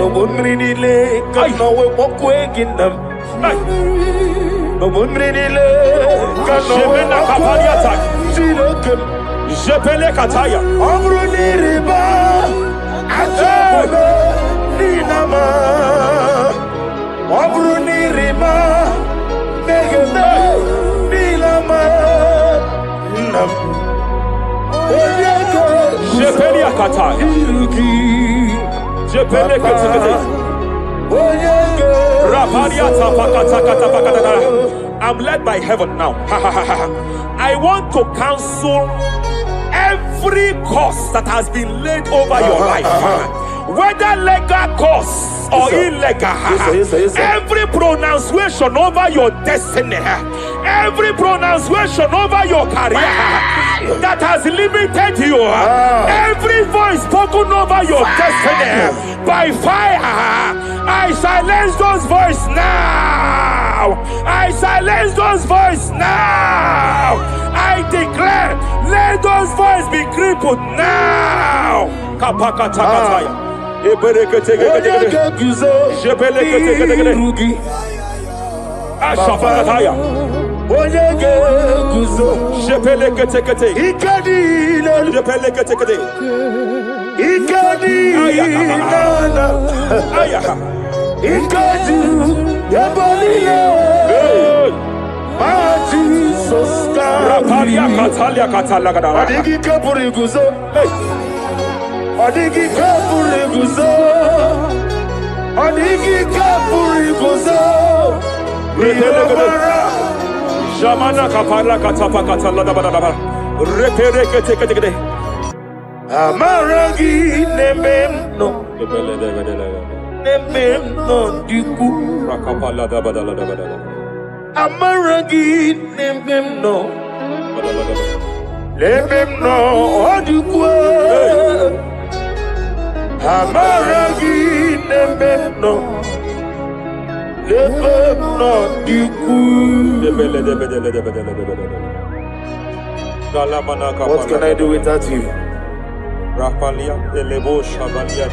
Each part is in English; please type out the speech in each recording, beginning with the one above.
No bunrinile kano we mokwe ginam. No bunrinile kano we mokwe ginam. Jepele kataya. Amruniriba ajabe ninama. Amruniriba negede nilama nam. Jepele kataya. I'm led by heaven now. I want to cancel every curse that has been laid over your life, whether legal curse or illegal. Every pronunciation over your destiny, every pronunciation over your career that has limited you, every voice spoken over your destiny by fire, I silence those voices now. I silence those voices now. I declare, let those voices be crippled now. Jamana kapara katapa katala da bada repere kete Amaragi nememno diku rakapala da bada Amaragi nememno diku Amaragi nememno What can I do without you? Rapalia, the Lebo Shabalia,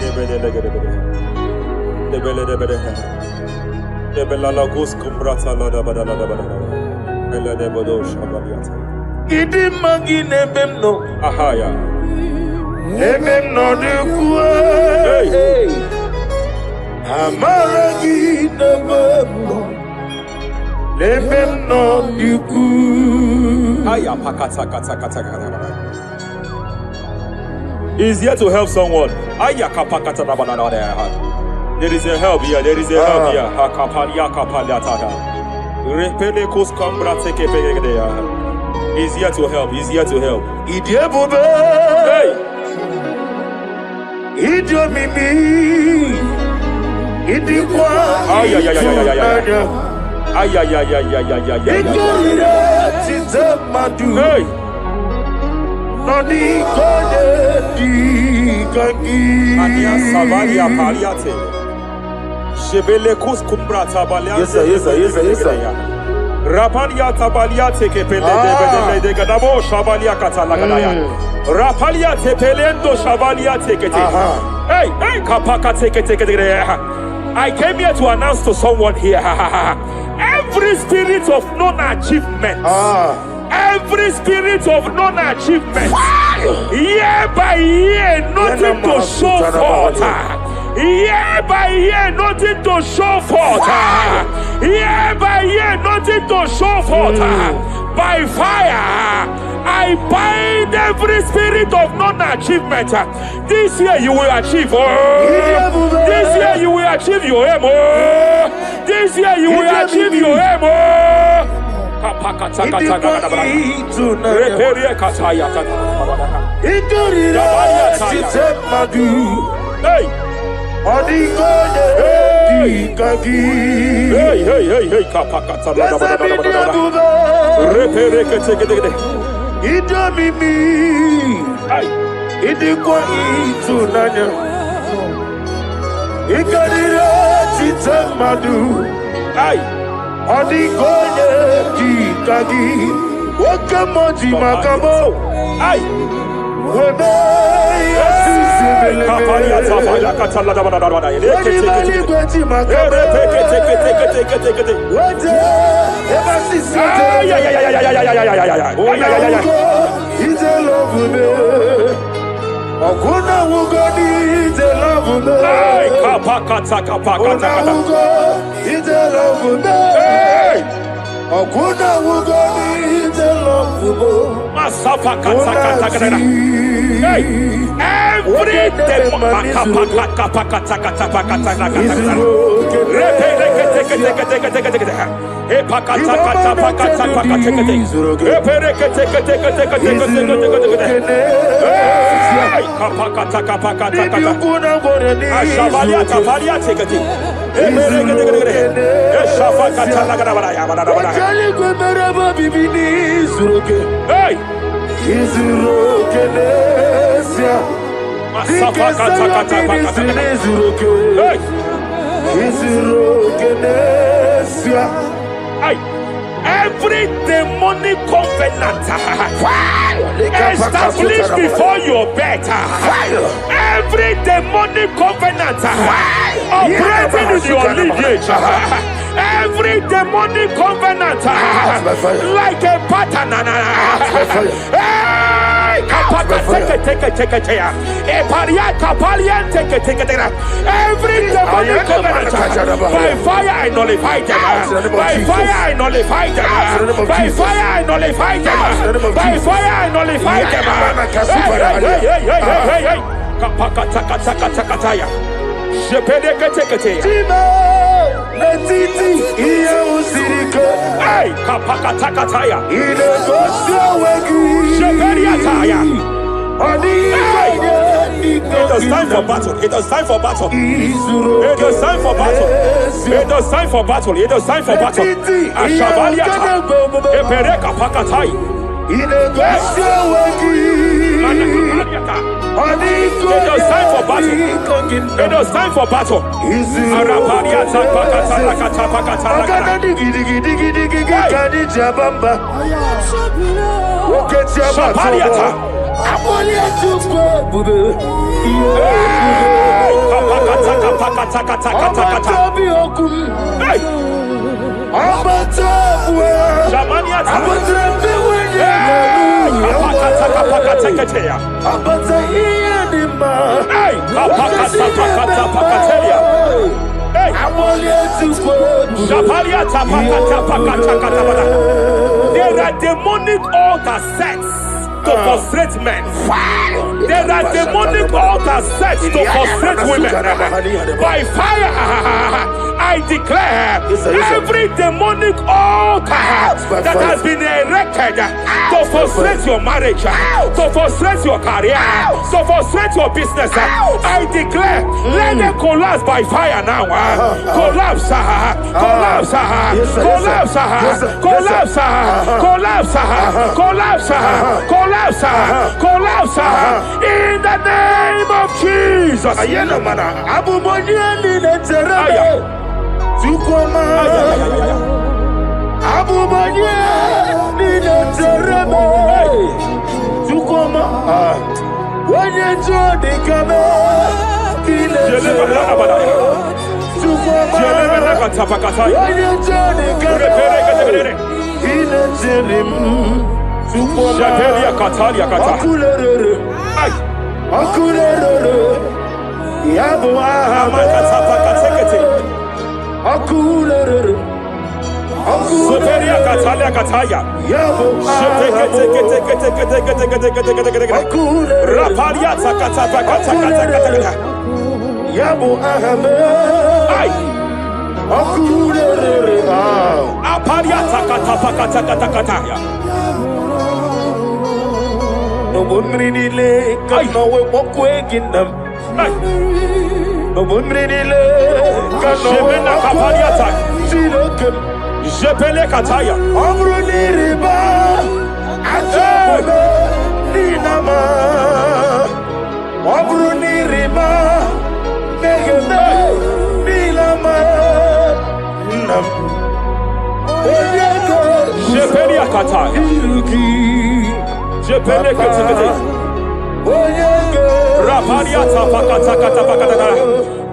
the Belalagus Cumbrata, Lada Badala, Bella de Bodo Shabaliata. Idimagi Nebemno, Ahaya, Nebemno de Kue, Amaragi Nebemno, Nebemno de Kue. Aya Pakata Kata. Is here to help someone. There is a help here. There is a help here. He's here to help. He's here to help. Hey. Hey. Yes, sir. Rapalia tabalia take pele de gadabo shabalia katalagadaya. Rapalia te pelendo shabalia take it. Hey, kapaka take it. I came here to announce to someone here. Every spirit of non-achievement. Every spirit of non-achievement, year by year, nothing to show forth. Year by year, nothing to show forth. Year by year, nothing to show forth. By fire, I bind every spirit of non-achievement. This year you will achieve. This year you will achieve your aim. This year you will achieve your aim. Hey, Hey, kapakata la repereke tegede. Idamimi, idikwa itunanya, ikadira chitamadu, odikonye kikagi, wakamoji makamo, webe yasisibelebe, kapalia tafala katala da da da. wajibali gweji makamo, tegede. waje ebasisi Ize love me, Okuna wugo ni ize love me. Kapakata. Okuna wugo ize love me. Okuna wugo ni ize love me. Masafa kata. Every day, every demonic covenant established before your bed, every demonic covenant operating in your lineage, every demonic covenant like a pattern, every demonic covenant by fire I nullify them, by fire I nullify them, by fire I nullify them, by fire I nullify them. It is time for battle. It is time for battle. It is time for battle. It is time for battle. It is time for battle. Ashabaliata. Epereka pakatai. It is time for battle. It is time for battle. Arapariata pakatala katapakatala. Shabaliata. There are demonic altars set to frustrate men. There are demonic altars set to frustrate women. By fire, I declare every demonic altar that has been erected to frustrate your marriage, to frustrate your career, to frustrate your business, I declare, let them collapse by fire now. Collapse, collapse, collapse, collapse, collapse, collapse, collapse, collapse, in the name of Jesus. Jebena kapaliata. Jebele kataya. Jebele kataya. Jebele kataya.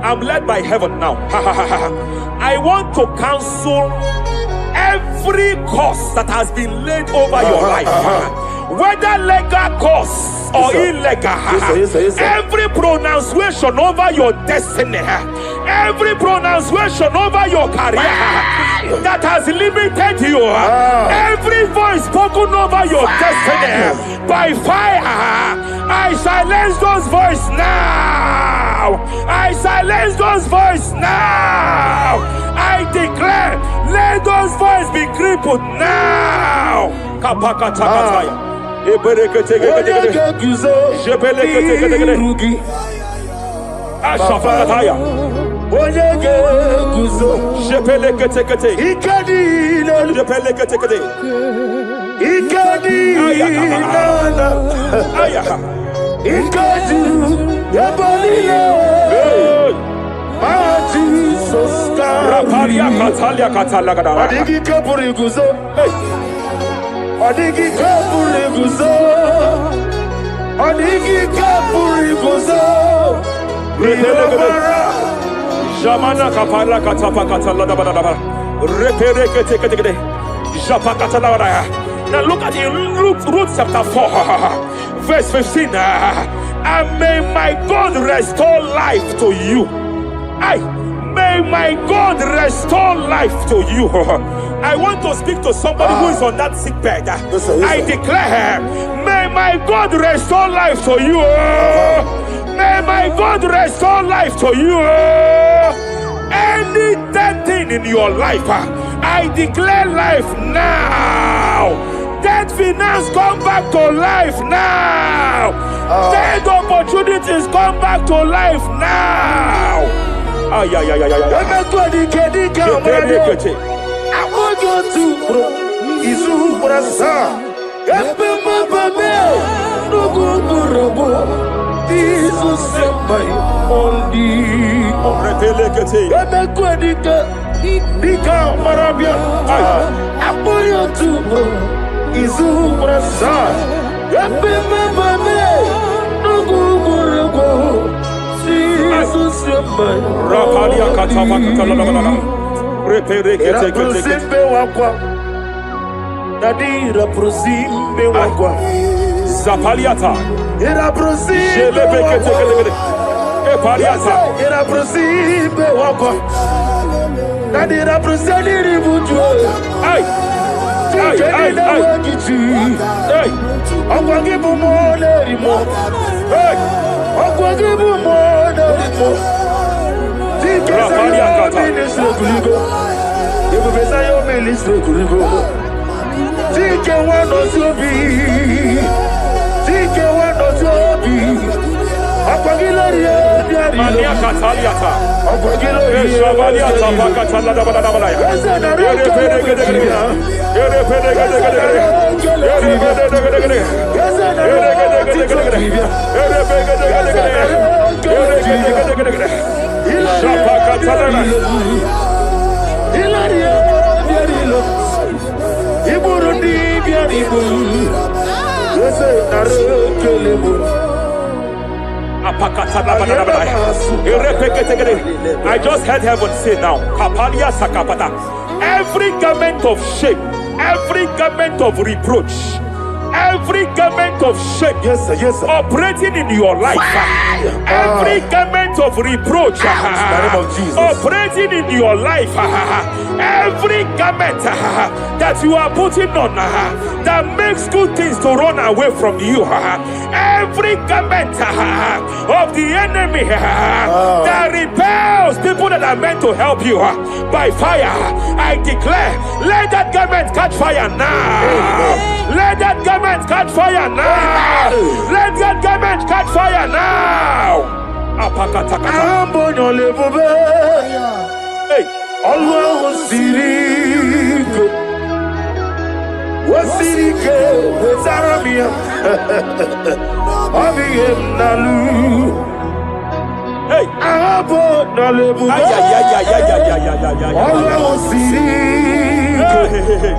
I'm led by heaven now. I want to cancel every curse that has been laid over your life, whether legal curse or illegal. Every pronunciation over your destiny, every pronunciation over your career that has limited you, every voice spoken over your destiny by fire, I silence those voices now. I silence those voices now. I declare, let those voices be crippled now. Jamana kapala katapa katala da da. Repere kete. Japa katala da. Now look at it, Ruth chapter 4, verse 15. And may my God restore life to you. May my God restore life to you. I want to speak to somebody who is on that sick bed. I declare, may my God restore life to you. May my God restore life to you. Any dead thing in your life, I declare life now. Dead finance come back to life now. Dead opportunities come back to life now. I want you Zapaliata. Era prosime era prosime wakwa. Nadira prosali ribuju. Ay. Okwangi bumole rimo. Okwangi bumole rimo. Zapaliata. Ministre kuligo. Ibu besa yo ministre kuligo. Tike wano sobi. Tike wano sobi. Akwagilariye biari. Mania kataliata. Akwagilariye. Shavaliata pakatala da bada bada ya. Ere pere gede gede. Ere pere gede gede. Ere gede gede gede. Ere gede gede gede. Ere pere gede gede gede. Ere gede gede gede. Shapakatala. Ilariye biari lo. Iburundi biari bu. Yese narekelebo. I just heard heaven say now, every garment of shame, every garment of reproach, every garment of shame, yes, operating in your life, every garment of reproach, operating in your life, every garment that you are putting on that makes good things to run away from you, every garment of the enemy that repels people that are meant to help you by fire, I declare, let that garment catch fire now. Let that garment catch fire now. Let that garment catch fire now. Apakatakata. Ambo no lebube. Hey. Always sirike. Wasirike zaramia. Abiyem nalu. Hey. Ambo no lebube. Ay. Always sirike.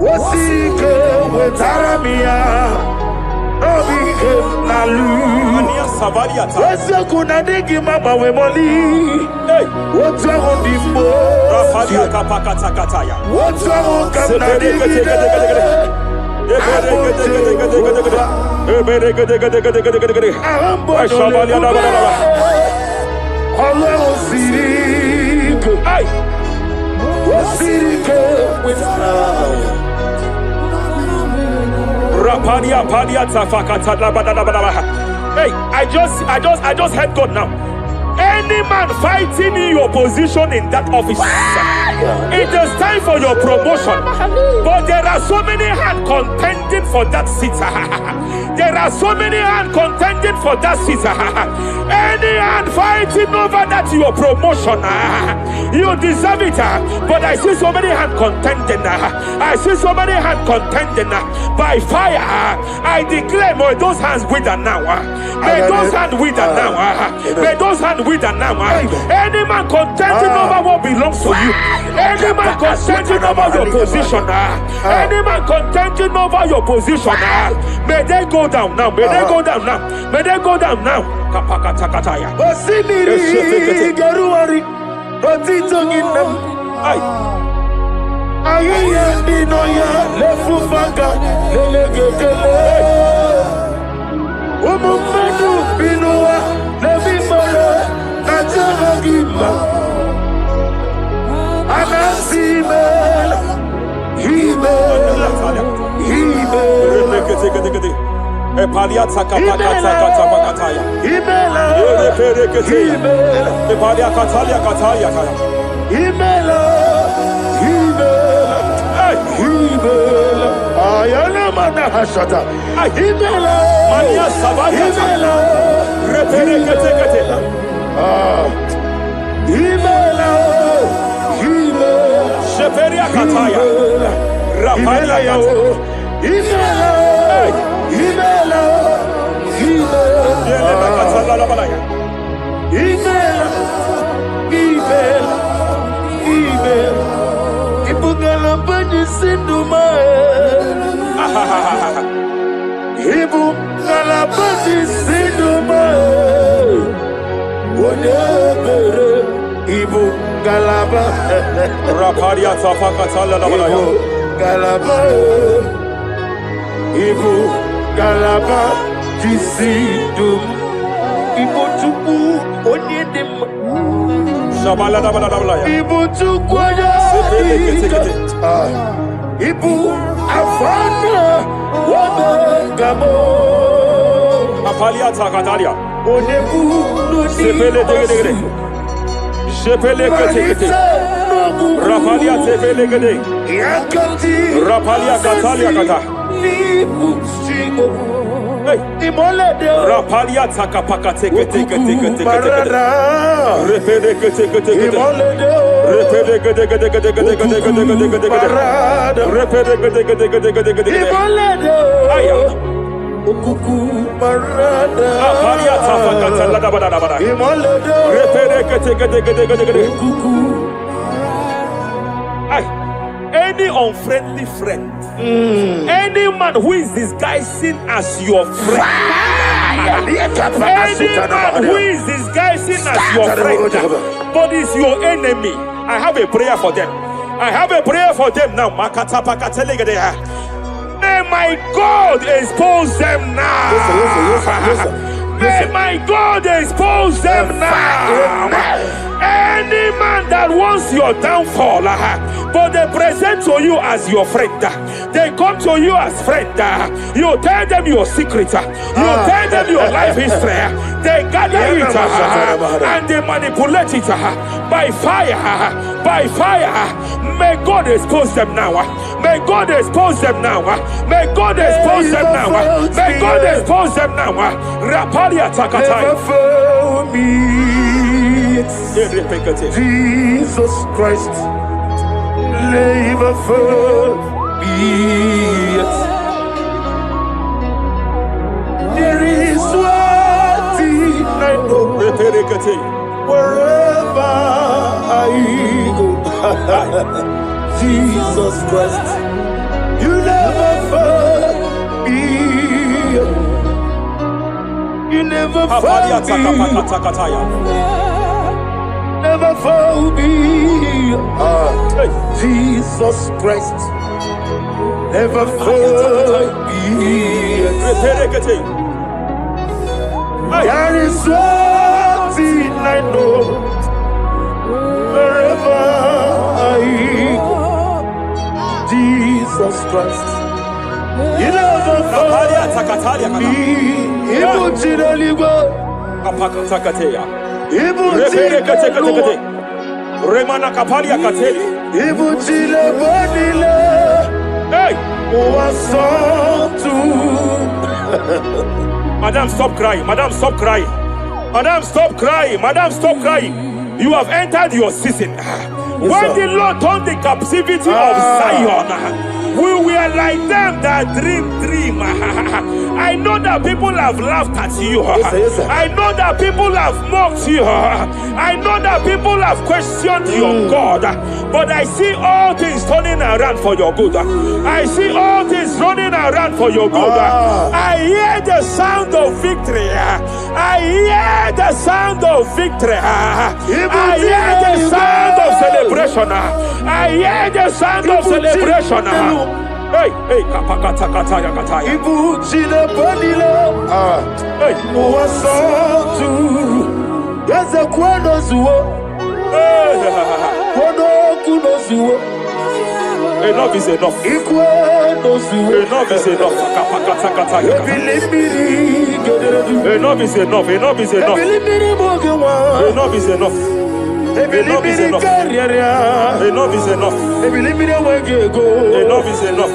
Wasirike zaramia. Abiyem nalu. Ania Savariata. Wese kuna digi mama we moli. Hey. What's wrong with the mo? Rafalia Kapakatakataya. What's wrong with the Hey, I just heard God now. Any man fighting in your position in that office, it is time for your promotion. But there are so many hands contending for that seat. There are so many hands contending for that seat. Any hand fighting over that your promotion, you deserve it. But I see so many hands contending. I see so many hands contending by fire. I declare, may those hands wither now. May those hands wither now. May those hands wither now. Any man contending over what belongs to you. Any man contending over your position. Any man contending over your position. May they go down now. May they go down now. May they go down now. Kapakatakataya. Osimiri garuari otitongina. Ayaya dinoya lefufanga lelegedele. Umumenu binua levimala najahagima. Anasimela himela himela. Epalia Takapakataya. Himela himela. Epalia Katalia Katalia. Himela himela. Himela. Ayana mana hashata. Himela. Mania Savaya. Himela. Reperekete. Himela. Himela. Sheperia Kataya. Rapalia Kataya. Himela. Himela. Himela. Himela. Himela. Himela. Ibugala bani sinduma. Ibugala bani sinduma. Wonebere ibugala ba. Rapalia Tapakatala Labalaya. Galaba. Ibugala ba disindum. Ibotuku onyedim. Shabala Labalaya. Ibotuku ya. Ibu afana wabagamo. Apalia Takatalia. Onebu Sepele degede. Sepele kete. Rapalia Sepele gede. Yakati. Rapalia Katalia Kata. Nibu stigo. Hey. Imolede. Rapalia Takapakate. Marada. Repede kete. Imolede. Repede gede. Marada. Repede gede. Imolede. Aya. Ukuku marada. Apalia Tapakatala Labalaya. Imolede. Repede gede. Ukuku. Any unfriendly friend, any man who is disguising as your friend, any man who is disguising as your friend, but is your enemy, I have a prayer for them. I have a prayer for them now. May my God expose them now. May my God expose them now. Any man that wants your downfall, but they present to you as your friend, they come to you as friend, you tell them your secret, you tell them your life history, they gather it and they manipulate it by fire. May God expose them now. May God expose them now. May God expose them now. May God expose them now. Rapalia Takataya. forbid. Jesus Christ, never forbid. There is one thing I know. Wherever I go, Jesus Christ, you never forbid. You never forbid. Never forbid. Jesus Christ, never forbid. There is one thing I know. Wherever I go, Jesus Christ, you never forbid. Remana kapalia kateli. Ibutile bonile. Hey! Wasantu. Madam, stop crying. Madam, stop crying. Madam, stop crying. Madam, stop crying. You have entered your season. When the Lord turned the captivity of Zion, we were like them that dream. I know that people have laughed at you. Yes, sir. I know that people have mocked you. I know that people have questioned your God. But I see all things turning around for your good. I see all things running around for your good. I hear the sound of victory. I hear the sound of victory. I hear the sound of celebration. I hear the sound of celebration. Hey, kapakatakataya kataya. Ibu chile bonile. Hey, Wasantu. Yaza kwano zuo. Kwano kuno zuo. enough is enough. Ikwano zuo. Enough is enough. Kapakatakataya. Ebilibiri gederedu. Enough is enough. Enough is enough. Ebilibiri mogewa. Enough is enough. Ebilibiri kariya. Enough is enough. Ebilibiri wegego. Enough is enough.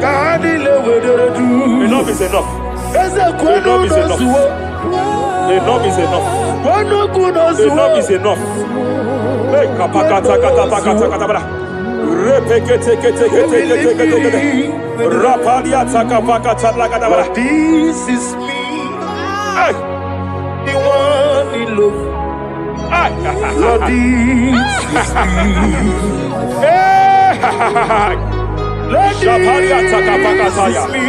Kahadile wederedu. Enough is enough. Eze kwano zuo. Enough is enough. Kwano kuno zuo. Enough is enough. Hey, kapakatakatakatakataka. Repekete. Rapalia takapakatakataka. This is me. Hey. The one in love. Lord, this is me. Hey. Lord, this Shapalia takapakataya. is me.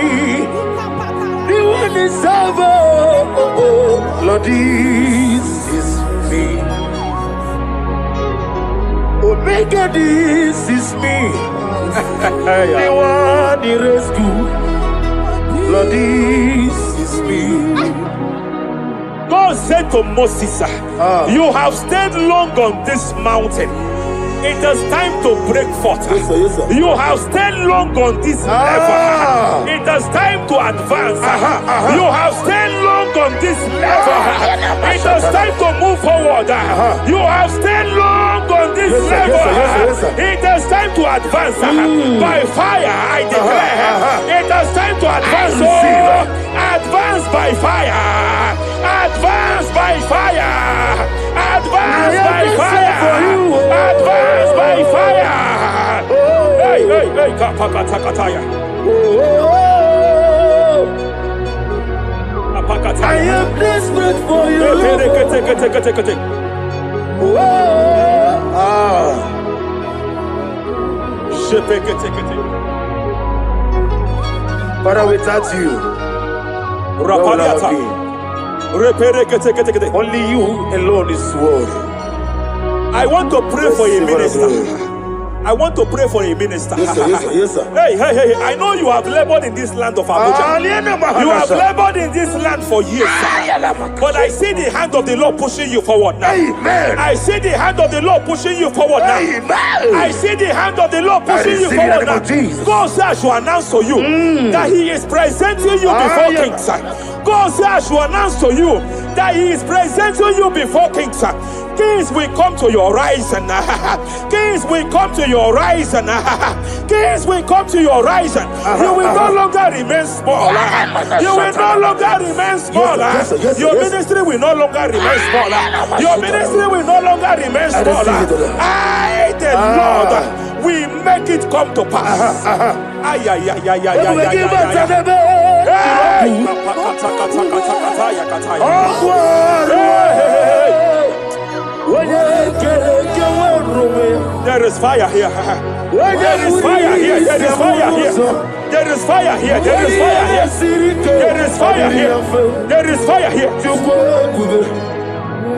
The one is over. Lord, this is me. Omega, this is me. The one in rescue. Lord, this is me. God said to Moses, you have stayed long on this mountain. It is time to break forth. Yes, sir. You have stayed long on this level. It is time to advance. You have stayed long on this level. It is time to move forward. You have stayed long on this level. Yes, sir. It is time to advance. By fire, I declare. It is time to advance. Advance by fire. Advance by fire. Advance by fire. Advance by fire. Hey, kapakatakataya. I am desperate for you. Father, without you, only you alone is worthy. I want to pray for a minister. I want to pray for a minister. Yes, sir. Hey. I know you have labored in this land of Abuja. You have labored in this land for years. But I see the hand of the Lord pushing you forward now. Amen. I see the hand of the Lord pushing you forward now. Amen. I see the hand of the Lord pushing you forward now. God says I should announce to you that He is presenting you before kings. God says I should announce to you that He is presenting you before kings. Kings will come to your horizon. Kings will come to your horizon. Kings will come to your horizon. You will no longer remain small. You will no longer remain small. Your ministry will no longer remain small. Your ministry will no longer remain small. I, the Lord, will make it come to pass. Ay, ay, ay, ay, ay, ay, there is fire here. There is fire here. There is fire here. There is fire here. There is fire here. There is fire here. There is fire here.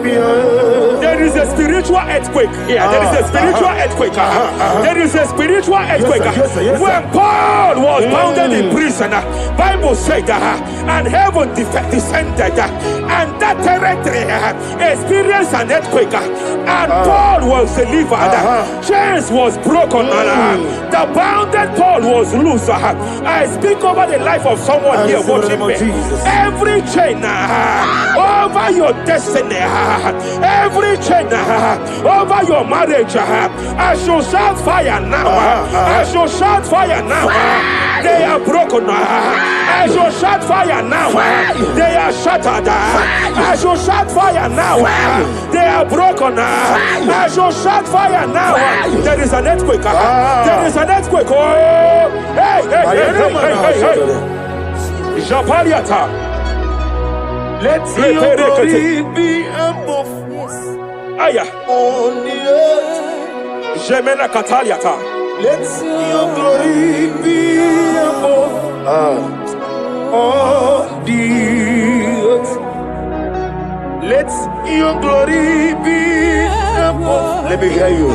There is a spiritual earthquake here. There is a spiritual earthquake. There is a spiritual earthquake. When Paul was bounded in prison, Bible said and heaven descended, and that territory experienced an earthquake, and Paul was delivered. Chains was broken. The bounded Paul was loose. I speak over the life of someone here watching me. Every chain over your destiny, every chain over your marriage, I shall shout fire now. I shall shout fire now. They are broken. I shall shout fire now. They are shattered. I shall shout fire now. They are broken. I shall shout fire now. There is an earthquake. There is an earthquake. Oh, hey, hey, hey, hey, hey, hey. Japaliata. Let your glory be above Aya. on the earth. Jemena Kataliata. Let your glory be above on the earth. Let your glory be above. Let me hear you.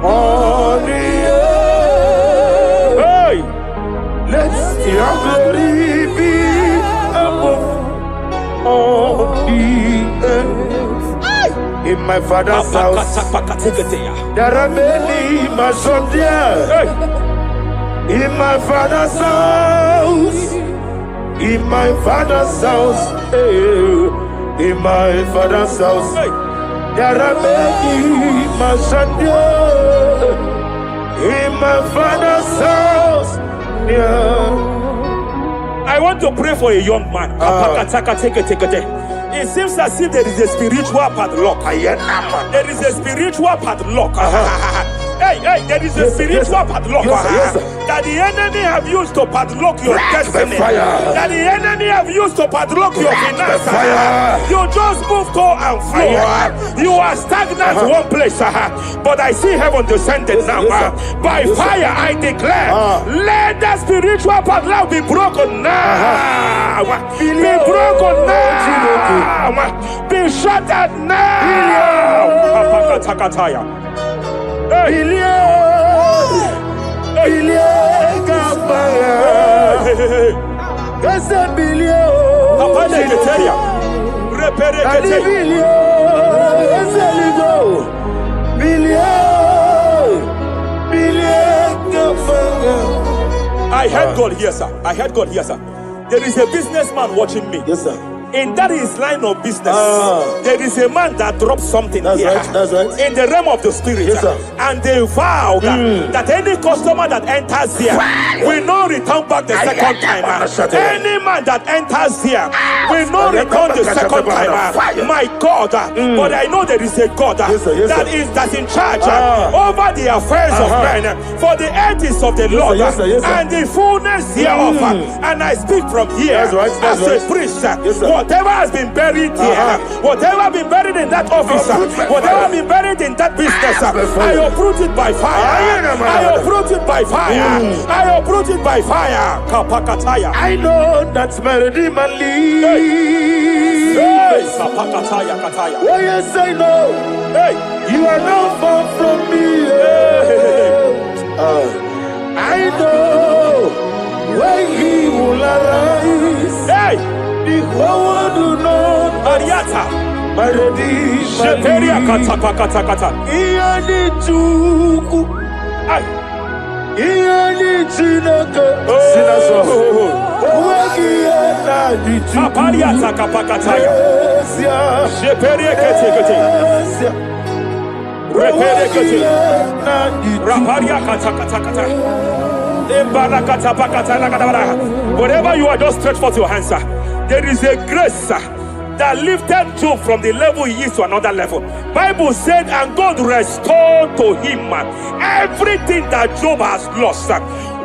On the earth. Hey. Let your glory be above on the earth. In my father's house, there are many mansions there. In my father's house, in my father's house, in my father's house, there are many mansions there. In my father's house, I want to pray for a young man. It seems as if there is a spiritual padlock. There is a spiritual padlock. Hey, hey, there is a spiritual padlock that the enemy have used to padlock your destiny. That the enemy have used to padlock your finances. You just move to and fire. You are stagnant one place, but I see heaven descended now. By fire, I declare, let that spiritual padlock be broken now. Be broken now. Be shattered now. I heard God here, sir. I heard God here, sir. There is a businessman watching me. Yes, sir. In that his line of business, there is a man that dropped something here. That's right. In the realm of the spirit, yes, sir. And they vow that any customer that enters here will not return back the second time. Any man that enters here will not return the second time. My God, but I know there is a God that's in charge over the affairs of men. For the earth is of the Lord and the fullness hereof. And I speak from here as a priest. Whatever has been buried here, whatever been buried in that office, whatever been buried in that business, I uproot it by fire. I uproot it by fire. I uproot it by fire. Kapakataya. I know that's my Redeemer lives. Kapakataya kataya. Oh yes, I know. Hey, you are not far from me. I know when He will arise. hey, The whole world do not Mariata. my Redeemer Sheperia lives. katapakatakata. Ianichuku. Ay, Iyani chinaka sinaso. Wagia di tu. Apalia takapakataya. Sheperie kete. Repere kete. Raparia kata. Whatever you are, just stretch forth your hands, sir. There is a grace, sir, that lifted Job from the level he is to another level. Bible said, and God restored to him everything that Job has lost.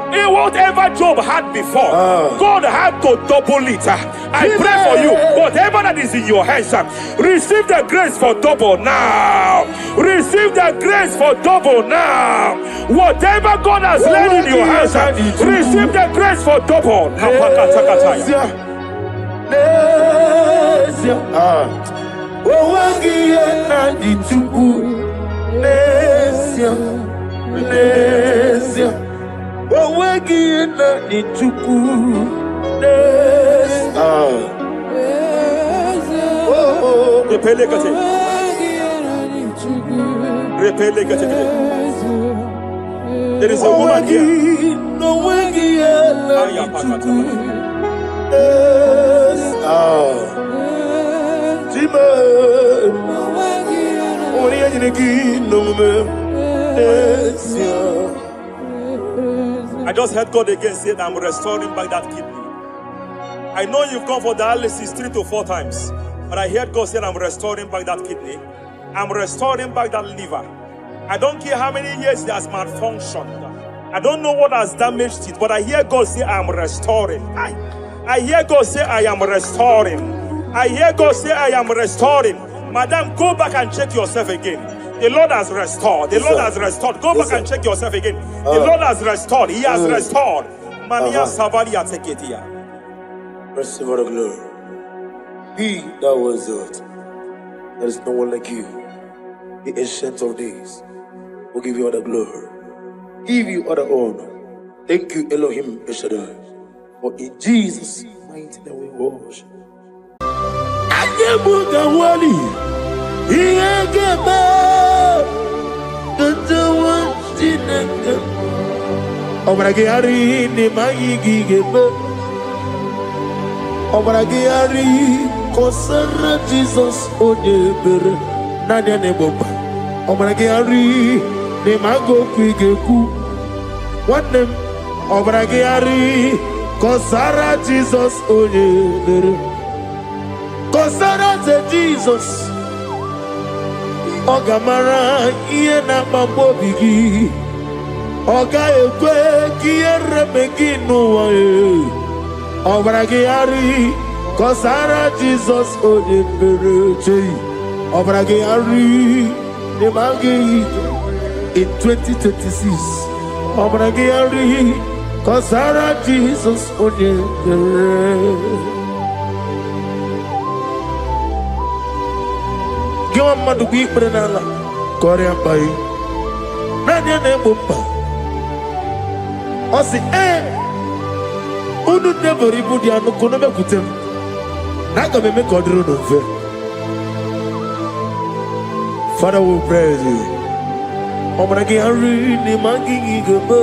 Whatever Job had before, God had to double it. I pray for you, whatever that is in your hands, receive the grace for double now. Receive the grace for double now. Whatever God has laid in your hands, receive the grace for double. There is a woman here. I just heard God again say that I'm restoring back that kidney. I know you've gone for dialysis 3 to 4 times, but I heard God say I'm restoring back that kidney. I'm restoring back that liver. I don't care how many years it has malfunctioned. I don't know what has damaged it, but I hear God say I'm restoring. I hear God say I am restoring. I hear God say I am restoring. Madam, go back and check yourself again. The Lord has restored. The Lord has restored. Go back and check yourself again. The Lord has restored. He has restored. Mania Savaria Teketia. Receive all the glory. He that was it. There is no one like you. The ancient of days will give you all the glory. Give you all the honor. Thank you, Elohim Eshadai. For in Jesus' mighty name we worship. Obragari ni maigi gebe. Obragari kosara Jesus onyebere nadia ne boba. Obragari ni mago kwigeku. Wanem obragari kosara Jesus onyebere. Kosara ze Jesus. Ogamara iye na mambo bigi. Oga ekwe kiere meginu wae. Obragari kosara Jesus onyebere. Obragari ne magi in 2026. Obragari kosara Jesus onyebere. Give Madu be Brenala, Korean Pai. Nadia Nebumba. I say, Udu never rebudia no Konoba Kutem. Naga me make order of it. Father will praise you. Obragari, the Mangi Gabo.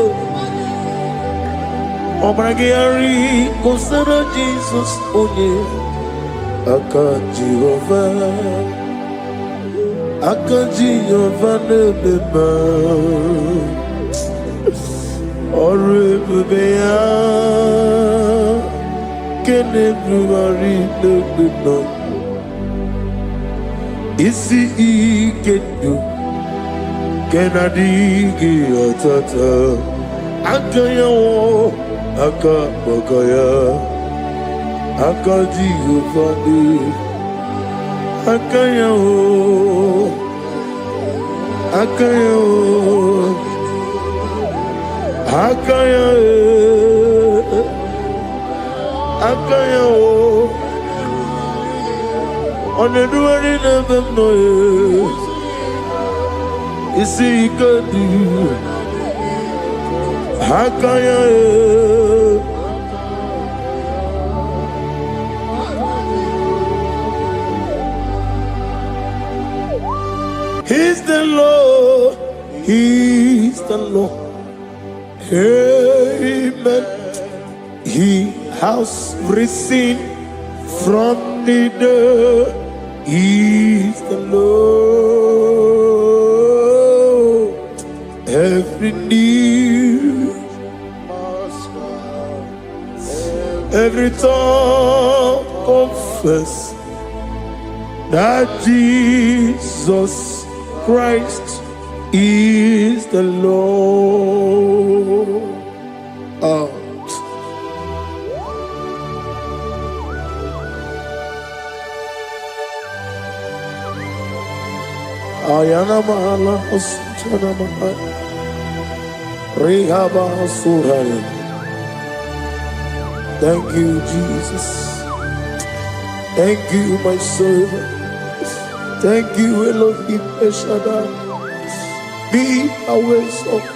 Obragari, Kosara Jesus, Oye. Aka Jehovah. Akaji Yovane Beba Oribea Kenebruari Nebeba Isi Ikedu Kenadigi Atata Akaya wo Akapakaya Akaji Yovane Akaya wo Akaya wo Akaya Akaya wo Oneduari nebem noye Isi ikadu Akaya He's the Lord, He's the Lord, Amen. He has risen from the dead. He is the Lord. Every knee, every tongue confess that Jesus Christ is the Lord. Ayana mahala oschana mahala rehaba suraya. Thank you, Jesus. Thank you, my servant. Thank you, Elohim Eshadai. Be our salt.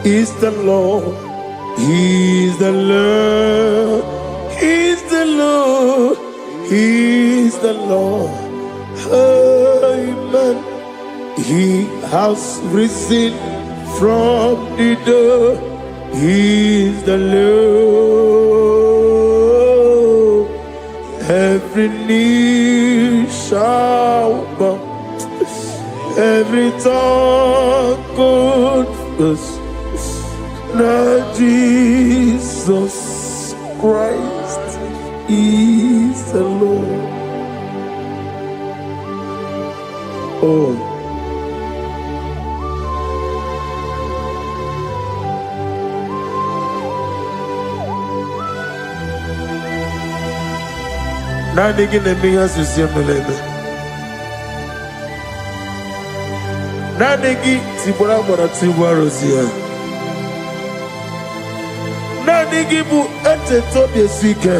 Is the Lord. He is the Lord. He is the Lord. He is the Lord. Amen. He has risen from the dead. He is the Lord. Every knee shall bow, every tongue confess that Jesus Christ is the Lord. Oh. Nadigi nemiya susiyemeleme. Nadigi tibora bora tibora rozia. Nadigi bu ete tobi esike.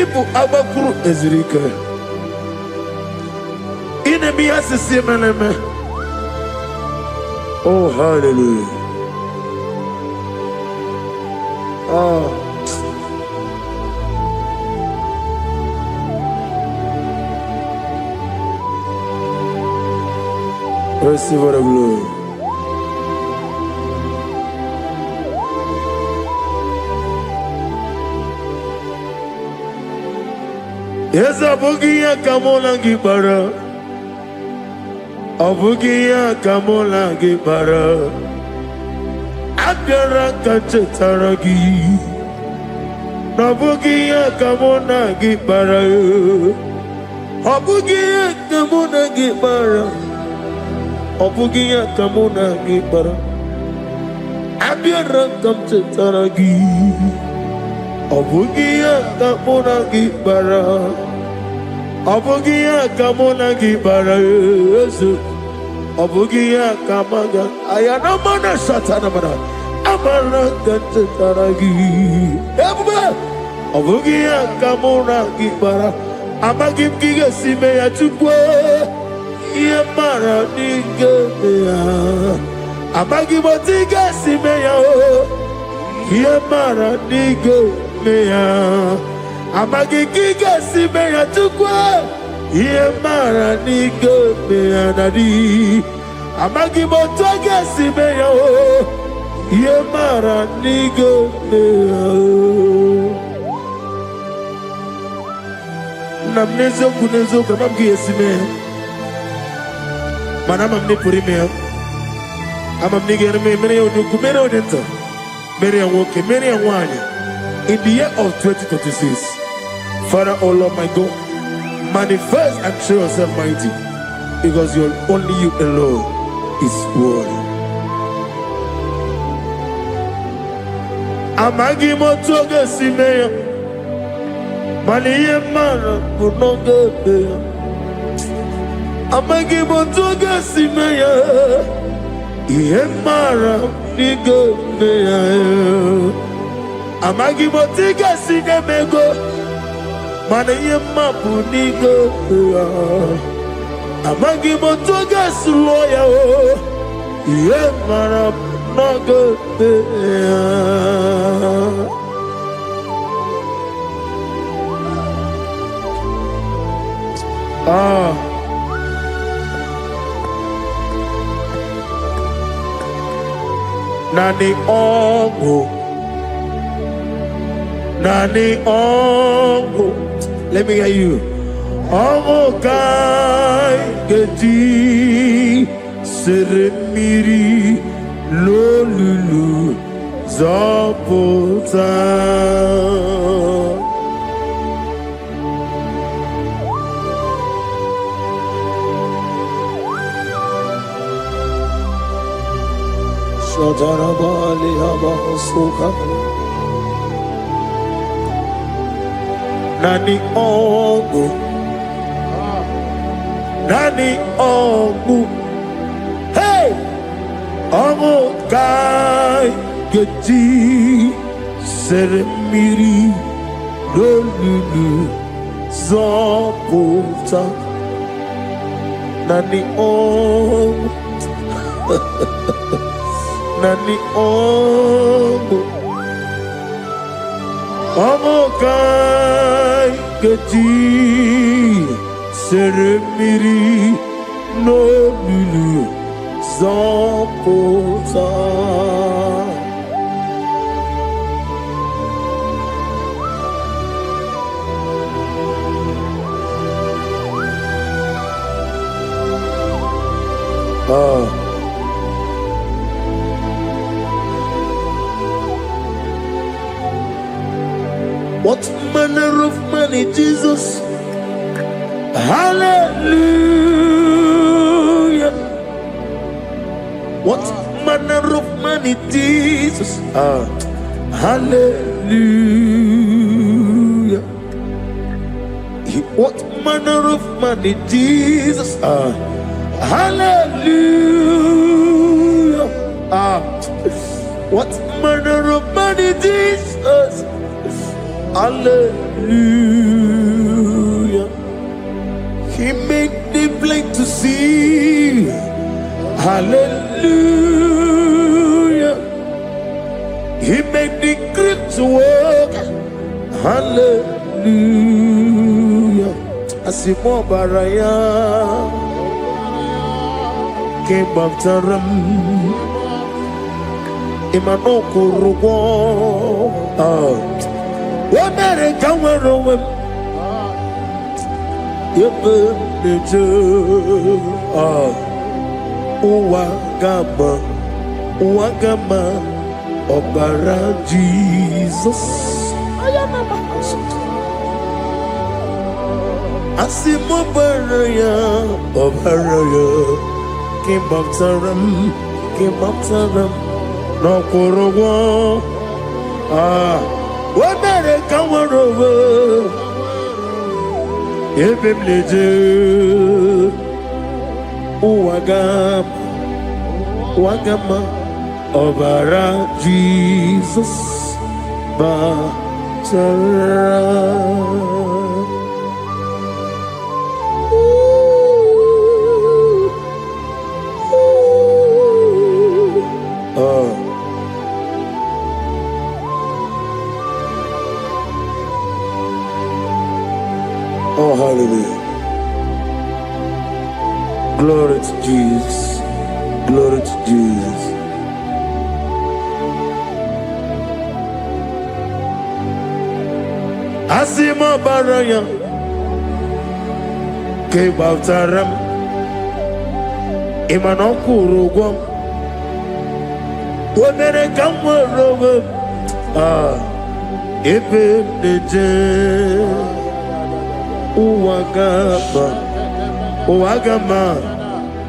Ibu abakuru ezirike. Inemiya susiyemeleme. Oh, hallelujah. Receive the glory. Yes, Abugia Kamola Gibara. Abugia Kamola Gibara. Agara Kachetaragi. Abugia Kamona Gibara. Abugia Kamona Gibara. Obugia kamuna gibara, abiara kamchetaragi. Obugia kamuna gibara, obugia kamuna gibara. Obugia kamaga, ayana mana satana mana, amara kamchetaragi. Obugia kamuna gibara, amagim giga sime ya chukwe. Yemara nigeya, amagi botiga simeya o. Yemara nigeya, amagi giga simeya tukwa. Yemara nigeya nadi, amagi botiga simeya o. Yemara nigeya. Namnezo kunezo kamamgi esimeya. Manama mne purimea, ama mnige me mene onuku mene odenta, mene awoke mene awanya. In the year of 2026, Father, oh Lord my God, manifest and show yourself mighty, because only you alone is worthy. Amagi motoge simeya, maniye mara kunoge beya. Amagi motoga simeya, Yemara nigo meya. Amagi motiga sinemego, mana yemapu nigo meya. Amagi motoga suloya o, Yemara nago meya. Nani ongo. Nani ongo. Let me hear you. Ongo kai geti seremiri lolulu zapota. Shadarabali abasuka. Nani ongo. Nani ongo. Hey! Ongo kai geti seremiri lolulu zapota. Nani ongo. Nani ongo. Ongo kai geti seremiri lolulu zapota. What manner of money, Jesus? Hallelujah. What manner of money, Jesus? Hallelujah. What manner of money, Jesus? Hallelujah. What manner of money, Jesus? Hallelujah. He made the blind to see. Hallelujah. He made the crippled to walk. Hallelujah. Asimo baraya came up to them. Imano kurugo. What better come around? You burn the Wagama, Obara Jesus. Asimo Baraya, Obaraya, came up to them, no Korogo. What better come over? If him leju, Wagama, Obara Jesus, Batara. Oh, hallelujah. Glory to Jesus. Glory to Jesus. Asimo baraya ke bautaram imanokurugo wonere kamworogo ebe neje Wagama,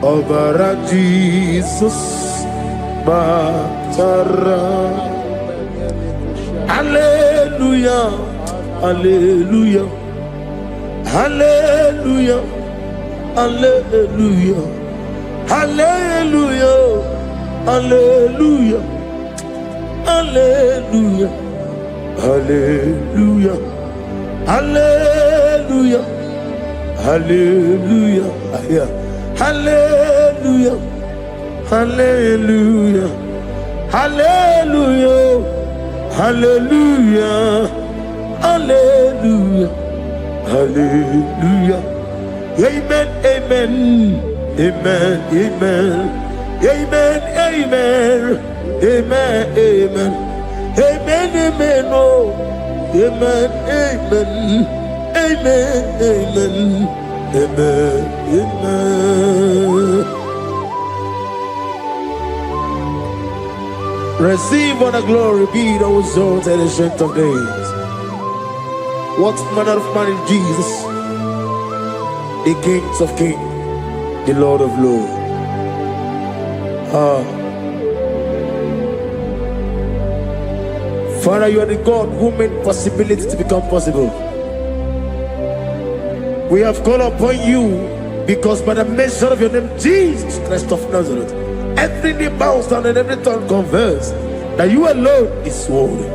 Obara Jesus, Batara. Hallelujah, Hallelujah, Hallelujah, Hallelujah, Hallelujah, Hallelujah, Hallelujah, Hallelujah, Hallelujah, Hallelujah, Hallelujah, Hallelujah, Hallelujah, Hallelujah, Hallelujah, Hallelujah. Amen, amen, amen, amen, amen, amen. Amen, amen. Amen, amen, oh. Amen, amen. Amen, amen. Amen, amen. Receive all the glory, be thou exalted and strength of days. What manner of man is Jesus? The King of kings, the Lord of lords. Father, you are the God who made possibility to become possible. We have called upon you because by the mention of your name, Jesus Christ of Nazareth, every knee bows down and every tongue confess that you alone is worthy.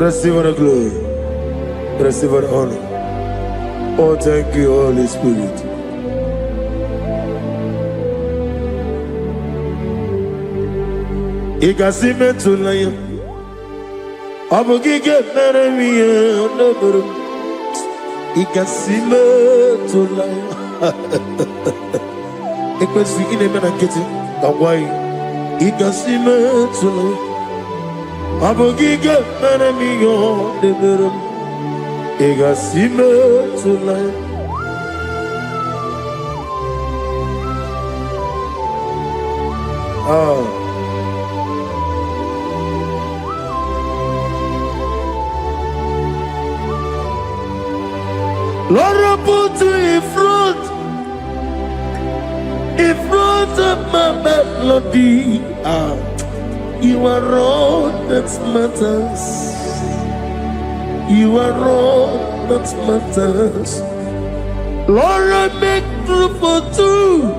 Receive all the glory. Receive all the honor. Oh, thank you, Holy Spirit. Ikasime tulaya, abugige meremiya naburu. Ikasime tulaya. Ikwesi ine mena kiti kawai. Ikasime tulaya, abugige meremiya naburu. Ikasime tulaya. Lord, I put you in front of my melody. You are all that matters. You are all that matters. Lord, I make room for two,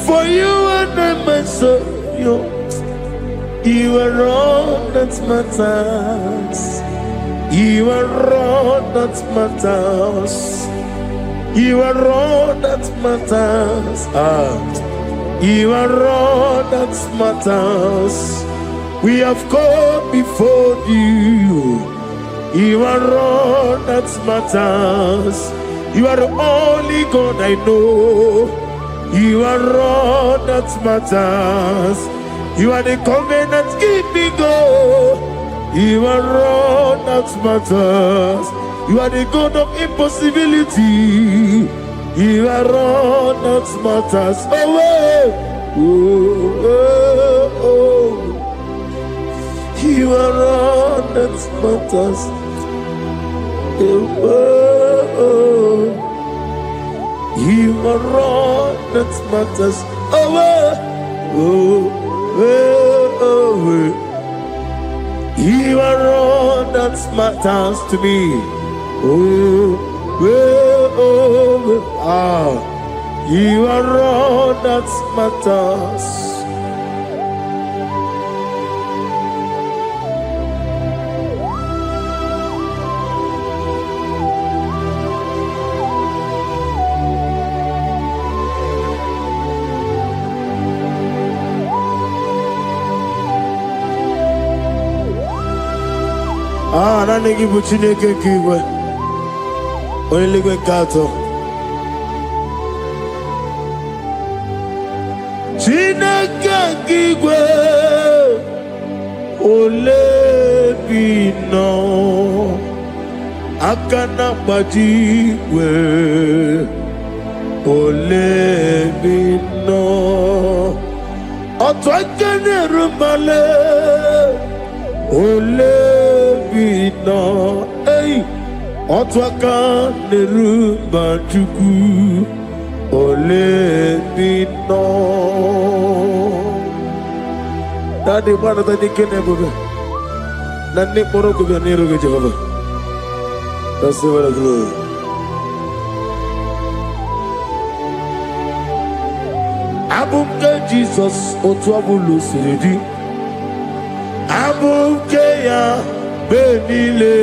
for you and I myself. You are all that matters. You are all that matters. You are all that matters. You are all that matters. We have come before you. You are all that matters. You are the only God I know. You are all that matters. You are the covenant keeping God. You are all that matters. You are the God of impossibility. You are all that matters. Oh, oh, oh, oh. You are all that matters. Oh, oh. You are all that matters. Oh, oh, oh, oh. You are all that matters to me. Oh, oh, oh. You are all that matters. Nani gibu Chineke kigwe, oyeligwe kato. Chineke kigwe, olebino, akana bajiwe, olebino, otwakene rumale, olebino, hey, otwakene rumachuku, olebino. Daddy, mana tadi kene bobe, nanti poro ko biar niru ke Jehovah. Receive the glory. Abumke Jesus otwabulu siridi. Abumke ya benile.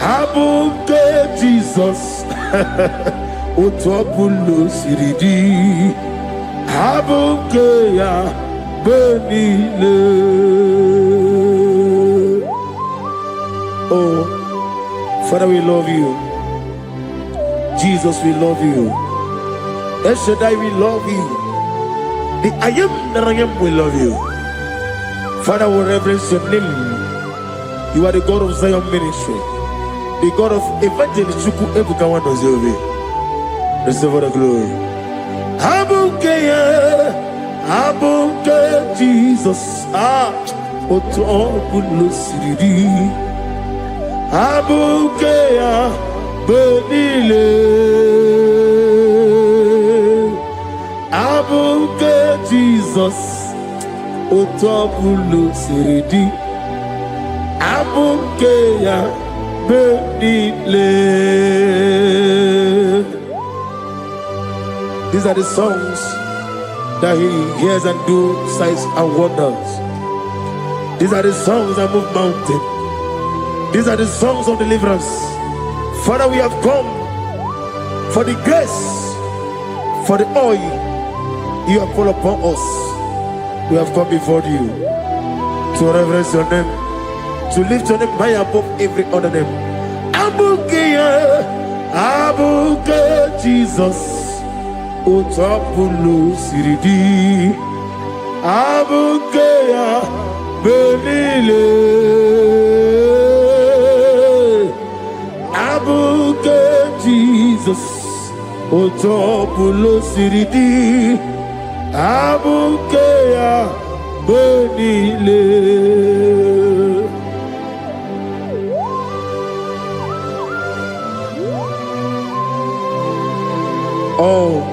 Abumke Jesus otwabulu siridi. Abumke ya benile. Oh, Father, we love you. Jesus, we love you. El Shaddai, we love you. The I am that I am will love you. Father, we reverence your name. You are the God of Zion ministry, the God of Evangelist Chuku Ebukawa Nozovi. Receive all the glory. Abuke Jesus. Otobulo siridi. Abuke ya benile. Abuke Jesus. Otobulo siridi. Abuke ya benile. These are the songs that he hears and do signs and wonders. These are the songs that move mountain. These are the songs of deliverance. Father, we have come for the grace, for the oil you have poured upon us. We have come before you to reverence your name, to lift your name high above every other name. Abuke Jesus. Otapulu siridi. Abuke benile. Abuke Jesus. Otapulu siridi. Abuke benile. Oh,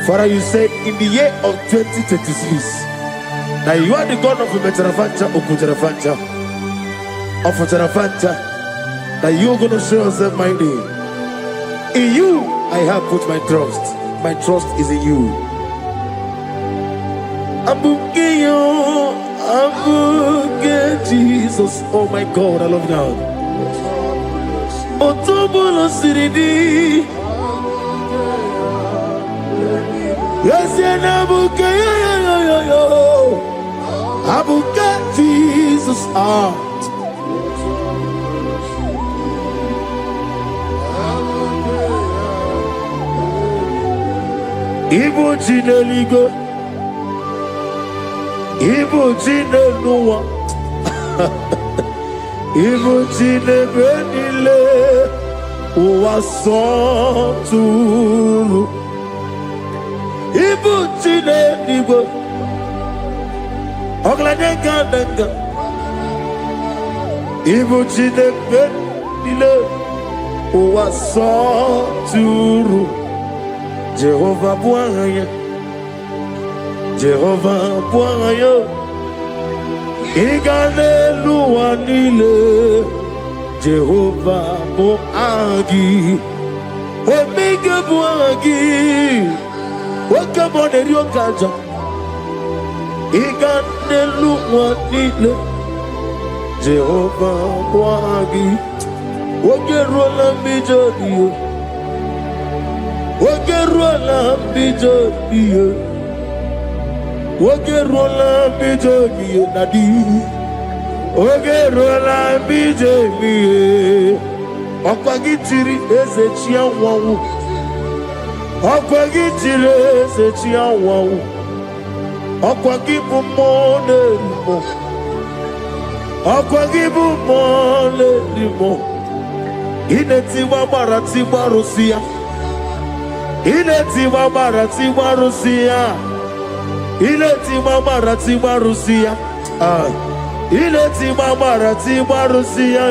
Father, you said in the year of 2026 that you are the God of Metarafanta, Okutarafanta, of Otarafanta, that you are going to show yourself mighty. In you, I have put my trust. My trust is in you. Abuke Jesus. Oh my God, I love God. Otobulo siridi. Yes, Abuke, Abuke Jesus. Ibu Jineligo, Ibu Jineluwa, Ibu Jinebenile, Uwasoturu. Ibu Jineligo, Oglanenga, Ibu Jinebenile, Uwasoturu. Jehovah Bwanya, Jehovah Bwanya, Iganelu Anile, Jehovah Boagi, Omega Boagi, Wakabone Ryokaja, Iganelu Anile, Jehovah Boagi, Wakerola Mijodio. Wakerola bijogiye, Wakerola bijogiye nadi, Wakerola bijogiye. Okwagitiri ezechia wawu, Okwagitiri ezechia wawu, Okwagibu mone limo, Okwagibu mone limo. Ineti wabarati warusia. Ileti mamarati marusia, Ileti mamarati marusia, Ileti mamarati marusia,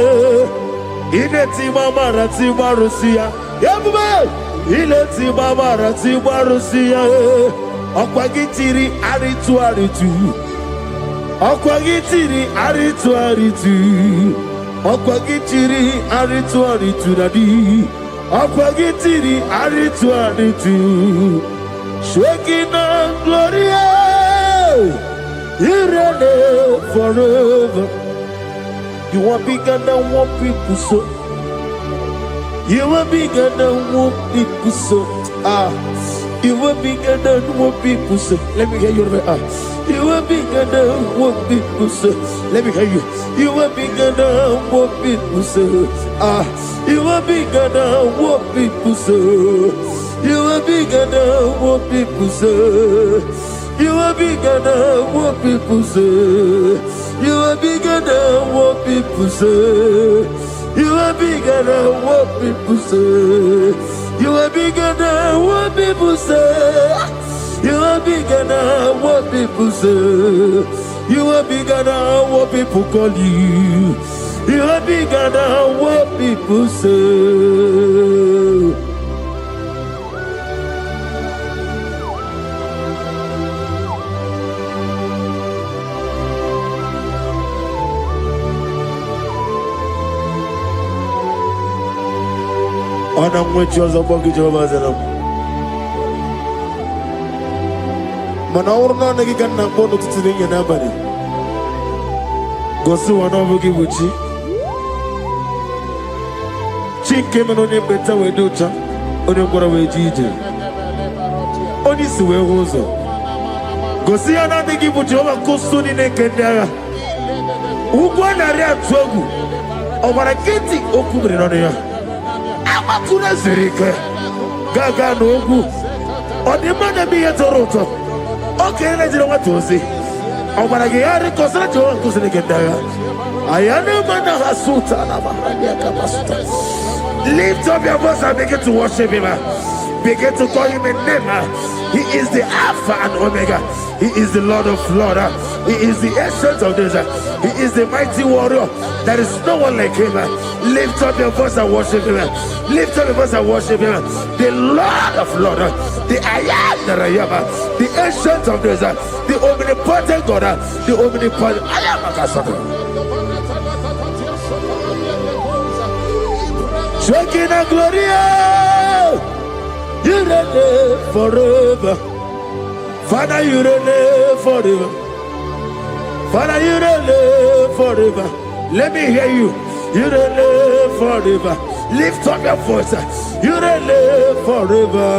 Ileti mamarati marusia, Yabume, Ileti mamarati marusia, Okwagitiri aritu, Okwagitiri aritu nadi. Akwagitiri aritu, Shekina Gloria, you reign forever. You are bigger than what people say. You are bigger than what people say. You are bigger than what people say. Let me hear you. You are bigger than what people say. Let me hear you. You are bigger than what people say. You are bigger than what people say. You are bigger than what people say. You are bigger than what people say. You are bigger than what people say. You are bigger than what people say. You are bigger than what people say. You are bigger than what people say. You are bigger than what people call you. You are bigger than what people say. And I'm with you as a bucket of us. Manaurna Nagikan Nabono to the Yanabani. Go to one of Gibuchi. Chink came on your better way, Ducha, on your Goraway Gigi. Only Sue Rosa. Go see another Gibuchi over Costuni Nekendara. Uguanaria Togu. Over a kitty Okubri on here. Amakuna Zerike. Gaga Nogu. On the man of me at Toronto. Okay, let's know what to say. Over a Gary Cosra Jones Nekendara. I am a man of Hasuta. Lift up your voice and begin to worship him. Begin to call him a name. He is the Alpha and Omega. He is the Lord of Lords. He is the Ancient of Days. He is the mighty warrior. There is no one like him. Lift up your voice and worship him. Lift up your voice and worship him. The Lord of Lords. The I am that I am. The Ancient of Days. The omnipotent God. The omnipotent I am a Kasata. Shekinah Gloria, you reign forever. Father, you reign forever. Father, you reign forever. Let me hear you. You reign forever. Lift up your voice. You reign forever.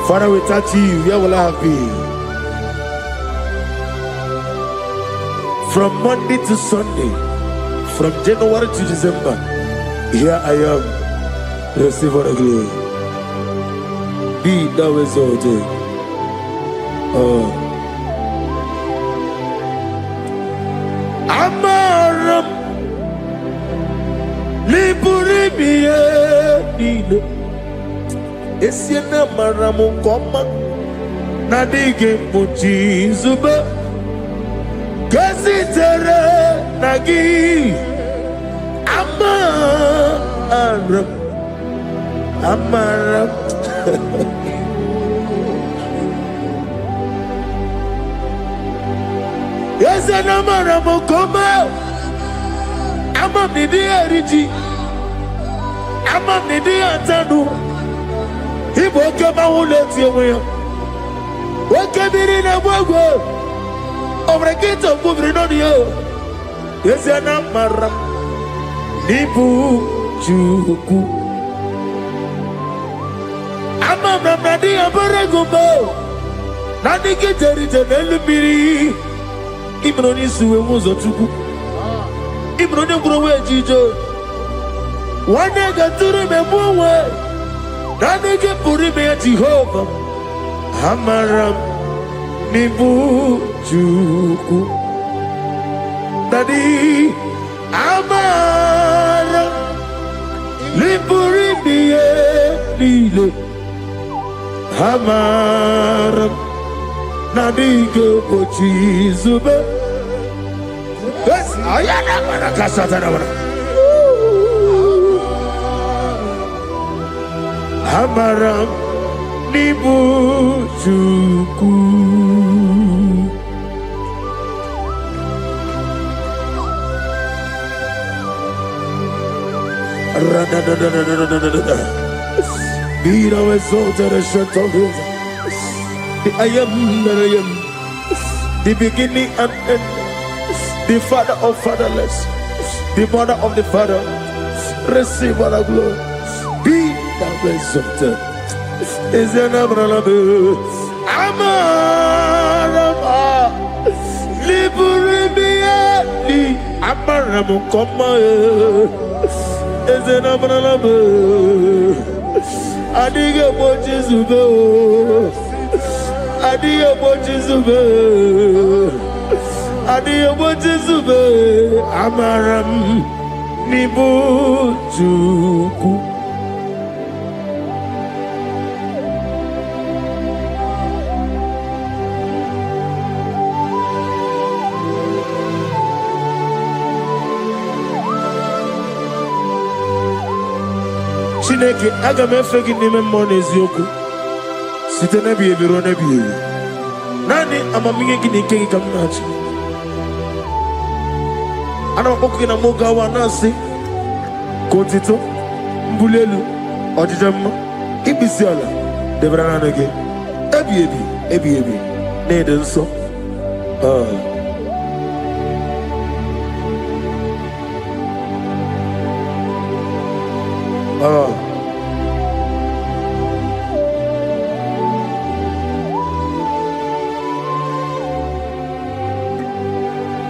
Father, we touch you. Where will I have been? From Monday to Sunday, from January to December, here I am. Receive all the glory. Be thou exalted. Amaram Liburibie Nino Esiena Maramu Koma Nadige Muchi Zuba Gazitere Nagi Amaram Yes, and Amaram Koma Amam Nidi Ariji Amam Nidi Antanu He woke up my whole let you away. Woke up in a wago over a gate of moving on you. Yes, and Amaram Nibu Juku Amam Nadi Abaragubo Nadi Kitari Janelubiri Ibroni Sue was a tuku Ibroni Growe Jijo. One day got to remember where Nadi get Purime Jehovah Amaram Nibu Juku Nadi Amaram Nipurime Lile Amaram Nadigo Pochizube. Yes, I am a Casatana. Amaram Nibu Juku. Be thou exalted and shut of his. I am that I am, the beginning and end, the father of fatherless, the mother of the father. Receive all the glory. Be thou exalted. Is an Abraham. Amarama. Liburibia. Aramukoma, Ezenabranaba, Adiga Bochizube, Adiga Bochizube, Adiga Bochizube, Amaram Nibujuku. Chineke aga m efe gị n'ime mmụọ na eziokwu site n'ebi ebi ruo n'ebi ebi. Naanị amamihe gị na ike gị ka m na-achị. Ana m akpọkụ gị na mụ gawa na-asị ka otito, mbuli elu, ọjịja mma, ikpisi ala debere naanị gị ebi ebi ebi ebi na-ede nsọ.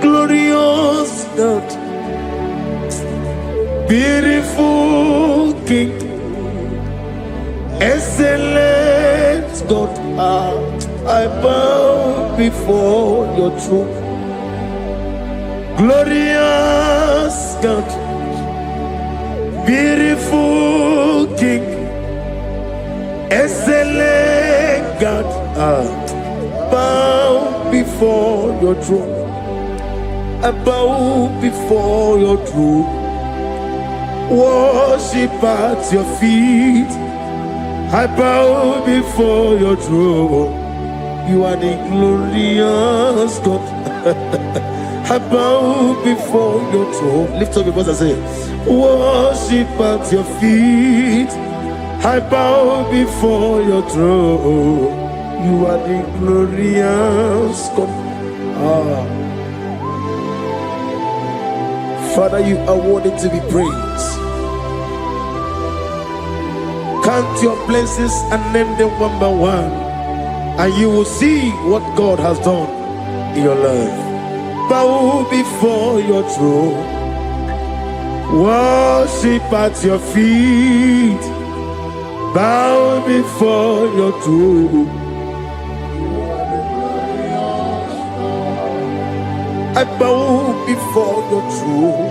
Glorious God, beautiful King, excellent God, I bow before your throne. Glorious God, beautiful King, excellent God, bow before your throne. I bow before your throne, worship at your feet. I bow before your throne. You are the glorious God. I bow before your throne. Lift up your voice and say, worship at your feet. I bow before your throne. You are the glorious God. Father, you are worthy to be praised. Count your blessings and name them one by one, and you will see what God has done in your life. Bow before your throne, worship at your feet. Bow before your throne. I bow before your throne,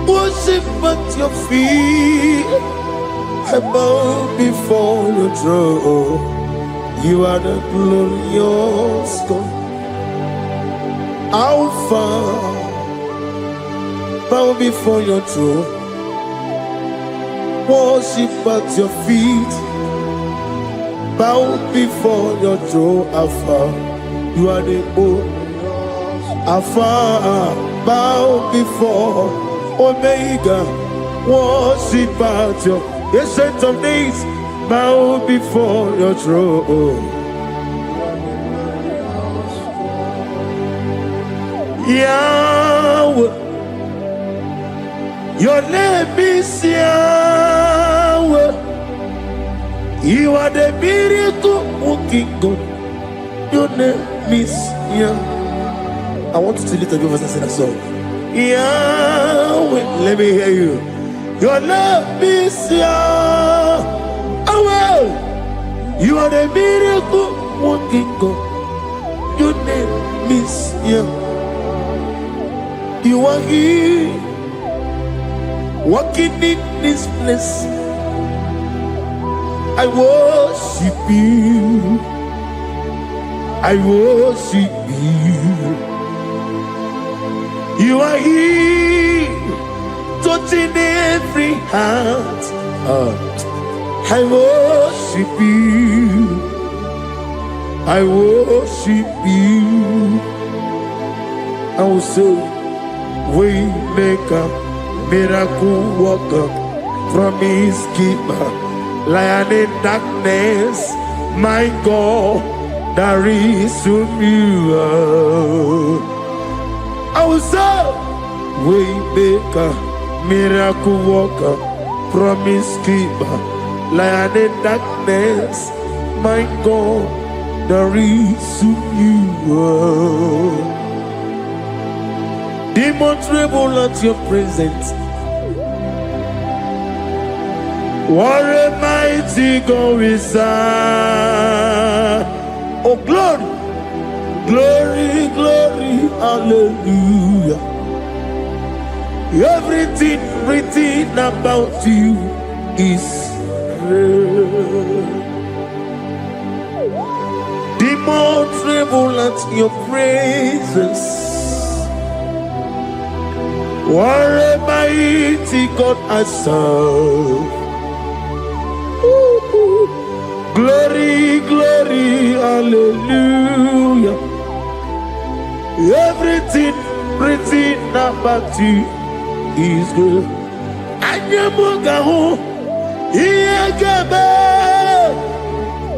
worship at your feet. I bow before your throne. You are the glorious God. Alpha, bow before your throne, worship at your feet. Bow before your throne, Alpha. You are the old Alpha, bow before Omega, worship at your ancient of days, bow before your throne. Yahweh, your name is Yahweh. You are the miracle working God. Your name is Yahweh. I want you to lift up your voice and sing a song. Yahweh, let me hear you. Your love is Yahweh. You are the miracle working God. Your name is Yahweh. You are here, walking in this place. I worship you. I worship you. You are here, touching every heart. I worship you. I worship you. I will say, Waymaker, miracle worker, promise keeper, lion in darkness, my God, there is whom you are. I will say, Waymaker, miracle worker, promise keeper, lion in darkness, my God, there is whom you are. Demons tremble at your presence. What a mighty God we serve. Oh, glory, glory, glory, hallelujah. Everything written about you is real. Demons tremble at your presence. What a mighty God I serve. Glory, glory, hallelujah. Everything written about you is good. Anyamugaho, Iyagaba,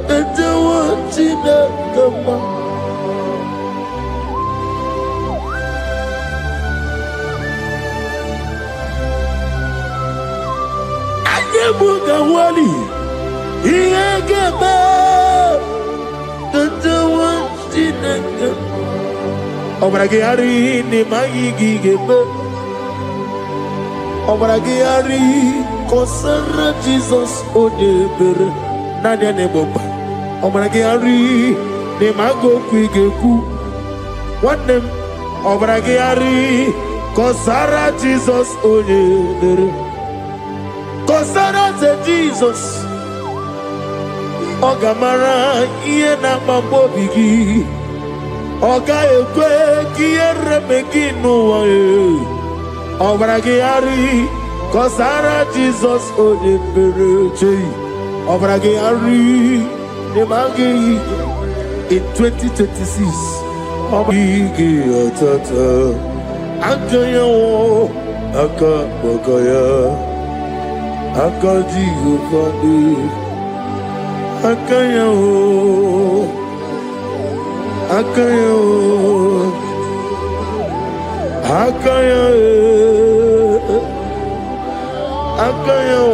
and the one in the Gama. Anyamugawali, Iyagaba, and the one in the Gama. Obragari ni magigi gebe. Obragari kosara Jesus odebere nadia neboba. Obragari ni mago kwigeku. Wanem obragari kosara Jesus odebere. Kosara te Jesus. Ogamara iye na mambo bigi. Oga ekwe kiere meginu wae. Obragari kosara Jesus odebereche. Obragari nemagi in 2026. Obragi atata akaya wo akabakaya akaji ufadi akaya wo Akayo, Akayo, Akayo.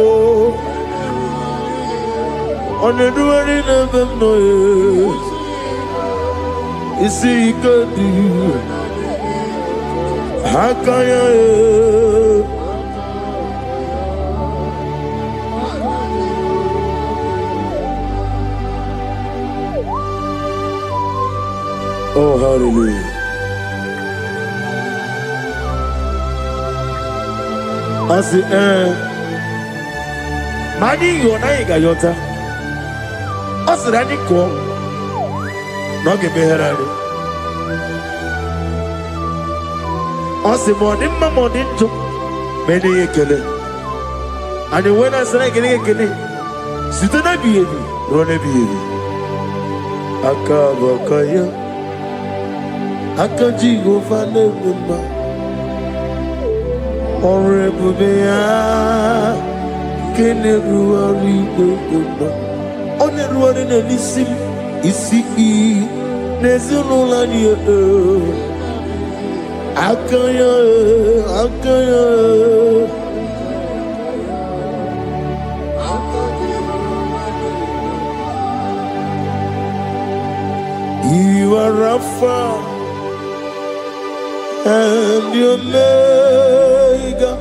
On the doing of them noise, you see, good. Akayo. Oh, hallelujah. I say, Mani Yonaiga Yota. I said, I need to go. No, give me her. I said, morning, my morning to many a killer. And when I said, I get a killer, sit on a baby, run a baby. Akabakaya. Akaji go fane mba Orebubea Kene ruari mba One ruari ne nisim Isi Nezunu lani Akaya Akaya You are Rafa and your Omega,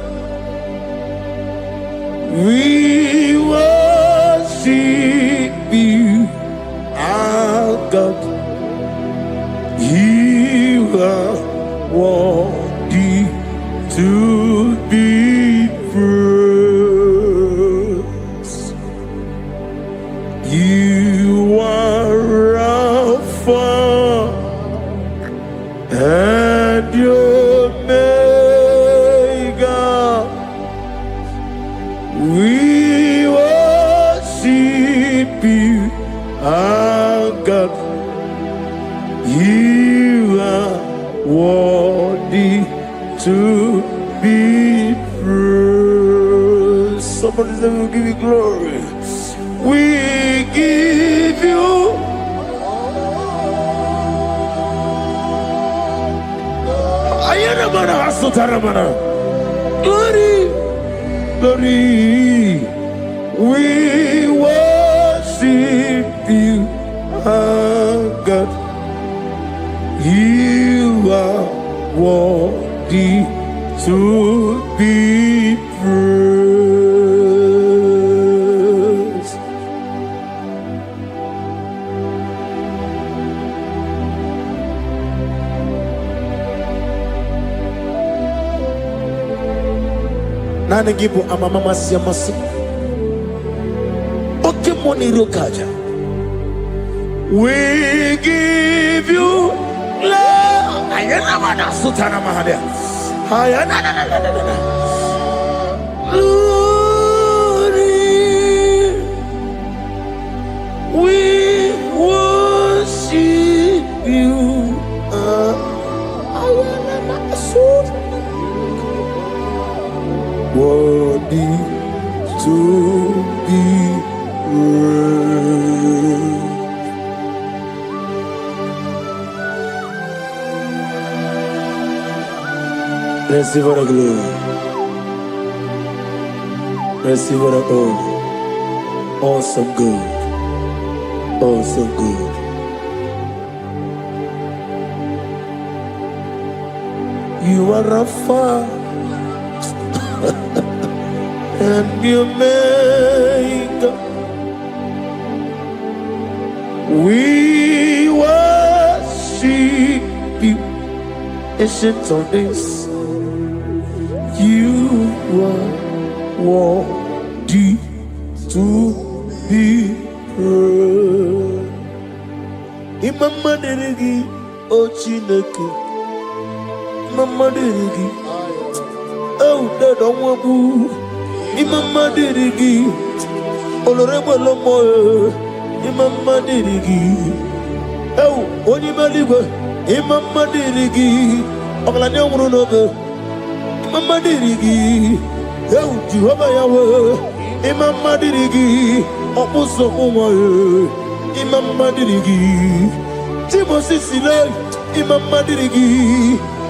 we worship you, our God. You are worthy to be praised. You are Alpha and your Omega, we worship you, our God. You are worthy to be praised. Somebody say, we'll give you glory. We give you glory, glory. We worship you, our God. You are worthy worthy to be praised. Nana gibu amamama siamasi. Oke moni rokaja. We give you love. Ayana mana sutana mahadya. Ayana na na na na na. Glory. We worship you. Ayana mana sutana. Worthy to be praised. Receive the glory. Receive the honor. Awesome God. Awesome God. You are Rapha. And you make we worship you, ancient of days. You are worthy to be praised. Imama deregi o Chineke, Imama deregi o Dadonwabu. Imama dirigi, olorebo lomo. Imama dirigi, oh, onimaliwe. Imama dirigi, oglanya umurunobe. Imama dirigi, oh, Jehovah Yahweh. Imama dirigi, opuso umoye. Imama dirigi, Timosi sile. Imama dirigi,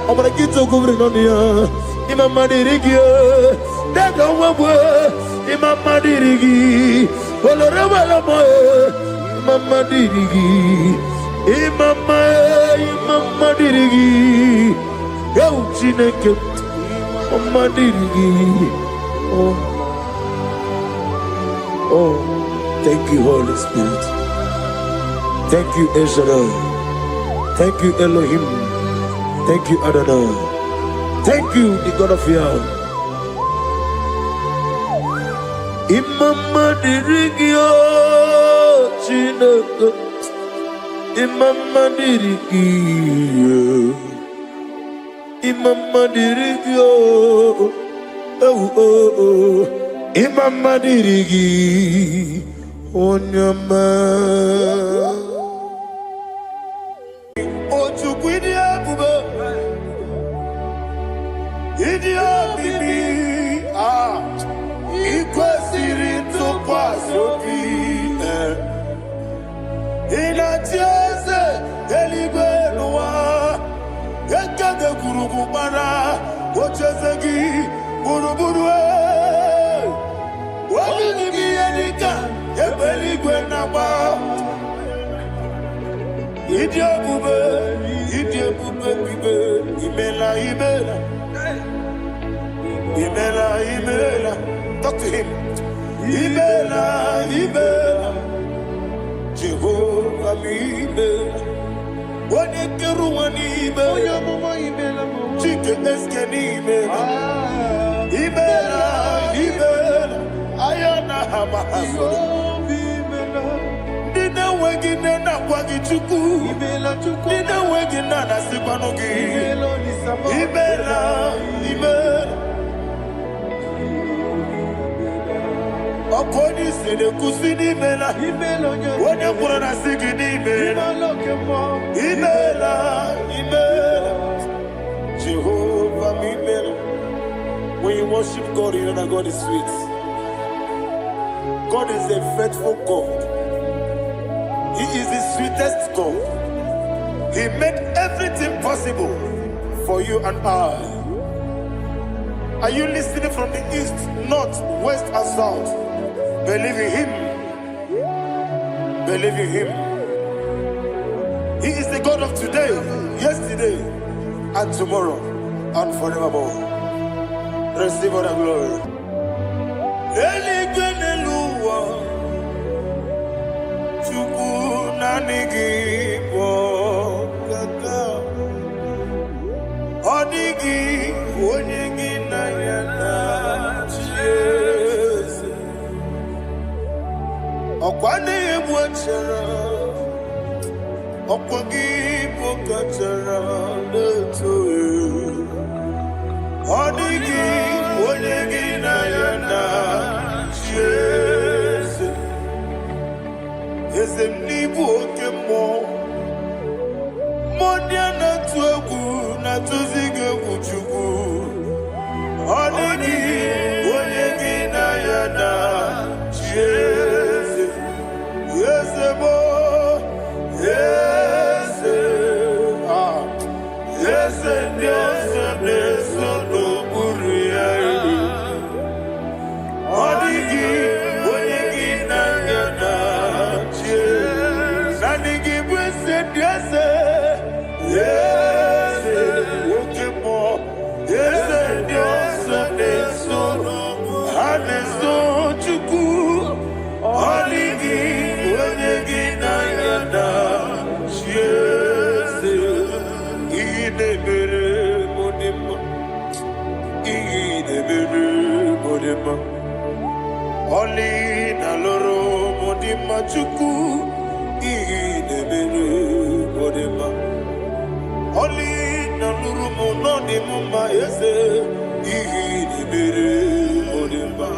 obragito kubrinonia. Imama dirigi. Daga wabwe, Imama dirigi, oloreba lamoe, Imama dirigi, Imama dirigi, Yau Chineke, Imama dirigi, oh, thank you Holy Spirit, thank you El Shaddai, thank you Elohim, thank you Adonai, thank you the God of Yahweh. Imama dirigi o Chineke, Imama dirigi, Imama dirigi o, Imama dirigi, Onyama. Ochukwidi abube, idia bibi, ikwesiri ntụkwasị obi. Ịna-achị eze eluigwe n'ụwa, ekede gburugburu gbara ocheeze gị gburugburu. Obibi gị ihe dịka ebe eluigwe na-agba. Ịdị ebube bibe, imela imela. Imela, imela, talk to him. Imela, imela, Jehovah imela. Wani keru wani imela, chike eske ni imela. Imela, imela, ayana hama hasoro. Dina wegi na kwagi chuku. Dina wegi na nasikwanogi. Imela, imela. Oponi se de kusini mela. Wone kurana sigini mela. Imela, imela. Jehovah imela. When you worship God, you know that God is sweet. God is a faithful God. He is the sweetest God. He made everything possible for you and I. Are you listening from the east, north, west, and south? Believe in him. Believe in him. He is the God of today, yesterday, and tomorrow. and forevermore. Receive all the glory. Eligwenelua, Chukwu nanigi bokaka, Odigi onyegi na yana Jesu. Okwani ebwachara, Okwagi bokachara leto. Odigi onyegi na yana Jesu. Ezem nibu okemo Modia na tuegu na tuzige kuchugu. Odigi onyegi na yana Jesu. Yesemo Yese Yese Yese Yese no Buria. Odigi onyegi na yana Jesu. Nanigi bwese Yese Yese Okemo Yese Yese Yese no Haneso Chuku. Odigi onyegi na yana Jesu. Idebere modima Idebere modima Oli na loro modima Chuku. Idebere modima Oli na loro monodima Yese Idebere modima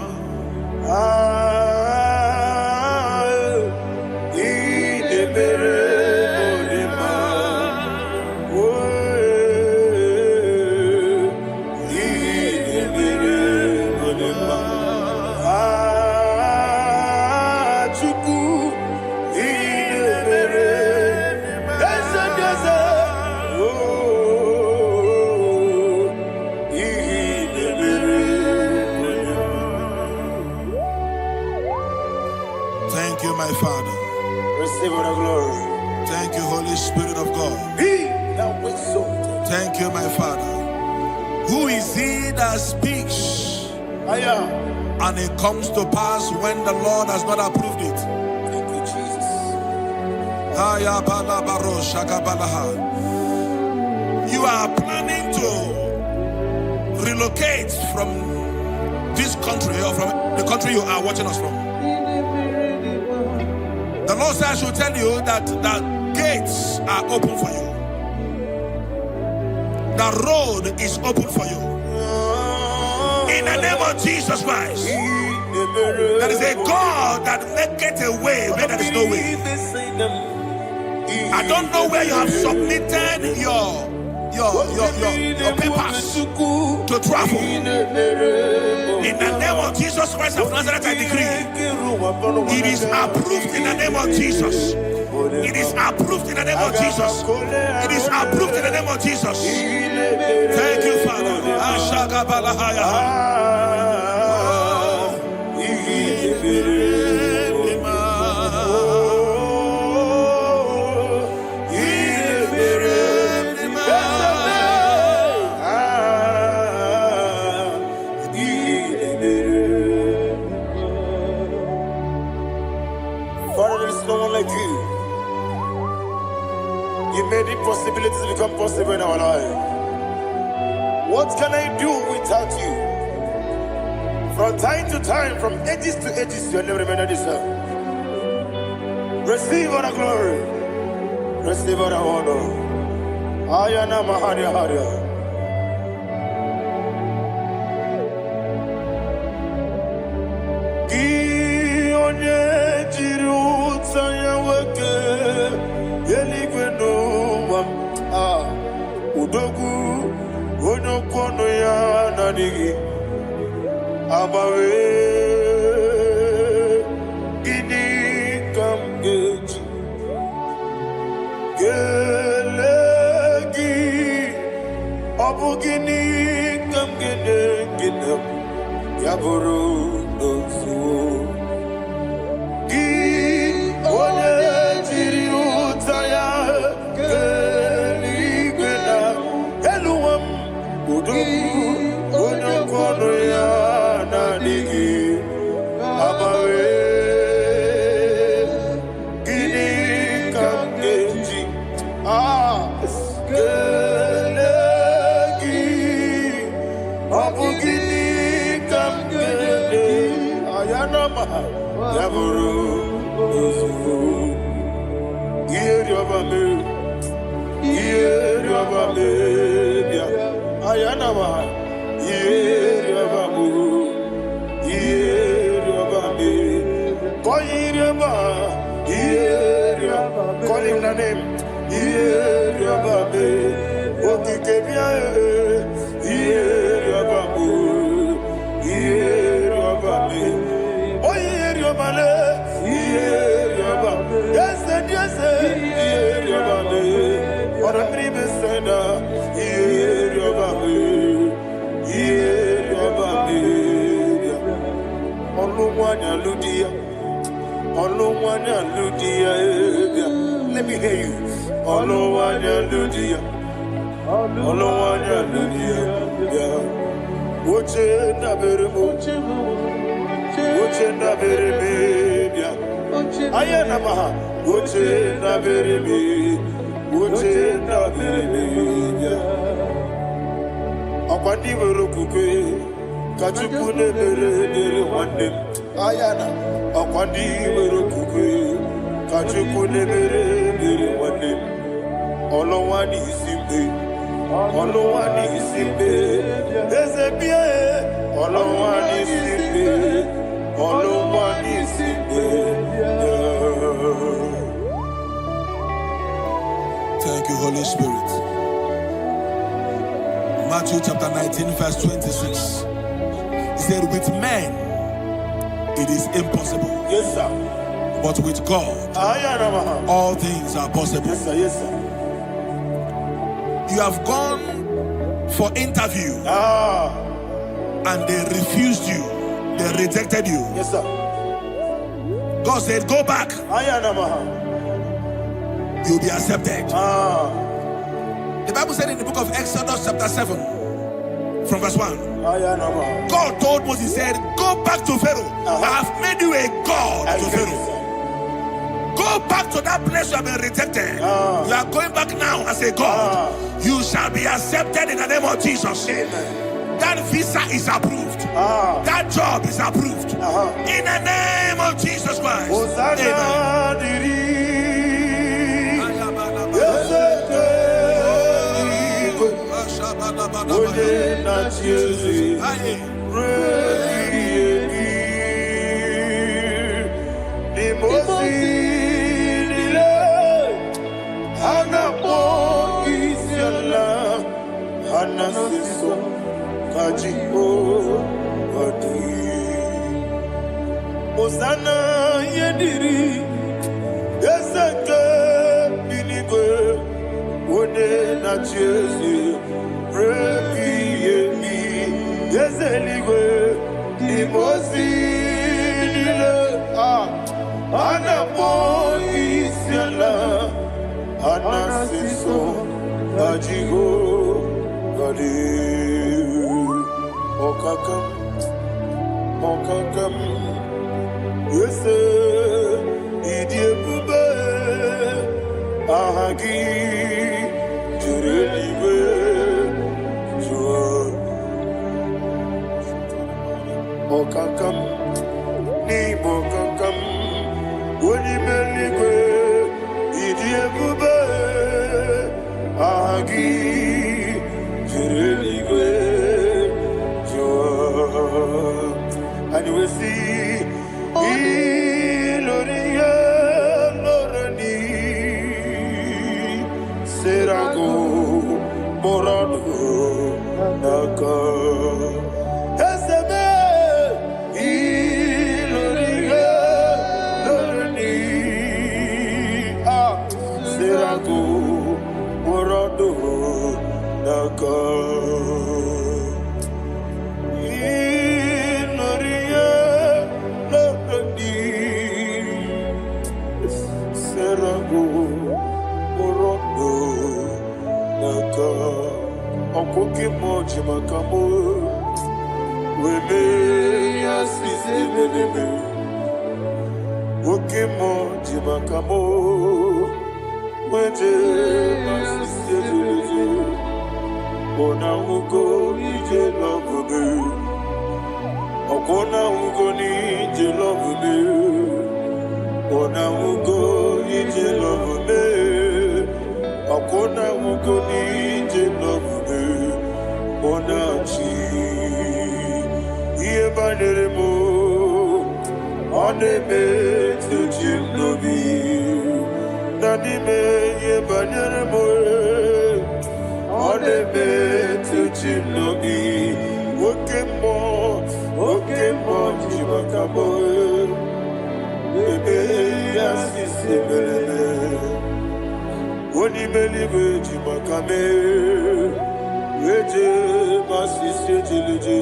Idebere modima Idebere modima Chukwu Idebere Dese Dese Idebere modima. Thank you, my Father. Receive all the glory. Thank you, Holy Spirit of God. Be thou exalted. Thank you, my Father. Who is he that speaks Aya. and it comes to pass when the Lord has not approved it? Thank you, Jesus. You are planning to relocate from this country or from the country you are watching us from. The Lord says I should tell you that the gates are open for you. The road is open for you. In the name of Jesus Christ. There is a God that maketh a way where there is no way. I don't know where you have submitted your papers to travel. In the name of Jesus Christ of Nazareth, I decree it is approved in the name of Jesus. It is approved in the name of Jesus. It is approved in the name of Jesus. Thank you, Father. Father, there is no one like you. You made impossibilities become possible in our life. What can I do without you? From time to time, from ages to ages, you never remain the same. Receive all the glory. Receive all the honor. Ayana Maharia Haria. Udogu onokono ya nadigi abawe gini kamgeji gelegi abu gini kamgene gina yaburu dosu gi onye jiri utaya Gelegi, Abugini kam gelegi, Ayanama, Yaburu, Uzu, Yeriobame, Yeriobame, Ayanama, Yeriobamu, Yerobame, Koyireba, Yerioba, call him the name. Yeriobabe, Okikebia, Yeriobabu, Yeriobabe, oh Yeriobale, Yerioba, yes, Yeriobabe, or a dream sender, Yeriobabe, Yeriobabe, Oluwanya Ludia, Oluwanya Ludia, let me hear you. Oluwanya Ludia, Oluwanya Ludia, Uche na beremo, Uche na bereme, Ayana maha, Uche na bereme, Uche na bereme, Akwandi berokukwe, Kachukune bere wande, Ayana, Akwandi berokukwe, Kachukune bere wande. Olowani simbe, Olowani simbe, Ezebie, Olowani simbe, Olowani simbe. Thank you, Holy Spirit. Matthew chapter 19, verse 26. He said, with men it is impossible. Yes, sir. But with God, all things are possible. Yes, sir. Yes, sir. You have gone for interview and they refused you. They rejected you. Yes, sir. God said, go back. You'll be accepted. The Bible said in the book of Exodus chapter 7 from verse 1. God told Moses, he said, go back to Pharaoh. I have made you a God to Pharaoh. Go back to that place you have been rejected. You are going back now as a God. You shall be accepted in the name of Jesus. Amen. That visa is approved. That job is approved. In the name of Jesus Christ. Osana yediri Ezeke binigwe Ode na Jezi Rebi yemi Yezeligwe Imozi nile Anapo isiala Anasiso Ajigo Gadi Okakam Okakam Yes, Idiabube, Ahagi, Jureliwe, Jua, Okakam, Nibokakam, Unimeligwe, Idiabube, Ahagi, Jureliwe, Jua, and we see. Iloria Lorani Serago Morado Naka Esebe Iloria Lorani Serago Morado Naka Okoke moji makamo Weme yasisi meneme Oke moji makamo Wete masisiteleje. Ona ugo ije love me. Okona ugo ni ije love me. Ona ugo ije love me. Okona ugo ni ije love me. Ona chi iye banere mo. One me to chimnobi. Nani me ye banere mo. One me to chimnobi. Oke mo chibakabo. Bebe asisi belele. Oni believe chibakame. Weje masisi chilije.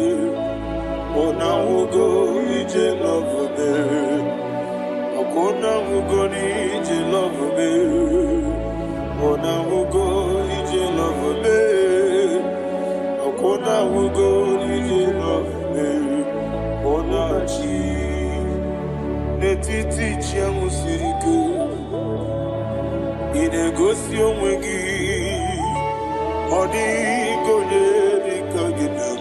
Ona ugo ije love me. Akona ugo ni ije love me. Ona ugo ije love me. Akona ugo ije love me. Ona chi netiti chiamu sirike. Inegosi onwegi. Odi gonye dikagidam.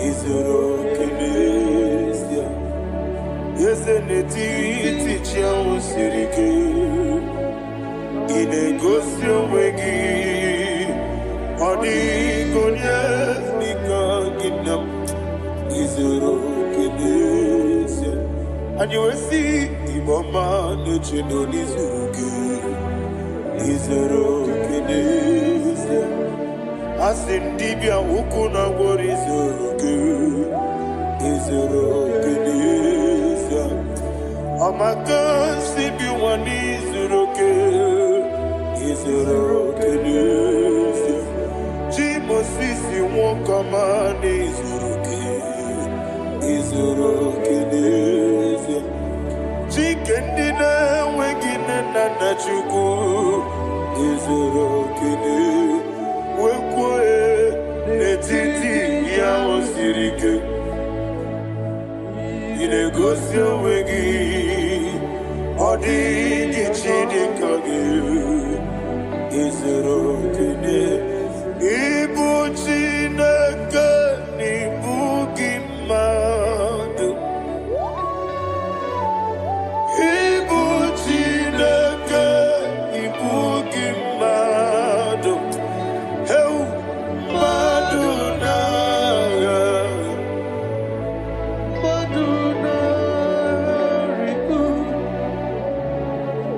Izoro kenesia. Yese netiti chiamu sirike. Inegosi onwegi. Odi gonye dikagidam. Izoro kenesia. And you will see Iboma Nechino Nizuruke. Izoro kenesia. Asindibia ukuna wori Izuruke. Izoro kenesia. Amaka sibi wani Izuruke. Izoro kenesia. Jimo sisi wokama Izuruke. Izoro kenesia. Chikendina wegine nana chuku. Izoro kenesia. Wekwe netiti ya osirike. Inegosi wegi. Odi gichidi kage. Izoro kenesia. Ibu chineke nibu gimadu. Ibu chineke nibu gimadu. Heu maduna. Maduna riku.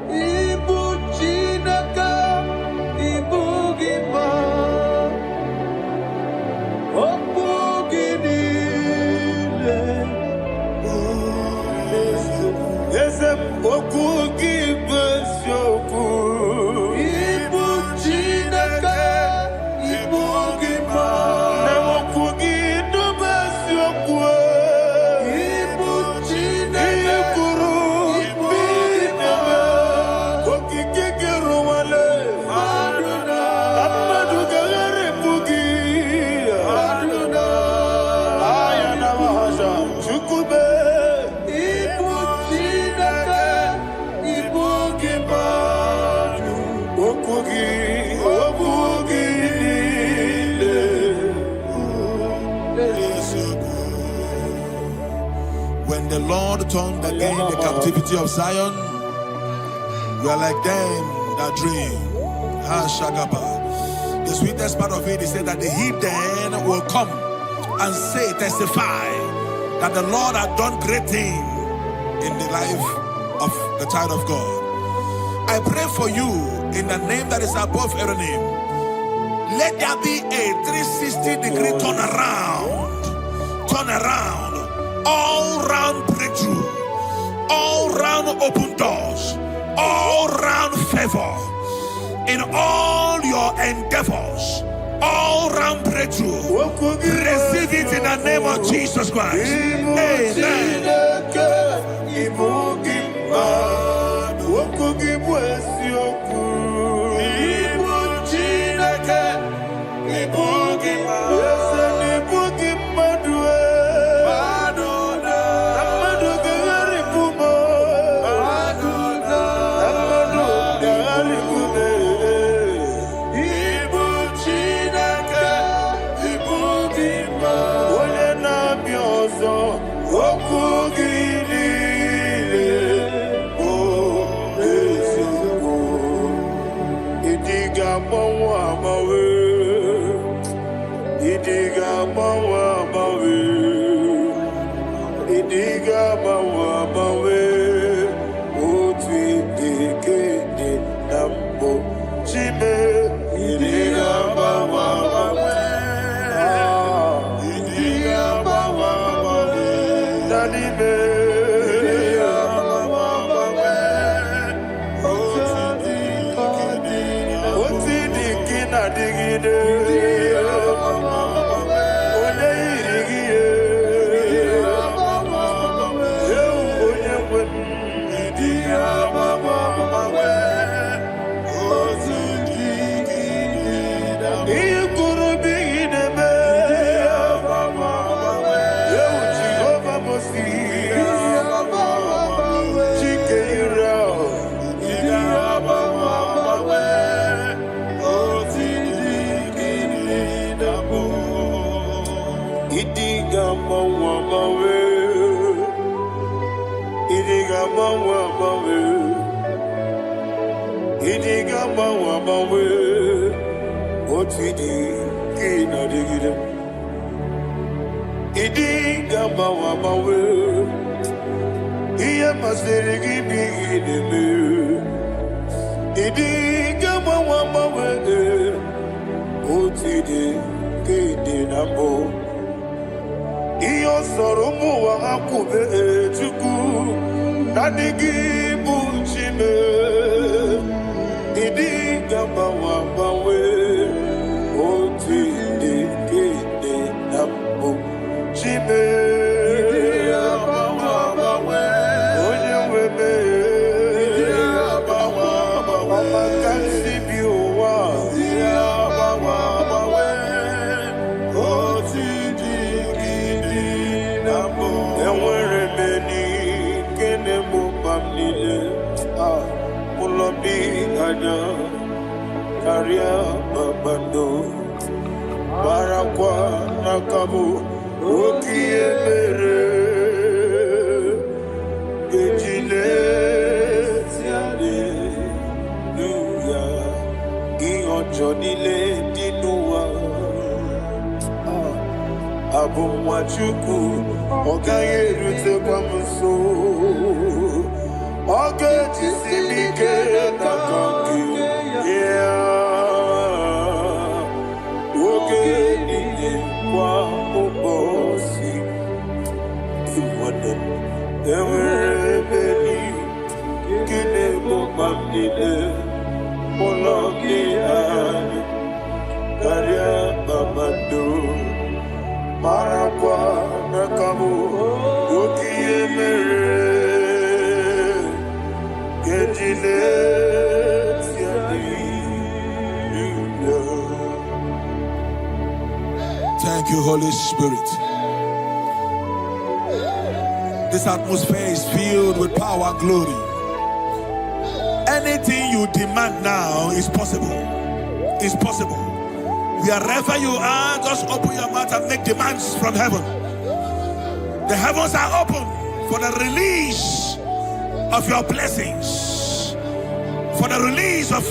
Ibu chineke nibu gimadu. Esem okugi besioku. Ibu chineke, ibu gima. Ne okugi do besioku. Ibu chineke, ikuru, ibu gima. Okiki kiruwale. Aduna. Amadu gagare bugi. Aduna. Ayana mahasha. Chukube. When the Lord turned again the captivity of Zion, we are like them that dream. The sweetest part of it is said that the heathen will come and say, testify, that the Lord had done great things in the life of the child of God. I pray for you in the name that is above every name. Let there be a 360-degree turn around, all round breakthrough, all round open doors, all round favor in all your endeavors, all round breakthrough. Receive it in the name of Jesus Christ. Amen. Hallelujah. Thank you, Holy Spirit. This atmosphere is filled with power and glory. Anything you demand now is possible. It's possible. Wherever you are, just open your mouth and make demands from heaven. The heavens are open for the release of your blessings, for the release of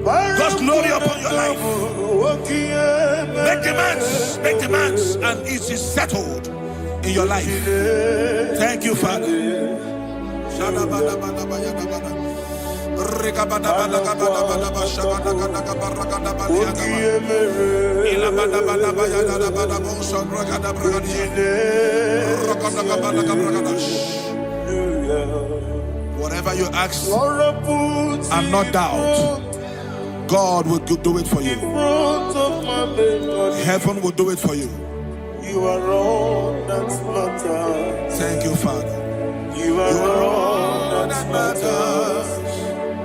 God's glory upon your life. Make demands, and it is settled in your life. Thank you, Father. Whatever you ask and not doubt, God will do it for you. Heaven will do it for you. You are all that matters. Thank you, Father. You are all that matters.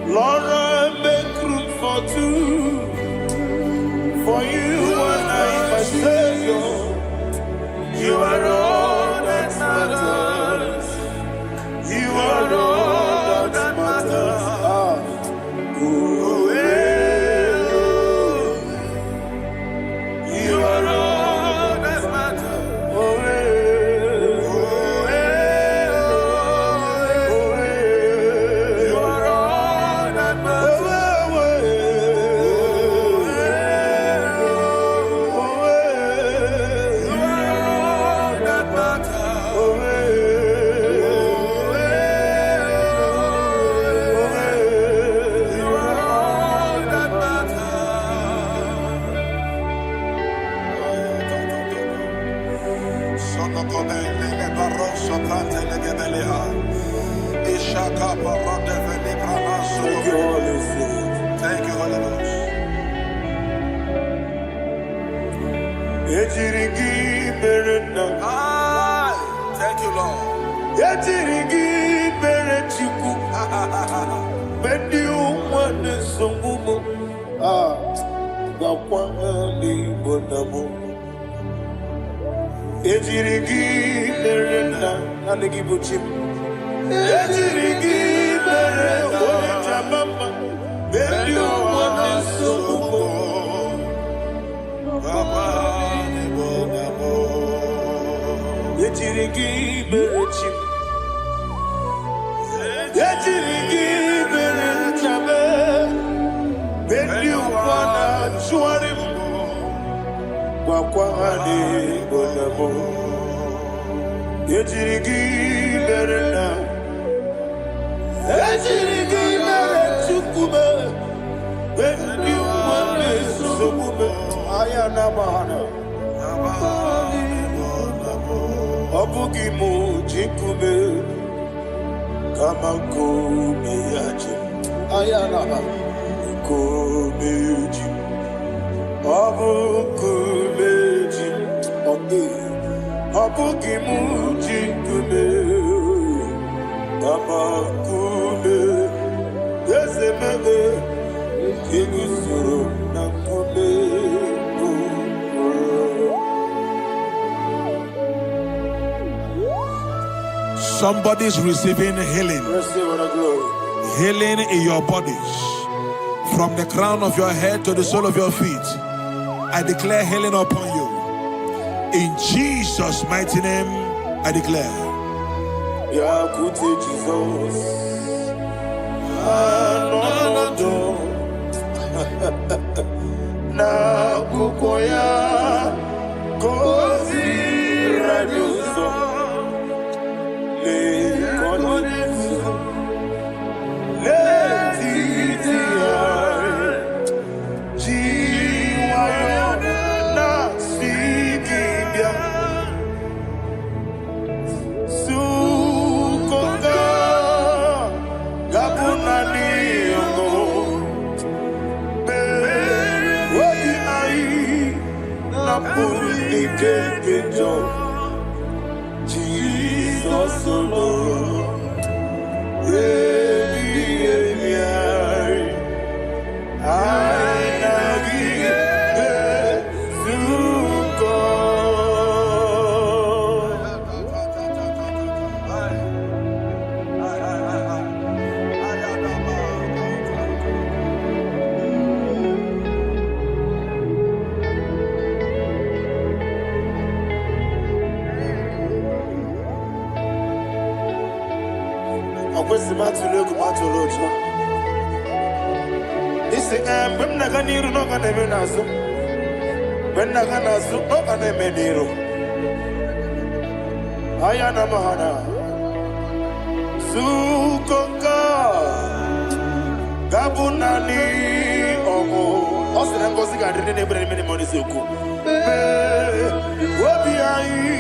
Lord, I make room for two. For you and I, my Savior. You are all that matters. You are all that matters. You are all that matters. You are all that matters. Thank you, Holy Ghost. Thank you, Lord. Somebody's receiving healing. Healing in your bodies. From the crown of your head to the sole of your feet. I declare healing upon you. In Jesus' mighty name, I declare. Jesus. Na kukoya kozi radioso le konesu le titia jiwa na sikibia sukonga gabuna niongo Jesus alone. Ayana mahana sukonga gabunani omo osere ngozi ga dede ne brene meni moni seku obi ayi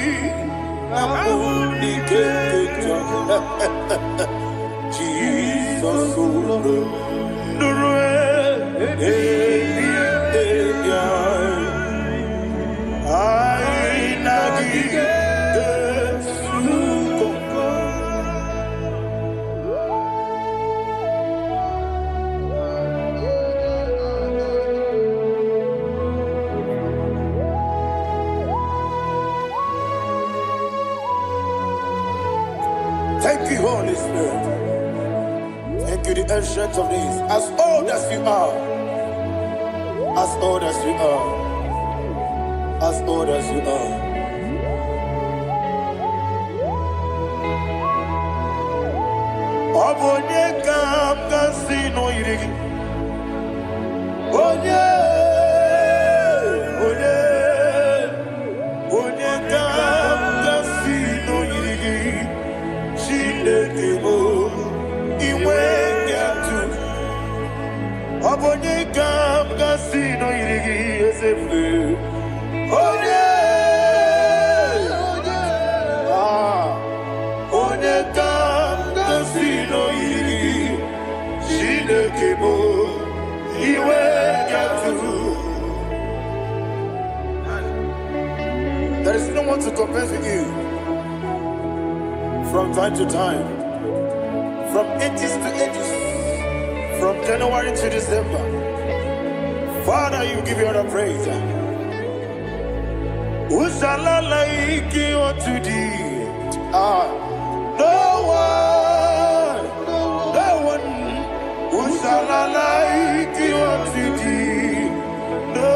amuni kekeja Jesus olo nurwe I nagi Thank you, Holy Spirit. Thank you, the ancient of days. As old as you are. As old as you are. As old as you are. Obonye kam kasino irigi. Onye kam kasino irigi. Shindekimo iwe nyatu. Obonye kam kasino irigi esefu. want to confess with you. From time to time, from ages to ages, from January to December, Father, you give you all the praise. Who shall I like you unto thee? No one. Who shall I like you unto thee? No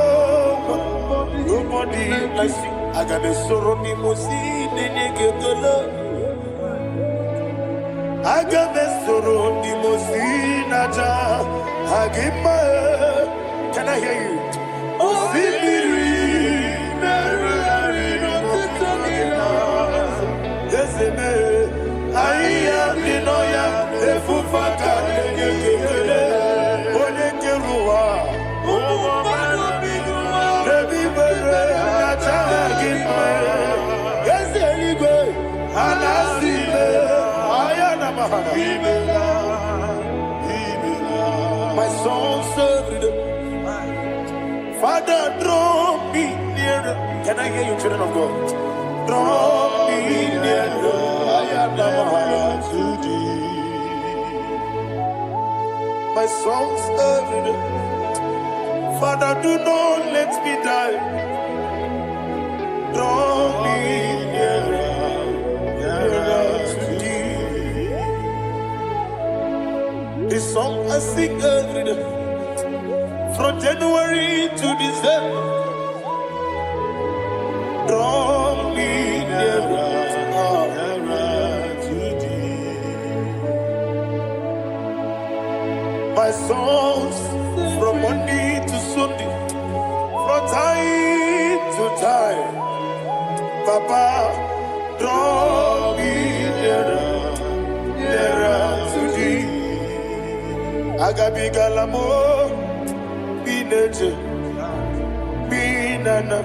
one, nobody like you. I got a sorrow, I got the sorrow, the Mosinaja. I give my. Can I hear you? Oh, Sibiri, yes, I am the Noya, the Fufaka, Onekerua, the Bibere, yes, anyway, and I see my soul served. Father, draw me nearer. Can I hear you, children of God? Draw me nearer. I am to thee. My soul served. Father, do not let me die. Draw me nearer to thee. This song I sing every day, from January to December. Draw me nearer to thee. My songs from Monday to Sunday, from time to time. Papa, draw me nearer to thee. Agabi galamo, bineje, binana.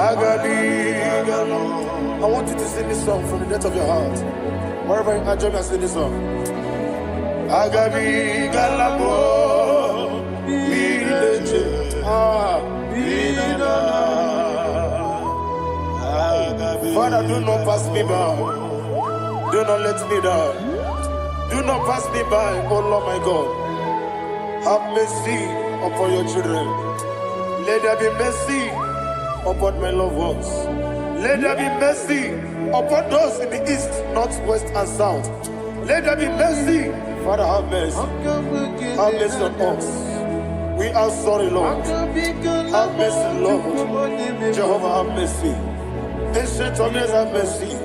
Agabi galamo. I want you to sing this song from the depth of your heart. Wherever you are, join me and sing this song. Agabi galamo, bineje, binana. Father, do not pass me by. Do not let me die. Do not pass me by, oh Lord my God. Have mercy upon your children. Let there be mercy upon my loved ones. Let there be mercy upon those in the east, north, west, and south. Let there be mercy. Father, have mercy. Have mercy on us. We are sorry, Lord. Have mercy, Lord. Jehovah, have mercy. Ancient of days, have mercy.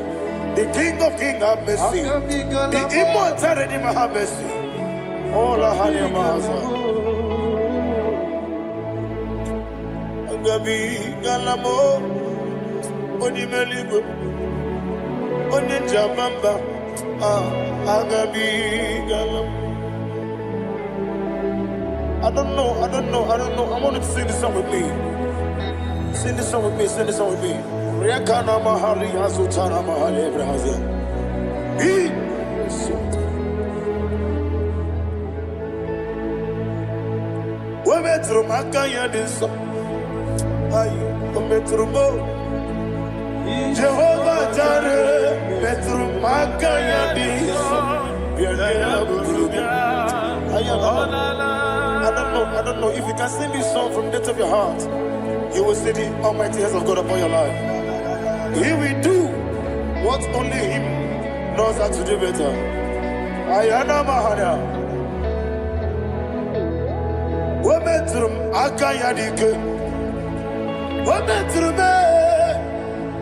The King of Kings, have mercy. The immortal Redeemer, have mercy. Oh, la hania maza. Agabi galamo, oni meligo, oni jabamba. Agabi galamo. I don't know. I want you to sing this song with me. Sing this song with me. Sing this song with me. Rekana mahali azutana mahali brazil. We metro makaya diso. Ayo, we metro mo. Jehovah Jireh, metro makaya diso. Bienvenue burubi. I don't know if you can sing this song from the depth of your heart. You will see the almighty hands of God upon your life. He will do what only Him knows how to do better. Ayana Mahana. Wometrum Akayadike. Wometrum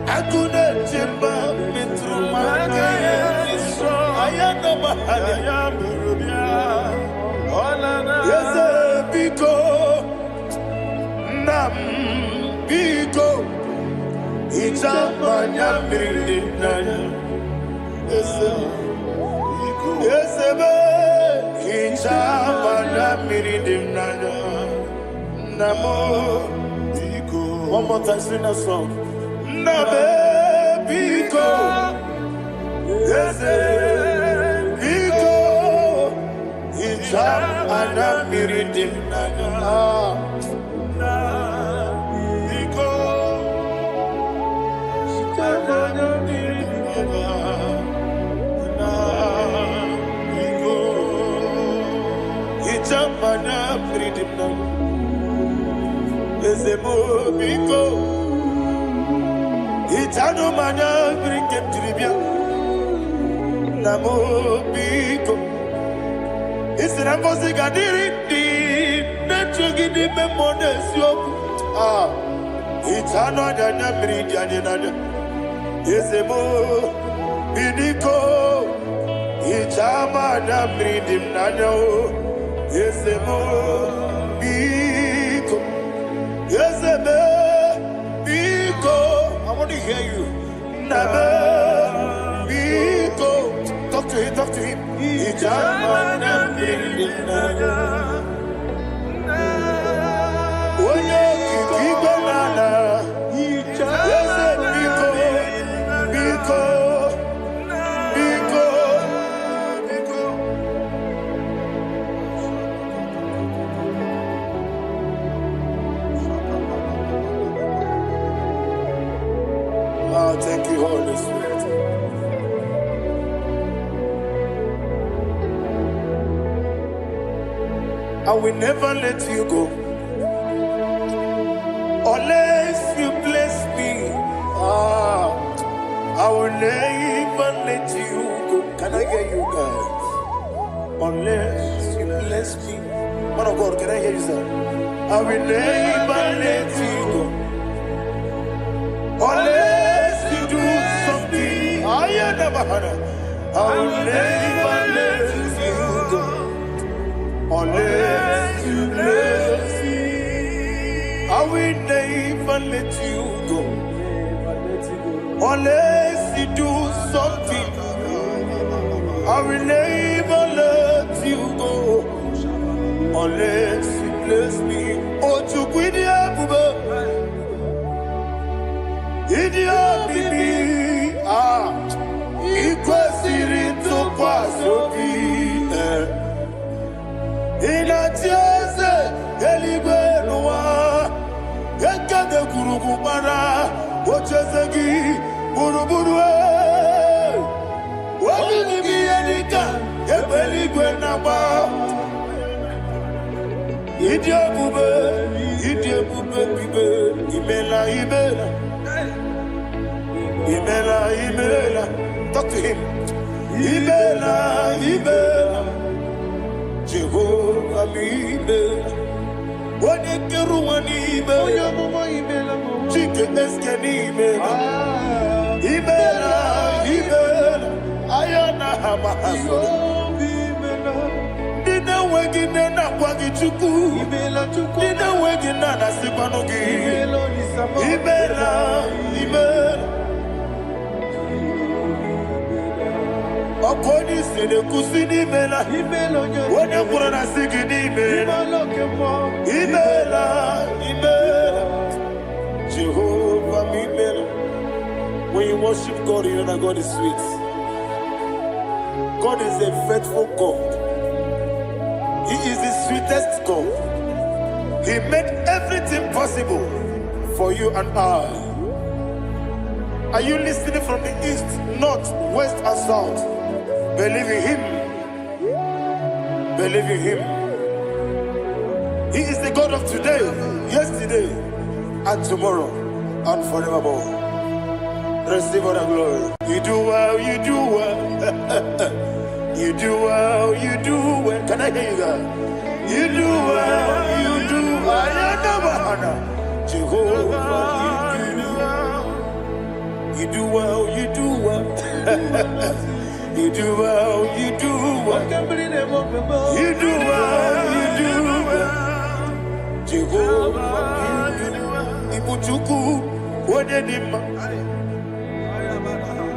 Akune Jimba. Metrum Akayadike. Ayana Mahana. Yes, Biko. Nam Biko. Ichamanya Mirinaya. Yes, Ichamanya Mirinaya. Namo Biko. One more time, sing that song. Nabe Biko. Yes, Biko. Ichamanya Mirinaya. Ezemo biko. Itano mana brinkem tribia. Namo biko. Isina kosi kadiri di. Nechugi di memonesyo. Itano danya bridi anyenanya. Ezemo biko. Itama na bridi mnanya. Ezemo biko. Ezemo biko. I want to hear you. Nabe biko. Talk to him, talk to him. Itama na bridi mnanya. Oye kiki banana. Ezemo biko. Biko. Biko. Oh, thank you, Holy Spirit. I will never let you go unless you bless me. I will never let you go. Can I hear you guys? Unless you bless me. Man of God, can I hear you, sir? I will never let you go. Unless you do something. I will never let you go. Unless you bless me. I will never let you go. Unless you do something. I will never let you go. Unless you bless me. Oh, to quit the Idia bibi, ikwesiri tukwasobi. Inatieze eligwe nuwa, ekade kurugubara, ochezegi buruburu. Wabini enika, ebeligwe naba. Idia bube bibe, imela. Imela, talk to him. Imela, Jehovah Imela. Wone keruani Imela, Chike eskeni Imela, Ayana hamahaso. Dina wegine na kwagi chuku, Dina wegine na sipanogi. Imela. Akoni sede kusini mela. Wone kurana sigini mela. Imela. Jehovah Imela. When you worship God, you know that God is sweet. God is a faithful God. He is the sweetest God. He made everything possible for you and I. Are you listening from the east, north, west, and south? Believe in him. Believe in him. He is the God of today, yesterday, and tomorrow, and forevermore. Receive all the glory. You do well, you do well. You do well, you do well. Can I hear you guys? You do well, you do well. Jehovah, you do well, you do well. You do well, you do well. You do well, you do well. Jehovah, Ibuchuku, Wadenima.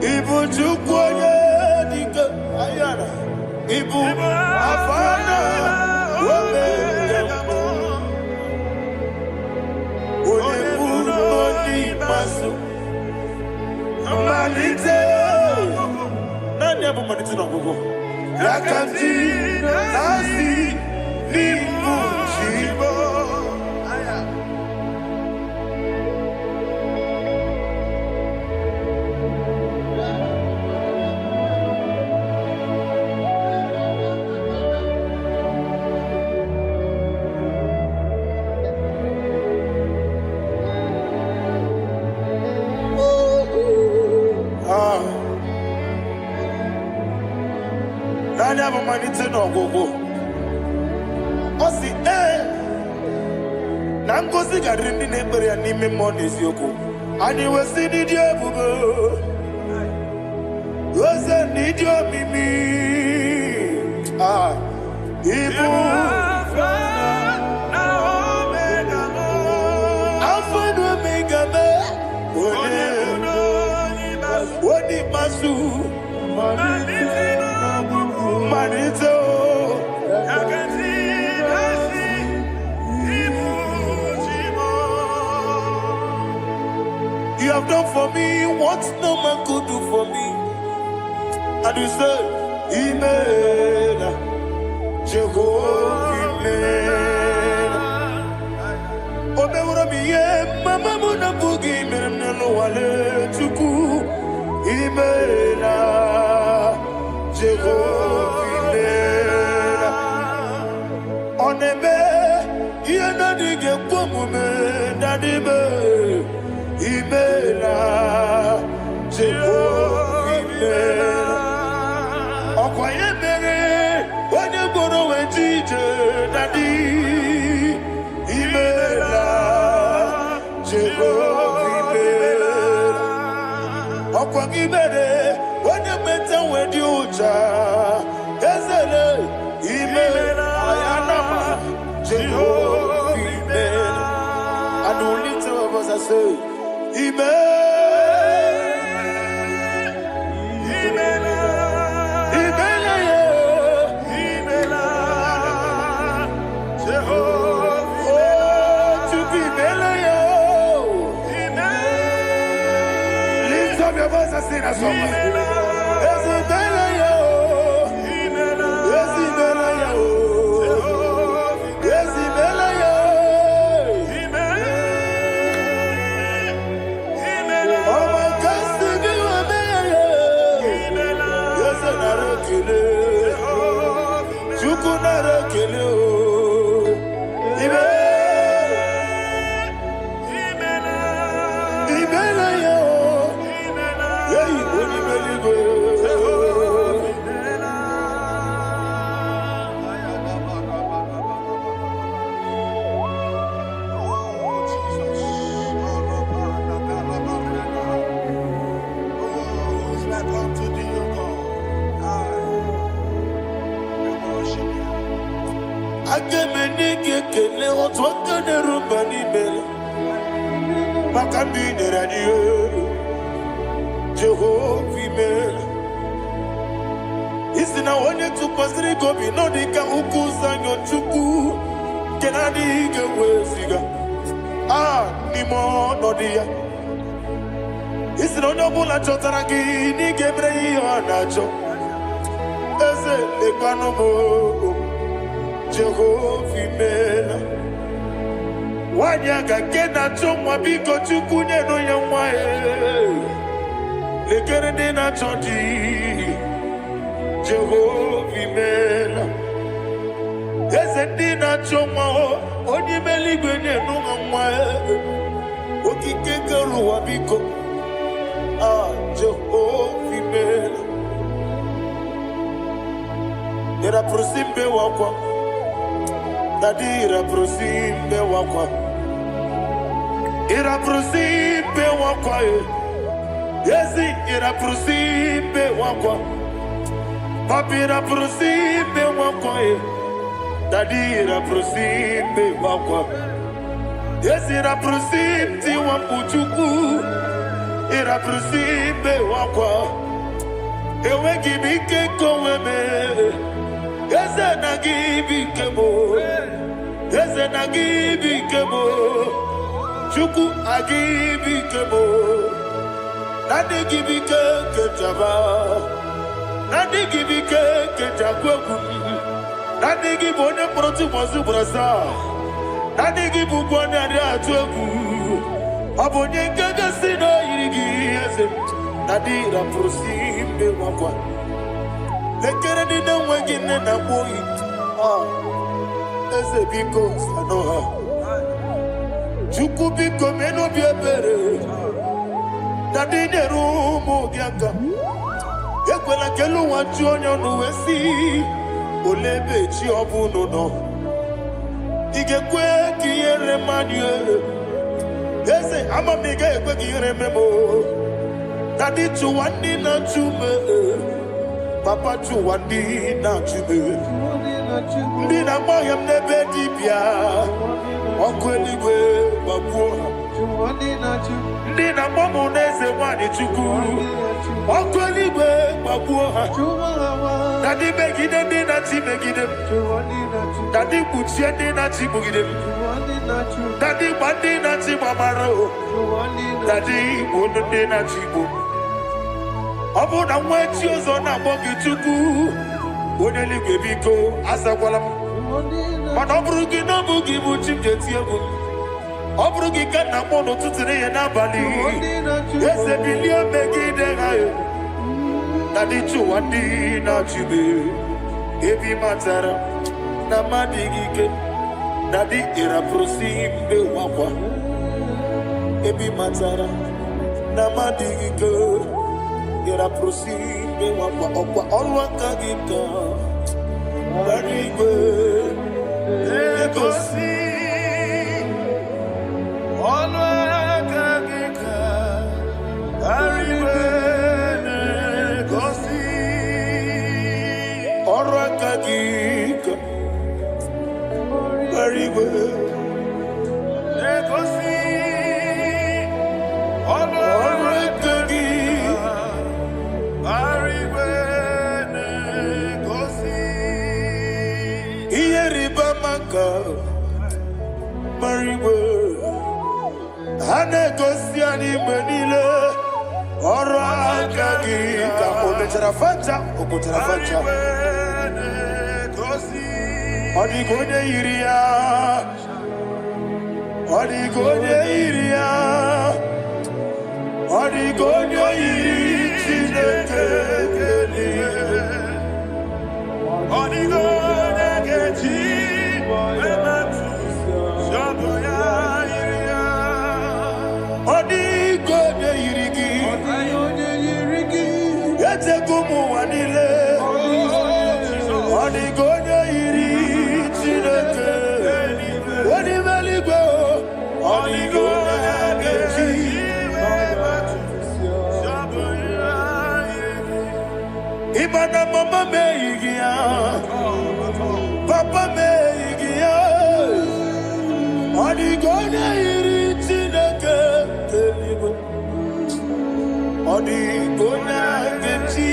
Ibuchuku, Wadenima. Ayana. Ibu, Afana, Wabedamo. Odebu, Odi, Masu. Amalite. Never managed to know. Yakanti, Nasi, Nibu, Shibo. have manite no gogo. Osi na ngozi gadiri ndị na-ekpere ya n'ime mmụọ na eziokwu. Anyị wesi n'ịdị ebube. Oze n'ịdị omimi. Ibu Alpha and Omega me. Oni masu Manito. You have done for me what no man could do for me. And you say, Imela, Jehovah, Imela. Omeura miye, mama muna bugi, meremnelo wale chuku. Imela, Jehovah, Imela. Oneme, yena dige kumume, nadime. Imela, Jehovah, Imela. Okwaye mere, wanye goro wejije, nadi. Imela, Jehovah, Imela. Okwaye mere, wanye meta wedi uja, ezele. Imela, ayanama, Jehovah, Imela. And only two of us are saved. Lift up your voice and sing a song. Jehovah, Imela. Isina onye tukosiri gobi no dika ukuza nyochuku kenadi gewesiga nimo no dia. Isina onye bula chotara gi ni gebre iyo nacho eze lekano mo Jehovah, Imela. Wanyaga kena chomwa biko chuku nyeno ya mwae lekere dina choti Jehovah, Imela. Eze dina chomwa onye meligwe nyeno ya mwae okike keruwa biko Jehovah, Imela. Ira prosimbe wakwa Dadira prosimbe wakwa Ira prosimbe wakwa Yesi ira prosimbe wakwa Papi ira prosimbe wakwa Dadira prosimbe wakwa Yesi ira prosimbe wakuchuku Ira prosimbe wakwa Ewe gibike koweme Yese na gibike mo Yese na gibike mo Chuku agibike mo Nadi gibike ketaba Nadi gibike ketakweku Nadi gibone proti wazu brasa Nadi gibukwane adi atweku Abonye kega sino irigi yese Nadi ra prosimbe wakwa Lekere dine wegine na boyi Eze biko sanoha Chuku biko meno biebere Nadi nerumu gyaka Ekwela kelu wachu onyo nuwesi olebe chi obuno no igekwe kiyere manye eze amamiga ekwe kiyere memo dadi chuwandi na chume papa chuwandi na chume ndi na moyam nebe dibia okweligwe babuo ndi na momo neze wani chukuru okweligwe babuo dadi megide ndi na ti megide dadi kuchie ndi na ti mugide dadi bandi na ti mamaro dadi bunu ndi na ti bu obu na mwechi ozo na mogi chuku oneligwe biko asakwala mana oburu gị na bụ gị bụ chi m ga-eti egwu ọ bụrụ gị ka nna mụ n'ụtụtụ n'ihe n'abalị eze bilie megide ha na dị chụwa ndị na-achịbe ebe matara na mmadụ gị ike na dị ịrapụrụsi mbe wakwa ebe matara na mmadụ gị ike ịrapụrụsi mbe wakwa ọkwa ọrụ aka gị ka Barigwe Egosi Olwakagika Barigwe Egosi Olwakagika Barigwe Egosi Olwakagika Barigwe Mariwe Hanegosi animenile Ora agagi Ka omechara facha Okotara facha Odigonye iria Odigonye iria Odigonye iri Chineke Odigonye geji Odigonye yirigi Yetekumu wanile Odigonye yiri Chineke Odimeligwe Odigonye geji Ibana mama meyigia Papa meyigia Odigonye yiri Chineke Telibu Odigonye geji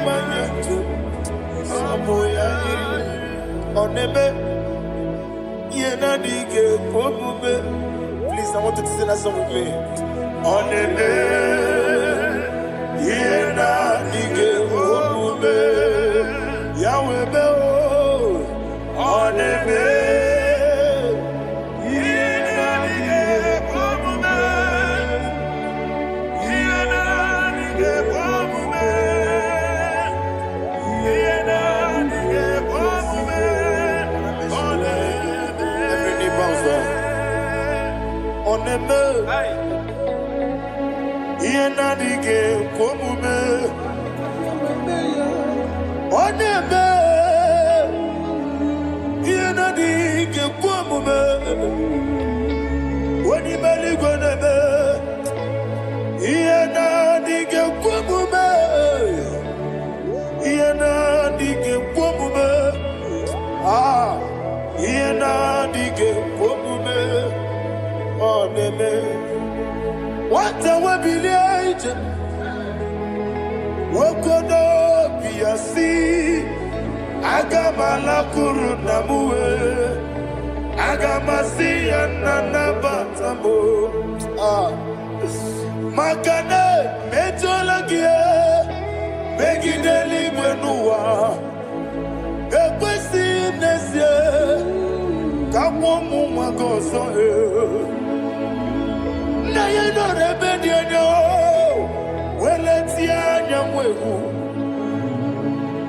manyetu Saboya yiri Onebe Yena dige Pomube Please, I want you to sing that song with me. Onebe Yena dige Pomube Yahweh Beo Onebe Oneme Yena dige komume Oneme Yena dige komume Wani meligwe neme Yena dige komume Yena dige komume Yena dige komume Oneme Wata wabiliaje Wokodo biasi Agamala kuruna muwe Agamasi yanana batamo Makane metolagie Begideli mwenuwa Ekwesi mnesie Kamwomu mwagoso Na yeno rebedi enyo Weleti anya mwehu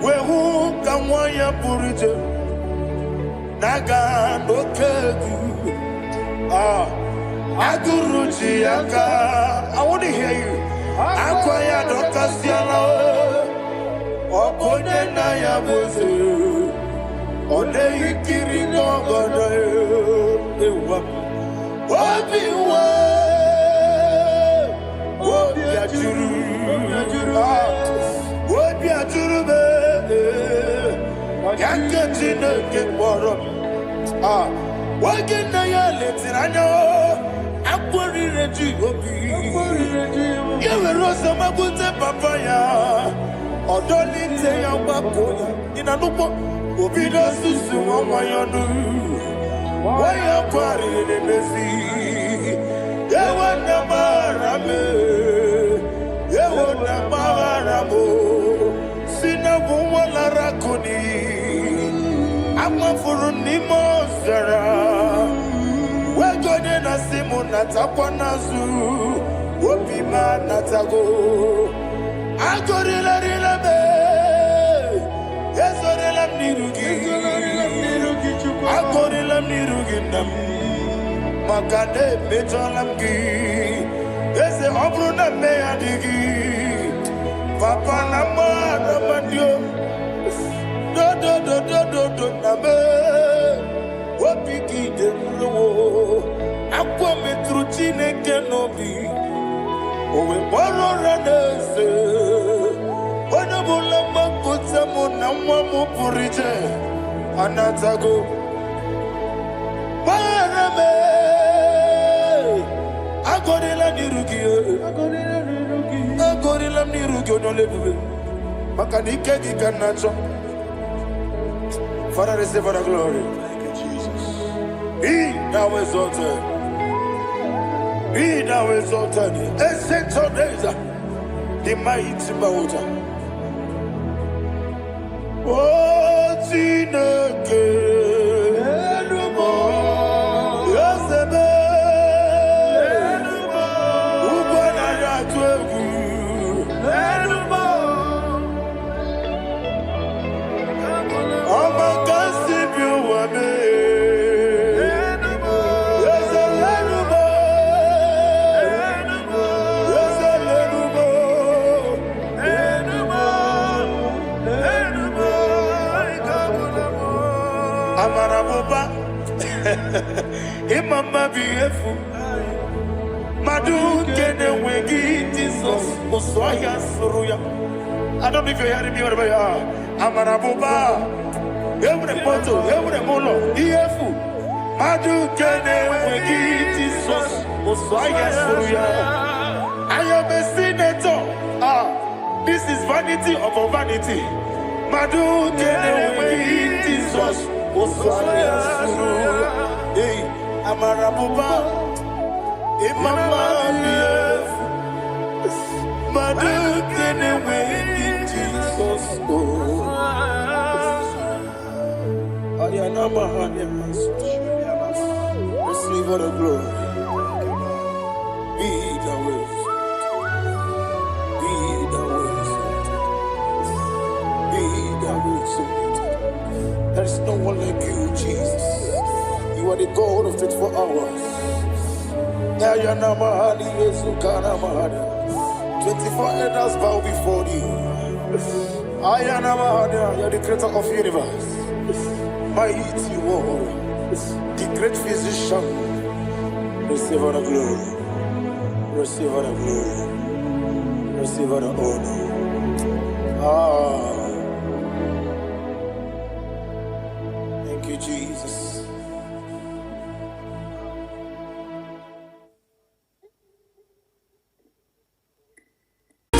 Wehu kamwaya purije Naga nokegu Aguruji yaka I want to hear you Akwaya dokasiana Okonye na ya boze Ode ikiri ngogona ewa. Obi wa. Obi ajuru. Obi ajuru be. Yanketi ne kekoro. Wagina ya letirano. Akwari reji obi. Yewe rosa mabute papaya. Odoli te ya wakoya. Inanupo. Obi no susu wamayanu. Waya kwari ne mezi. Yewa na marame. Yewa na maramo. Sina wala rakuni. Ama furuni mozara. Wegode na simu natakwa nazu. Wopi ma natago. Agorila rila be. Yezorila mnirugi. Agorila mnirugi nam. Makane mejolamgi. Ese obru na meyadigi. Papa na ma mandio. Do na me. Wapiki de mlo. Akwa metruchine kenobi. Owe boro ranese. Wana bula makuta muna mwamu purije. Anatago. Marame. Agorila nirugi. Agorila nirugi onolebube. Makanike gikanacho. Father, receive the glory. Thank you, Jesus. Be thou exalted. Be thou exalted. Ancient of days, the mighty mountain. Oh, Tineke. Yosebe. Ubanaya twegu. Amarabuba, Imama beautiful. Madu kene wengi Jesus, Uswaya Suruya. I don't know if you're hearing me wherever you are. Amarabuba, every photo, every molo, beautiful. Madu kene wengi Jesus, Uswaya Suruya. I am a senator. This is vanity of a vanity. Madu kene wengi Jesus. Hey, Amarabuba, Imama, Madu kene wengi Jesus. Ayana mahanya, receive all the glory. Be the way, be the way, be the way. There is no one like you, Jesus. You are the God of 24 hours. 24 elders bow before you. You are the creator of the universe. Mighty one, the great physician. Receive all the glory. Receive all the glory. Receive all the honor. Thank you, Jesus.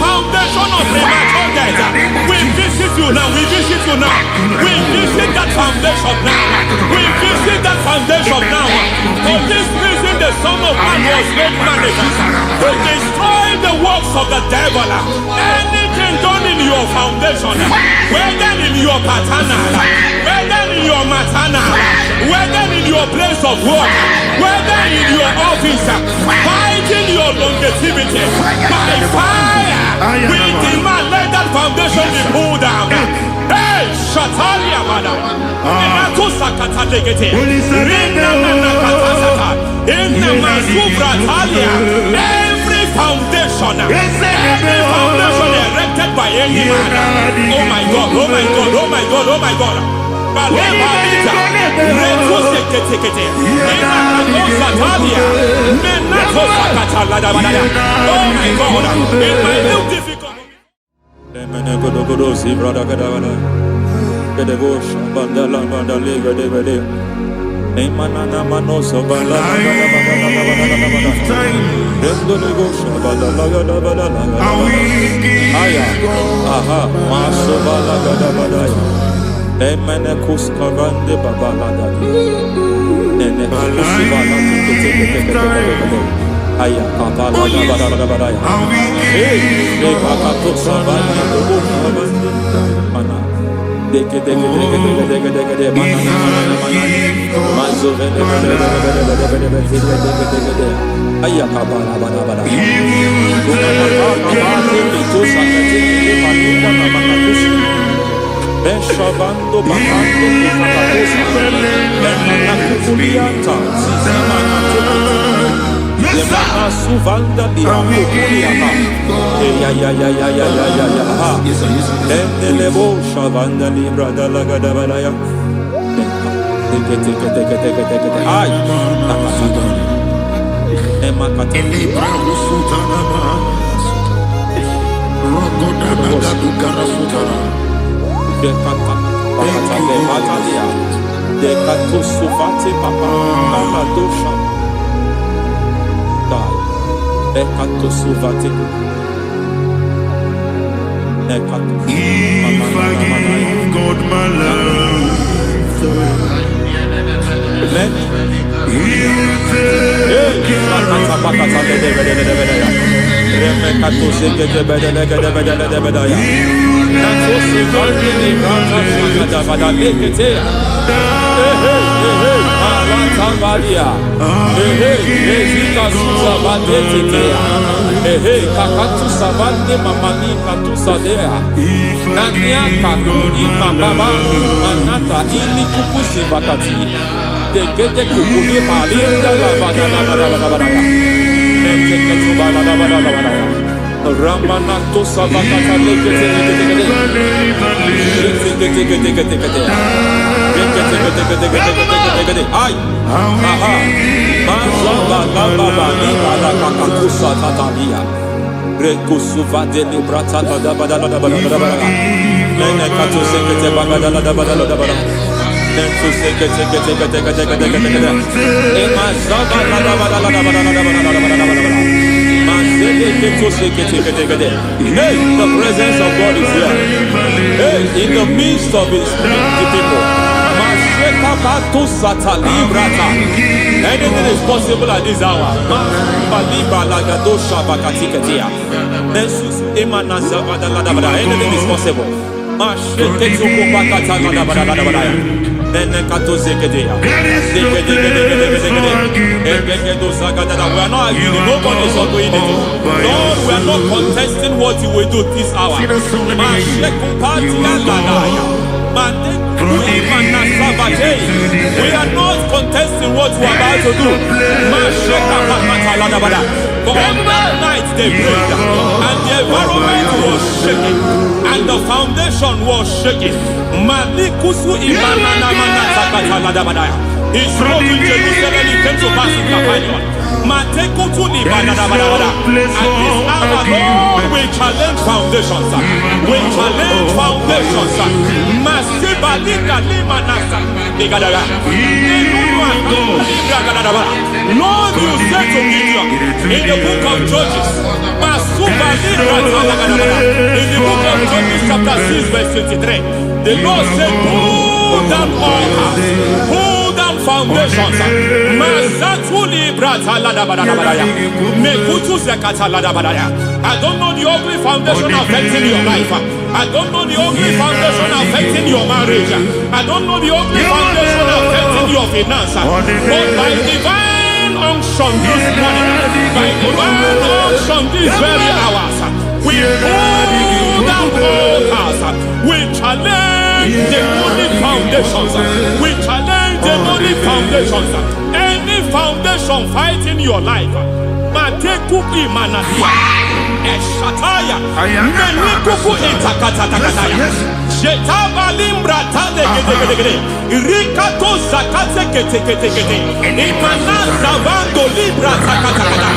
Foundation of premature death. We visit you now. We visit you now. We visit that foundation now. We visit that foundation now. For this reason, the Son of Man was made manifest to destroy the works of the devil. Anything done in your foundation, whether in your paternal, whether in your maternal, whether in your place of work, whether in your office, fighting your longevity by fire, we demand let that foundation be pulled down. Hey, Shatalia Bada, every foundation erected by any man. Oh my God, oh my God, oh my God, oh my God. Balebalita, Rekosekete, Menakatosatalia, Menakosakataladabanaya. Oh my God, in my new difficulty. Lemenegodogodosi, brother Gadavana, Gedevosh, Bandala, Bandali, Gadevade, Emanana Manoso, Bandala, Aya, aha, Maso Balagadabadaya. Emenekus Kavande Babalagadi. Enekusibala Tikete. Aya, Kabalagabadabadaya. Hey, Ekakato Savani, the book of Mana. Deke, Aya, Kabalabadabada. Beshavando bakando kakakosa Benana kukulianta Zizimana tekutuna Zemana suvanda lihakukuliaka Ya Endelebo shavanda libra dalagadabalaya Teke Ay Nakasata Emakata Libra Rusutanama Rogodana Dekata Batalia Dekato Suvati Papa Mama Dosha Dai Dekato Suvati Dekato If I give God my love Many Ramanato Savakata Ay, aha, Mazaba Baba Nibala Kakakusa Tatalia, Rekusuva de Librata Badabada, Nenekato Sekete Bagadala Badala, Nentu Sekete, Emazaba Hey, the presence of God is here. Hey, in the midst of His people. Anything is possible at this hour. Anything is possible. We are not arguing, nobody is doing it. Lord, we are not contesting what you will do this hour. We are not contesting what you are about to do. For all night they prayed, and the environment was shaking, and the foundation was shaking. He spoke in Jerusalem, he came to pass in Capernaum. And this hour, Lord, we challenge foundations. We challenge foundations. Lord, you said to Gideon in the book of Judges, in the book of Judges chapter 6 verse 23, the Lord said, pull down altars, pull down foundations. I don't know the ugly foundation affecting your life. I don't know the ugly foundation affecting your marriage. I don't know the ugly foundation affecting your finance. But by divine unction this morning, by divine unction these very hours, we pull down altars. We challenge demonic foundations. We challenge demonic foundations. Any foundation fighting your life, Eshataya. Menikuku itakatatakataya. Jetavalimbra tadegedegede. Irikato zakate ketekete. Imana zavando libra takatakata.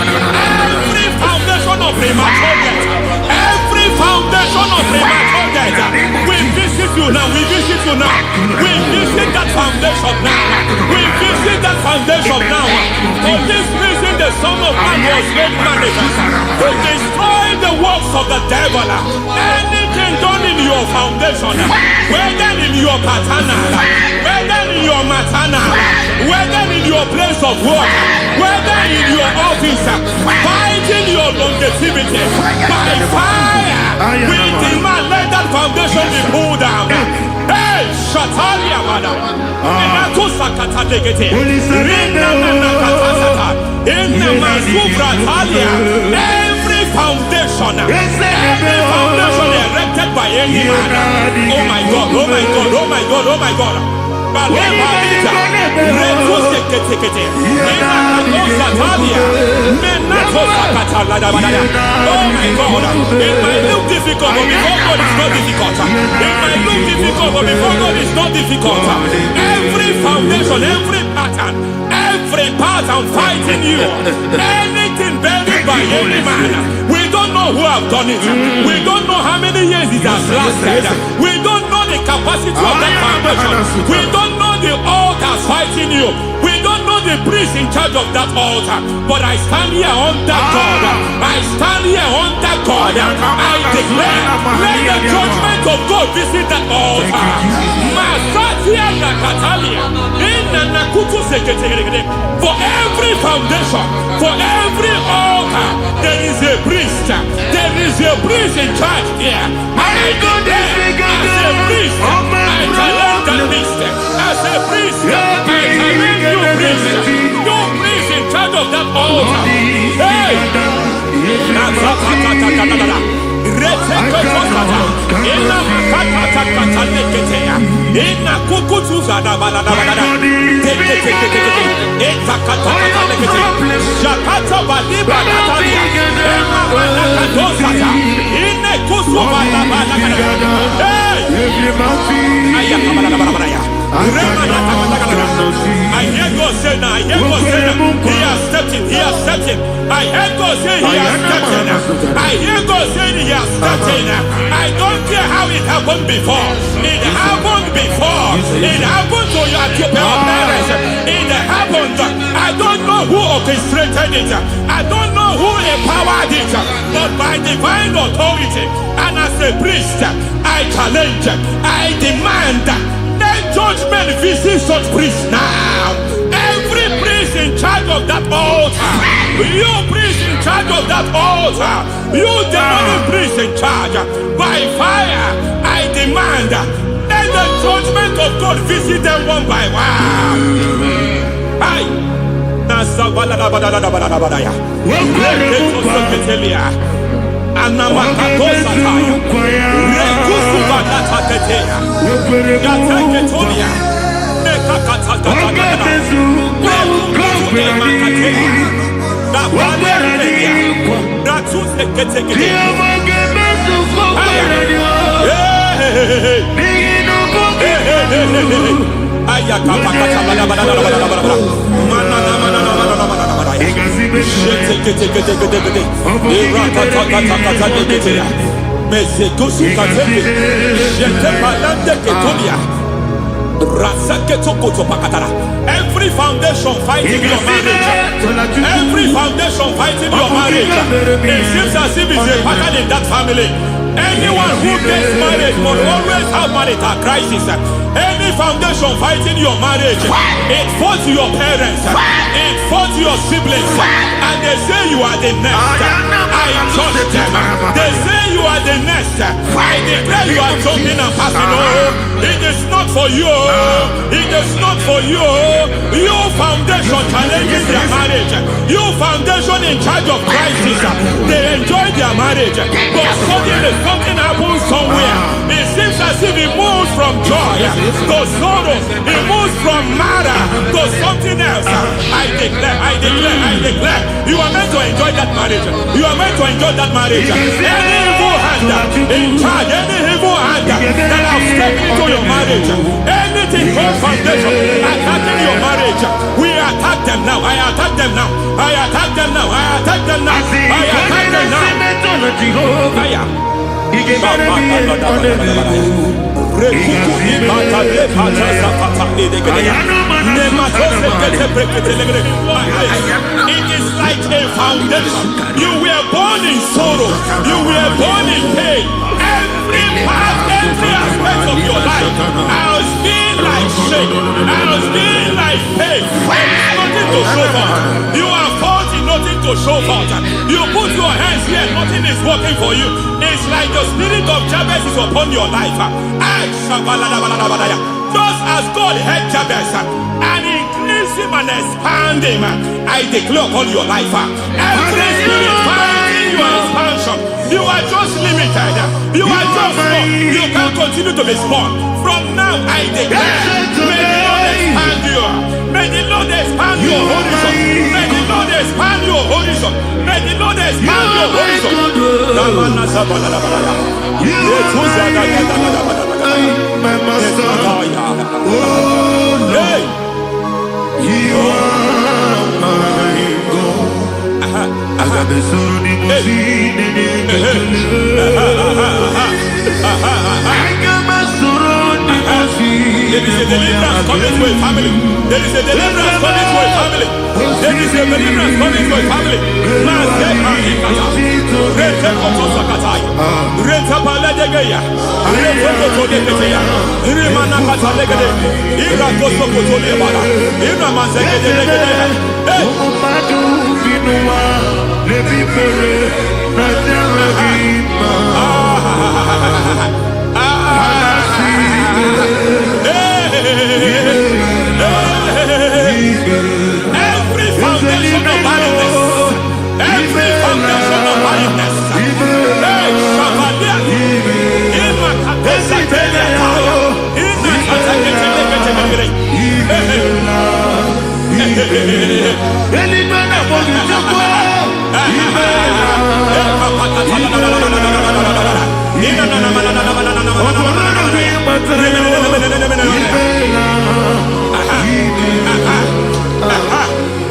Every foundation of premature death. Every foundation of premature death. We visit you now. We visit you now. We visit that foundation now. We visit that foundation now. For this reason, the Son of Man was made manifest to destroy the works of the devil. Anything done in your foundation, whether in your paternal, whether in your maternal, whether in your place of work, whether in your office, fighting your longevity by fire, we demand let that foundation be pulled down. Hey, Shatalia, madam. Every foundation erected by any man. Oh my God, oh my God, oh my God, oh my God. Oh my God, it might look difficult, but before God it's not difficult. It might look difficult, but before God it's not difficult. Every foundation, every pattern fighting you, anything buried by any man. We don't know who have done it. We don't know how many years it has lasted. We don't know the capacity of that foundation. We don't know the altars fighting you. We don't know the priest in charge of that altar. But I stand here under God. I stand here under God. I declare, let the judgment of God visit that altar. For every foundation, for every altar, there is a priest. There is a priest in charge here. I declare, as a priest, I challenge the priest. As a priest, I challenge you priest. You priest in charge of that altar. Hey! I hear God say now, I hear God say now, he has stepped in, he has stepped in. I hear God say he has stepped in. I hear God say he has stepped in. I don't care how it happened before. It happened before. It happened to your parents. It happened. I don't know who orchestrated it. I don't know who empowered it. But by divine authority and as a priest, I challenge, I demand, let judgment visit such priests now. Every priest in charge of that altar, you priest in charge of that altar, you demonic priest in charge, by fire, I demand, let the judgment of God visit them one by one. Aye. Every foundation fighting your marriage, every foundation fighting your marriage, it seems as if it's a pattern in that family. Anyone who gets married will always have marital crisis. Any foundation fighting your marriage, it fought your parents, it fought your siblings, and they say you are the next. I judge them. They say you are the next. I declare you are jumping and passing. Oh, it is not for you. It is not for you. You foundation challenges their marriage. You foundation in charge of crisis. They enjoy their marriage, but suddenly something happens somewhere. It seems as if it moves from joy to sorrow. It moves from matter to something else. I declare, you are meant to enjoy that marriage. You are meant to enjoy that marriage. Any evil hand in charge, any evil hand that have stepped into your marriage, anything called foundation attacking your marriage, we attack them now. I attack them now. I attack them now. I attack them now. I attack them now. It is like a foundation. You were born in sorrow. You were born in pain. Every part, every aspect of your life, I was being like shame. I was being like pain. Nothing to show for. You are faulty, nothing to show for. You put your hands here, nothing is working for you. It's like the spirit of Jabez is upon your life. Just as God had Jabez and increased him and expanded him, I declare upon your life. Every spirit fighting your expansion, you are just limited. You are just small. You can't continue to be small. From now, I declare, may the Lord expand you. May the Lord expand your horizon. May the Lord expand your horizon. May the Lord expand your horizon. My master, oh Lord, you are my God. Agabe suru ni musini ni Agabe suru ni musini. There is a deliverance coming to a family. There is a deliverance coming to a family. There is a deliverance coming to a family. Every foundation of barrenness, every foundation of barrenness,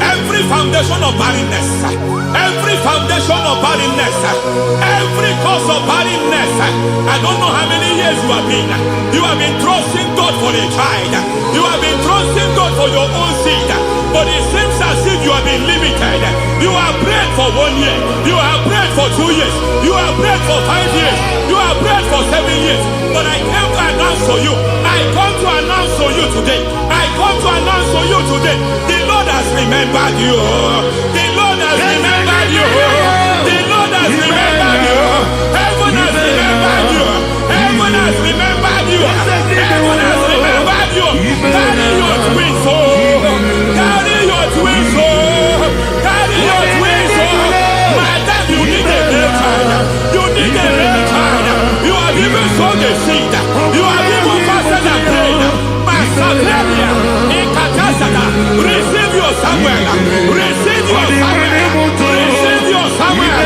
every foundation of barrenness, every foundation of barrenness, every cause of barrenness. I don't know how many years you have been trusting God for a child. You have been trusting God for your own seed, but it seems as if you have been limited. You have prayed for 1 year, you have prayed for 2 years, you have prayed for 5 years, you have prayed for 7 years. But I came to announce to you, I come to announce to you today, I come to announce to you today, the Lord has remembered you. The Lord has remembered you. The Lord has remembered you. Heaven has remembered you. Heaven has remembered you. Heaven has remembered you. Carry your twins, oh. Carry your twins, oh. Carry your twins, oh. Madam, you need a real child. You need a real child. You have even sown the seed. You have even fasted and prayed. Masaperia, Ekatasada, receive your Samuel. Receive your Samuel. Receive your Samuel.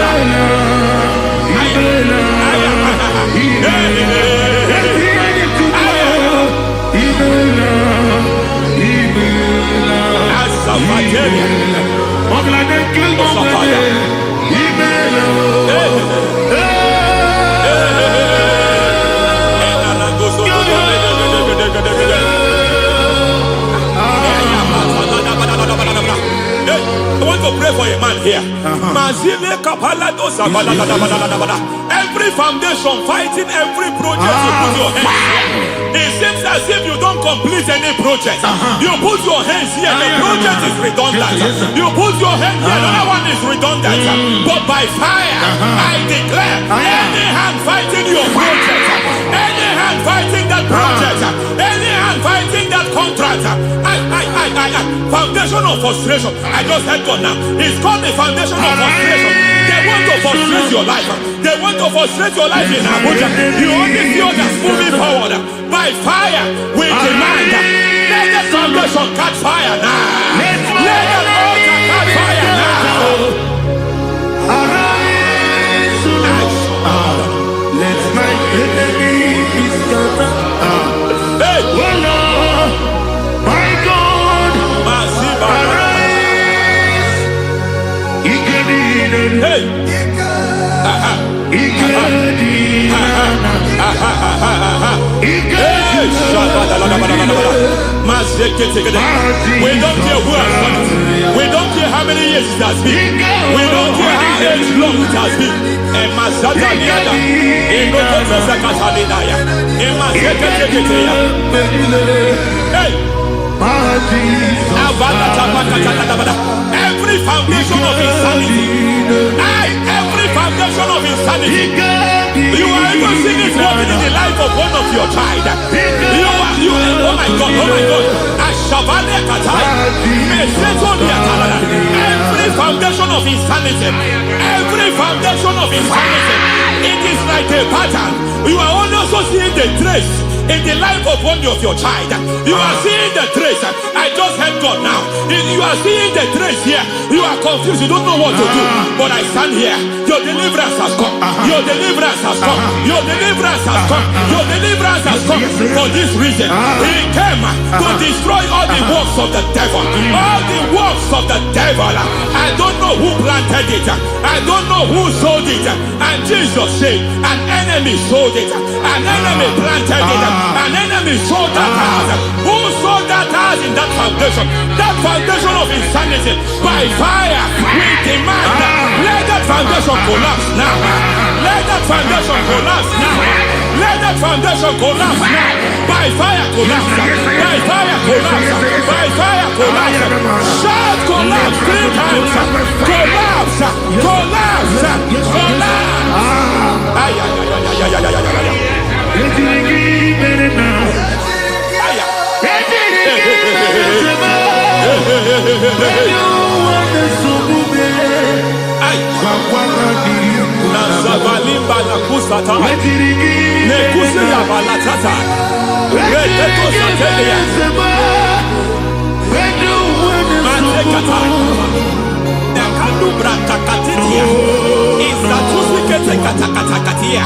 I want to pray for a man here. Every foundation fighting every project you put your hands here. It seems as if you don't complete any project. You put your hands here, the project is redundant. You put your hand here, another one is redundant. But by fire, I declare, any hand fighting your project, any hand fighting that project, any hand fighting that contract, foundation of frustration. I just heard God now. It's called the foundation of frustration. They want to frustrate your life. They want to frustrate your life in Abuja. You only see others moving forward. By fire, we demand. Let the foundation catch fire now. Let the altar catch fire now. Hey. We don't care who has done it. We don't care how many years it has been. We don't care how long it has been. Hey. Every foundation of insanity, every foundation of insanity, you are even seeing it working in the life of one of your child. Oh my God, every foundation of insanity, it is like a pattern. You are only also seeing the trace in the life of one of your child. You are seeing the trace. I just heard God now. You are seeing the trace here. You are confused. You don't know what to do. But I stand here. Your deliverance has come. Your deliverance has come. Your deliverance has come. Your deliverance has come. For this reason, He came to destroy all the works of the devil. All the works of the devil. I don't know who planted it. I don't know who sold it. And Jesus said, an enemy sold it. An enemy planted it. An enemy sold that house. Who sold that house in that foundation? That foundation of insanity. By fire, we demand let that foundation collapse now. Let that foundation collapse now. Let that foundation collapse now. By fire collapse. By fire collapse. By fire collapse. Shout collapse 3 times. Collapse. Collapse. Collapse. Ay, ay, ay, ay, ay, ay, ay, ay, ay. Nazabalimba na kusata nekusi ya balatata reteto satelia matekata nekadu brakakatitia izatusi kete katakatakatia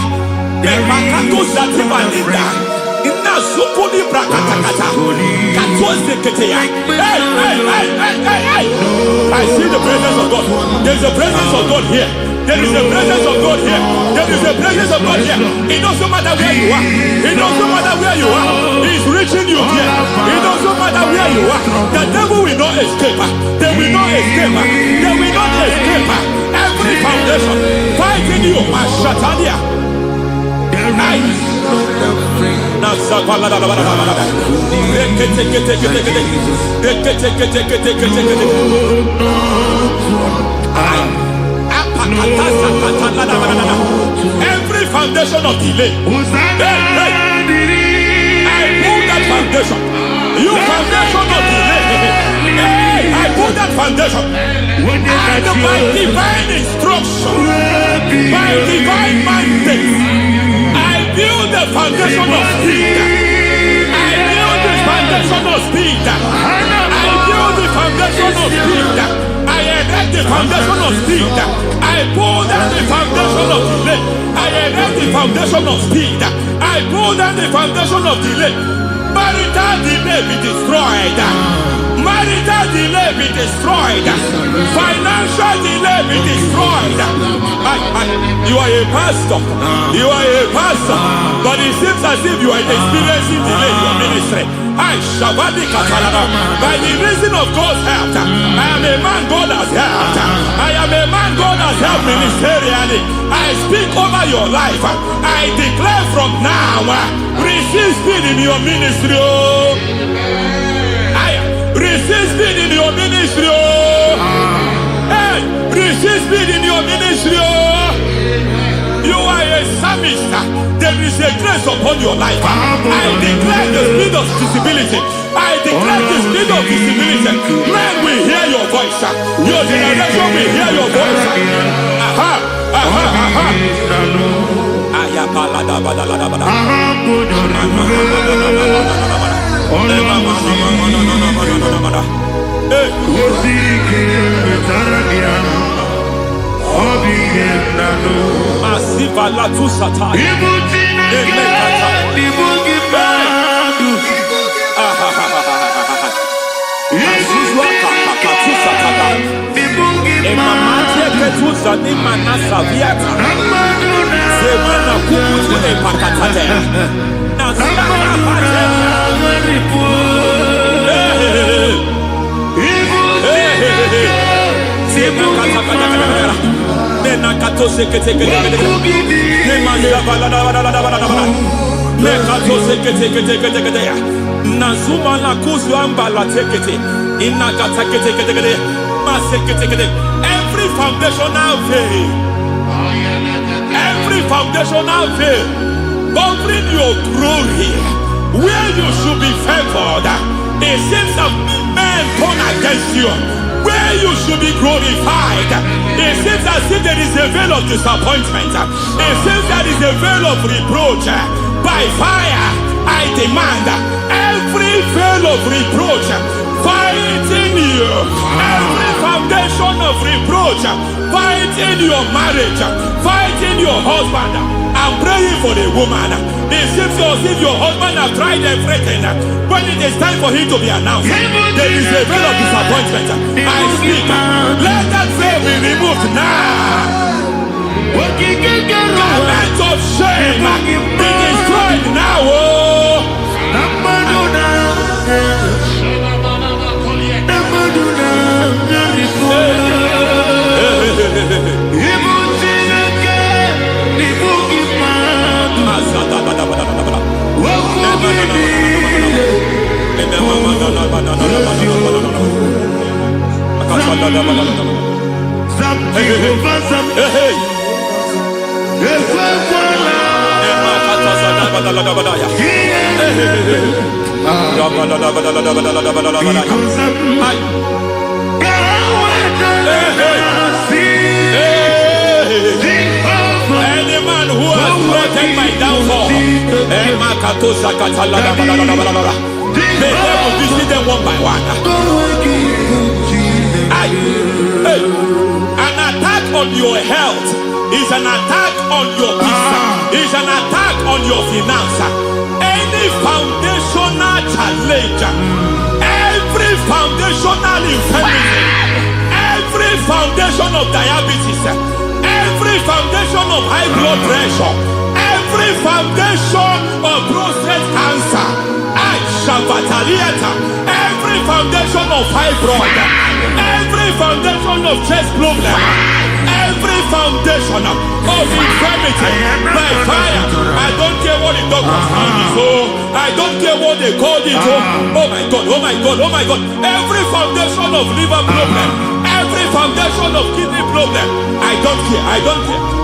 nebakatu zatibalinda inazukuni brakatakata katuose ketea. Hey. I see the presence of God. There's a presence of God here. There is a presence of God here. There is a presence of God here. It doesn't matter where you are. It doesn't matter where you are. He's reaching you here. It doesn't matter where you are. The devil will not escape. They will not escape. They will not escape. Every foundation fighting you. Mashatalia. Every foundation of delay, I pull that foundation. You foundation of delay, I pull that foundation. And by divine instruction, by divine mandate, I build the foundation of speed. I build the foundation of speed. I build the foundation of speed. I erect the foundation of speed. I pull down the foundation of delay. I erect the foundation of speed. I pull down the foundation of delay. Marital delay be destroyed. Marital delay be destroyed. Financial delay be destroyed. You are a pastor. You are a pastor. But it seems as if you are experiencing delay in your ministry. By the reason of God's help, I am a man God has helped. I am a man God has helped ministerially. I speak over your life. I declare from now, receive speed in your ministry. Receive speed in your ministry. Hey, receive speed in your ministry. You are a psalmist. There is a grace upon your life. I declare the spirit of visibility. I declare the spirit of visibility. Men will hear your voice. Your generation will hear your voice. Masiva la tu sata. Suza ni manasa viata. Semana kukutu e pakatate. Nasana pateria. Semana katakata. Nena katose keteke. Nemanda balada. Nekatose keteke. Nazuma la kuzu ambala tekete. Inakata keteke. Masekete. Every foundational veil. Every foundational veil covering your glory, where you should be favored. It seems that men turn against you, where you should be glorified. It seems as if there is a veil of disappointment. It seems there is a veil of reproach. By fire, I demand every veil of reproach fighting you, every foundation of reproach fighting your marriage, fighting your husband. I'm praying for the woman. It seems as if your husband has tried everything. When it is time for him to be announced, there is a veil of disappointment. I speak. Let that veil be removed now. Garment of shame be destroyed now. Any man who has threatened my downfall, may devil visit them one by one. An attack on your health is an attack on your peace, is an attack on your finance. Any foundational challenge, every foundational infirmity, every foundation of diabetes, every foundation of high blood pressure, every foundation of prostate cancer, every foundation of fibroid, every foundation of chest problem, every foundation of infirmity, by fire. I don't care what the doctors call it, I don't care what they call it. Oh my God. Every foundation of liver problem, every foundation of kidney problem, I don't care.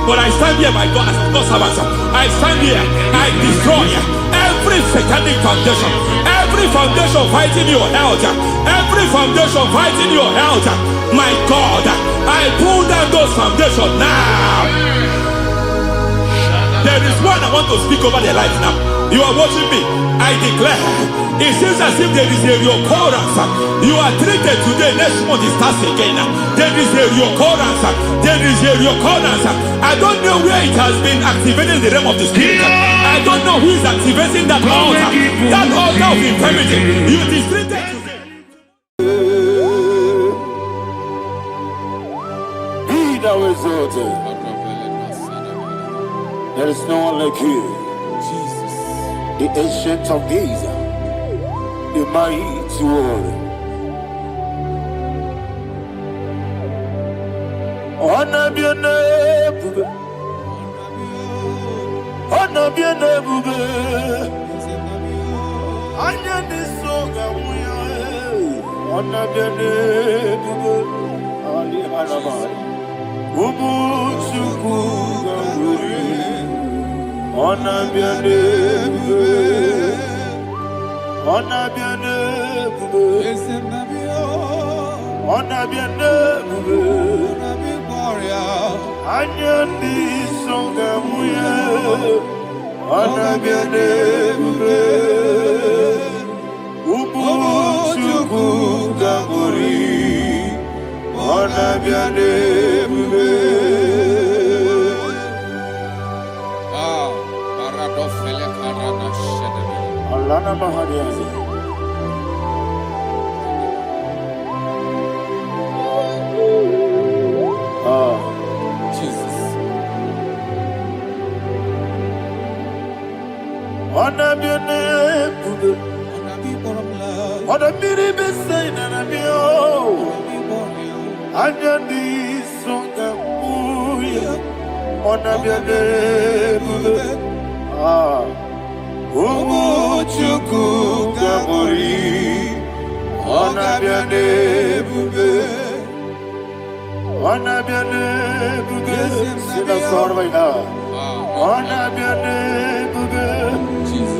But I stand here, my God, as God's servant. I stand here, I destroy every satanic foundation, every foundation fighting your health, every foundation fighting your health. My God, I pull down those foundations now. There is one I want to speak over their life now. You are watching me. I declare, it seems as if there is a reoccurrence. You are treated today, next month it starts again. There is a reoccurrence. I don't know where it has been activated in the realm of the spirit. I don't know who is activating that altar of infirmity. You is treated today. Be thou exalted. There is no one like you. The ancient of days, the mighty warrior. Honor be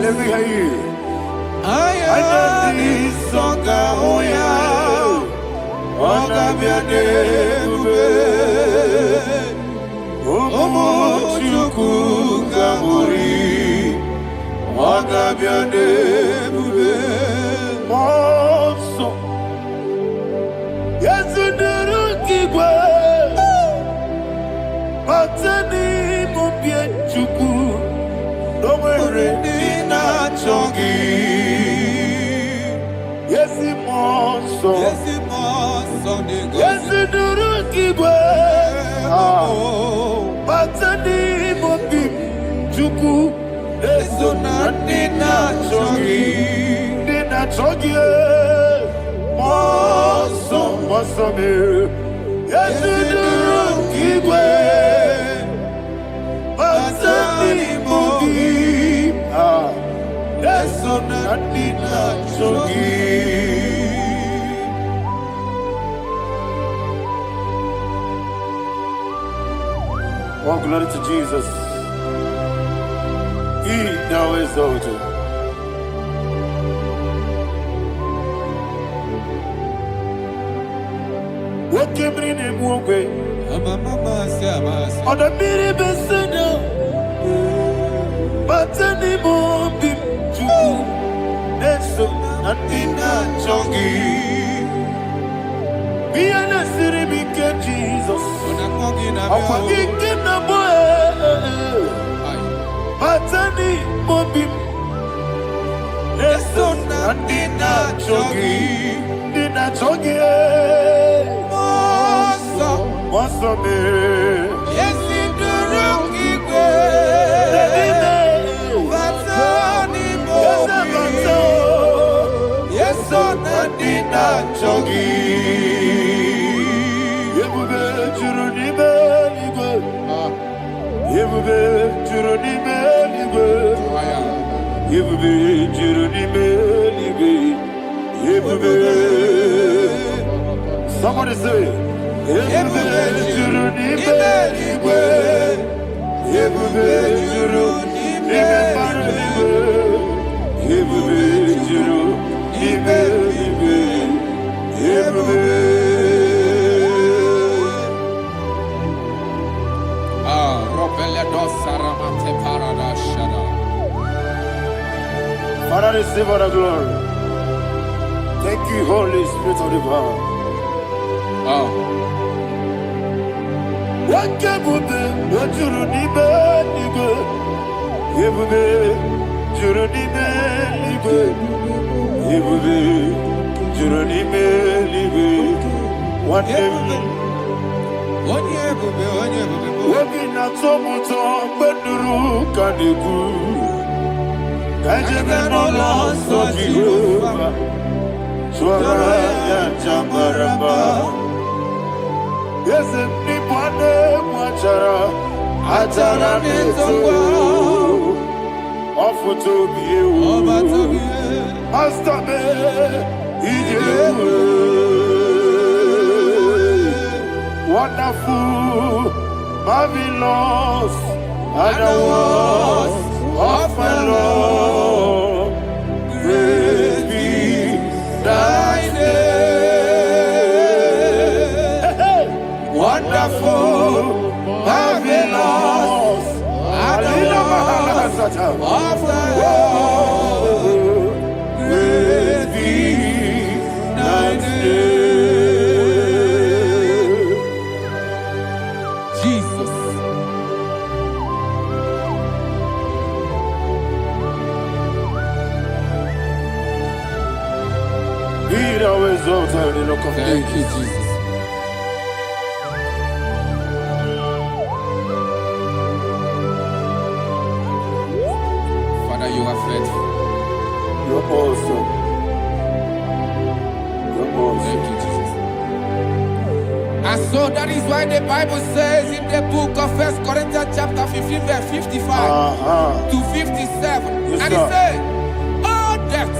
Let me hear you. I am the Songa Oya. Omochuku Gamuri. Monso. Yes, the Kigwe. Matani Mopie Chuku. Domerina Chongi. Yes, Monso. Yes, the Kigwe. Matani Mopie Chuku. Eso Nina Chongi. Nina Chongi. Monso, Monso. Yes, the Kigwe. Matani Mopie. Eso Nina Chongi. Oh, glory to Jesus. He now exalted. What came in him one way? On the mini besena. But anymore be true. That's so Nina Chongi. Be an city became Jesus. I'm forgetting the boy. Matani Mobim. Eso Nina Chongi. Nina Chongi. Mosso me. Yes, in the rookie Matani Mobim. Yes, on Nina Chongi. Yebube Juruni Beligwe. Yebube Juruni Beligwe. Yebube Juruni Beligwe. Yebube. Somebody say, Yebube Juruni Beligwe. Yebube Juruni Beligwe. Yebube Juruni Beligwe. Yebube. Father, receive all the glory. Thank you, Holy Spirit of the Father. What can we do? What you need, nigga? You will be, you need me, nigga. You will be, you need me, nigga. What day? Working at so much on Beduru Kadiku. Kajabano lost of Jehovah. Swara Jambaraba. Yes, and Nipane Machara. Atara Neto. Offer to be you. Master me. Wonderful, marvelous, and the words of my Lord. Great be thy name. Wonderful, marvelous, and the words of my Lord. Great be thy name. Thank you, Jesus. Father, you are faithful. awesome. You're awesome. Thank you, Jesus. And so that is why the Bible says in the book of 1 Corinthians chapter 15 verse 55 to 57. Yes, and sir. it said, "Oh death,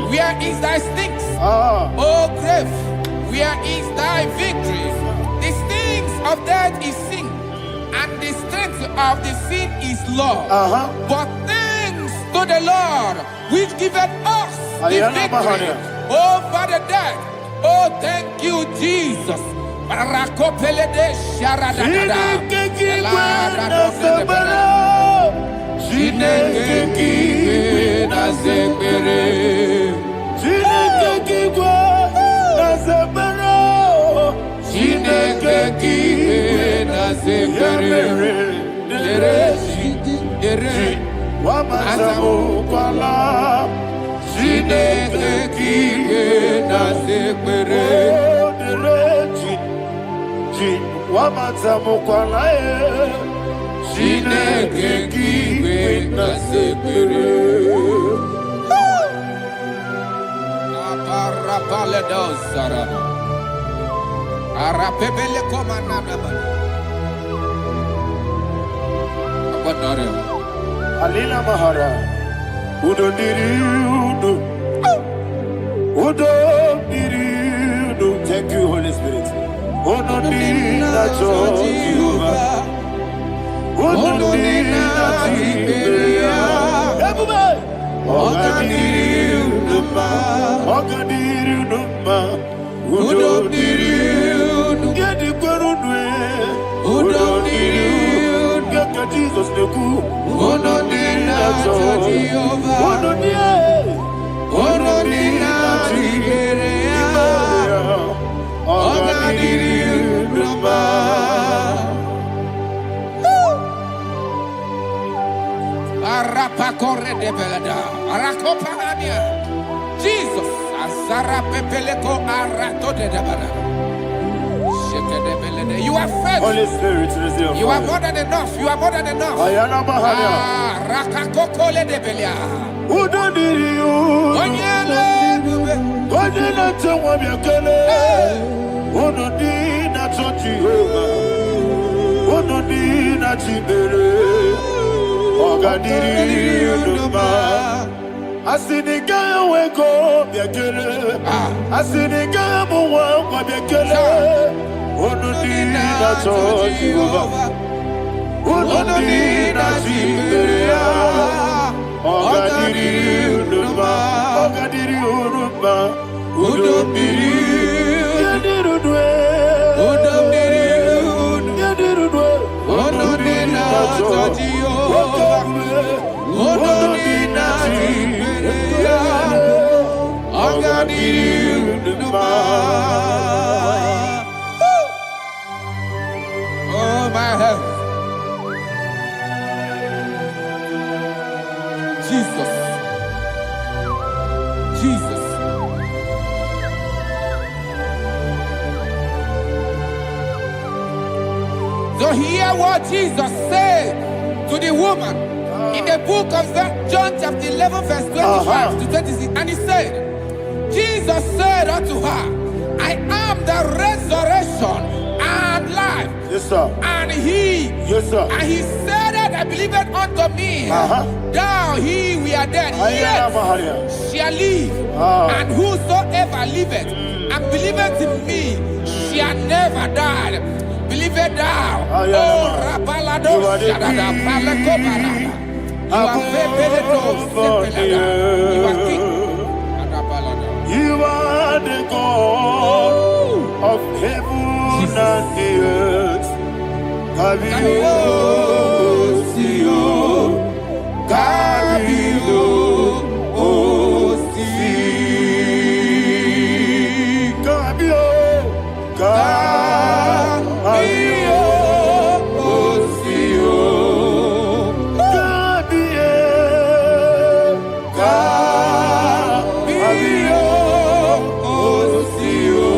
where is thy stings? Oh grave, where is thy victory? The stings of death is sin, and the strength of the sin is law. But thanks to the Lord, which giveth us the victory over the death." Oh, thank you, Jesus. Rakopele de sharadada. Arapebele komanana bana. Abanaria. Alila Mahara. Udo diriudo. Udo diriudo. Thank you, Holy Spirit. Udo dina Jehovah. Udo dina Tiberia. Everybody. Ogadiru ma. Udo diriudo. Gedi korudwe. Udo diriudo. Gaka Jesus neku. Udo dina Jehovah. Udo dina. Udo dina Tiberia. Ogadiru ma. Arapa corre de belada. Arakopania. Jesus. Azara pepeleko arato de dabara. Sheke de belede. You are fed. Holy Spirit, receive. You are more than enough. You are more than enough. Ayana Mahara. Rakakokole de belia. Udo diriu. Onyele bube. Godina chwa byakele. Udo dina Jehovah. Udo dina Tibere. Ogadiru ma. Asinika weko byakele. Asinika muwa kwa byakele. Udo dina Jehovah. Udo dina Tibere. Ogadiru ma. Ogadiru ma. Udo diriu. Yadirudwe. Udo diriu. Yadirudwe. Udo dina Jehovah. Udo dina Tiberia. Ogadiru ma. Oh my health. Jesus. Jesus. So hear what Jesus said to the woman in the book of John chapter 11 verse 25 to 26. And he said, Jesus said unto her, I am the resurrection and life. Yes, sir. And he, Yes, sir. and he said that I believed unto me, thou he we are dead, Ayana Mahara. yet shall live. And whosoever liveth and believeth in me shall never die. Believe it thou. Oh, Rabalado, Shadada, Palakobara. You are You are king. You are the God of heaven and the earth. Kabio, Sio, Kabio, Osi, Kabio, Kabio, Osio, Kabio, Kabio, Osio.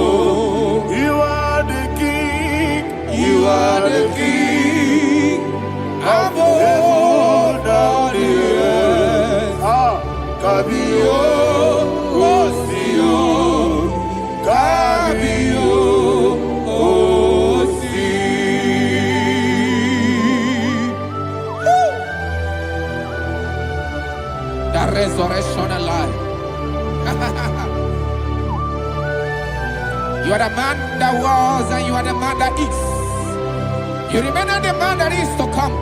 You are the king. You are the king. resurrection and life. You are the man that was and you are the man that is. You remember the man that is to come.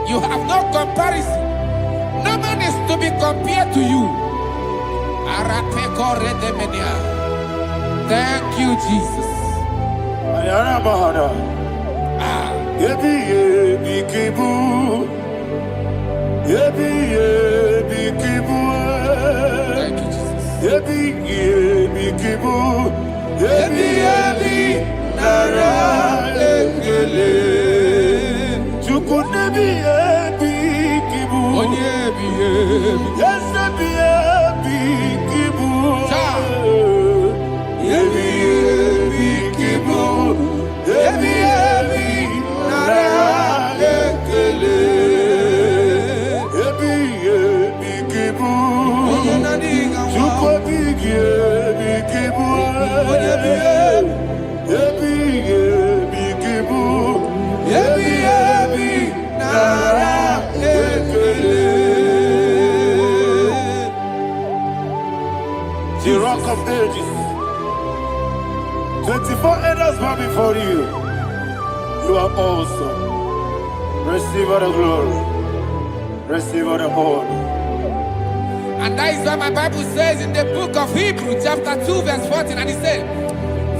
You have no comparison. No man is to be compared to you. Thank you, Jesus. Thank the rock of ages. 24 elders bow before you. You are awesome. Receive all the glory. Receive all the honor. And that is what my Bible says in the book of Hebrews chapter 2 verse 14. And it says,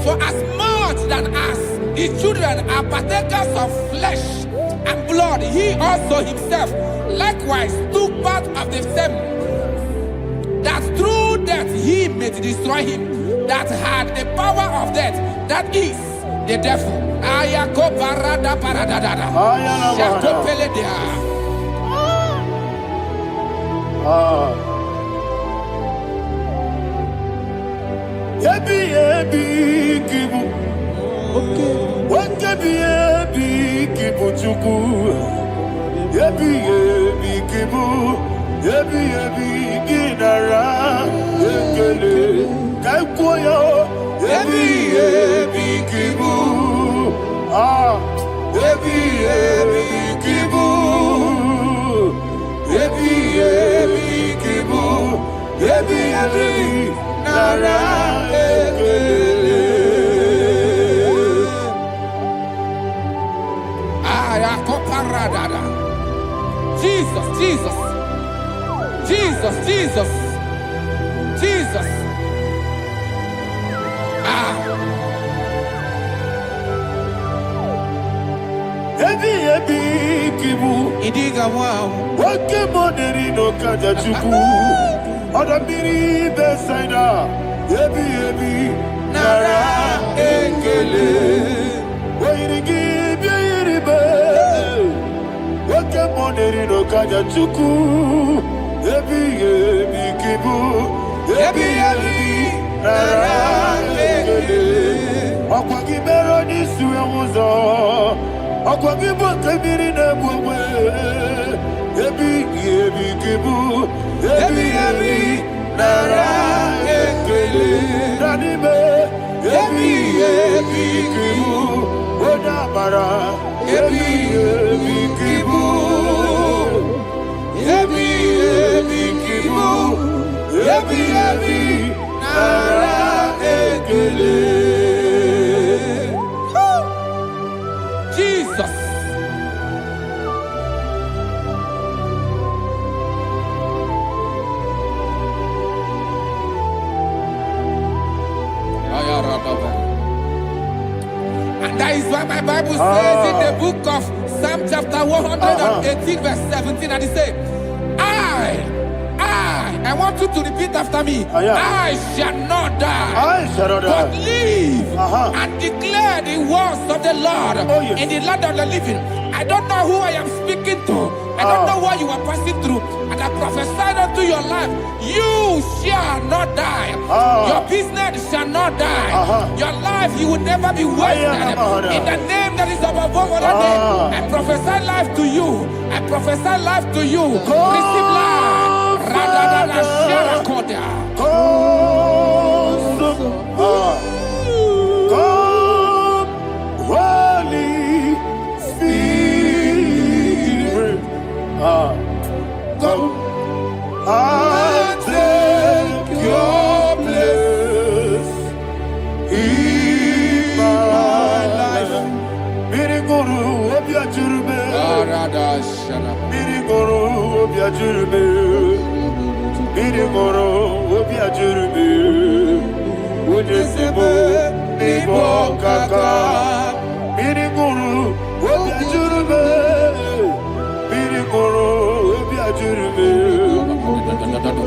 for as much than us, his children are partakers of flesh and blood, he also himself likewise took part of the same, that through death he may destroy him that had the power of death, that is the devil. Jesus, Jesus, Jesus, Jesus, Jesus. Idiga wow. Wake money no kaja chuku. Oda miri besaida. Ebi nara ekele. Wairigi biiribe. Wake money no kaja chuku. Ebi kibu. Ebi nara ekele. Akwagi bero ni suwe muzo. Akwagi bokabiri na bwe. Ebi kibu. Ebi nara ekele. Nanibe. Ebi kibu. Oda mara. Ebi kibu. Ebi kibu. Ebi nara ekele. Jesus. And that is why my Bible says in the book of Psalm chapter 118 verse 17, and it says, I want you to repeat after me. I shall not die, but live and declare the words of the Lord in the land of the living. I don't know who I am speaking to. I don't know what you are passing through. And I prophesy unto your life, you shall not die. Your business shall not die. Your life, you will never be wasted. In the name that is above all other name, I prophesy life to you. I prophesy life to you. Receive life. Holy Spirit, come. Miriguru, Obia Jurube. Miriguru, Obia Jurube. Miriguru, Obia Jurube. Udesibu, Nibo Kaka. Miriguru, Obia Jurube. Miriguru, Obia Jurube.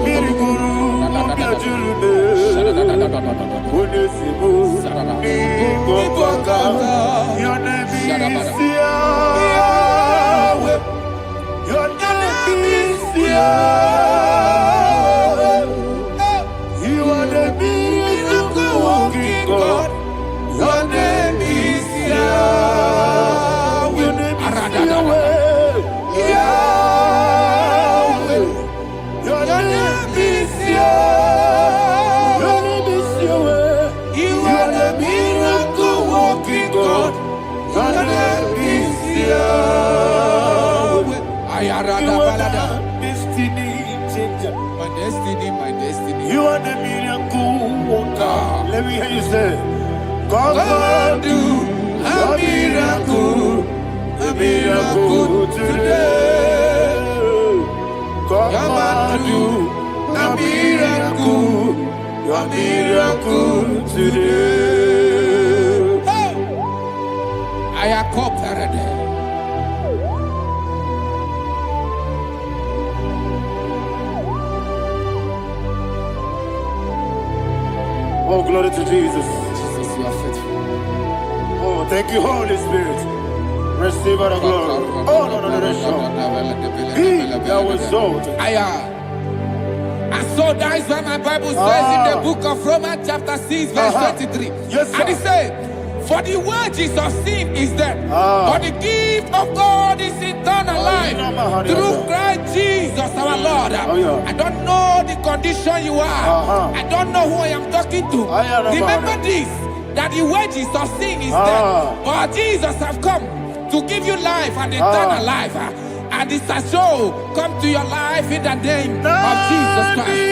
Miriguru, Obia Jurube. Udesibu, Nibo Kaka. Your name is Yahweh. Your name is Yahweh. You are the miracle working God. Your name is Yahweh. Your name is Yahweh. Yahweh. Your name is Yahweh. Your name is Yahweh. You are the miracle working God. Your name is Yahweh. You are the destiny changer. My destiny, my destiny. You are the miracle worker. Let me hear you say, God do a miracle today. God do a miracle today. I am cooperative. Oh, glory to Jesus. Jesus, you are faithful. Oh, thank you, Holy Spirit. Receive our glory. Oh, no, He that was exalted. I saw that is what my Bible says in the book of Romans chapter 6 verse 23. Yes, sir. And it says, for the wages of sin is death, but the gift of God is eternal life through Christ Jesus our Lord. I don't know the condition you are. I don't know who I am talking to. Remember this, that the wages of sin is death, but Jesus have come to give you life and eternal life. And this has so come to your life in the name of Jesus Christ.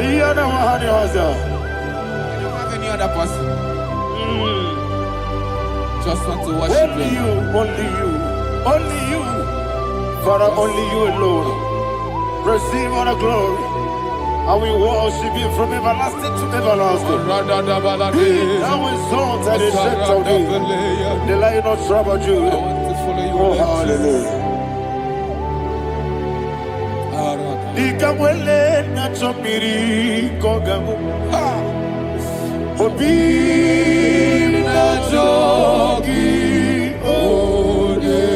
You don't have any other person. Just want to worship only you, only you, only you. Father, only you alone. Receive all the glory. And we worship you from everlasting to everlasting. Be thou exalted and set of thee. The Lion of tribe of Judah. Oh, hallelujah. Nikamwele na chomiri kogamu. Obi na jogi odewe.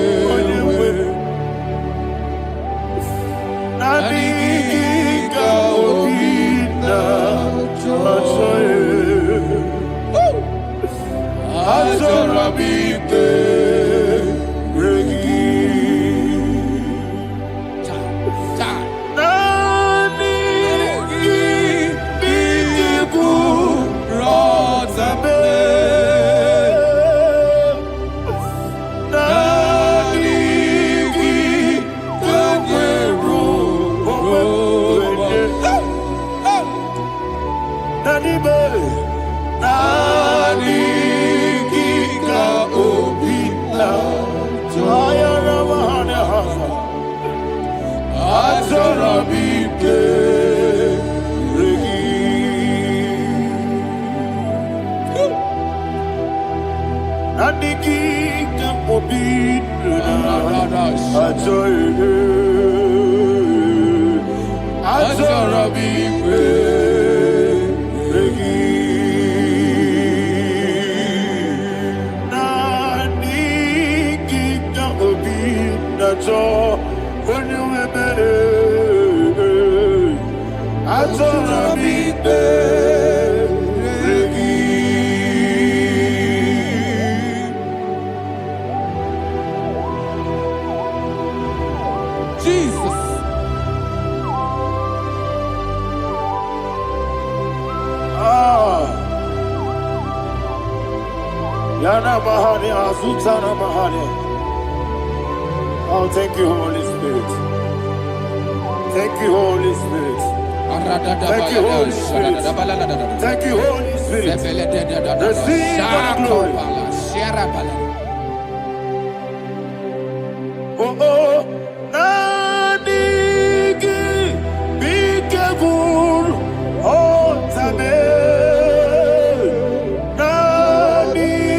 Naniga obi na jogi. Azorabite regi. Yana Mahani, Azutana Mahani. Oh, thank you, Holy Spirit. Thank you, Holy Spirit. Thank you, Holy Spirit. Thank you, Holy Spirit. Receive the glory. Oh, oh, Nadigi, be careful. Oh, Tame, Nadigi,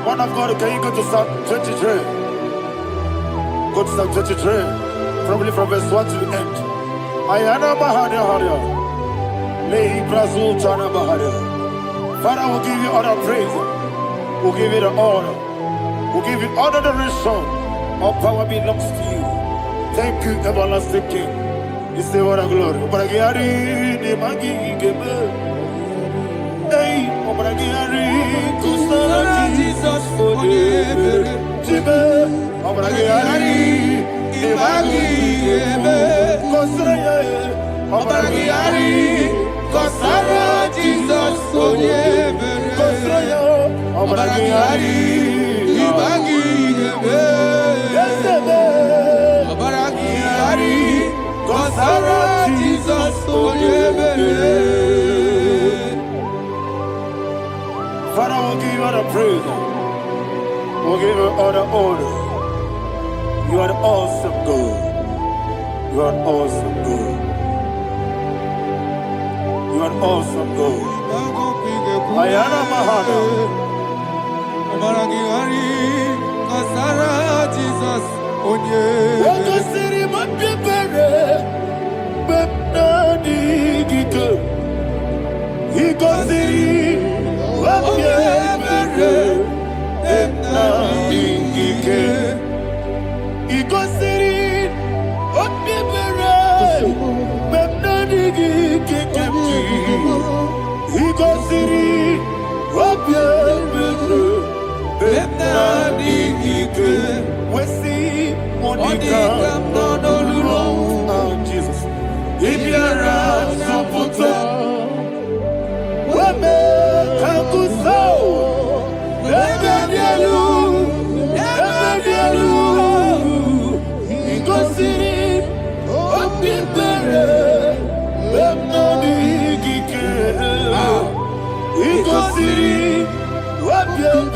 Man of God, can you go to Psalm 23? Go to Psalm 23, probably from verse 1 to the end. Ayana Bahania Haria. Lei Brazil Chana Bahania. Father, we'll give you all the praise. We'll give you the honor. We'll give you all the adoration. All power belongs to you. Thank you, everlasting King. You say what a glory. Obragiari, the Magi, Gebe. Hey, Obragiari, Kusara, Jesus, for you. Jibe, Obragiari, the Magi, Gebe. Kosara, Obragiari, Kosara, Jesus, for you. Kosara, Obragiari, the Magi, Gebe. Obragiari, Kosara, Jesus, for you. Father, we'll give you all the praise. We'll give you all the honor. You are the awesome God. You are an awesome God. You are an awesome God. Ayana Mahana. Jesus, on you. He goes in, Jesus. If you're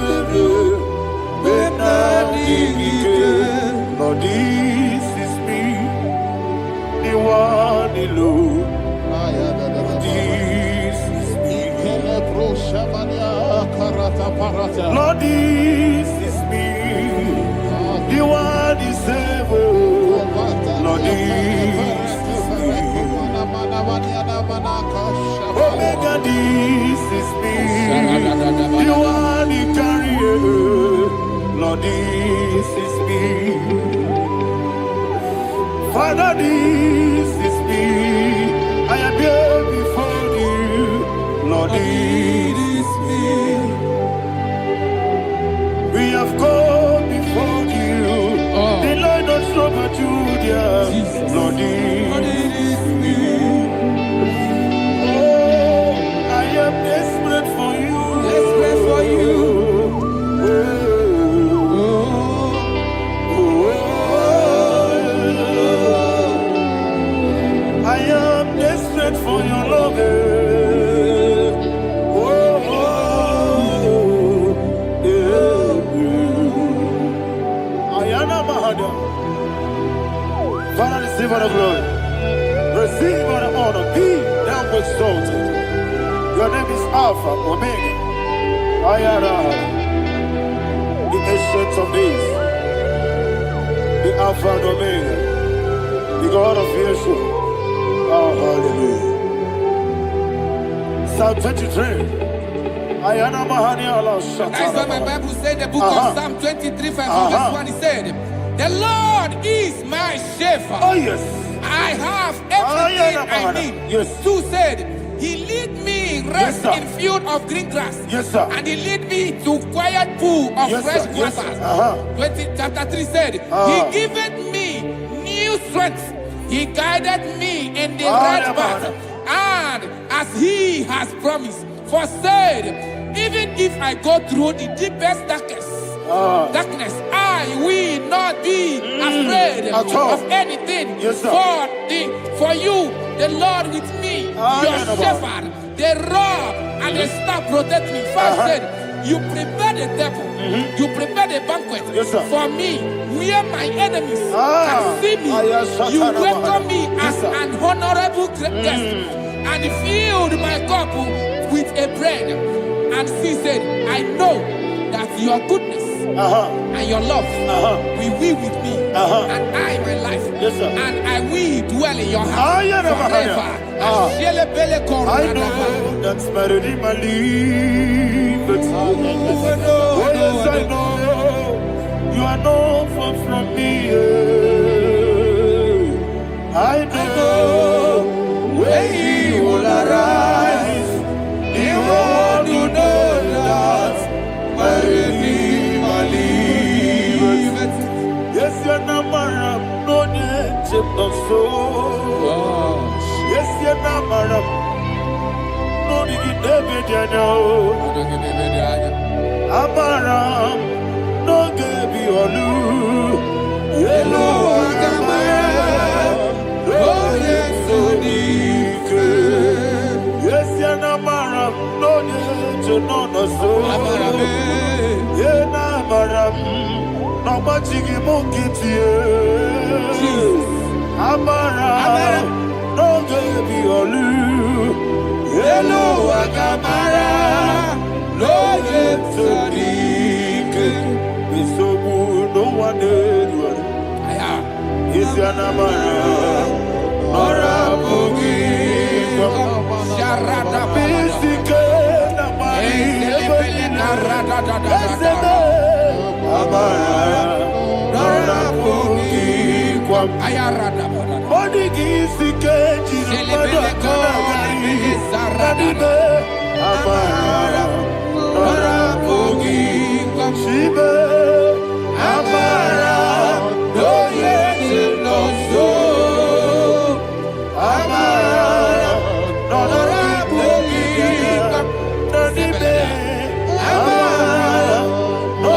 Lord, this is me, the one alone. This is me. Lord, this is me, the one is able. Lord, this Father, this is me. You are the carrier. Lord, this is me. Father, this is me. I am here before you. Lord, this is me. We have come before you. The Lord not show but you, dear. Lord, this is me. Oh, I am desperate for you. Desperate for you. I am desperate for your love. Father, receive all the glory. Receive all the honor. Be thou exalted. Your name is Alpha, Omega. Ayara, the ancient of days, the Alpha and Omega, the God of Yeshua. Oh, hallelujah. Psalm 23. Ayana Mahani Allah Shata. That's what my Bible said, the book of Psalm 23, verse 1. It said, the Lord is my shepherd. Oh, yes. I have everything I need. Yes. 2 said, he lead me rest in field of green grass. Yes, sir. And he lead me to quiet pool of fresh waters. Chapter 3 said, he giveth me new strength. He guided me in the right path. And as he has promised, for said, even if I go through the deepest darkness, I will not be afraid of anything. Yes, sir. For you, the Lord with me, your shepherd, the rod and the staff protect me. First said, you prepare the table, you prepare the banquet for me, where my enemies can see me. You welcome me as an honorable guest, and filled my cup with a bread. And she said, I know that your goodness and your love will be with me, and I, my life, and I will dwell in your house forever. I know that's better than my life. I know you are not far from me. I know when he will arise, the world will know that my Redeemer liveth. Yes, you're not married, no need no soul. Yes, you're not married, no need David, you know. Amaram, no Gaby Olu. Yellow Agamara, oh yes, so deep. Yes, you're not married, no need to know no soul. Yeah, not married. No machigi mukiti. Amara, no Gaby Olu. Hello, Agamara, no Yetsodik. Bisobu, no one did. Is your Namara, Nora Bugi, Sharada Bisika, Namari, Amara, Nora Bugi, Ayarada, Bodigi, Amara, Nora Bugi, Shibe, Amara, no yes, no so, Amara, Nora Bugi, Nadibe, Amara, no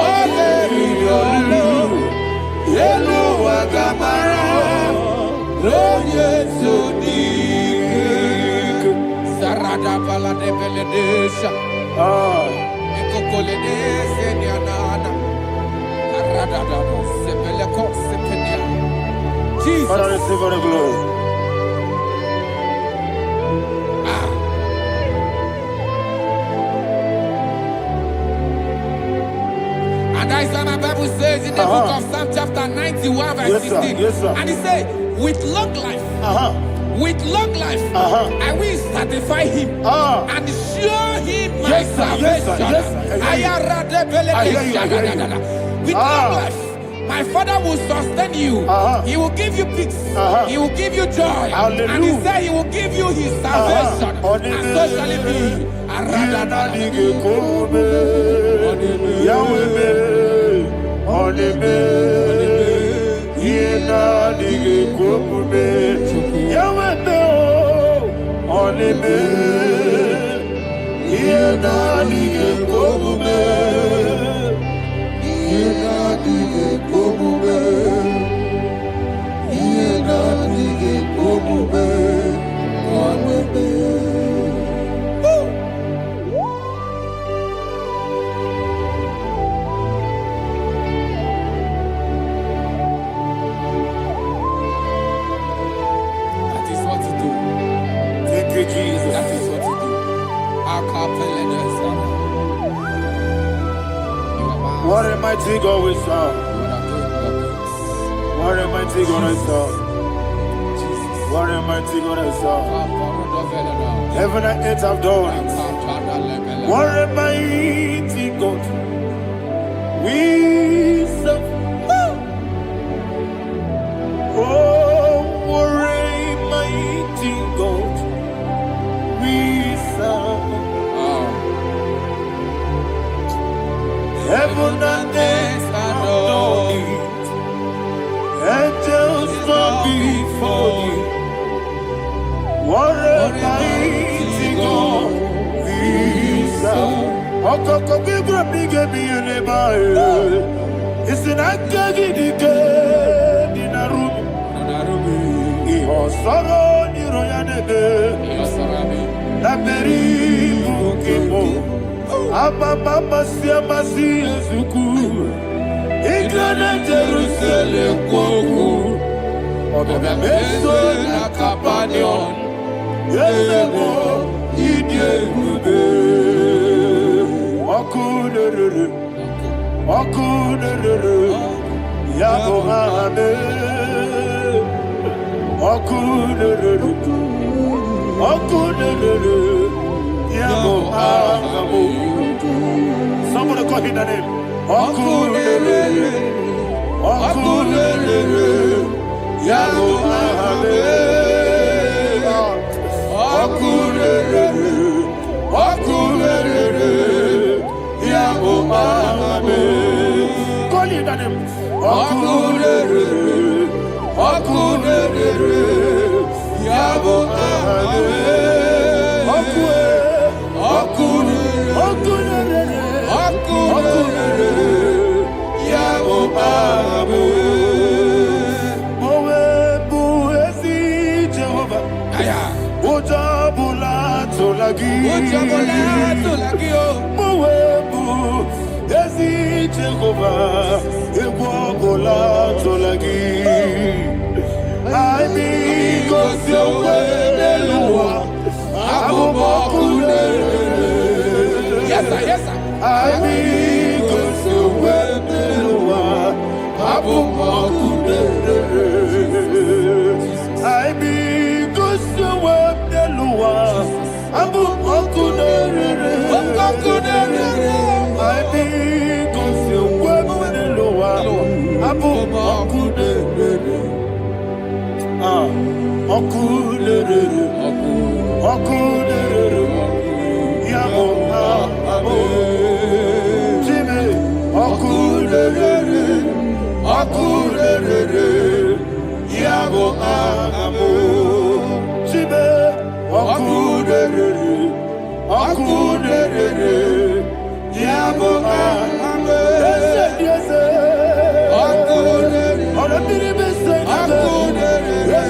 Yellow Agamara, no yes, so deep. Sarada Balade Beledesha, Ecocoledesha, Nianana, Arada, Sepeleco, Sepenia. Jesus, Father, receive all the glory. And that's what my Bible says in the book of Psalm chapter 91 verse 16. And it says, with long life With long life, I will satisfy him and show him my salvation. With long life, my Father will sustain you. He will give you peace. He will give you joy. Hallelujah. And he said he will give you his salvation. And so shall it be. That is what to do. Thank you, Jesus. That is what to do. What a mighty God we serve. What a mighty God I serve. What a mighty God I serve. Heaven and earth have done it. What a mighty God we serve. Oh, what a mighty God we serve. Heaven and earth have done it. Angels bow before you. What a mighty God we serve. Okoko bibra bige bi eleba. Isina kagi dike dinaru. Iho soro ni royanebe. Laberi bukimo. Ababa masia masia zuku. Igrana Jerusalem koku. Obe beso na kapanion. Yelemo idye ube. Okunere. Okunere. Yabo hame. Okunere. Okunere. Yabo hame. Somebody call him the name. Okunere. Okunere. Yabo hame. Okunere. Okunere. Yabo hame. Call him the name. Okunere. Okunere. Yabo hame. Okunere. Yabo hame. Mowe bu ezi Jehovah. Ojabula tolagi. Mowebu ezi Jehovah. Ebobola tolagi. Aimi kosyo weneluwa. Abubokune. Yes, sir. Yes, sir. Aimi kosyo weneluwa. Abubokune. Aimi kosyo weneluwa. Abubokune. Aimi kosyo weneluwa. Abubokune. Okunere. Okunere. Yabo abo. Jime. Okunere. Okunere. Yabo abo. Jime. Okunere. Okunere. Yabo abo. Yes. Okunere. Okunere. Yes,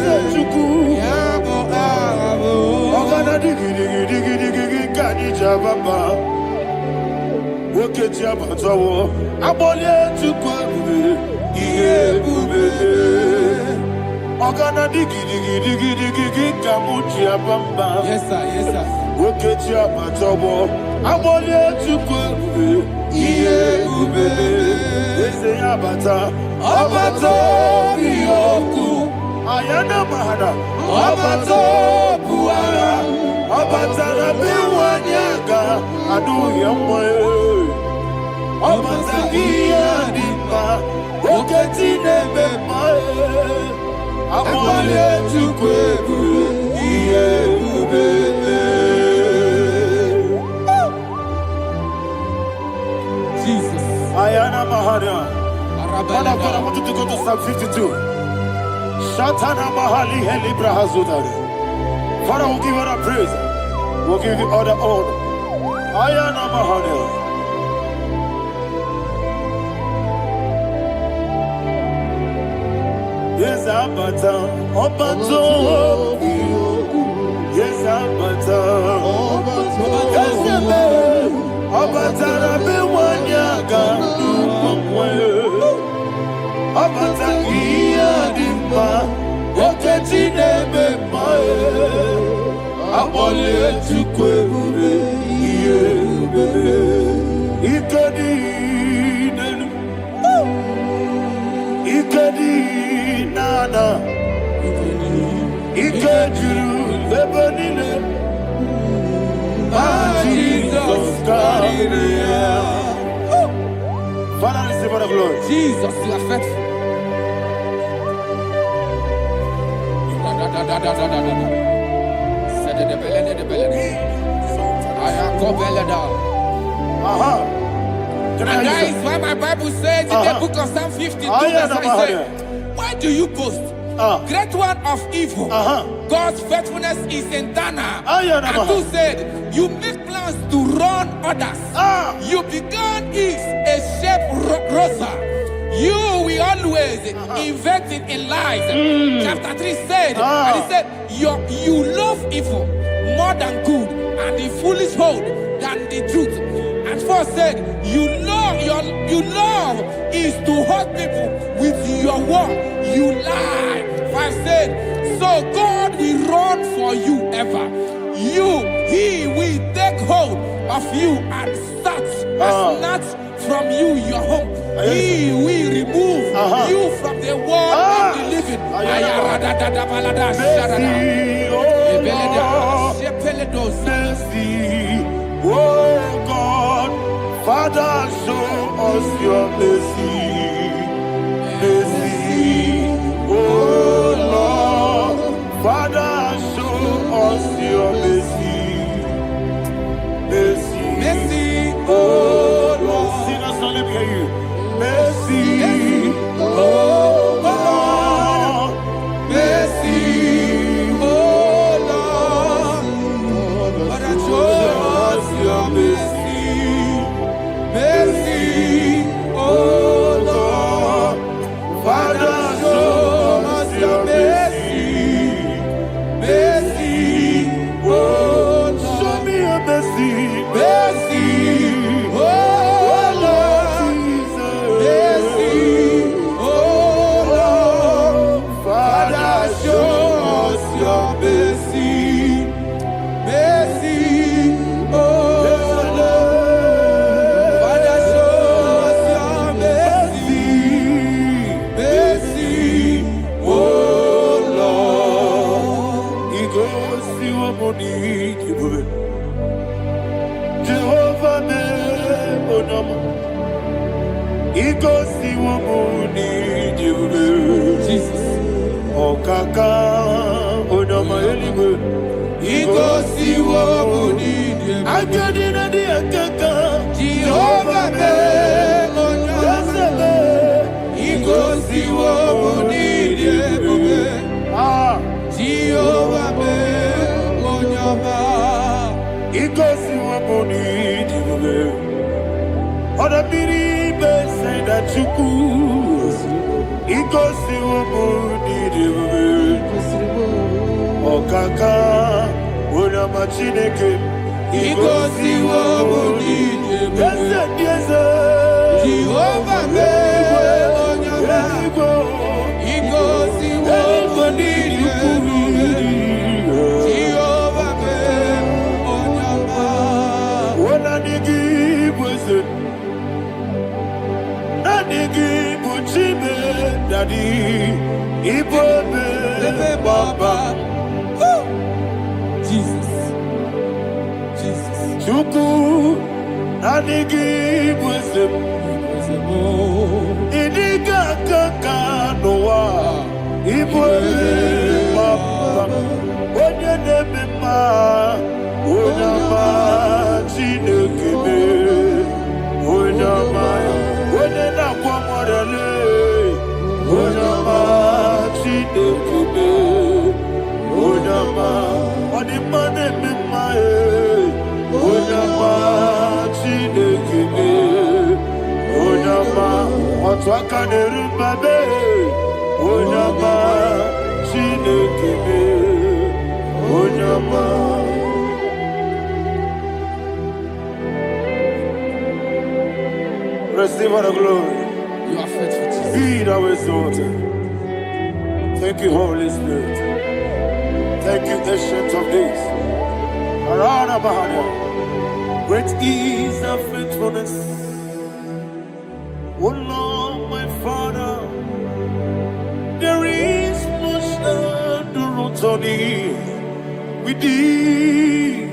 sir. Yes, sir. Ayana mahada. Abato buara, abatara biwanyaga, adu yamwe. Abatangia dipa, oketi nebe mae. Amale tukwe bube, iye bube. Jesus. Ayana Mahana. Man of God, I want you to go to Psalm 52. Shatana Mahali Helibra Hazudari. Father, we'll give you all the praise. We'll give you all the honor. Ayana Mahana. Yes, Abata. Obato. Yes, Abata. Yes, Abata. Rabe wanyaga. Abata iya dimba, oketi nebe mae. Abole tukwe bube, iye bube. Ikedi nenu, ikedi nana, ikediru lebanile. Jesus God. Father, receive all the glory. Jesus, you are faithful. And that is why my Bible says in the book of Psalm 52, verse 5, why do you boast? Great one of evil. God's faithfulness is eternal. And who said, you make plans to run others. You began is a shape rosa. You will always invent it in lies. Chapter 3 said, and he said, you love evil more than good, and the foolish hold than the truth. And 4 said, you love is to hurt people with your word. You lie. 5 said, so God will run for you ever. He will take hold of you and snatch from you your home. He will remove you from the world of the living. Oh God, Father, show us your mercy. Mercy, oh Lord, Father, show us your mercy. Mercy, mercy, oh Lord. Sinners, let me hear you. Mercy, oh Lord. Mercy, oh Lord. Father, show us your mercy. Mercy, oh Lord. Father, show us your mercy. Mercy, oh Lord. Show me your mercy. Mercy, oh Lord. Mercy, oh Lord. Father, show us your mercy. Mercy, oh Lord. Father, show us your mercy. Mercy, oh Lord. He goes to a money. Jehovah me onama. He goes to a money. Jesus. Oh kaka onama eliwe. He goes to a money. I get in the akaka. Jehovah me onama. He goes to a money. Jehovah me onama. He goes to a money. Other people say that you could. He goes to a money. Oh kaka, una machineke. He goes to a money. Yes, Jehovah me onama. He goes to a money. Jehovah me onama. When I give was it. Daddy, Ibobe, Baba, Chuku, Nanigi Wisdom, Iniga Kakanoa, Ibu Papa, Onya Nebima, Onama, Chinekime, Onama, Onena Kwamorele, Onama, Chinekime, Onama, Onimane Mimae, Onama, Chinekime, Onama, Otwakane Babe, Onama, Chinekime, Onama. Receive all the glory. You are faithful, Jesus. Be thou exalted. Thank you, Holy Spirit. Thank you, Ancient of Days. Arana Bahana. Great is thy faithfulness. O Lord, my Father, there is much endurance on thee. With thee,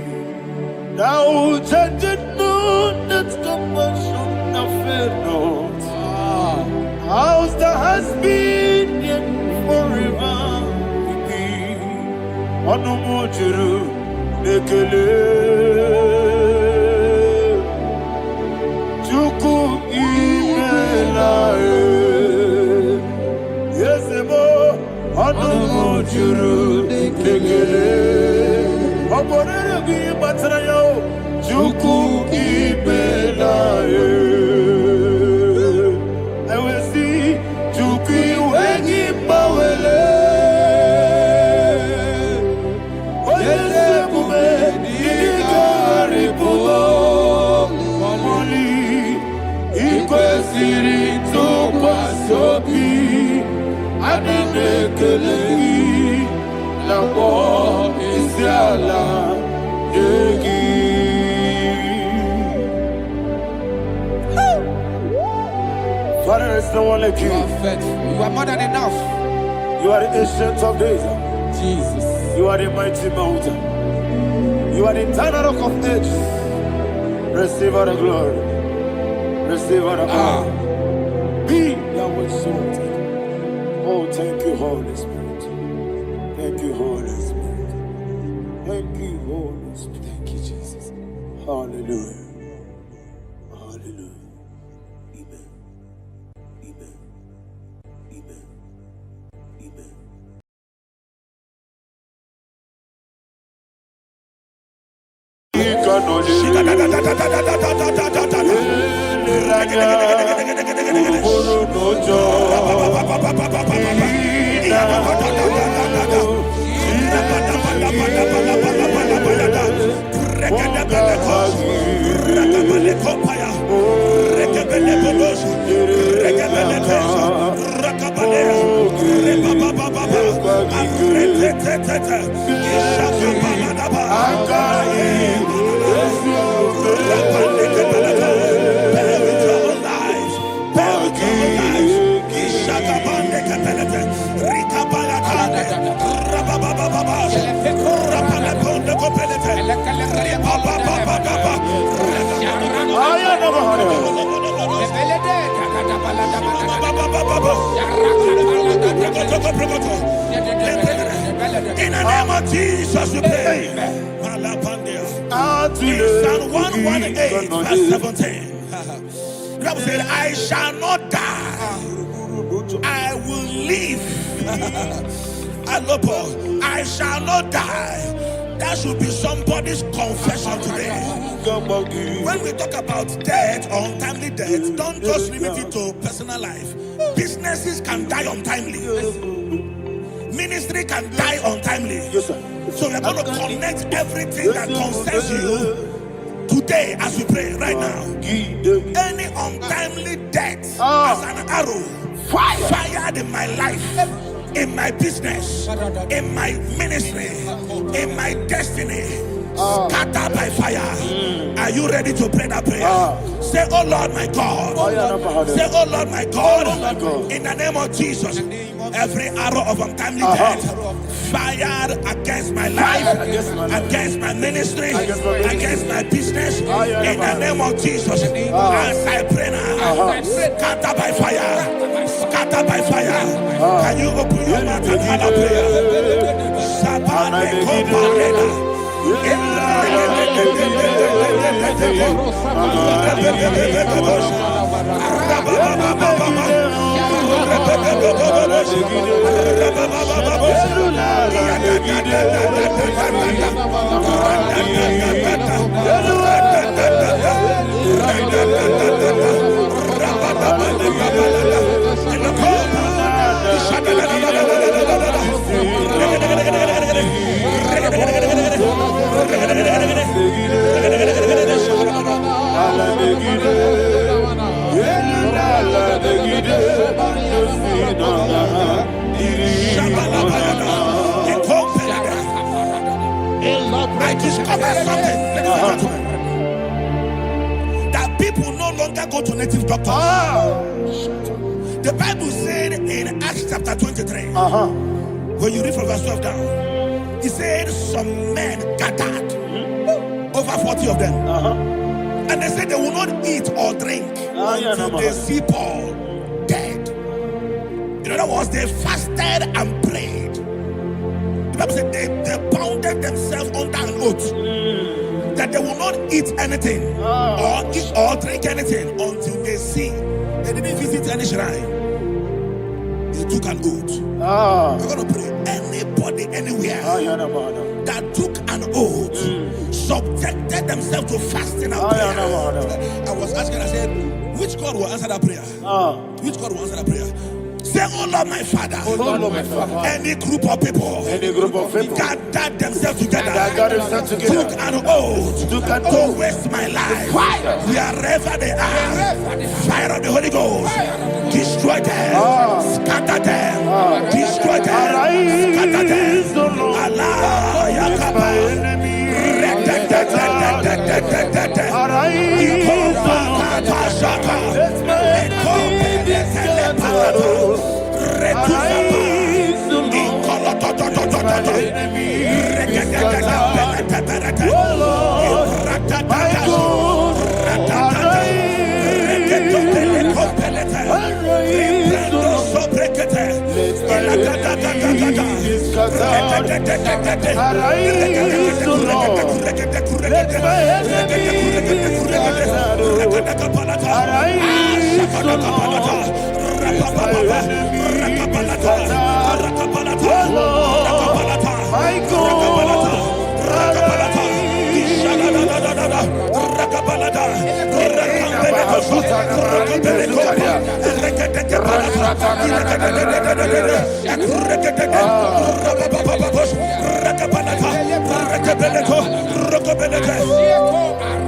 thou changest not that compassion of not. Ours that has been yet forever with thee. Onomojuru nekele. Chuku imelae. Yesemo onomojuru nekele. Oborere bi batrayo. Chuku imelae. Father, there is no one like you. You are faithful. You are more than enough. You are the ancient of days. Jesus. You are the mighty mountain. You are the eternal rock of ages. Receive all the glory. Receive all the honor. Be thou exalted. Oh, thank you, Holy Spirit. Thank you, Holy Spirit. Thank you, Holy Spirit. Thank you, Jesus. Hallelujah. Hallelujah. Amen. Amen. Amen. Amen. In the name of Jesus, we pray. In Psalm 118, verse 17, the Bible said, I shall not die, I will live. I shall not die. That should be somebody's confession today. When we talk about death or untimely death, don't just limit it to personal life. Businesses can die untimely. Ministry can die untimely. Yes, sir. So we're going to connect everything that concerns you today as we pray right now. Any untimely death as an arrow fired in my life, in my business, in my ministry, in my destiny, scattered by fire. Are you ready to pray that prayer? Say, oh Lord my God. Say, oh Lord my God. In the name of Jesus, every arrow of untimely death fired against my life, against my ministry, against my business. In the name of Jesus, as I pray now, scatter by fire, scatter by fire. Can you open your mouth and have a prayer? Sabane Komparena. I discovered something, that people no longer go to native doctors. The Bible said in Acts chapter 23, when you read from verse 12 down, it said some men gathered, over 40 of them, and they said they will not eat or drink until they see Paul dead. In other words, they fasted and prayed. The Bible said they bounded themselves under an oath that they will not eat anything or eat or drink anything until they see. They didn't visit any shrine. They took an oath. We're going to pray. Anybody, anywhere that took an oath, subjected themselves to fasting and prayer. I was asking, I said, which God will answer that prayer? Which God will answer that prayer? Say, oh Lord, my Father, any group of people, gathered themselves together, took an oath to waste my life. Wherever they are, fire of the Holy Ghost, destroy them, scatter them, destroy them, scatter them. Allah, Yakaba,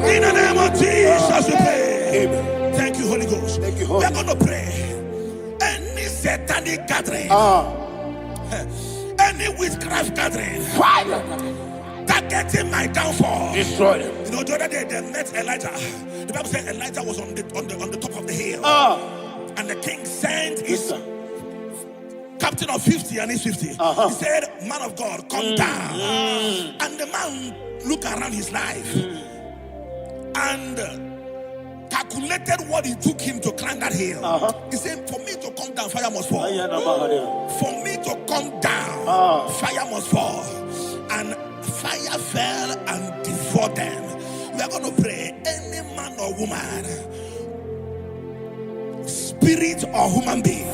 In the name of Jesus, we pray. Thank you, Holy Ghost. We are going to pray. Any satanic gathering, any witchcraft gathering, targeting my downfall, destroy them. You know, the other day they met Elijah. The Bible said Elijah was on the top of the hill, and the king sent his captain of 50 and his 50. He said, man of God, come down. And the man looked around his life and calculated what it took him to climb that hill. He said, for me to come down, fire must fall. For me to come down, fire must fall. And fire fell and devoured them. We are going to pray. Any man or woman, spirit or human being,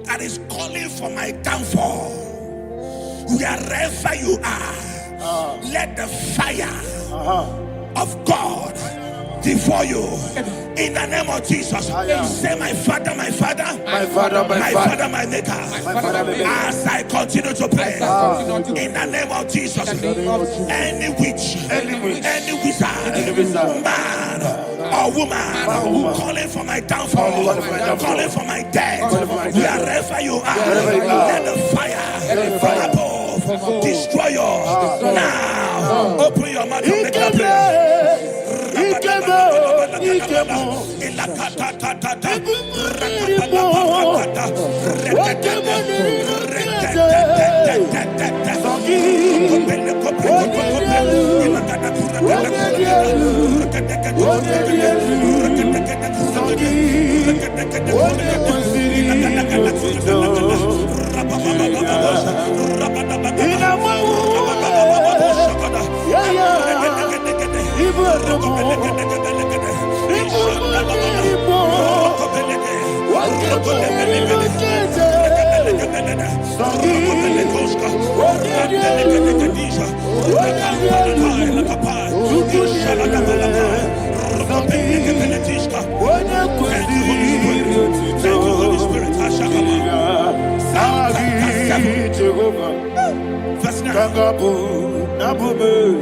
that is calling for my downfall, wherever you are, let the fire of God devour you. In the name of Jesus, say, my Father, my Father, my Father, my Father, my Maker. As I continue to pray, in the name of Jesus, any witch, any wizard, man or woman calling for my downfall, calling for my death, wherever you are, let the fire from above destroy you now. Open your mouth and make a prayer.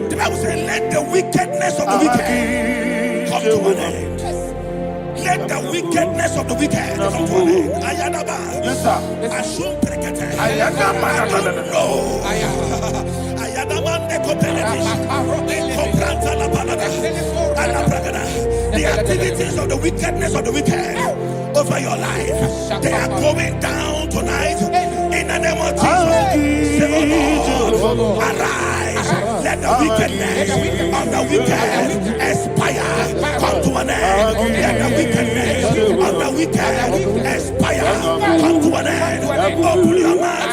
The Bible says, let the wickedness of the wicked come to an end. Let the wickedness of the wicked come to an end. Ayadaba. Yes, sir. Assume prekete. Ayadaba. No. Ayadaba. The activities of the wickedness of the wicked over your life, they are going down tonight in the name of Jesus. Say, oh Lord, arise. Let the wickedness of the wicked expire, come to an end. Let the wickedness of the wicked expire, come to an end. Open your mouth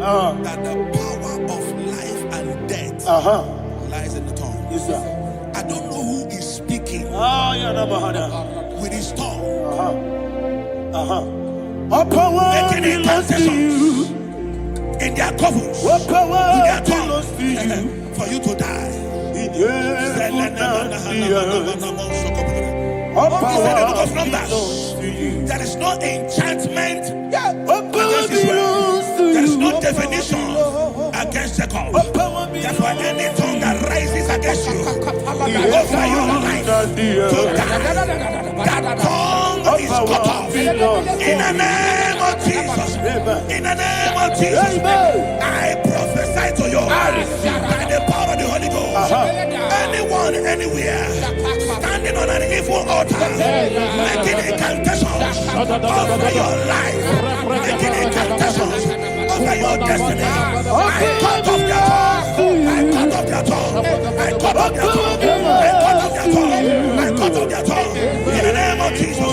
and that the power of life and death lies in the tongue. Yes, sir. I don't know who is speaking with his tongue. Making incantations in their couples with their tongue for you to die. He said in the book of Numbers, there is no enchantment against Israel. There is no definition against Jacob. Therefore, any tongue that rises against you over your life to die, that tongue is cut off. In the name of Jesus. In the name of Jesus. I prophesy to you by the power of the Holy Ghost. Anyone, anywhere, standing on an evil altar, making incantations over your life, making incantations over your destiny, I cut off their tongue. I cut off their tongue. I cut off their tongue. I cut off their tongue. I cut off their tongue. In the name of Jesus.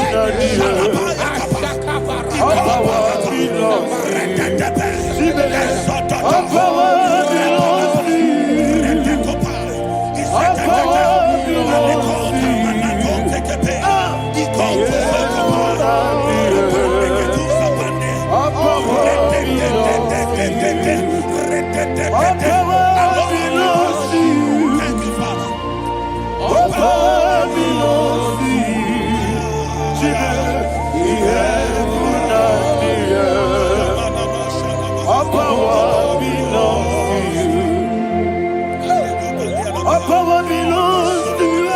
All power belongs to you.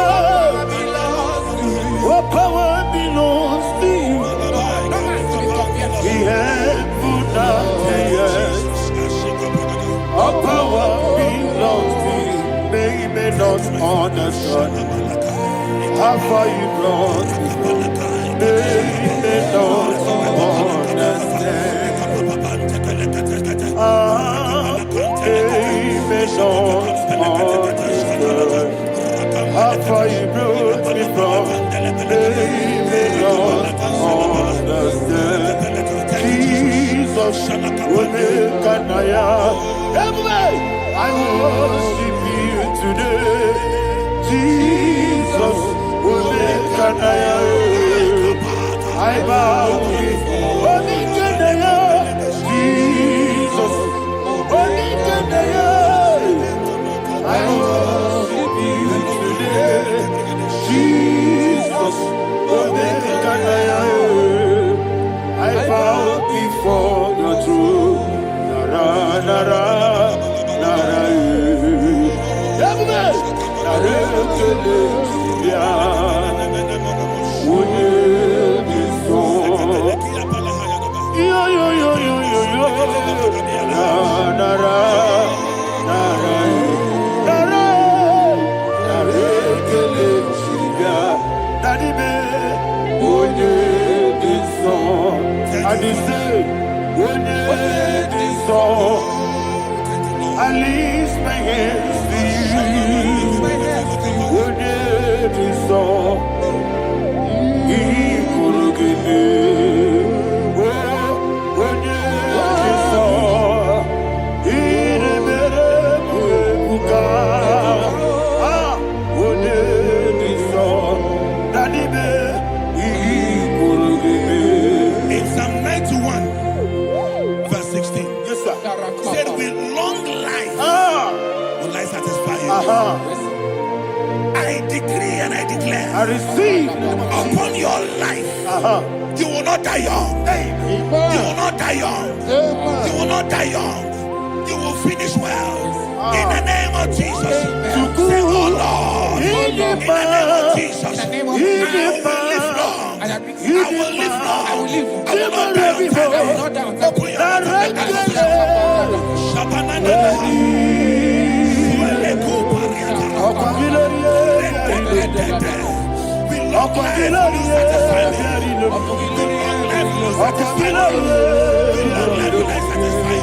All power belongs to you. The heaven and the earth. All power belongs to you. They may not understand how far you brought me. They may not understand. They may not understand how far you brought me from. They may not understand. Jesus, will make an I worship you today. Jesus, will make an I bow before Jesus, will make an I worship you today. Jesus, will make an I bow before your throne. Nara, nara, nara, I lift my hands to In Psalm 91, verse 16, yes, sir. Said with long life will I satisfy you. I decree and I declare, I receive upon your life, you will not die young. You will not die young. You will not die young. You will finish well. In the name of Jesus. Say, oh Lord, in the name of Jesus, I will live long. I will live long. I will not die on time. Open your mouth we long life will satisfy me. We long life will satisfy you. We long life will satisfy you.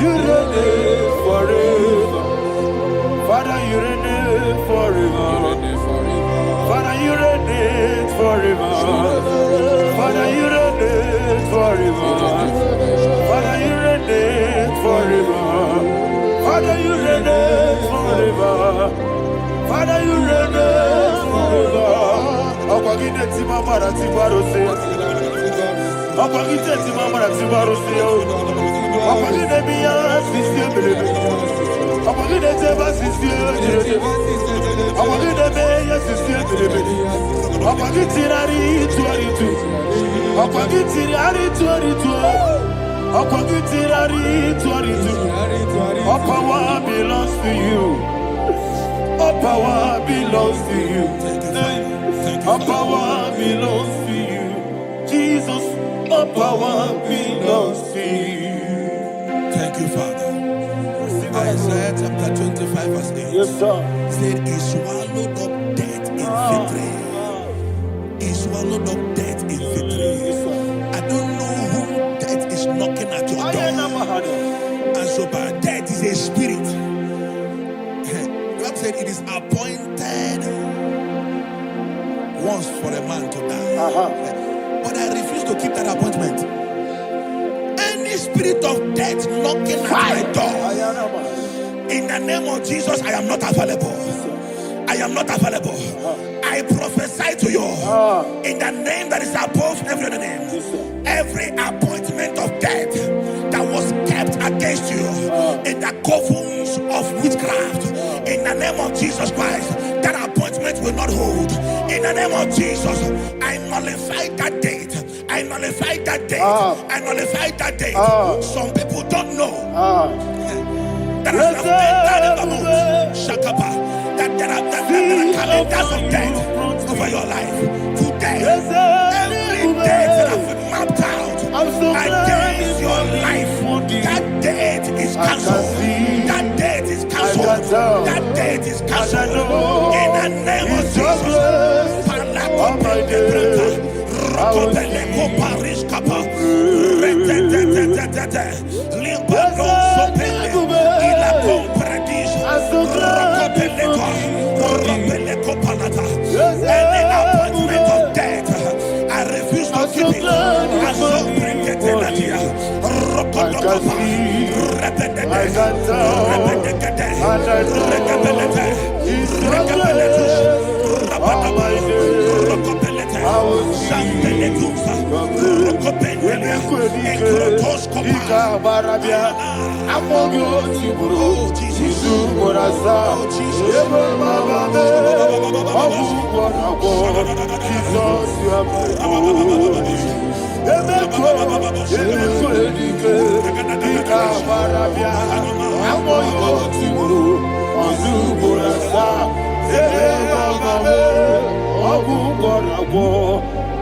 You reign forever. Father, you reign forever. Father, you reign forever. Father, you reign forever. Father, you reign forever. Father, you reign forever. Father, you reign forever. Akwagide timamara tibarose. Akwagide timamara tibarose. Akwagide biya sisye. Akwagide teba sisye. Akwagide beya sisye. Akwagide rari tuaritu. Akwagide rari tuaritu. Akwagide rari tuaritu. All power belongs to you. All power belongs to you. All power belongs to you. Jesus, all power belongs to you. Thank you, Father. Isaiah chapter 25, verse 8. Yes, sir. Said, He swallowed up death in victory. He swallowed up death in victory. I don't know who death is knocking at your door. so bad. Death is a spirit. God said it is appointed once for a man to die. But I refuse to keep that appointment. Any spirit of death knocking at my door, in the name of Jesus, I am not available. I am not available. I prophesy to you in the name that is above every other name. Every appointment of death that was kept against you in the covens of witchcraft, in the name of Jesus Christ, that appointment will not hold. In the name of Jesus, I nullify that date. I nullify that date. I nullify that date. Some people don't know that as I've entered in the mood, Shakapa, that there are calendars of death over your life. Today, every date that I've mapped out against your life, that date is cancelled. That date is cancelled. That date is cancelled. In the name of Jesus. Rokobeleko Paris Kappa, Limbano Sopele, Ila Compradisha, Rokobeleko Palata. Any appointment of death, I refuse to keep it. I so bring it in Latia. Rokodokapa,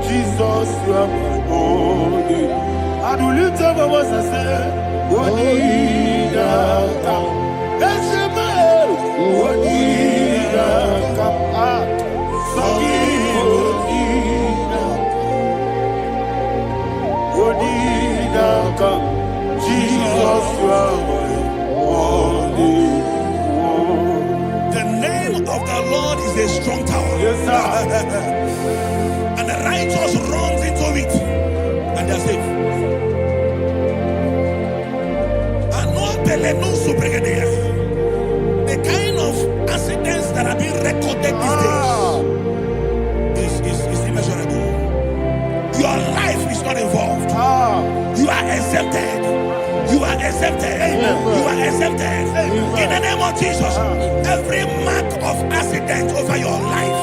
Jesus, you are my only. I do lift up my voice and say, what did I come? That's a man. What did I come? What did I come? Jesus, you are my only. The name of the Lord is a strong tower. Yes, sir. And the righteous runs into it and they're safe. The kind of accidents that are being recorded these days is immeasurable. Your life is not involved. You are exempted. You are exempted. You are exempted. In the name of Jesus, every mark of accident over your life,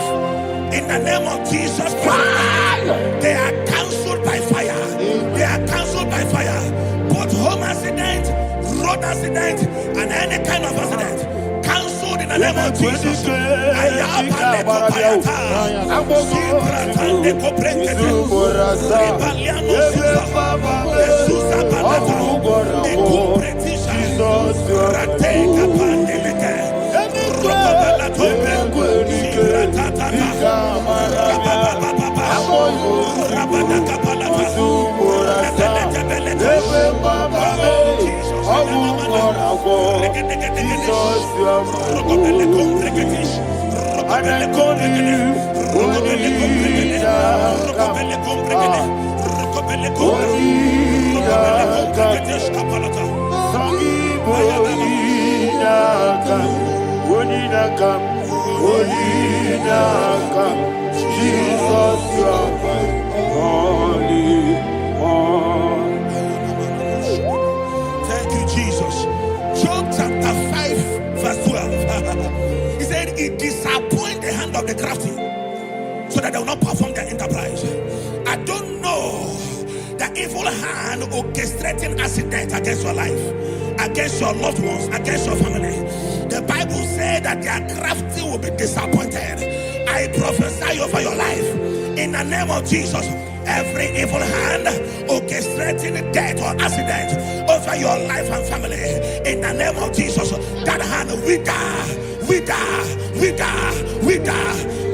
in the name of Jesus Christ, they are cancelled by fire. They are cancelled by fire. Both home accident, road accident, and any kind of accident, cancelled in the name of Jesus. Thank you, Jesus. Job chapter 5, verse 12. He said, it disappoints the hand of the crafty, so that they will not perform their enterprise. I don't know the evil hand orchestrating accident against your life, against your loved ones, against your family. The Bible said that their crafty will be disappointed. I prophesy over your life in the name of Jesus. Every evil hand orchestrating death or accident over your life and family, in the name of Jesus, that hand wither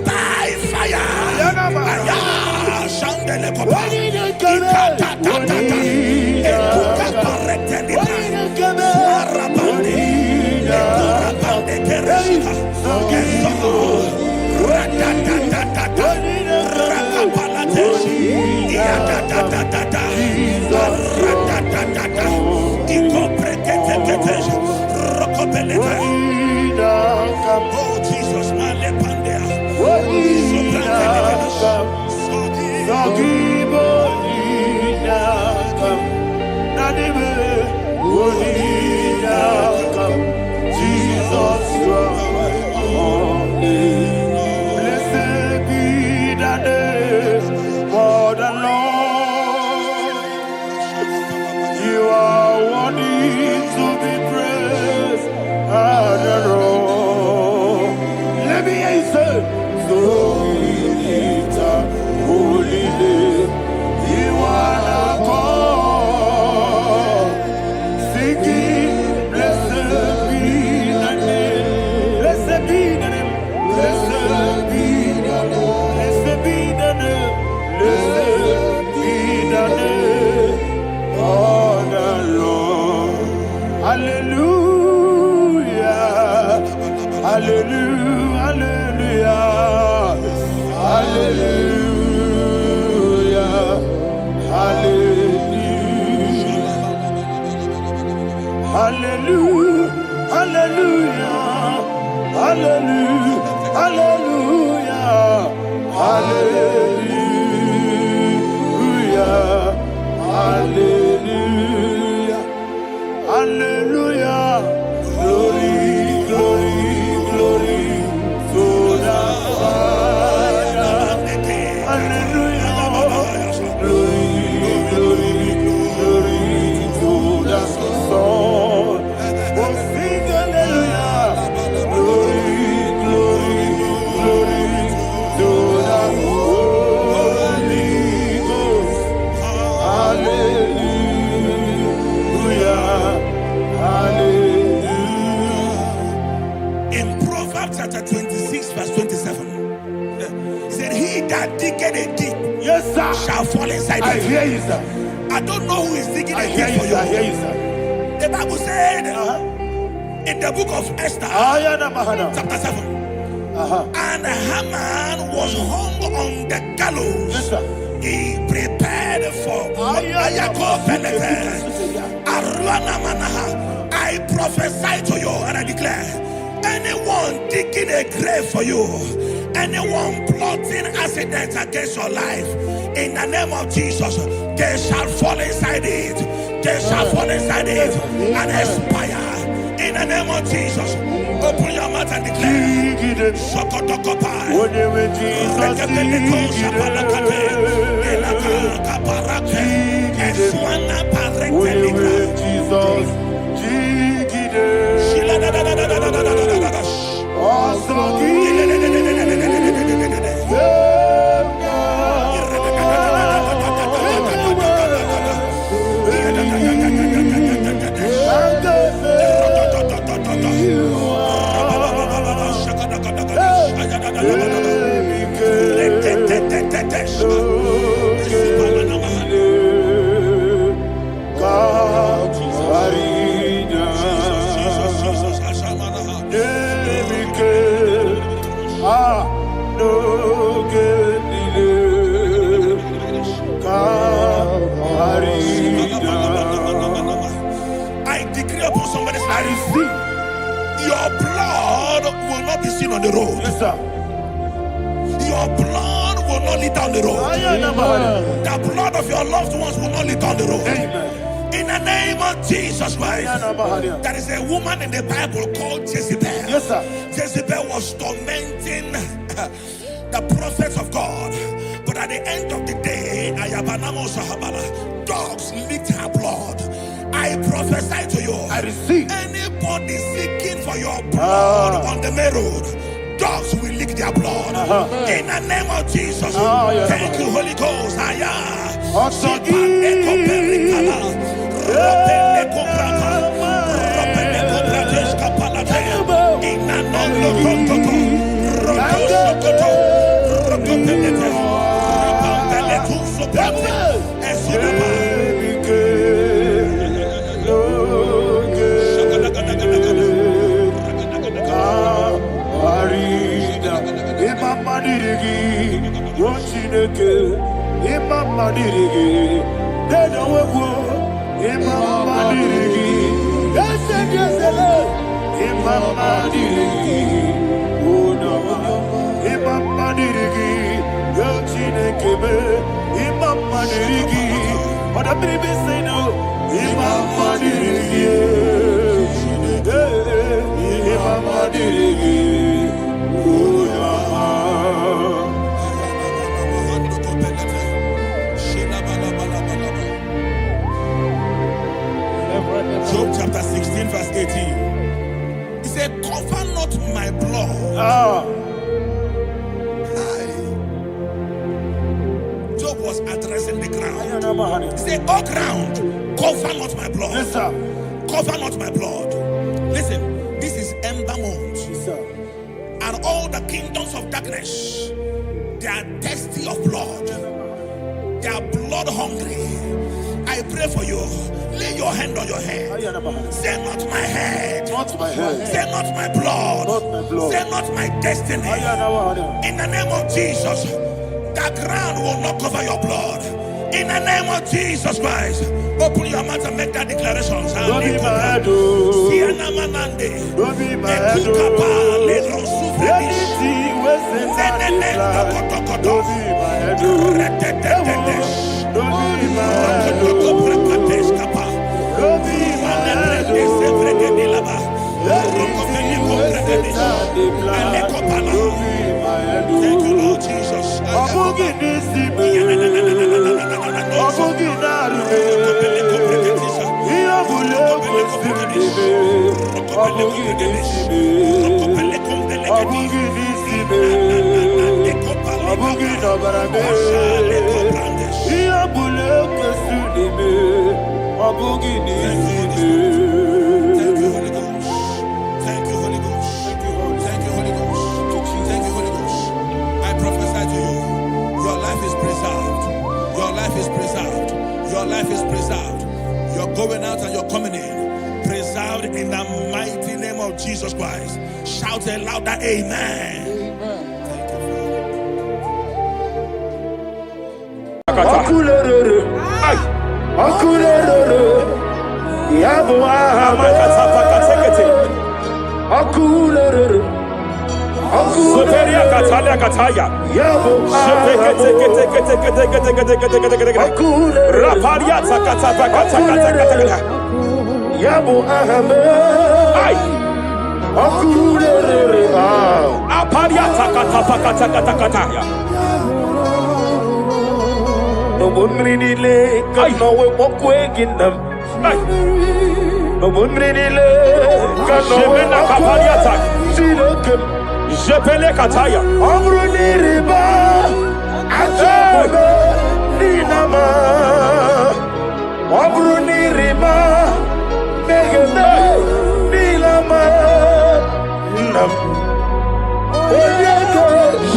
by fire. Oh Jesus, Jesus, blessed be the name for the Lord. You are worthy to be praised and adored. Let me hear you say, so we lift up holy name. You are the God. Singing, blessed be the name. Blessed be the name. Blessed be the name. Blessed be the name. Blessed be the name of the Lord. Hallelujah. Hallelujah. Hallelujah. Hallelujah. Hallelujah. Hallelujah. Hallelujah. Hallelujah. Hallelujah. Hallelujah. Glory, glory, glory to the Father. Hallelujah. Glory, glory, glory to the Son. Oh, sing hallelujah. Glory, glory, glory to the Holy Ghost. Hallelujah. Hallelujah. In Proverbs chapter 26, verse 27, he said, he that diggeth a deep, Yes, sir, shall fall inside I it. hear you, sir. I don't know who is digging I a hear deep you, for sir. I you. hear you, sir. The Bible said in the book of Esther, chapter 7, and Haman was hung on the gallows. Yes, sir. He prepared for I prophesy to you and I declare, anyone digging a grave for you, anyone plotting accidents against your life, in the name of Jesus, they shall fall inside it. They shall fall inside it and expire. In the name of Jesus, open your mouth and declare. Shokotokopai. I decree upon somebody's life, your blood will not be seen on the road. Yes, sir. Your blood will not lead down the road. The blood of your loved ones will not lead down the road. Amen. In the name of Jesus Christ. There is a woman in the Bible called Jezebel. Yes, sir. Jezebel was tormenting the prophets of God. But at the end of the day, dogs licked her blood. I prophesy to you, I receive. anybody seeking for your blood on the main road, dogs will lick their blood. In the name of Jesus. Thank you, Holy Ghost. Imama dirigi, they don't work. Imama dirigi, yes, Imama dirigi, oh no, Imama dirigi, Yochine kebe, Imama dirigi, but the baby say no, Imama dirigi, Imama dirigi, oh no. Job chapter 16 verse 18. He said, cover not my blood. Job was addressing the ground. He said, oh ground, cover not my blood. Yes, sir. Cover not my blood. Listen, this is ember month. Yes, sir. And all the kingdoms of darkness, they are thirsty of blood. They are blood hungry. I pray for you. Lay your hand on your head. Say not my head. Not my head. Say not my blood. Not my blood. Say not my destiny. In the name of Jesus, the ground will not cover your blood. In the name of Jesus Christ, open your mouth and make that declaration. Don't be my head. Don't be my head. Don't Thank you, Lord Jesus. Your life is preserved. You're going out and you're coming in. Preserved in the mighty name of Jesus Christ. Shout a louder amen. Soteria Katalia Kataya. Raparia Takata Kata. Yabo Ahame. Aparia Takata Kataya. No one really lay, cause no way walk away in them. No one really lay, cause no way walk away. See look him. Jepele Kataya. Amruni riba, Achabe, Ninama. Amruni riba, Megane, Nilama. Nam.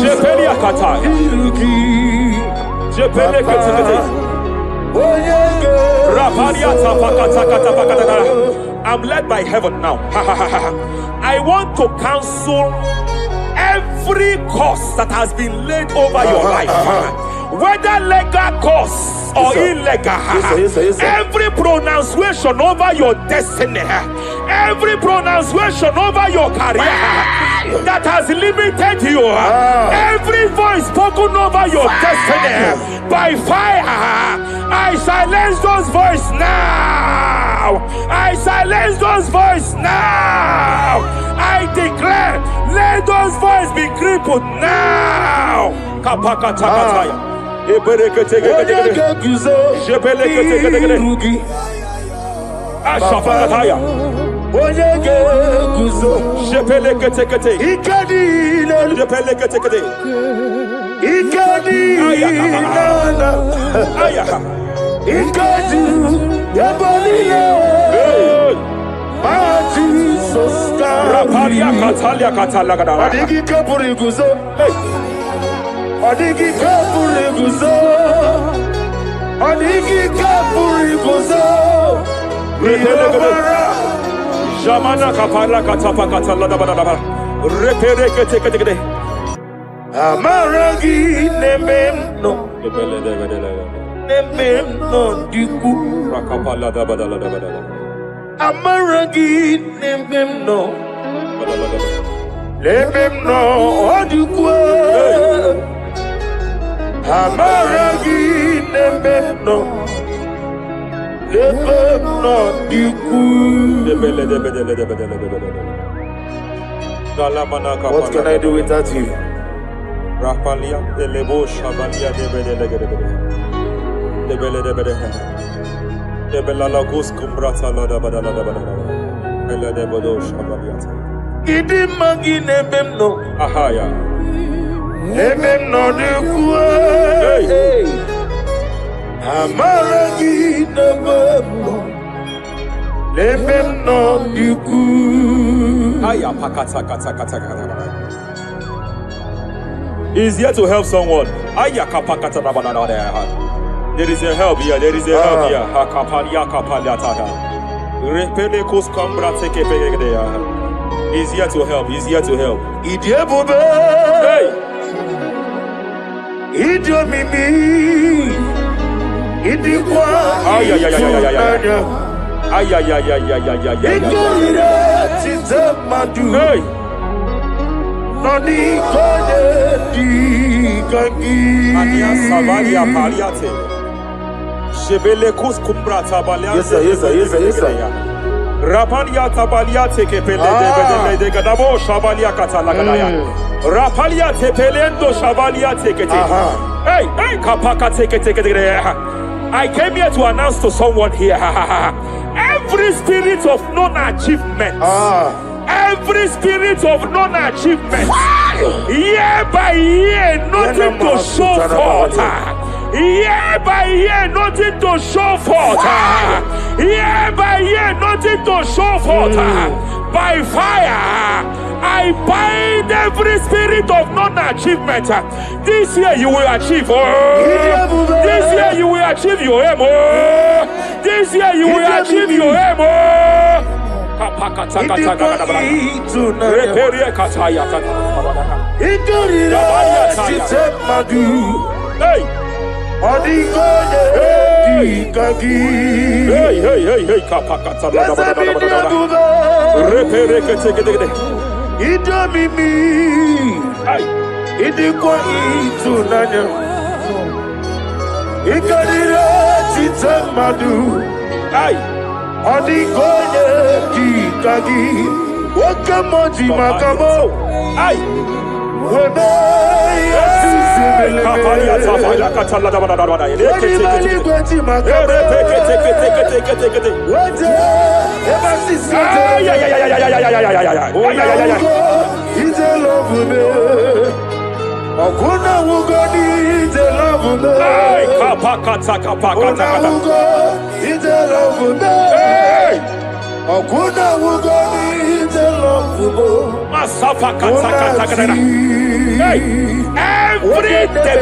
Jepele Kataya. Jepele Kataya. I'm led by heaven now. I want to cancel every curse that has been laid over your life, whether legal curse or illegal. Every pronunciation over your destiny, every pronunciation over your career that has limited you, every voice spoken over your destiny by fire, I silence those voices now. I silence those voices now. I declare, let those voices be crippled now. Kapakatakataya. Ashafakataya. Jepeleketekete. Jepeleketekete. Rapalia Katalia Katalaga. Adigi kapuri guzo. Adigi kapuri guzo. Adigi kapuri guzo. Jamana kapala katapa katalada badaba. Repereketekete. Amaragi nemeno. Nemem no diku. Rakapala da badala da badala. Amaragi nemem no. Nemem no diku. Amaragi nemem no. Nemem no diku. What can I do without you? Rapalia de lebo shabalia de bedele. De bele de bede. De bela lagos kumbrata la da badala da badala. Bele de bodo shabalia. Idi magi nemem no. Ahaya. Nemem no diku. Hey. Amaragi nemem no. Nemem no diku. Aya pakata kata kata kata. He's here to help someone. Aya kapakata da badala da. There is a help here. There is a help here. Hakapalia kapalia tada. Repele kos kambra teke pegedea. He's here to help. He's here to help. Idiebobe. Hey. Idiomimi. Idikwa. Ay. Hey. Noni kone di kangi. Ania savalia paliate. Shebele kus kumbra tabalia. Yes sir. Rapalia tabalia teke pele de gadabo shabalia katala gadaya. Rapalia tepelendo shabalia teke. Hey, kapaka teke. I came here to announce to someone here. Every spirit of non-achievement. Every spirit of non-achievement, year by year, nothing to show forth. Year by year, nothing to show forth. Year by year, nothing to show forth. By fire, I bind every spirit of non-achievement. This year you will achieve. This year you will achieve your aim. This year you will achieve your aim. Odigoye kikagi wakamoji makamo ai webe yasizimele kapalia tafala katala da bada bada teke makamo wete ebasisi ite love me okuna wugoni ite love me ai kapakata ite love me okuna wugoni ite love me masafa kata hey every day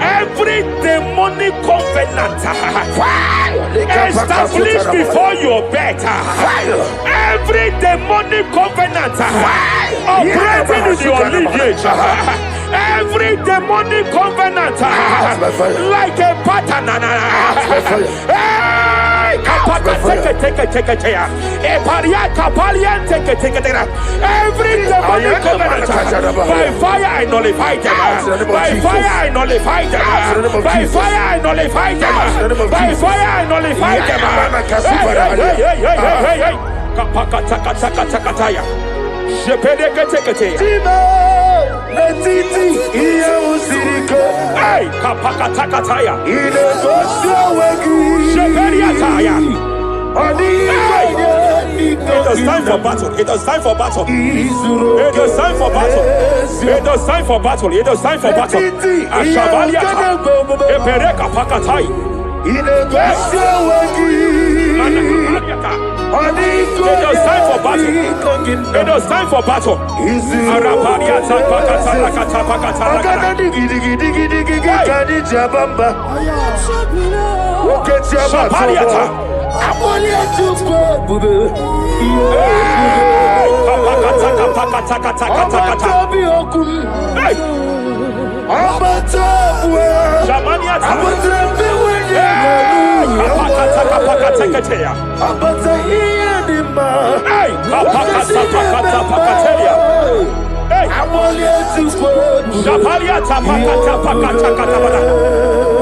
every demonic covenant established before your bed, every demonic covenant operating in your lineage, every demonic covenant like a pattern. Every demonic covenant, by fire I nullify them. By fire I nullify them. By fire I nullify them. By fire I nullify them. It is time for battle. It is time for battle. It is time for battle. It is time for battle. It is time for battle. Ashabaliata. Epereka pakatai. It is time for battle. It is time for battle. Arapariata pakata lakata pakata lakata. Shabaliata.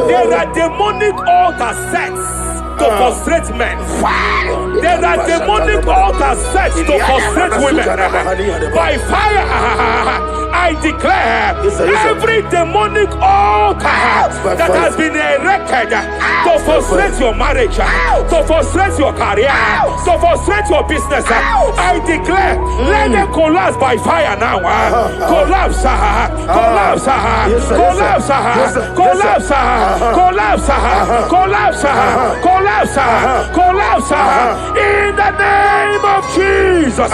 There are demonic altar sets to frustrate men. There are demonic altars set to frustrate women. By fire, I declare every demonic altar that has been erected to frustrate your marriage, to frustrate your career, to frustrate your business, I declare, let them collapse by fire now. Collapse, collapse, collapse, collapse, collapse, collapse, collapse, collapse, in the name of Jesus.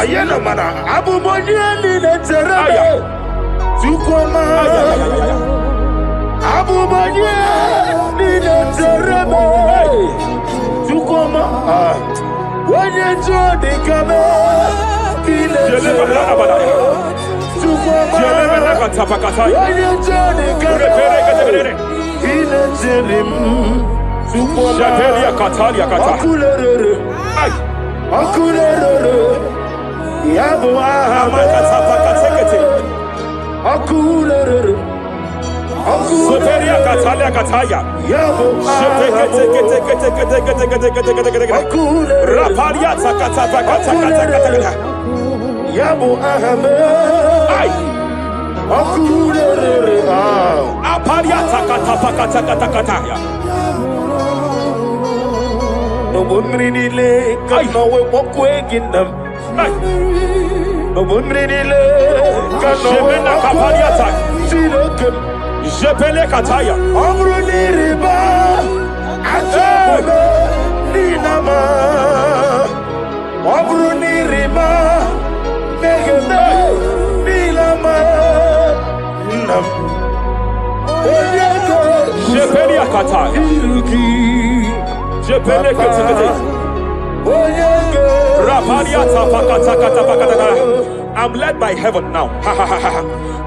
I'm led by heaven now.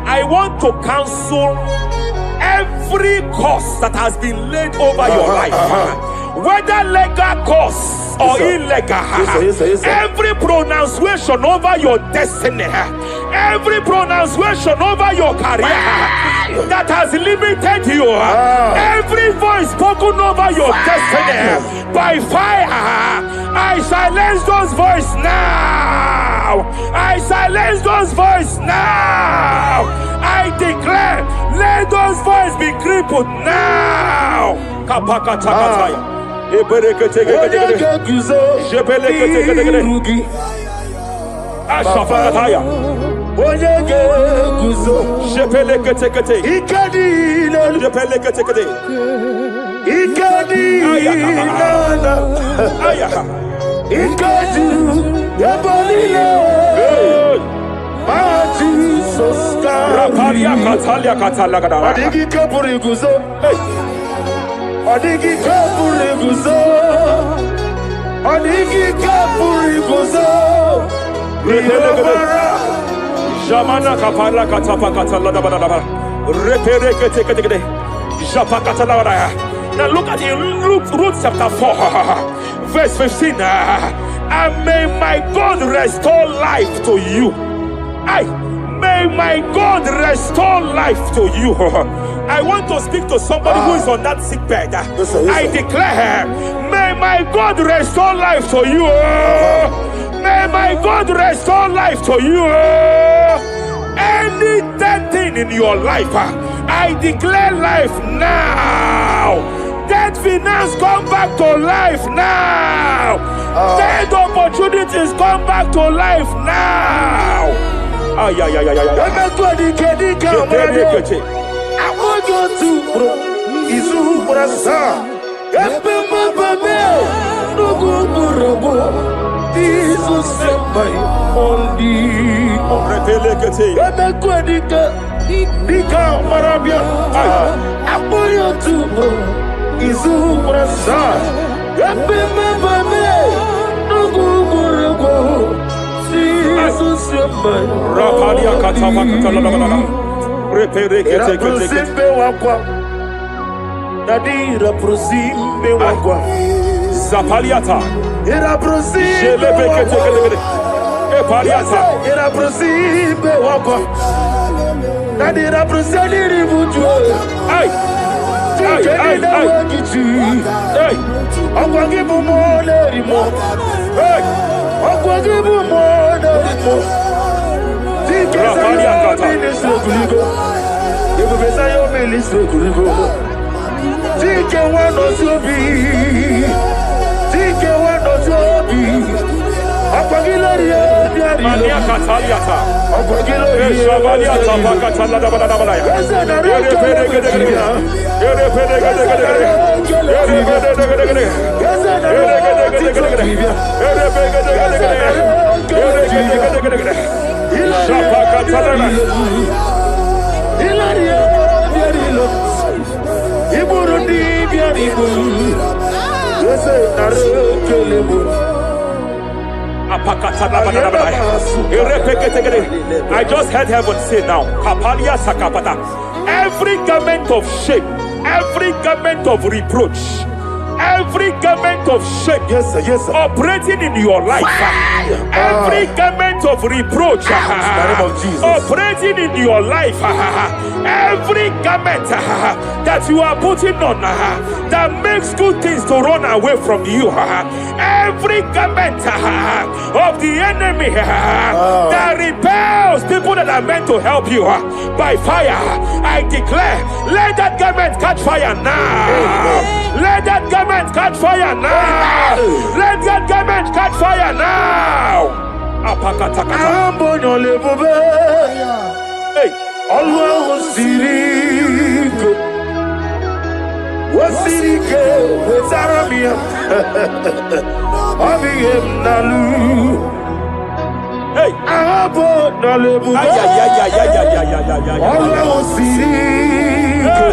I want to counsel every curse that has been laid over your life, whether legal curse or illegal. Every pronunciation over your destiny, every pronunciation over your career that has limited you, every voice spoken over your destiny, by fire, I silence those voices now. I silence those voices now. I declare, let those voices be crippled now. Jamana kapala katapa katala da da da. Repere kete kete kete. Japa katala da. Now look at the Ruth chapter 4, verse 15. And may my God restore life to you. May my God restore life to you. I want to speak to somebody who is on that sick bed. I declare, may my God restore life to you. May my God restore life to you. Any dead thing in your life, I declare life now. Dead finance come back to life now. Dead opportunities come back to life now. Ay, ay, ay, ay, ay, ay. I want you to bro. Izu brasa. Epema babe. Rogo. Izu sembai. Ondi. Emekwedika. Dika marabia. I want you to bro. Izu brasa. Epema babe. Rogo. Izu sembai. Rapalia katava katalala. Era prosimbe wakwa. Nadira prosimbe wakwa. Zapaliata. Era prosimbe wakwa. Epaliata. Era prosimbe wakwa. Nadira prosimbe ributu. Ay. Ay. Ay. Akwa gibu mo lerimo. Akwa gibu mo lerimo. Rapalia kata. Tike wano sobi. Mania kataliata. Shavaliata bakatala da bada. I just heard heaven say now, Kapalia Sakapata. Every garment of shame, every garment of reproach, every garment of shame, yes, sir. Operating in your life, every garment of reproach, operating in your life, every garment that you are putting on that makes good things to run away from you, every garment of the enemy that repels people that are meant to help you by fire, I declare, let that garment catch fire now. Let that garment catch fire now. Let that garment catch fire now. Hey. Allah Sirike. Wasirike Wezaramia. Abiyem Nalu. Hey. Abo Nalebu. Allah Sirike.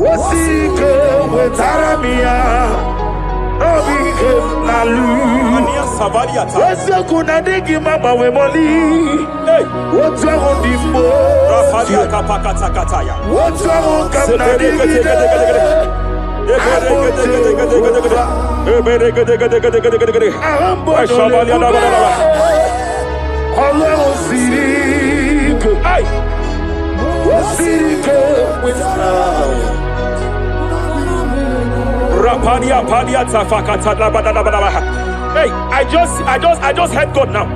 Wasirike Wezaramia. Abiyem Nalu. Wese kuna digi mama we moli. What's wrong with the Rafalia kapakata kataya. What's wrong with the Hey, I just heard God now.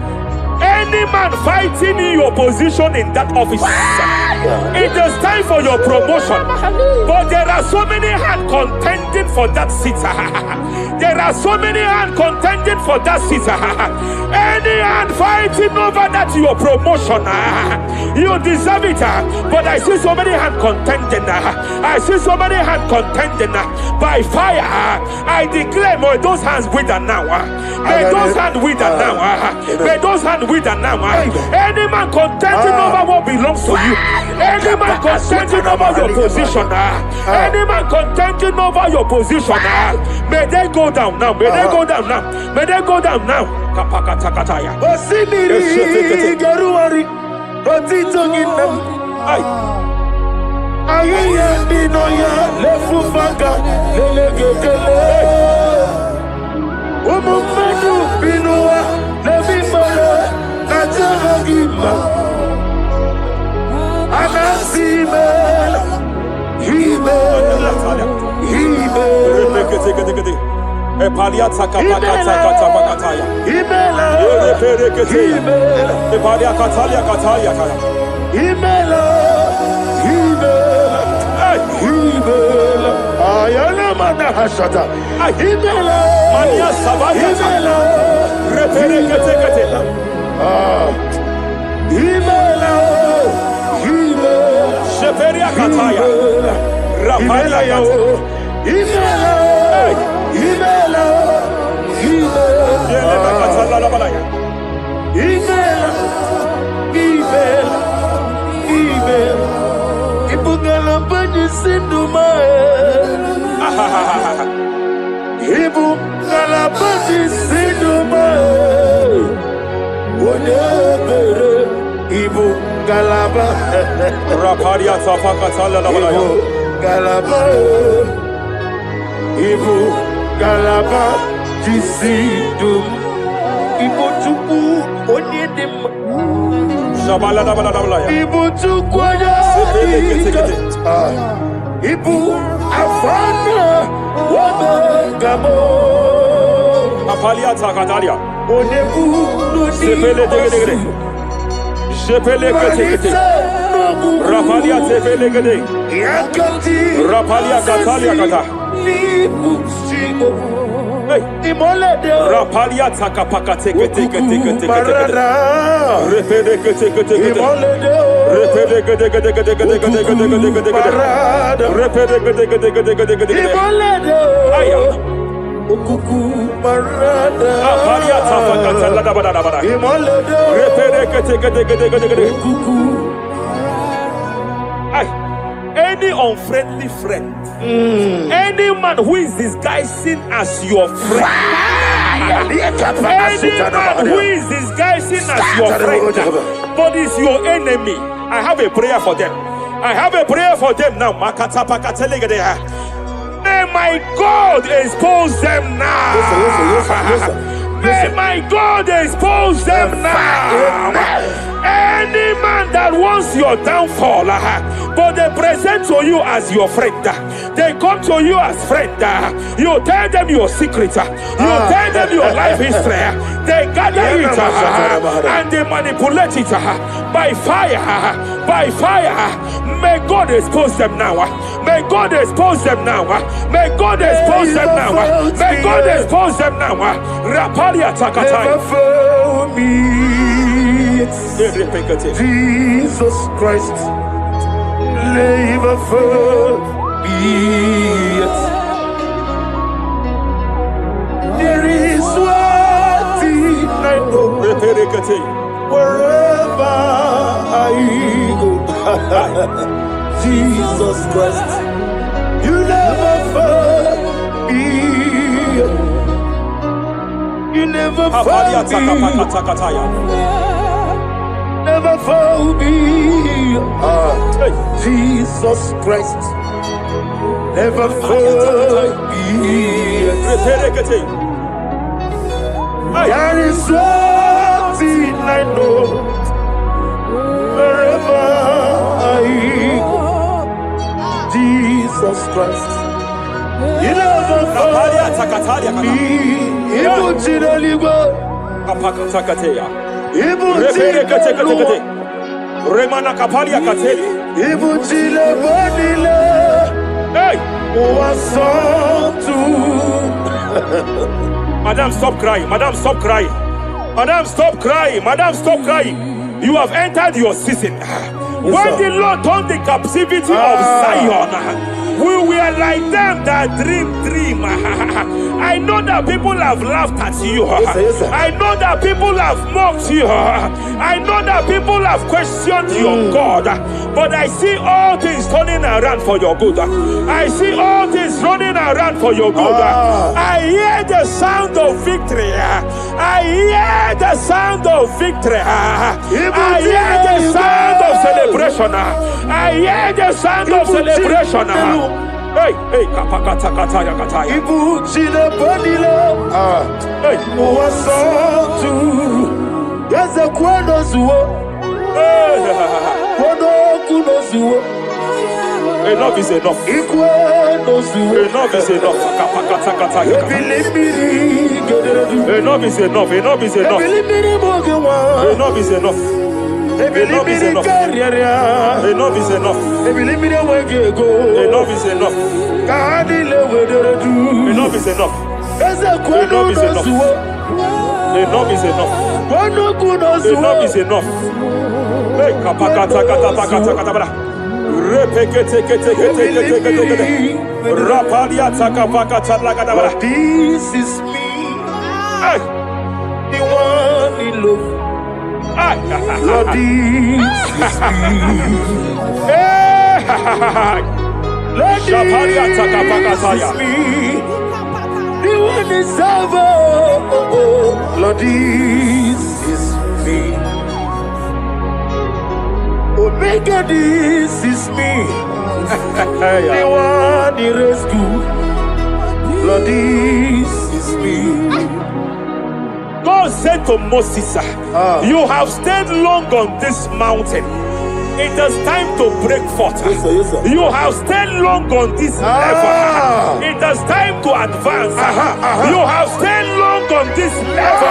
Any man fighting in your position in that office, it is time for your promotion. But there are so many hands contending for that seat. There are so many hands contending for that seat. Any hand fighting over that your promotion, you deserve it. But I see so many hands contending. I see so many hands contending by fire. I declare, may those hands wither now. May those hands wither now. May those hands wither now. Any man contending over what belongs to you. Any man contending over your position. Any man contending over your position. May they go down now. May they go down now. May they go down now. Kapakatakataya. Osimiri Garuari. Otitonginem. Ayaya Dinoya Lefufaga Lelegekele. Umumadu Binua Levimala Najaragima Anasimela Himela Epaliata kapakata pakataya. Himela Epalia katalia katalia kaya. Himela Ayana Imana hashata. Imela. Mania Sabaya. Imela. Repere kete kete. Imela. Imela. Sheperia Kataya. Rapalia Imela. Imela. Imela. Yelema Katala Labalaya. Imela. Imela. Imela. Ibugala bani sinduma. Ibugala bani sinduma. Wonebere ibugala ba. Rapalia Tapakatala Labalaya. Ibugala ibugala ba disindum. Ibutuku onyedim. Shabala Labalaya. Ibutuku Ibu afana wabagamo. Apalia Takatalia. Onebu Sepele degede. Sepele kete. Rapalia Sepele gede. Yakati. Rapalia Katalia Kata. Nibusigo. Hey. Imolede. Rapalia Takapaka teke. Marada. Repede kete. Imolede. Repede kete. Marada. Repede kete. Imolede. Aya. Ukuku marada. Apalia Tapakatala Labalaya. Imolede. Repede kete. Ukuku. Aye. Any unfriendly friend, any man who is disguising as your friend, any man who is disguising as your friend, but is your enemy, I have a prayer for them. I have a prayer for them now. May my God expose them now. May my God expose them now. Any man that wants your downfall, but they present to you as your friend, they come to you as friend, you tell them your secret, you tell them your life history, they gather it and they manipulate it by fire. May God expose them now. May God expose them now. May God expose them now. May God expose them now. Rapalia Takatai. Jesus Christ, never forget. There is one thing I know. Wherever I go, Jesus Christ, you never forget. You never forget. Never fool me. Jesus Christ, never fool me. There is one thing I know. Wherever I go, Jesus Christ, you never fool me. Remana Kapalia Kateli. Hey! Madam, stop crying. Madam, stop crying. Madam, stop crying. Madam, stop crying. You have entered your season. When the Lord turned the captivity of Zion, we were like them that dream. I know that people have laughed at you. I know that people have mocked you. I know that people have questioned your God. But I see all things turning around for your good. I see all things running around for your good. I hear the sound of victory. I hear the sound of victory. I hear the sound of celebration. I hear the sound of celebration. Hey, kapakata kataya kataya. Ibu chile bonilo. Hey, Uwasotu. Yeze kweno zuo. Kweno kuno zuo. enough is enough. Ikweno zuo. Enough is enough. Kapakata kataya. Ebilimiri gederedu. Enough is enough. Enough is enough. Ebilimiri mogewa. Enough is enough. Enough is enough. Enough is enough. Ebilimiri wegego. Enough is enough. Kahani le wederedu. Enough is enough. Enough Enough is enough. Enough is enough. Enough is enough. Hey, kapakata kata kata kata bra. Repekete kete kete kete kete. Rapalia takapakata lagada bra. This is me. Hey, The one in love. hey, Lord, this is me. hey. Lord, Shapalia takapakata this ya. is me. The one is over. Lord, this is me. Omega, this is me. The one in rescue. Lord, this is me. God said to Moses, you have stayed long on this mountain. It is time to break forth. Yes, sir, yes, sir. You have stayed long on this level. It is time to advance. You have stayed long on this level.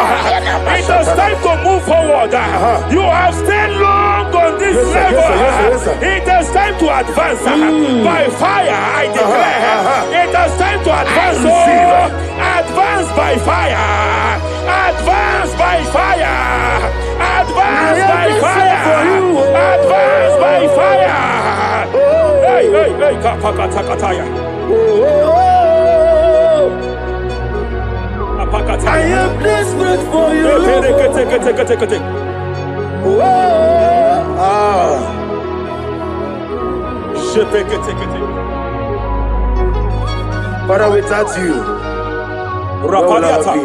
It is time to move forward. You have stayed long on this Yes, sir, level. yes, sir, yes, sir. It is time to advance. By fire, I declare. It is time to advance. Advance by fire. Advance by fire. Advance by fire. Advance by fire. Hey, hey, hey, kapakatakataya. I am desperate for you. Father, without you, where will I be?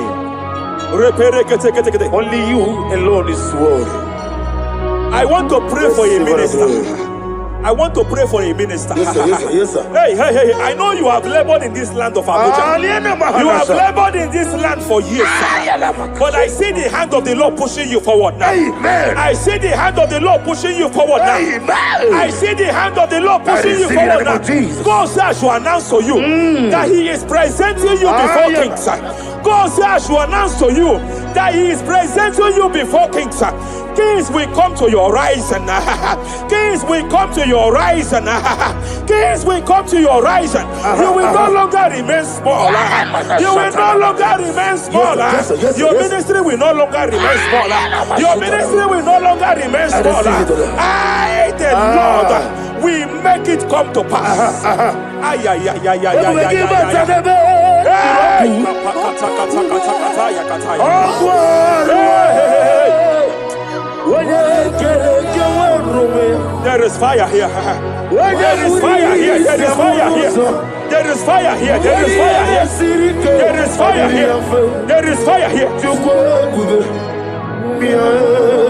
Only you alone is worthy. I want to pray for a minister. I want to pray for a minister. Yes, sir, yes, sir, yes, sir. Hey, hey, hey, I know you have labored in this land of Abuja. You have labored in this land for years. But I see the hand of the Lord pushing you forward now. Amen. I see the hand of the Lord pushing you forward now. Amen. I see the hand of the Lord pushing you receive forward in the now. name of Jesus. God says I should announce to you that He is presenting you before kings. God says I should announce to you that He is presenting you before kings. Kings will come to your horizon. Kings will come to your horizon. Kings will come to your horizon. You will no longer remain small. You will no longer remain small. Your ministry will no longer remain small. Your ministry will no longer remain small. I, the Lord, will make it come to pass. Ay, ay, ay, ay, ay, ay, there is fire here. There is fire here. There is fire here. There is fire here. There is fire here. There is fire here. There is fire here.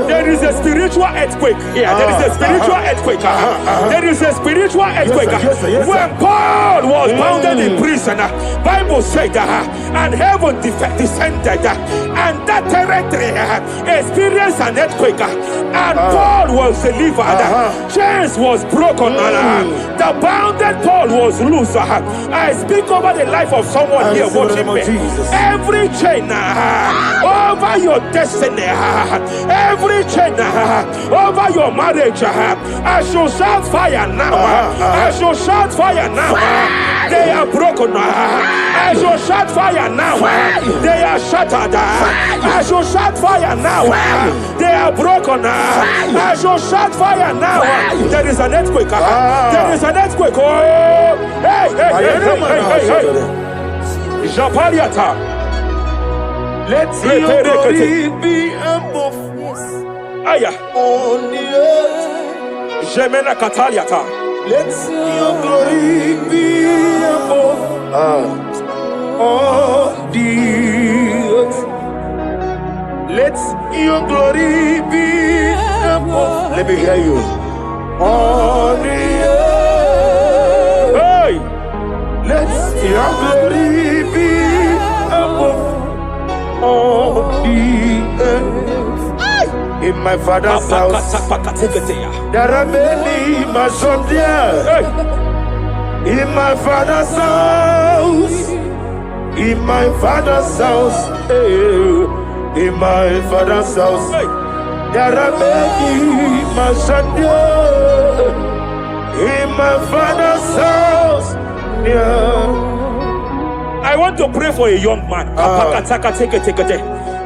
There is a spiritual earthquake here. There is a spiritual earthquake. There is a spiritual earthquake. When Paul was bounded in prison, Bible said and heaven descended, and that territory experienced an earthquake, and Paul was delivered. Chains was broken. The bounded Paul was loose. I speak over the life of someone here watching me. Every chain over your destiny, every chain over your marriage, I shall shout fire now. I shall shout fire now. They are broken. I shall shout fire now. They are shattered. I shall shout fire now. They are broken. I shall shout fire now. There is an earthquake. There is an earthquake. Oh, hey, hey, hey, hey, hey, hey. Japariata. Let your glory be above Aya. on the earth. Jemena Kataliata. Let your glory be above on the earth. Let your glory be above. Let me hear you. On the earth. Hey. Let your glory be above on the earth. In my father's house, there are many mansions there. In my father's house, in my father's house, in my father's house, there are many mansions there. In my father's house, yeah. I want to pray for a young man.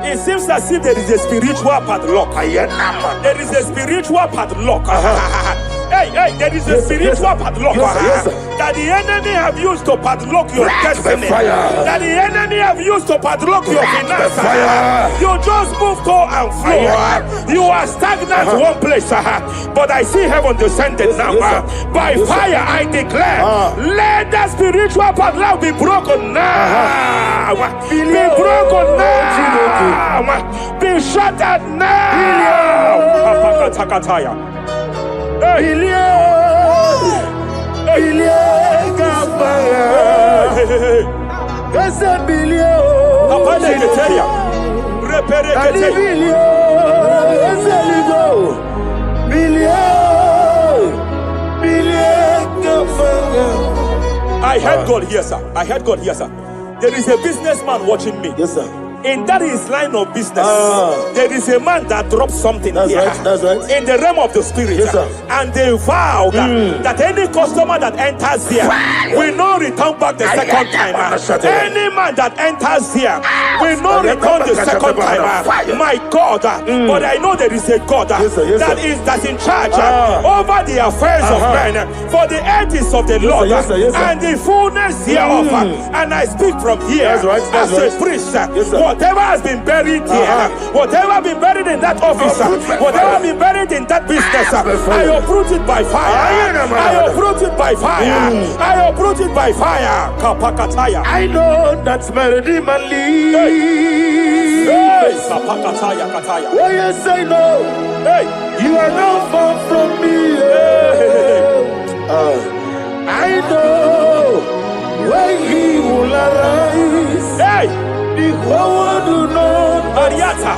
It seems as if there is a spiritual padlock. There is a spiritual padlock. Hey, there is a spiritual padlock that the enemy have used to padlock your destiny. That the enemy have used to padlock your finances. You just move to and fro. You are stagnant one place, but I see heaven descended now. By fire, I declare, let that spiritual padlock be broken now. Be broken now. Be shattered now. I heard God here, sir. I heard God here, sir. There is a businessman watching me. Yes, sir. In that his line of business, there is a man that drops something That's here. right, that's right. In the realm of the spirit. Yes, sir. And they vow that any customer that enters here will not return back the second time. Any man that enters here will not return the second time. My God, but I know there is a God Yes, sir. that's in charge over the affairs of men. For the earth is of the Lord Yes, sir. and the fullness hereof. And I speak from here That's right, that's as right. a priest. Yes, sir. Whatever has been buried here, whatever been buried in that office, whatever been buried in that business, I uproot it by fire. I uproot it by fire. I uproot it by fire. Kapakataya. I know that's melody man leaves. Hey, Kapakataya, Kataya. Oh yes, I know. Hey, You are not far from me. I know when he will arise. hey, The whole world will know Mariata.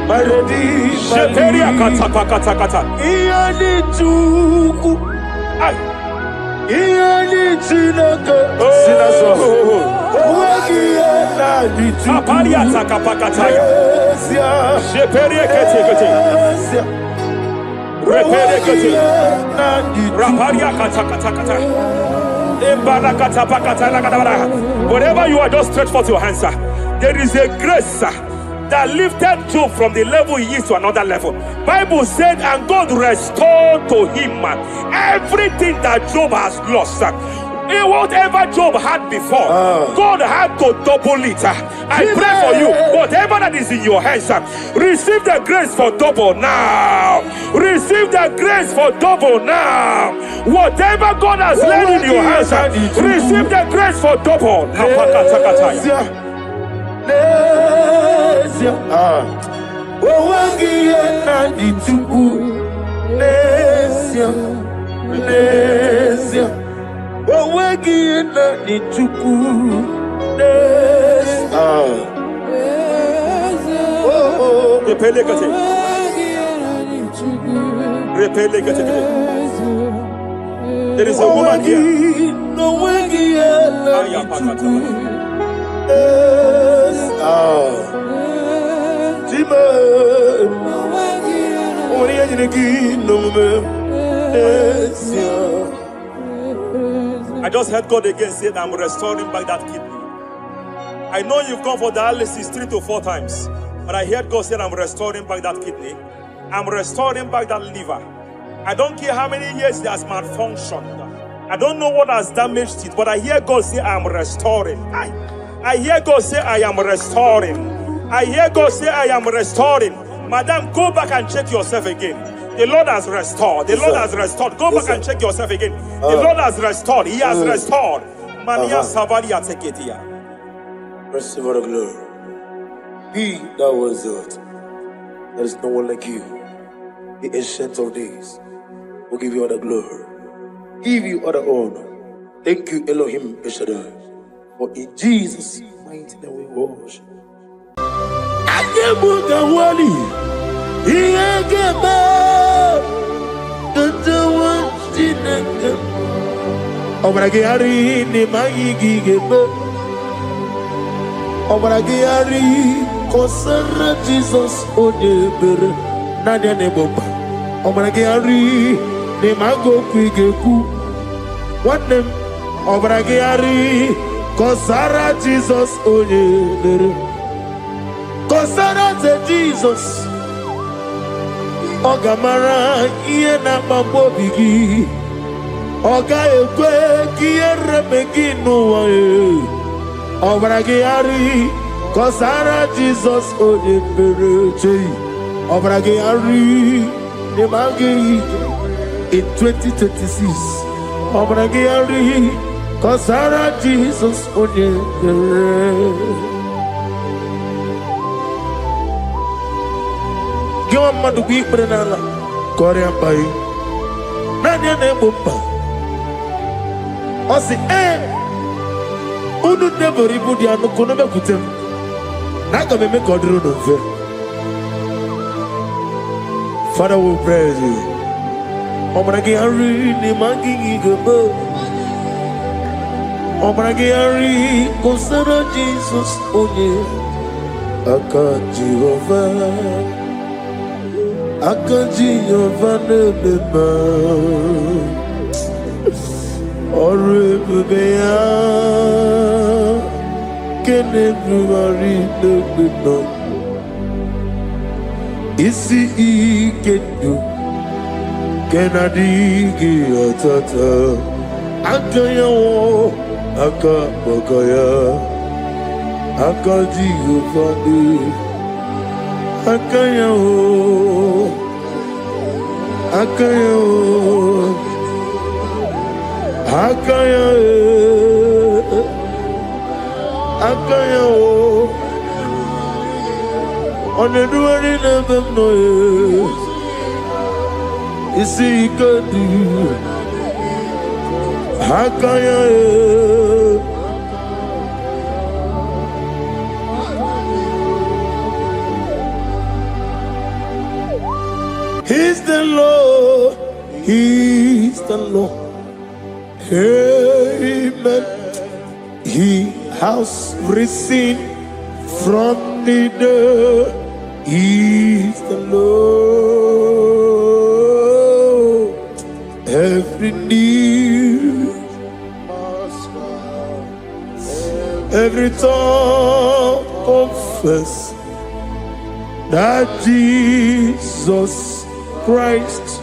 melody Sheperia man kata kata kata. Iyanichuku, Ay. Iyanichinaga. Kapariata kapakataya. Sheperia kete kete. Repere kete. Raparia kata kata kata. Whatever you are, just stretch forth your hands, sir. There is a grace, sir, that lifted Job from the level he is to another level. Bible said, and God restored to him everything that Job has lost, sir. Whatever Job had before, God had to double it. I pray for you, whatever that is in your hands, receive the grace for double now. Receive the grace for double now. Whatever God has laid in your hands, receive the grace for double. There is a woman here. I just heard God again say that I'm restoring back that kidney. I know you've gone for dialysis 3 to 4 times, but I heard God say I'm restoring back that kidney. I'm restoring back that liver. I don't care how many years it has malfunctioned. I don't know what has damaged it, but I hear God say I'm restoring. I hear God say I am restoring. I hear God say I am restoring. Madam, go back and check yourself again. The Lord has restored. The Lord has restored. Go back and check yourself again. The Lord has restored. He has restored. Mania Savalia Teketia. Receive all the glory. He that was it. There is no one like you. The ancient of days will give you all the glory. Give you all the honor. Thank you, Elohim Eshadai. For in Jesus' mighty name we worship. Jesus Odebere Nadia Neboba Obragiari Nemago Quigeku What them Obragiari Kosara Jesus onye. Kosara te Jesus. Ogamara iye na mabobi gi. Oga ekwe kiye remegi nuwa e. Obragi ari. Kosara Jesus onye mere. Obragi ari. Nemagi in 2026. Obragi ari. Kosara Jesus onye mere. Give a man to be Brenala, Korean by Nanya Nebumba. I say, Udu never reboot the Anokonoma Kutem. Naka me make order of it. Father will praise you. Obragi Ari, Nimangi Gabo. Obragi Ari, Kosara Jesus, Oye. Aka Jehovah. Akaji Yovaneba Oribea Kenebuari Nubino Isi Ikenu Kenadigi Atata Akaya Akabakaya Akaji Yovani Akaya Akaya Akaya Akaya On the duty never know Is he could do Akaya He's the Lord, He's the Lord. Amen. He has risen from the dead. He's the Lord. Every knee, every tongue confess that Jesus Christ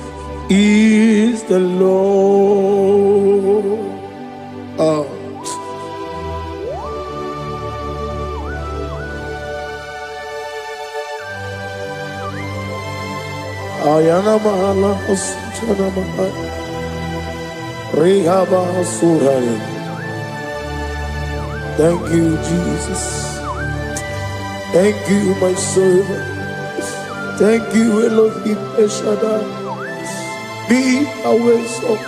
is the Lord. Ayana mahala osana mahala rehaba suraya. Thank you, Jesus. Thank you, my servant. Thank you, Elohim Eshadai. Be our salt.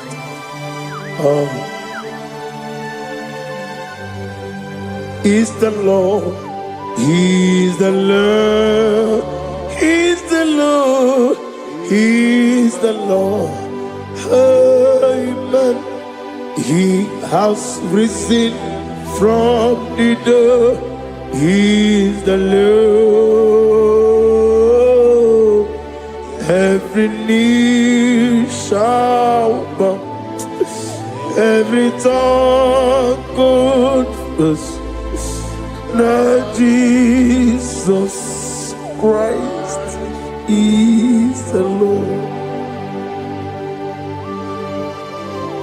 He's the Lord. He's the Lord. He's the Lord. He's the Lord. Amen. He has risen from the dead. He's the Lord. Every knee shall bow, every tongue confess that Jesus Christ is the Lord.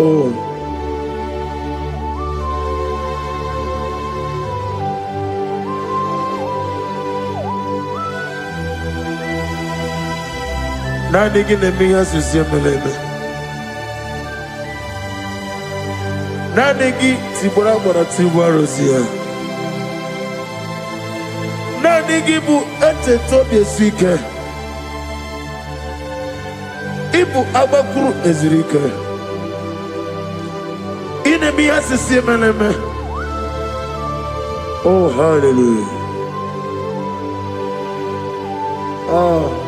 Oh. Nani gine miya sisemeleme. Nani gi tibora bora tibora siya. Nani gi bu ete tobe sike. Ibu abakuru ezirike. Ine miya sisemeleme. Oh, hallelujah. Oh.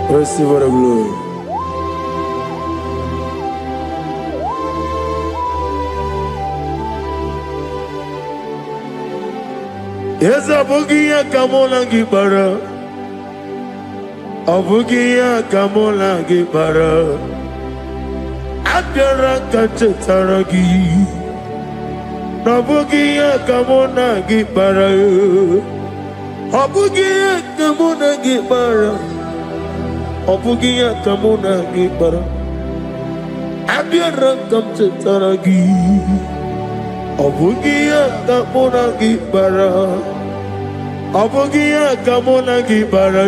Receive the glory. Yes, abogi ya kamola ngibara. Obugia kamola gibara Abiara kachetaragi Obugia kamona gibara Obugia kamona gibara Obugia kamona gibara Abiara kachetaragi Obugia kamona gibara Obugia kamona gibara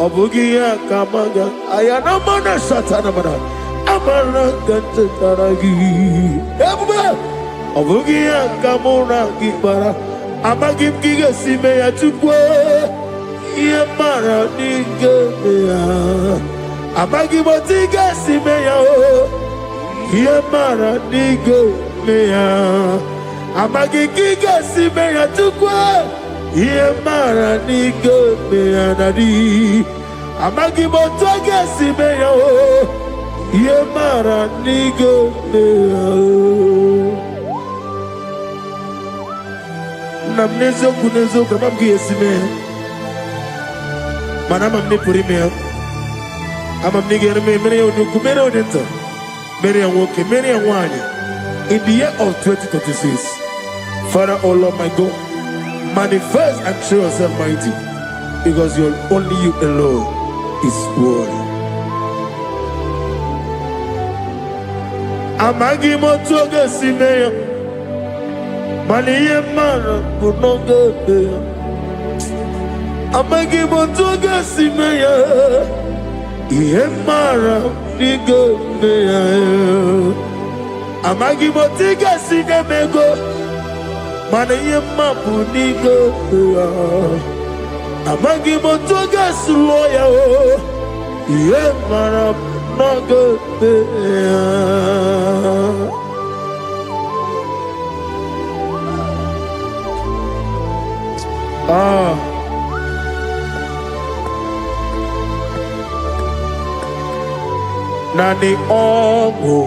Obugia kamaga ayana mana satana mana amara gantaragi eba Obugia kamona gibara amagim giga sime ya tukwe ye mara dinga ya amagim tiga sime ya ye mara dinga ya amagim giga sime ya tukwe ye mara dinga ya nadi amagi motoge simeya ye mara dinga ya namnezo kunezo kamamgi yesime manama mne purime amamni germe mere onu kumere odenta mere anwoke mere anwanya in the year of 2026 Father, oh Lord my God, manifest and show yourself mighty, because you're only you alone is worthy. Amagi motoge simeya, maniye mara kunoge. Amagi motoge simeya, iye mara nigo meya. Amagi motoge sinemego. Maniye mapu nigo amagi motoga sloya ye mara nogo nani ongo.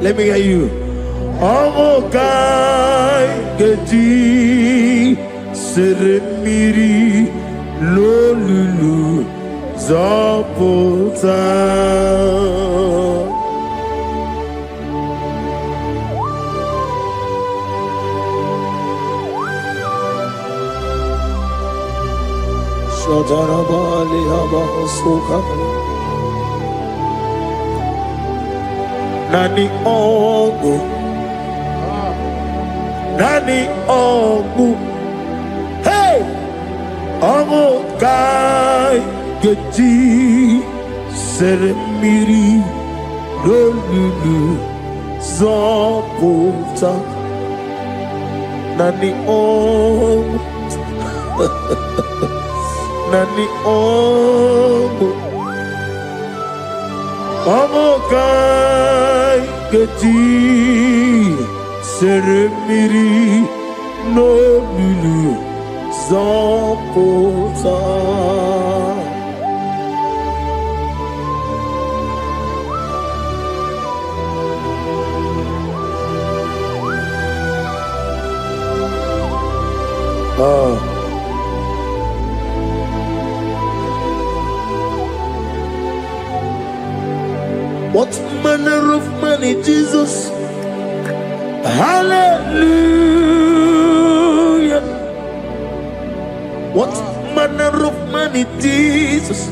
Let me hear you. Omo kai geti seremiri lolulu zapota. Shadarabali abahosuka. Nani ongu, nani ongu, hey, ongu kai geti seremiri lolulu zapota. Nani ongu, nani ongu. Omo kai geti seremiri no lulu zapota. What manner of money, Jesus? Hallelujah. What manner of money, Jesus?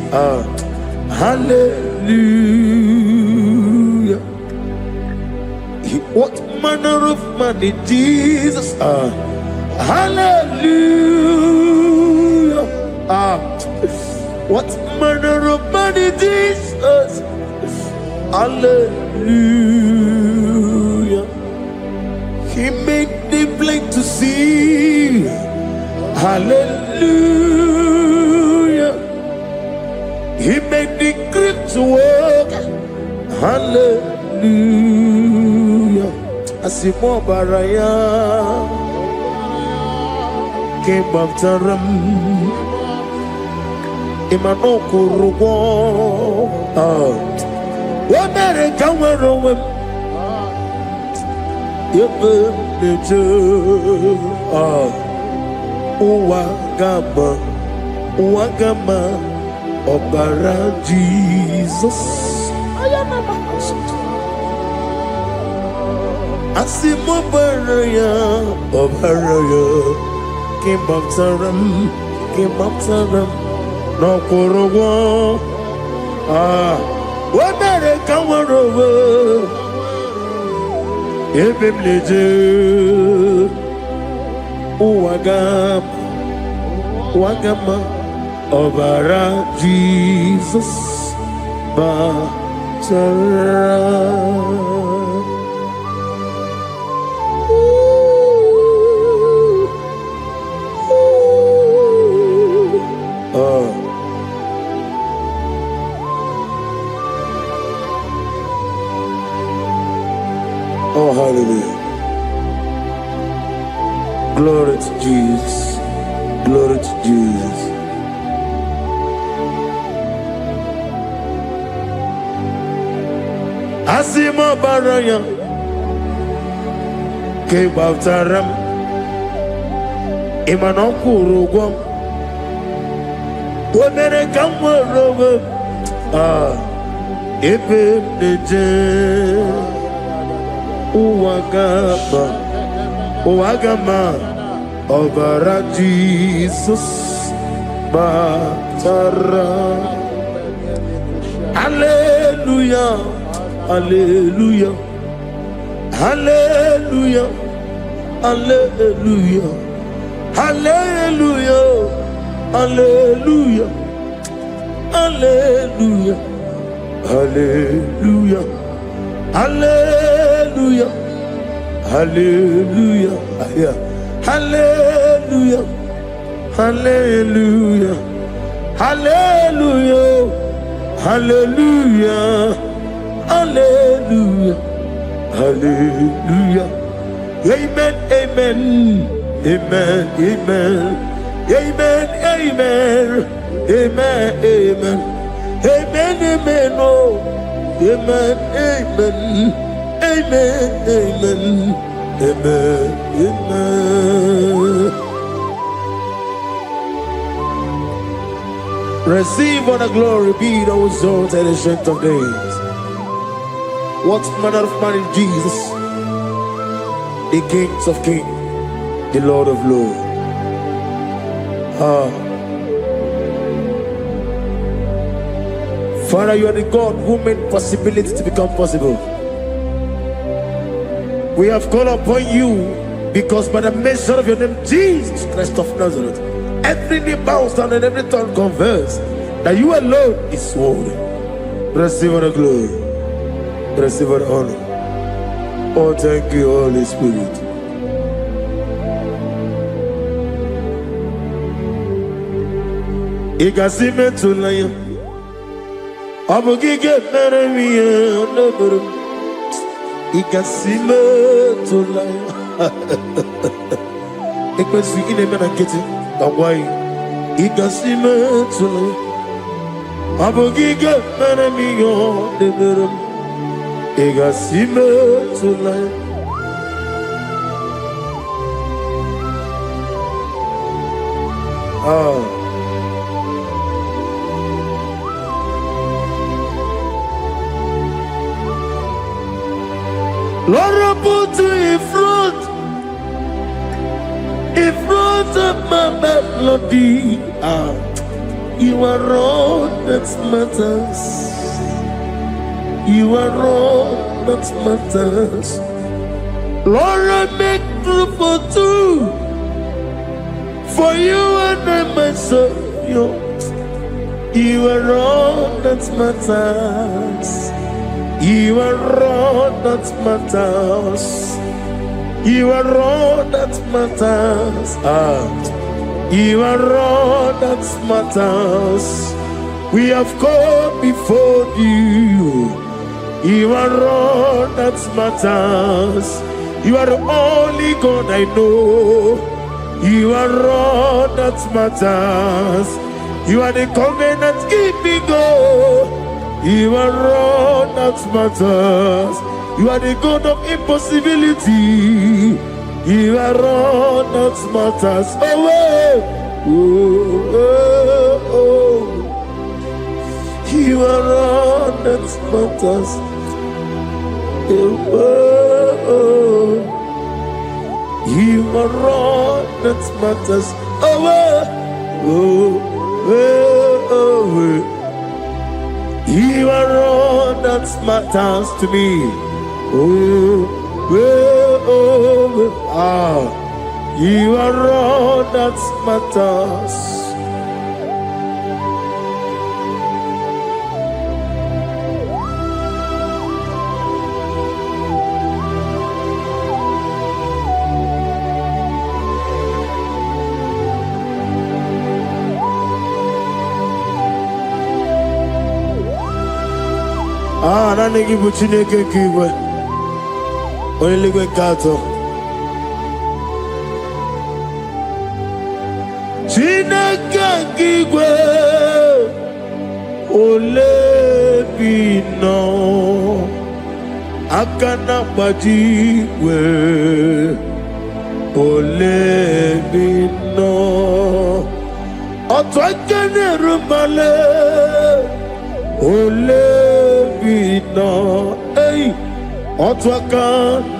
Hallelujah. What manner of money, Jesus? Hallelujah. What manner of money, Jesus? Hallelujah. He made the blind to see. Hallelujah. He made the grip to walk. Hallelujah. Asimo baraya came after him. Imano kurugo. What better come around? Wagama, Obara Jesus. Asimo Baraya, Obaraya, King of Taram, no Korowa. What are they coming over? Ebim Leje, Wagama, Obara Jesus, Batara. Oh, hallelujah. Glory to Jesus. Glory to Jesus. Asimo Baraya, Kebabtaram, Imanokuru, Womere Kamwa, Epim Neje, Wagama, Obara Jesus, Batara. Hallelujah, Hallelujah, Hallelujah, Hallelujah, Hallelujah, Hallelujah, Hallelujah, Hallelujah, Hallelujah, Hallelujah, Hallelujah, Hallelujah, Hallelujah, Hallelujah, Hallelujah, Hallelujah. Amen, amen, amen, amen, amen, amen, amen, amen, amen, amen, oh, amen, amen, amen, amen, amen, amen. Receive all the glory, be the result and the strength of days. What manner of man is Jesus? The King of Kings, the Lord of Lords. Father, you are the God who made possibility to become possible. We have called upon you because by the measure of your name, Jesus Christ of Nazareth, every knee bows down and every tongue confesses that you alone is worthy. Receive all the glory. Receive all the honor. Oh, thank you, Holy Spirit. Igasime tulaya, abugige meremiye onoburum. Igasime tulaya. Ekwensu ine mena keti, kawai. Igasime tulaya, abugige meremiye onoburum. Igasime tulaya. Lord, I put you in front of my melody. You are all that matters. You are all that matters. Lord, I make room for two, for you and I myself. You are all that matters. You are all that matters. You are all that matters. You are all that matters. We have come before you. You are all that matters. You are the only God I know. You are all that matters. You are the covenant keeping God. You are all that matters. You are the God of impossibility. You are all that matters away. Oh, oh, oh. You are all that matters away. You are all that matters away. Oh, oh, oh. You are all that matters to me. Oh, oh, oh, ah. You are all that matters. Ah, na nigi buchine ke kiwe. Oyeligwe kato. Chineke kiwe. Ole bino. Akana bajiwe. Ole bino. Otwakene rumale. Ole bino, hey, otwaka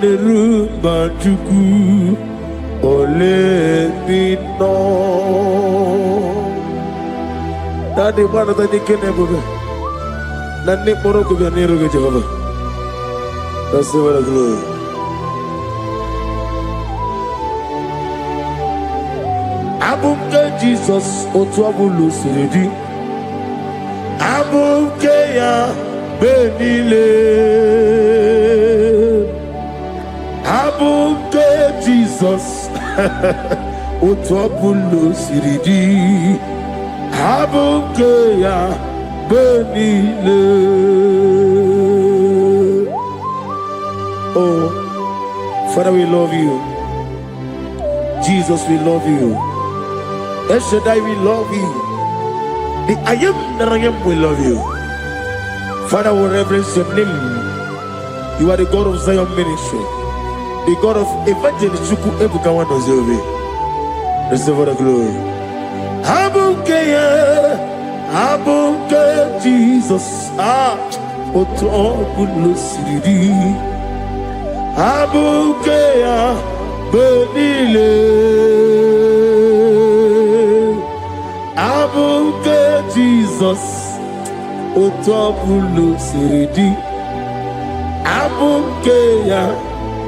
nerumba chuku. Ole bino. Nani bwana tani kene bobe. Nani moro kubya niruge Jehovah. That's the word of glory. Abumke Jesus otwabulu siridi. Abukeya benile. Abuke Jesus utwapulu siridi. Abukeya benile. Oh, Father, we love you. Jesus, we love you. El Shaddai, we love you. The I am that I am will love you. Father, we reverence your name. You are the God of Zion ministry, the God of evangelist Chuku Ebukawan Ozobe. Receive the glory. Abuke Jesus. Otobulu siridi. Abuke benile. Abuke Jesus, otobulu siridi. Abuke ya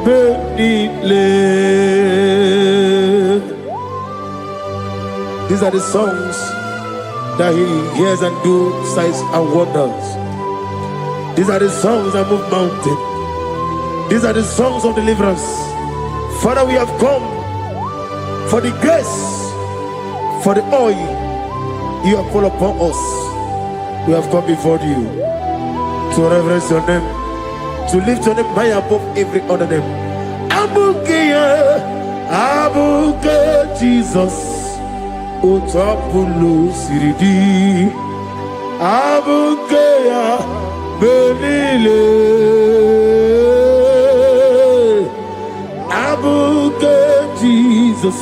benile. These are the songs that he hears and do signs and wonders. These are the songs that move mountain. These are the songs of deliverance. Father, we have come for the grace, for the oil you have put upon us. We have come before you to reverence your name, to lift your name high above every other name. Abuke Jesus, Otapulu siridi. Abuke benile. Abuke Jesus,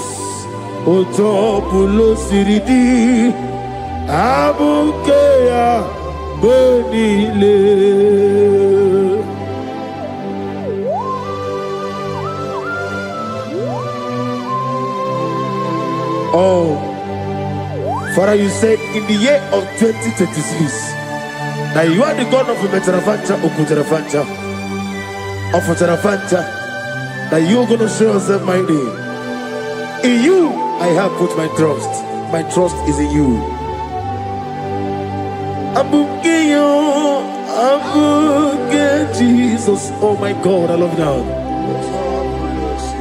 Otapulu siridi. Abukeya benile. Oh, Father, you said in the year of 2026 that you are the God of Metarafancha, Okutarafancha, of Otarafancha, that you are going to show yourself mighty. In you, I have put my trust. My trust is in you. Abuke Jesus. Oh my God, I love you now.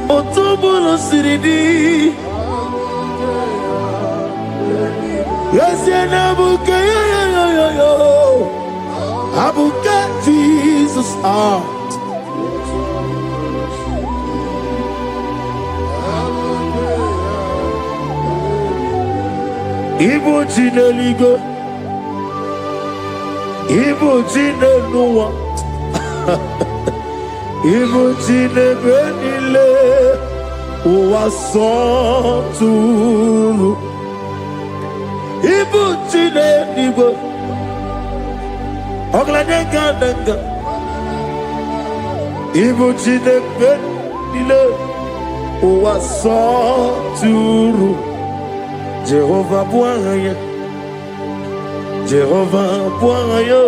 Otobolo siridi. Yes, abuke Abuke Jesus. Ibu Chineligo, Ibu Chineluwa, Ibu Chinebenile, Uwasoturu Ibu chile nibo Oglanenga nenga Ibu chile nile Uwasoturu Jehovah Bwanya Jehovah Bwanya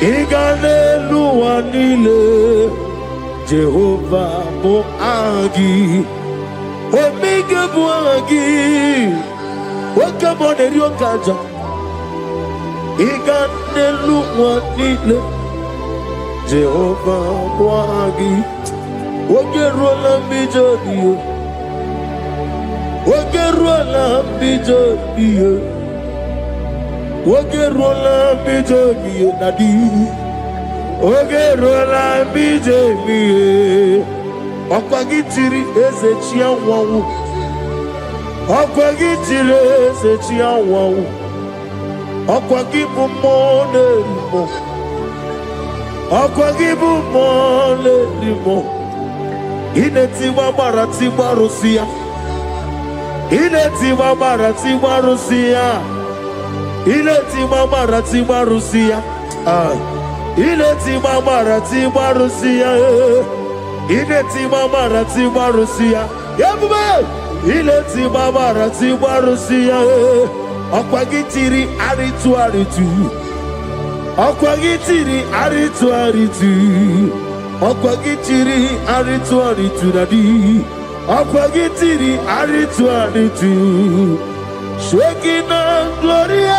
Igalelua nile Jehovah Boagi Omega Boagi Wakabone Ryokaja Igalelua nile Jehovah Boagi Wagerola Bijodiyo Wagerola Bijodiyo Wagerola Bijodiyo Nadi Wagerola Bijodiyo Okwagitiri Ezechia Wawu Okwagitiri Ezechia Wawu Okwagibu Mone Limo Okwagibu Mone Limo Inetiwa Baratiwa Rusia Inetiwa Baratiwa Rusia Inetiwa Baratiwa Rusia Inetiwa Baratiwa Rusia Inetiwa Baratiwa Rusia Yabube Inetiwa Baratiwa Rusia Okwagitiri Aritu Aritu Okwagitiri Aritu Aritu Okwagitiri Aritu Aritu Dadi Okwagitiri Aritu Aritu Shekina Gloria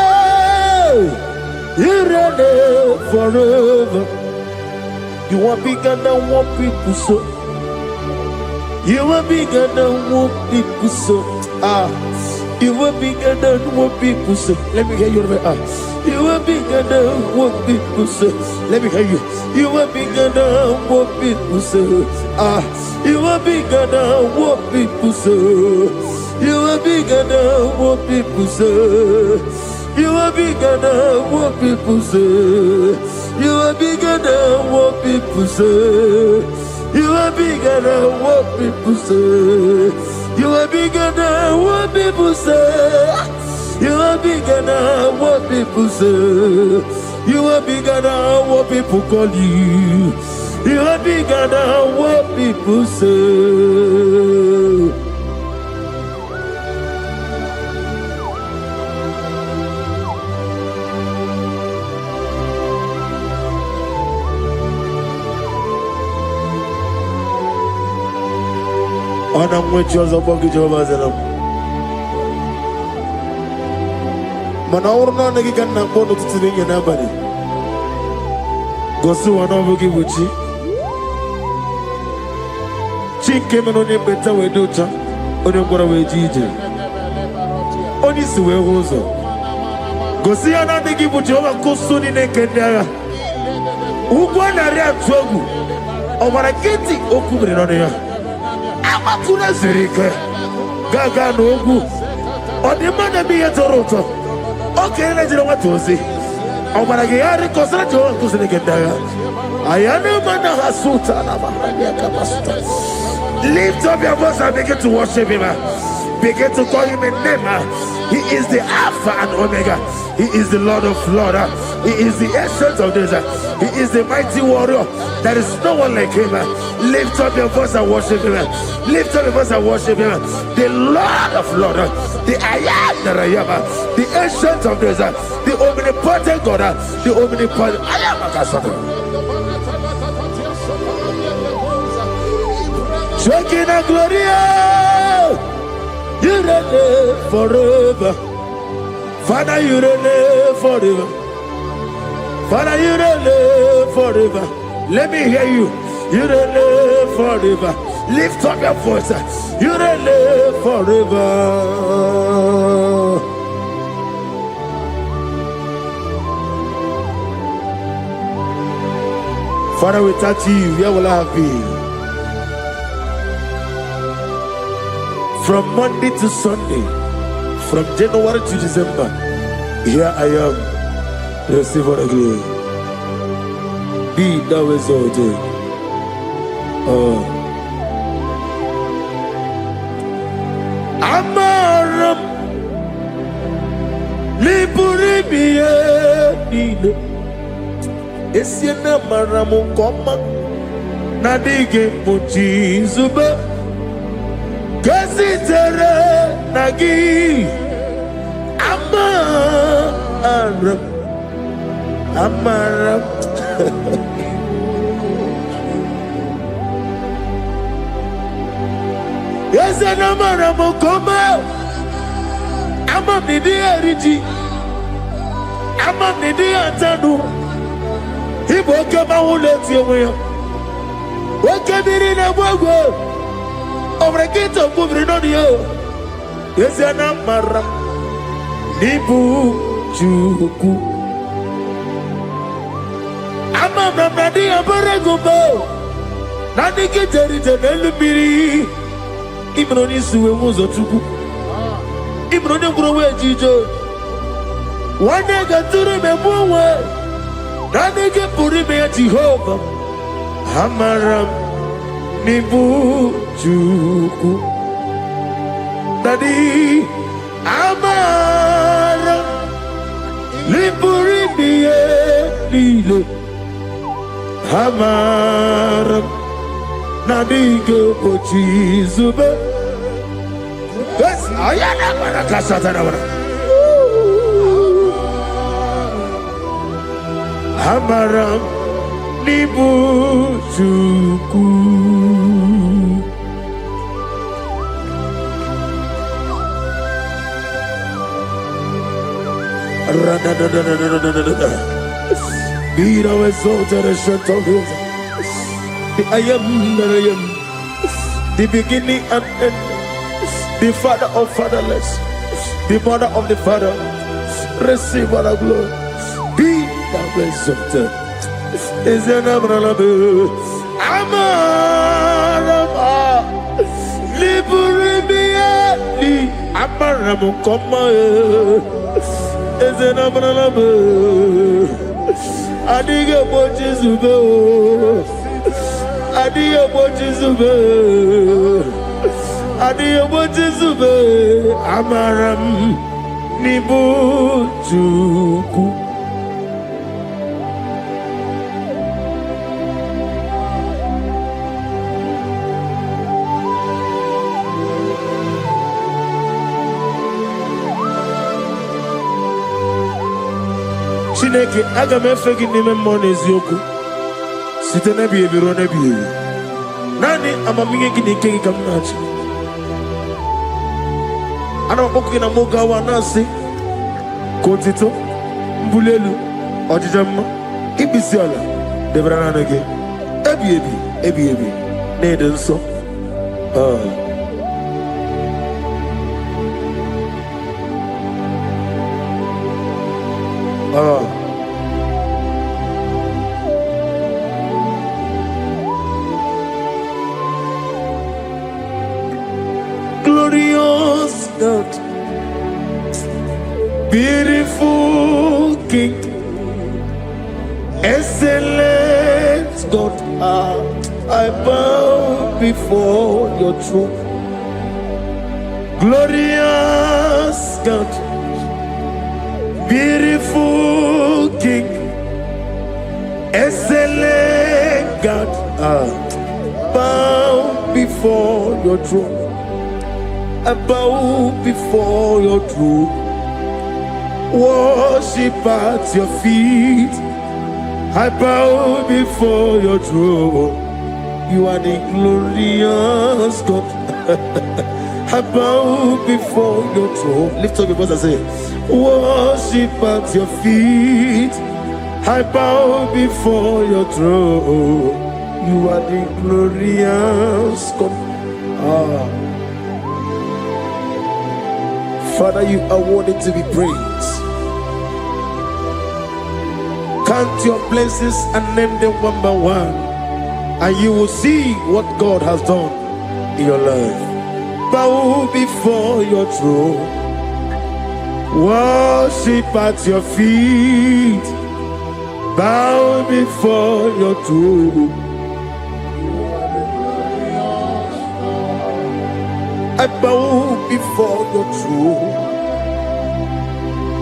You reign forever You are bigger than what people so You are bigger than what people so You are bigger than what people say. Let me hear you. You are bigger than what people say. Let me hear you. You are bigger than what people say. You are bigger than what people say. You are bigger than what people say. You are bigger than what people say. You are bigger than what people say. You are bigger than what people say. You are bigger than what people say. You are bigger than what people say. You are bigger than what people call you. You are bigger than what people say. Ana mwecho za bogi Jehovah zelam. Mana urna nagi kanna bono tutsiringe na bari. Gosu wana bogi buchi. Chinke meno ni beta weducha. Oni ngora wejije. Oni siwe hozo. Gosi ana nagi buchi oba kusuni nekendaya. Ugwa na ria twogu. Obara kiti okubre no ya. Amakuna zirike gaga n'ogwu ọdịmma bi ya toroto oke na jiri nwata ozi ọgbara gị ya rịkọsịrị Jehova nkụziri gị ndagha ayana mana hasuta na mahania kapasuta. Lift up your voice and begin to worship him. Begin to call him a name. He is the Alpha and Omega. He is the Lord of Lords. He is the Ancient of Days. He is the mighty warrior. There is no one like him. Lift up your voice and worship him. Lift up your voice and worship him. The Lord of Lords, the I am that I am, the Ancient of Days, the omnipotent God, the omnipotent I am a Kasaka. Shekinah Gloria, you reign forever. Father, you reign forever. Father, you reign forever. Let me hear you. You reign forever. Lift up your voice. You reign forever. Father, without you, where will I be? From Monday to Sunday, from January to December, here I am. Receive all the glory. Be thou exalted. Amaram Liburibie Nile Esiena Maramu Koma Nadige Muchizube Kasitere Nagi Amaram Yes, and Amaram Koma Amam Nidi Eriji Amam Nidi Antanu He woke up my whole left your way. Woke up in a wago over a gate of moving on you. Yes, and Amaram Nibu Juku Amam Nadi Abaragumbo Nadi Kitari Telebiri Ibroni Sue Muzotuku Ibroni Growe Jijo One day got to remember Nadi Purime Jehovah Amaram Nibu Juku Nadi Amara Liburibie Nile Amara Nadige Pochizube Yes, Ayana Marakasatana Amara Nibu Juku Be thou exalted and shut of his. The I am that I am, the beginning and end, the father of fatherless, the mother of the father. Receive all the glory. Be thou exalted. Is an Abraham, Amarama, Liburibia, Abraham, come. Is an Abraham, Adiga Bochizube, Adia Bochizube, Adia Bochizube, Amaram Nibu Juku. Chineke aga m efe gị n'ime mmụọ na eziokwu site n'ebi ebi ruo n'ebi ebi. Naanị amamihe gị na ike gị ka m na-achị. Ana m akpọkụ gị na mụ gawa na-asị ka otito mbuli elu ọdịda mma ikpisi ala debere naanị gị ebi ebi ebi ebi na-ede nsọ. Glorious God, beautiful King, excellent God, I bow before your throne. Glorious God, beautiful King, excellent God, bow before your throne. I bow before your throne, worship at your feet. I bow before your throne. You are the glorious God. I bow before your throne. Lift up your voice and say, worship at your feet. I bow before your throne. You are the glorious God. Father, you are worthy to be praised. Count your blessings and name them one by one, and you will see what God has done in your life. Bow before your throne, worship at your feet. Bow before your throne. I bow before your throne.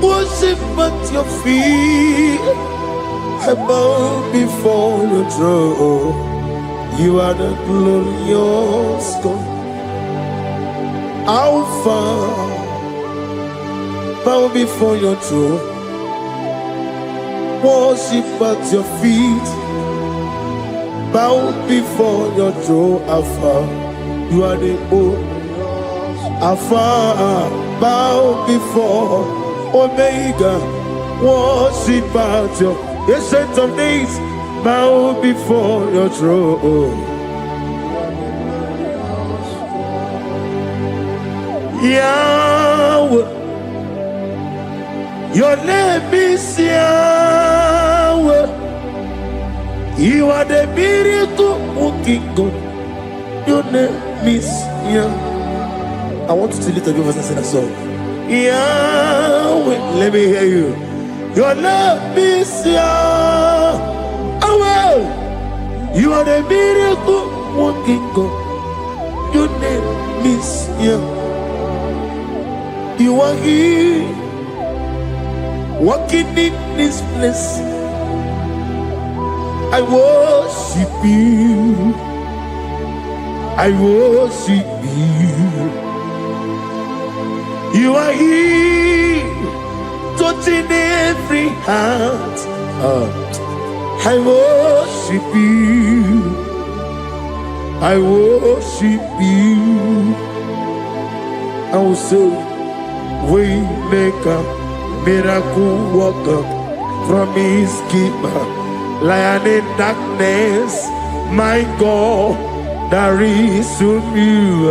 Worship at your feet. I bow before your throne. You are the glorious God. Alpha. Bow before your throne. Worship at your feet. Bow before your throne, Alpha. You are the old Alpha. Bow before Omega. Worship at your ancient of days. Bow before your throne. Yahweh, your name is Yahweh. You are the miracle working God. Your name is Yahweh. I want you to lift up your voice and sing a song. Yahweh, let me hear you. Your name is Yahweh. You are the miracle working God. Your name is Yahweh. You are here, walking in this place. I worship you. I worship you. You are here, touching every heart. I worship you. I worship you. I will say, Waymaker, miracle worker, promise keeper, lion in darkness, my God, there is you.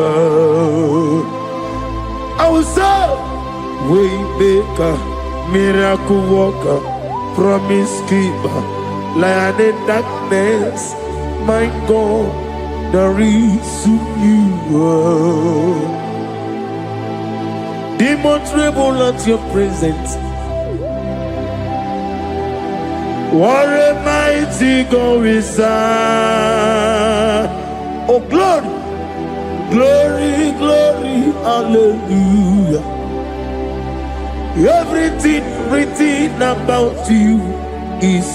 I will say, Waymaker, miracle worker, promise keeper, lion in darkness, my God, there is you. Demons tremble at your presence. What a mighty God we serve. Oh, glory, glory, glory, hallelujah. Everything written about you is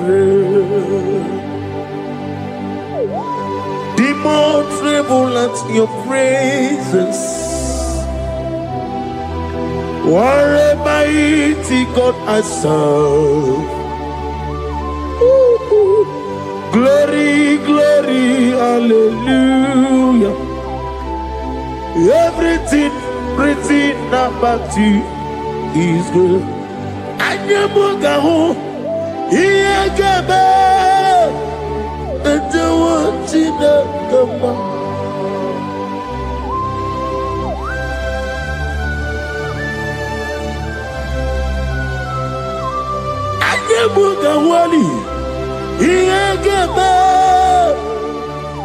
real. Demons tremble at your presence. What a mighty God I serve. Glory, glory, hallelujah. Everything written about you is good. Anyamugaho, Iyagaba, and the one in the Mugawali, Iyagaba,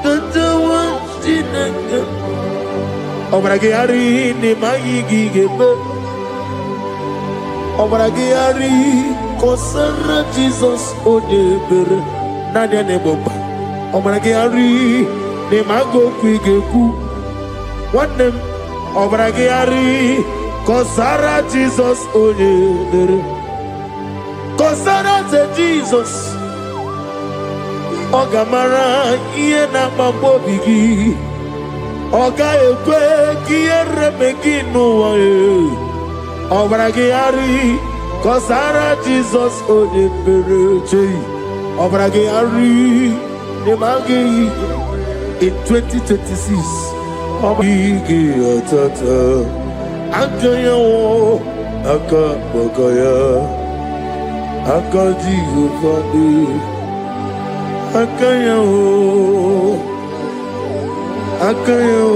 Tatawansinaga, Obragiari, Nimayigigebe, Obragiari, Kosara Jesus, Odebere, Nadia Neboba, Obragiari, Nimago Quigeku, one name, Obragiari, Kosara Jesus, Odebere. Kosara Jesus, Ogamara, Iena Mambobigi, Oga Ekwe, Kiere Megino, Obragiari, Kosara Jesus, Odebere, Obragiari, Nemagi, in 2026, Obigi, Tata, Akaya, Akabokaya. Akadi Ufadi Akaya Akaya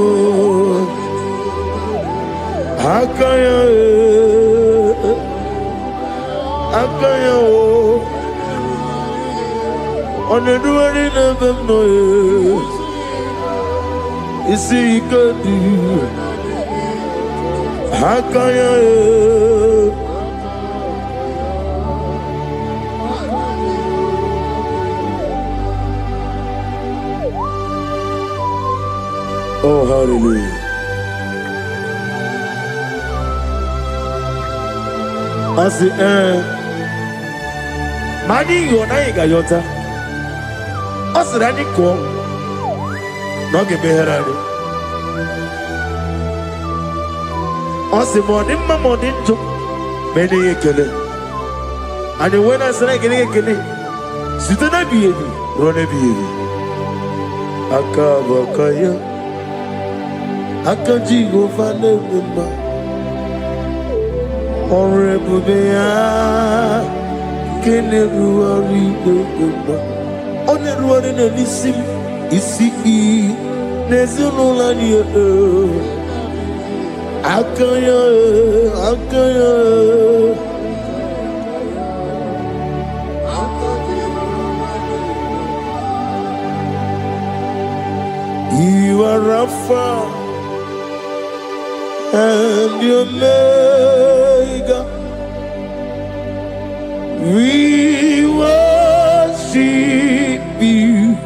Akaya Akaya On the doing never know Isi Kadi Akaya Oh, hallelujah. I say, Mani, you're not Gayota. I said, I didn't call. Not give me her. I said, morning, my morning, too. Many a killer. And when I said, I get a killer, sit on a baby, run a baby. Akabakaya, Akaji go find a member. Horrible they are, can everyone read the member? On the road in a listen, is see, there's no lania. Akaya, Akaya. You are Alpha and Omega. We worship you,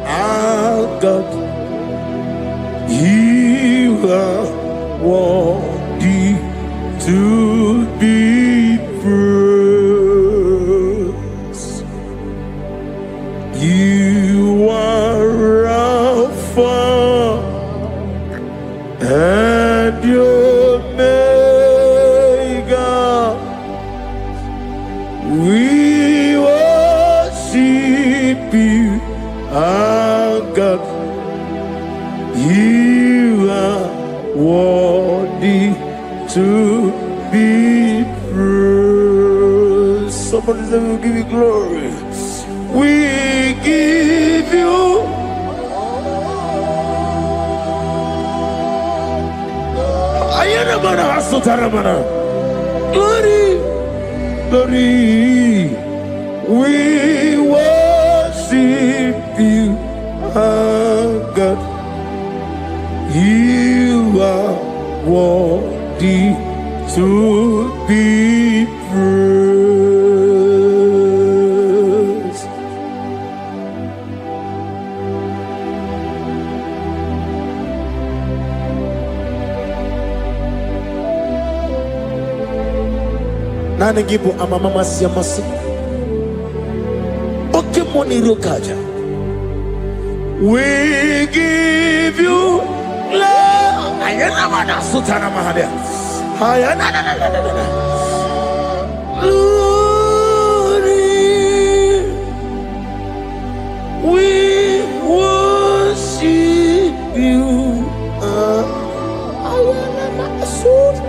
our God. You are worthy to be praised. You are Alpha and Omega. We worship you, our God. You are worthy to be praised. Somebody say, we'll give you glory. We give you glory, glory. We worship you, our God. You are worthy to be praised. Nana gibu amamama siyamasa. Oke moni rokaja. We give you love. Ayana mana sutana mahalia. Ayana na. Glory. We worship you. Ayana mana sutana.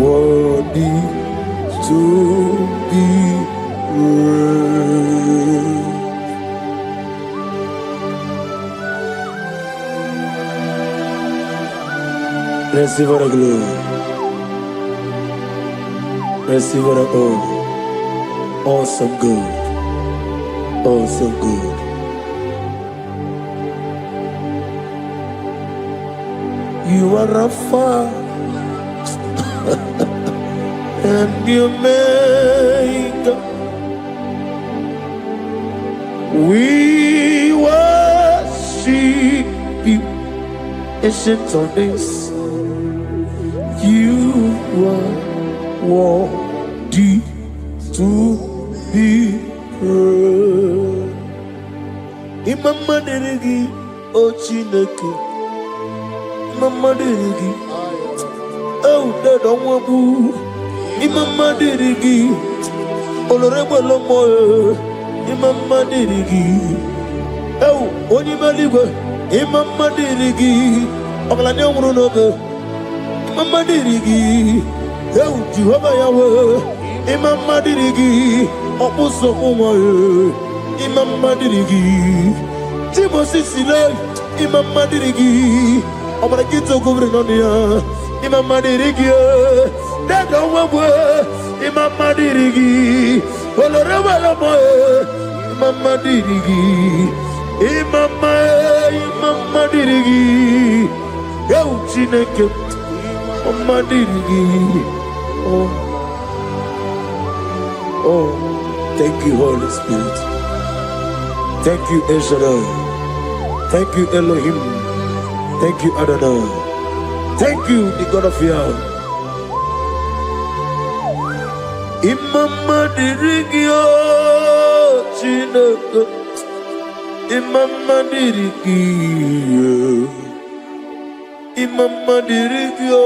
Worthy to be praised. Receive the glory. Receive the honor. Awesome God. Awesome God. You are Alpha and Omega. We worship you, ancient of days. You are worthy to be praised. Imama deregi ochineke. Imama deregi. Oh, that don't want to. Imama deregi. Olorebo lomo. Imama deregi. Oh, onimaligo. Imama deregi. Oglane umurunoge. Imama dirigi, eu Jehovah Yahweh. Imama dirigi, opuso umaye. Imama dirigi, Timosi sile. Imama dirigi, omara kito kubri nonia. Imama dirigi, dada wawe. Imama dirigi, oloreba lomoe. Imama dirigi, Imama dirigi, eu chineke. Oh, thank you, Holy Spirit. Thank you, El Shaddai. Thank you, Elohim. Thank you, Adonai. Thank you, the God of Yahweh. Imama dirigio Chineke. Imama dirigio. Imama dirigio.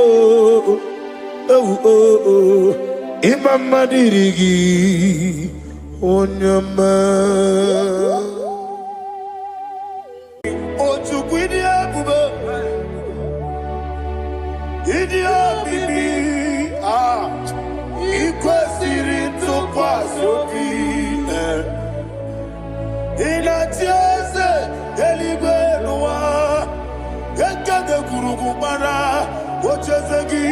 Oh oh oh. Imama dirigi. Onyama. Otukwidia bube. Idia bibi. Ah. Ikwesiri tukwasobi. Inatieze eligwe nuwa. Ekade kurugubara. Ochezegi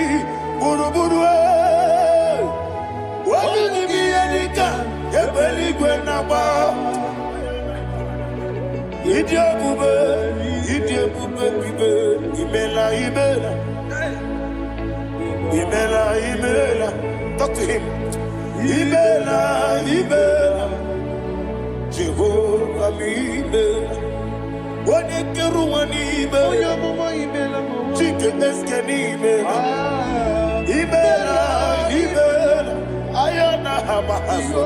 buruburu. Wabinigi edika. Ebeligwe naba. Idiabube bibe. Imela. Talk to him. Imela. Jehovah Imela. Wanekeru Imela. Chicken eskeni Imela. Ayana hamahaso.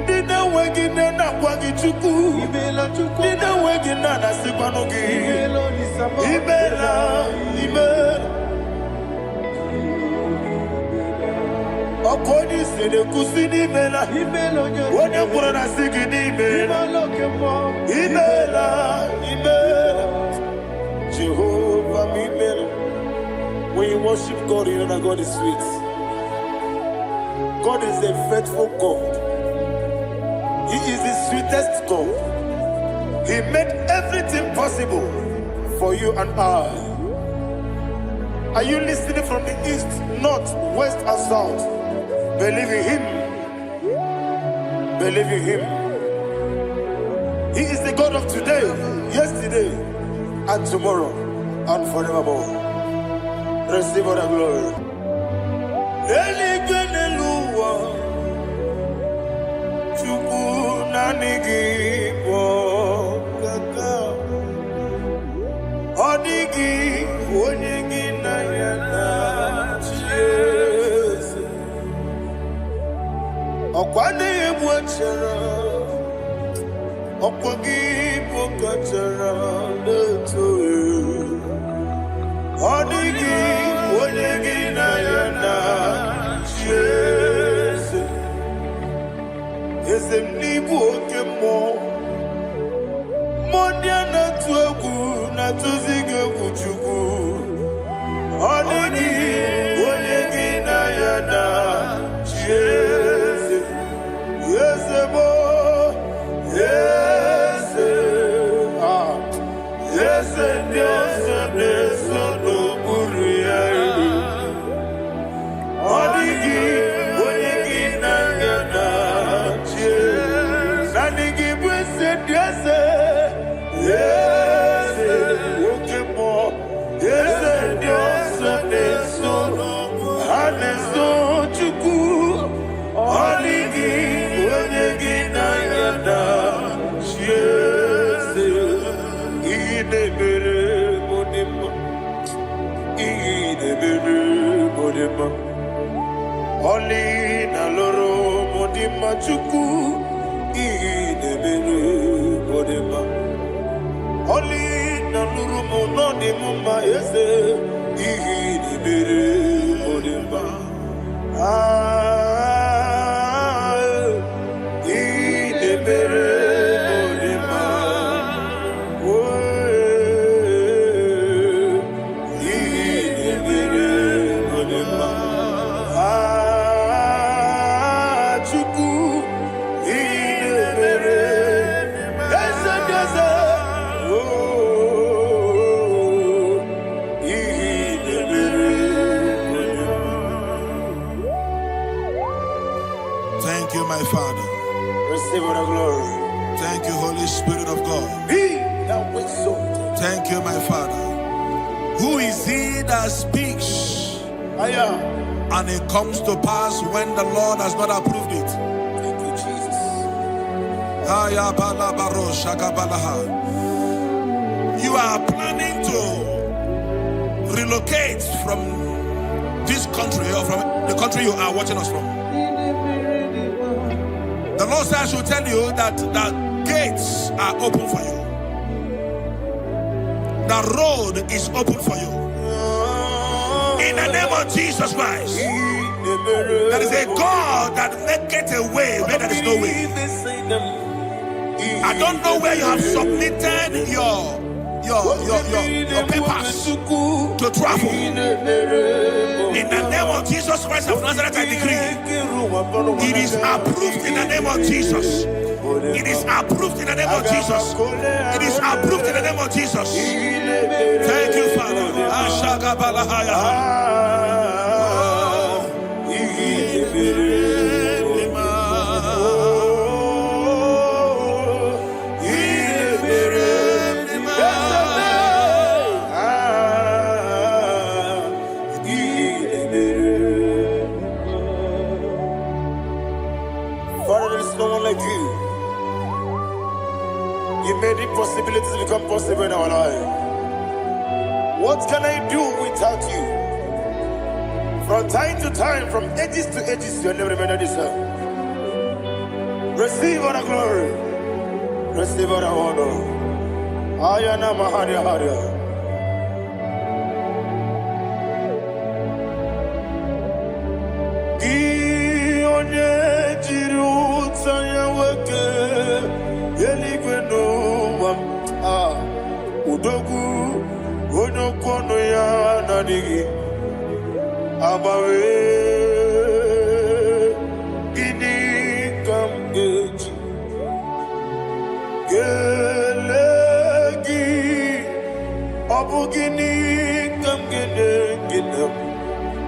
Dina wegina na kwagi chuku. Dina wegina na sikwanogi. Imela. Okoni sede kusini Imela. Wone kura na sigini Imela. Imela. Jehovah Imela. When you worship God, you know that God is sweet. God is a faithful God. He is the sweetest God. He made everything possible for you and I. Are you listening from the east, north, west, and south? Believe in Him. He is the God of today, yesterday, and tomorrow, and forevermore. Receive all the glory. Eligwenelua, Chukwu nanigi kaka, odigi onyegi na yana Jesu. Okwane ebwachara, okwagi pokachara letoe. Odigi onyegi na yana Jesu. Ezemnibu okemo. Modia na tuegu na tuzige kuchugu. Odigi onyegi na yana Jesu. Yesemo. Dios de solo buria. Odigi na yana Jesu. Nanigi bwese Dios. Yes, okemo. Yes, Dios de solo. Haneso chuku. Odigi na yana Jesu. Idebere modima. Oli na loro modima chuku. Idebere modima. Oli na loro modima yese. Idebere modima. Idebere. Thank you, my Father. Receive all the glory. Thank you, Holy Spirit of God. Be thou exalted. Thank you, my Father. Who is he that speaks and it comes to pass when the Lord has not approved it? Thank you, Jesus. You are planning to relocate from this country or from the country you are watching us from. The Lord says I should tell you that the gates are open for you. The road is open for you. In the name of Jesus Christ. There is a God that maketh a way where there is no way. I don't know where you have submitted your papers to travel. In the name of Jesus Christ of Nazareth, I decree it is approved in the name of Jesus. It is approved in the name of Jesus. It is approved in the name of Jesus. Thank you, Father. Father, there is no one like you. You made impossibilities become possible in our life. What can I do without you? From time to time, from ages to ages, you never remain the same. Receive all the glory. Receive all the honor. Ayana Maharia Haria. Udogu Onokono ya Nadigi Abawe Gini Kamgeji Gelegi Abu Gini Kamgene Ginam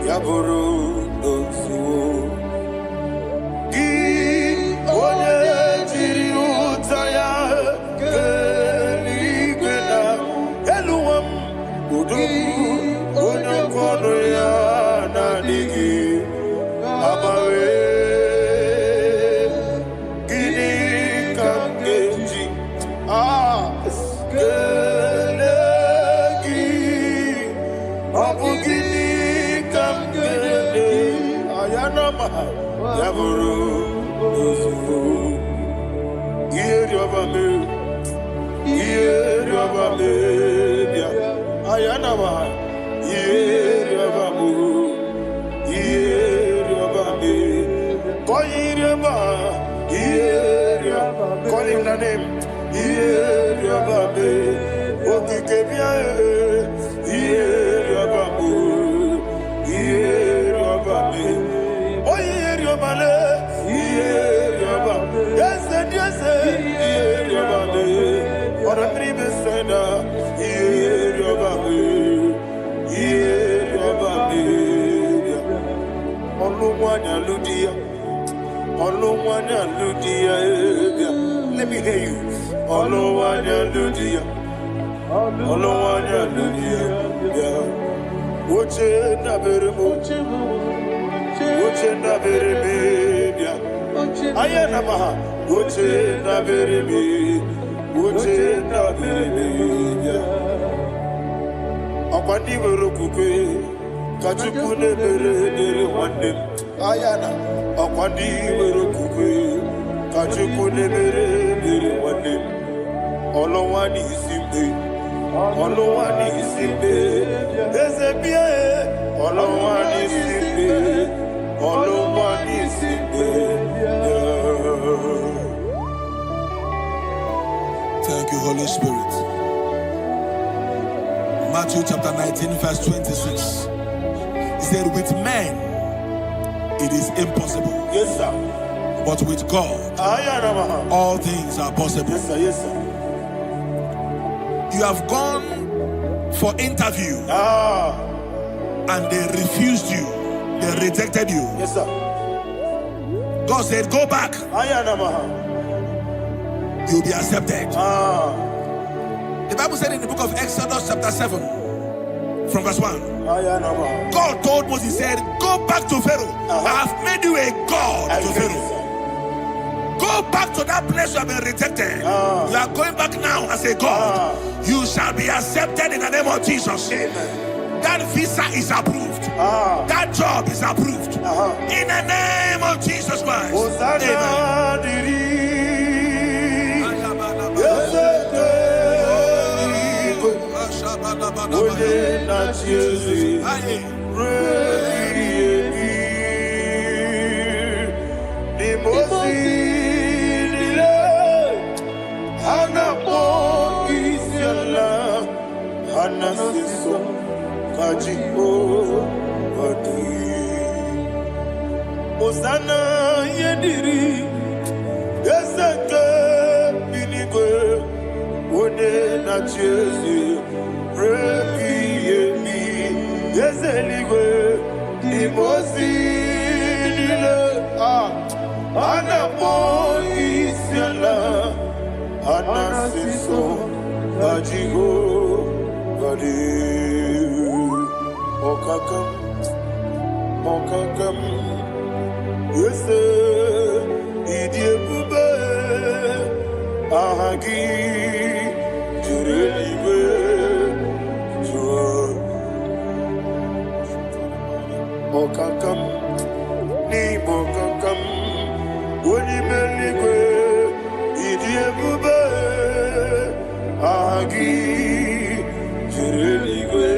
Yaburu Dosu Gi Onye Jiri Utaya Call him the name. Let me hear you. Thank you, Holy Spirit. Matthew chapter 19, verse 26. He said, with men it is impossible. Yes, sir. But with God, all things are possible. Yes, sir. Yes, sir. You have gone for interview and they refused you. They rejected you. Yes, sir. God said, go back. You'll be accepted. The Bible said in the book of Exodus chapter 7 from verse 1, God told Moses, he said, go back to Pharaoh. I have made you a God to Pharaoh. Go back to that place you have been rejected. You are going back now as a God. You shall be accepted in the name of Jesus. Amen. That visa is approved. That job is approved. In the name of Jesus Christ. Osana yediri yeseke binigwe one na chezi rebi yemi yeseligwe imosi nile anamo isiala anasiso ajigo gadi okakam yes, Idiabube, Ahagi, Jurelibe, Okakam, Nibokakam, Winimeligwe, Idiabube, Ahagi, Jurelibe,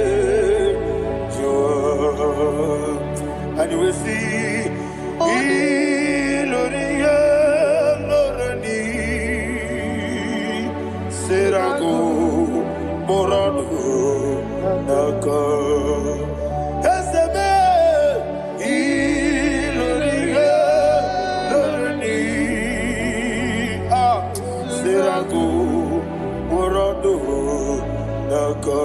and you will see. Iloria Lorani Serago Morado Naka Esebe Iloria Lorani Serago Morado Naka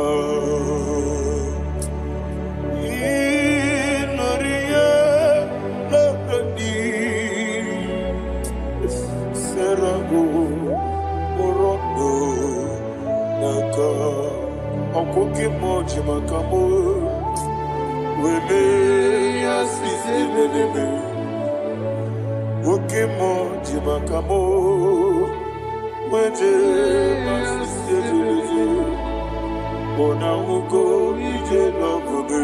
Okoki moji makamo wele yasisi meleme Okoki moji makamo weje masisi jeleje Ona ugo ije love me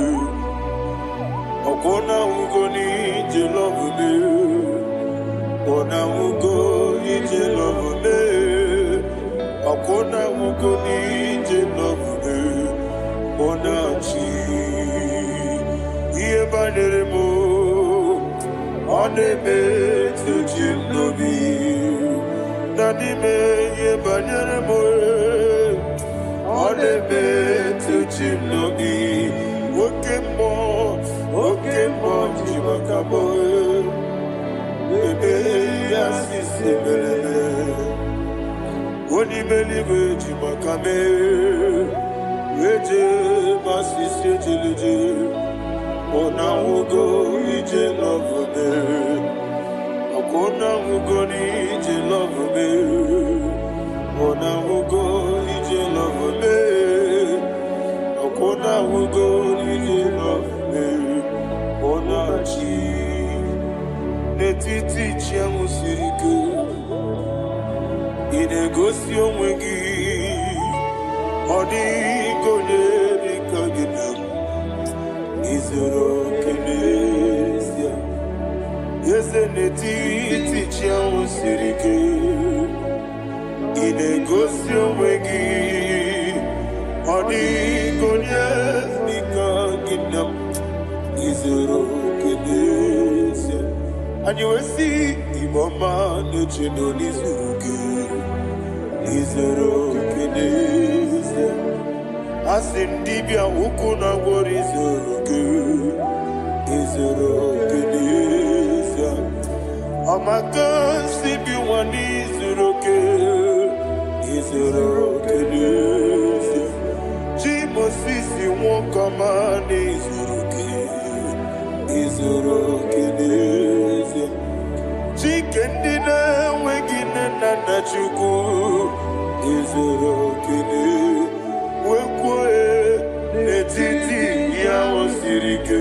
Okona ugo ni ije love me Ona ugo ije love me Okona ugo ni ije love me Onachi Iye banderemo Oneme tujim nobi Nanime iye banderemo Oneme tujim nobi Okemo jimakabo Bebe yasisi meleme Onimeliwe jimakame Weje masisi jilije Ona ugo ije love me Akona ugo ni ije love me Ona ugo ije love me Akona ugo ije love me Ona chi Netiti chiamu sirike Inegosi onwegi Odigonye dikagidam Izoro kenesia Yese netiti chiamu sirike Inegosi onwegi Odigonye dikagidam Izoro kenesia And you will see Imama nechino nizuruke Izoro kenesia Asindibia ukuna gori izuruke Izoro kenesia Amakansi biwani izuruke Izoro kenesia Jimosisi wakamani izuruke Izoro kenesia Chikendina wegine nana chuku Izoro kene Wekwe netiti ya osirike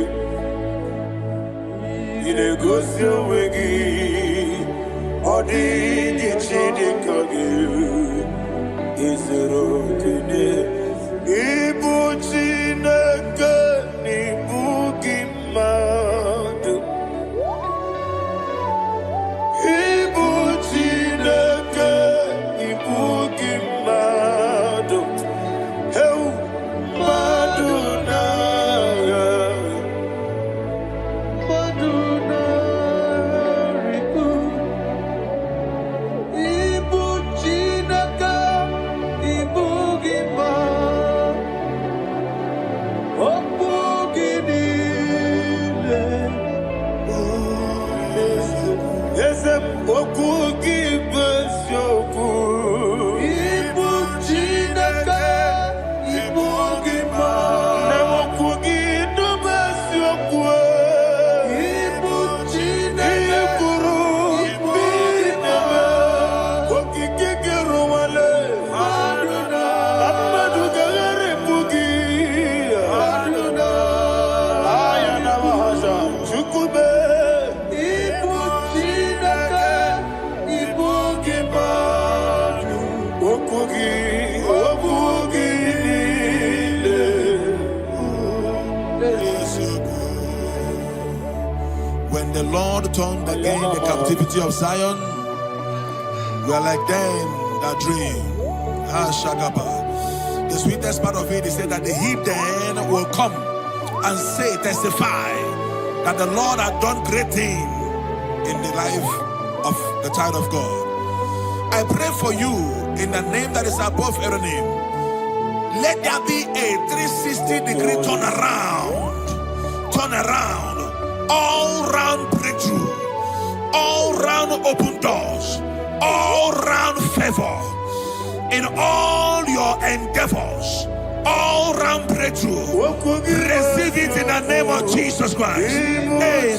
Inegosi wegi Odi gichidi kage Izoro kene Ibu chineke When the Lord turned again the captivity of Zion, we are like them that dream. The sweetest part of it is said that the heathen will come and say, testify, that the Lord had done great things in the life of the child of God. I pray for you in the name that is above every name. Let there be a 360-degree turn around, all round breakthrough, all round open doors, all round favor in all your endeavors, all round breakthrough. Receive it in the name of Jesus Christ. Amen.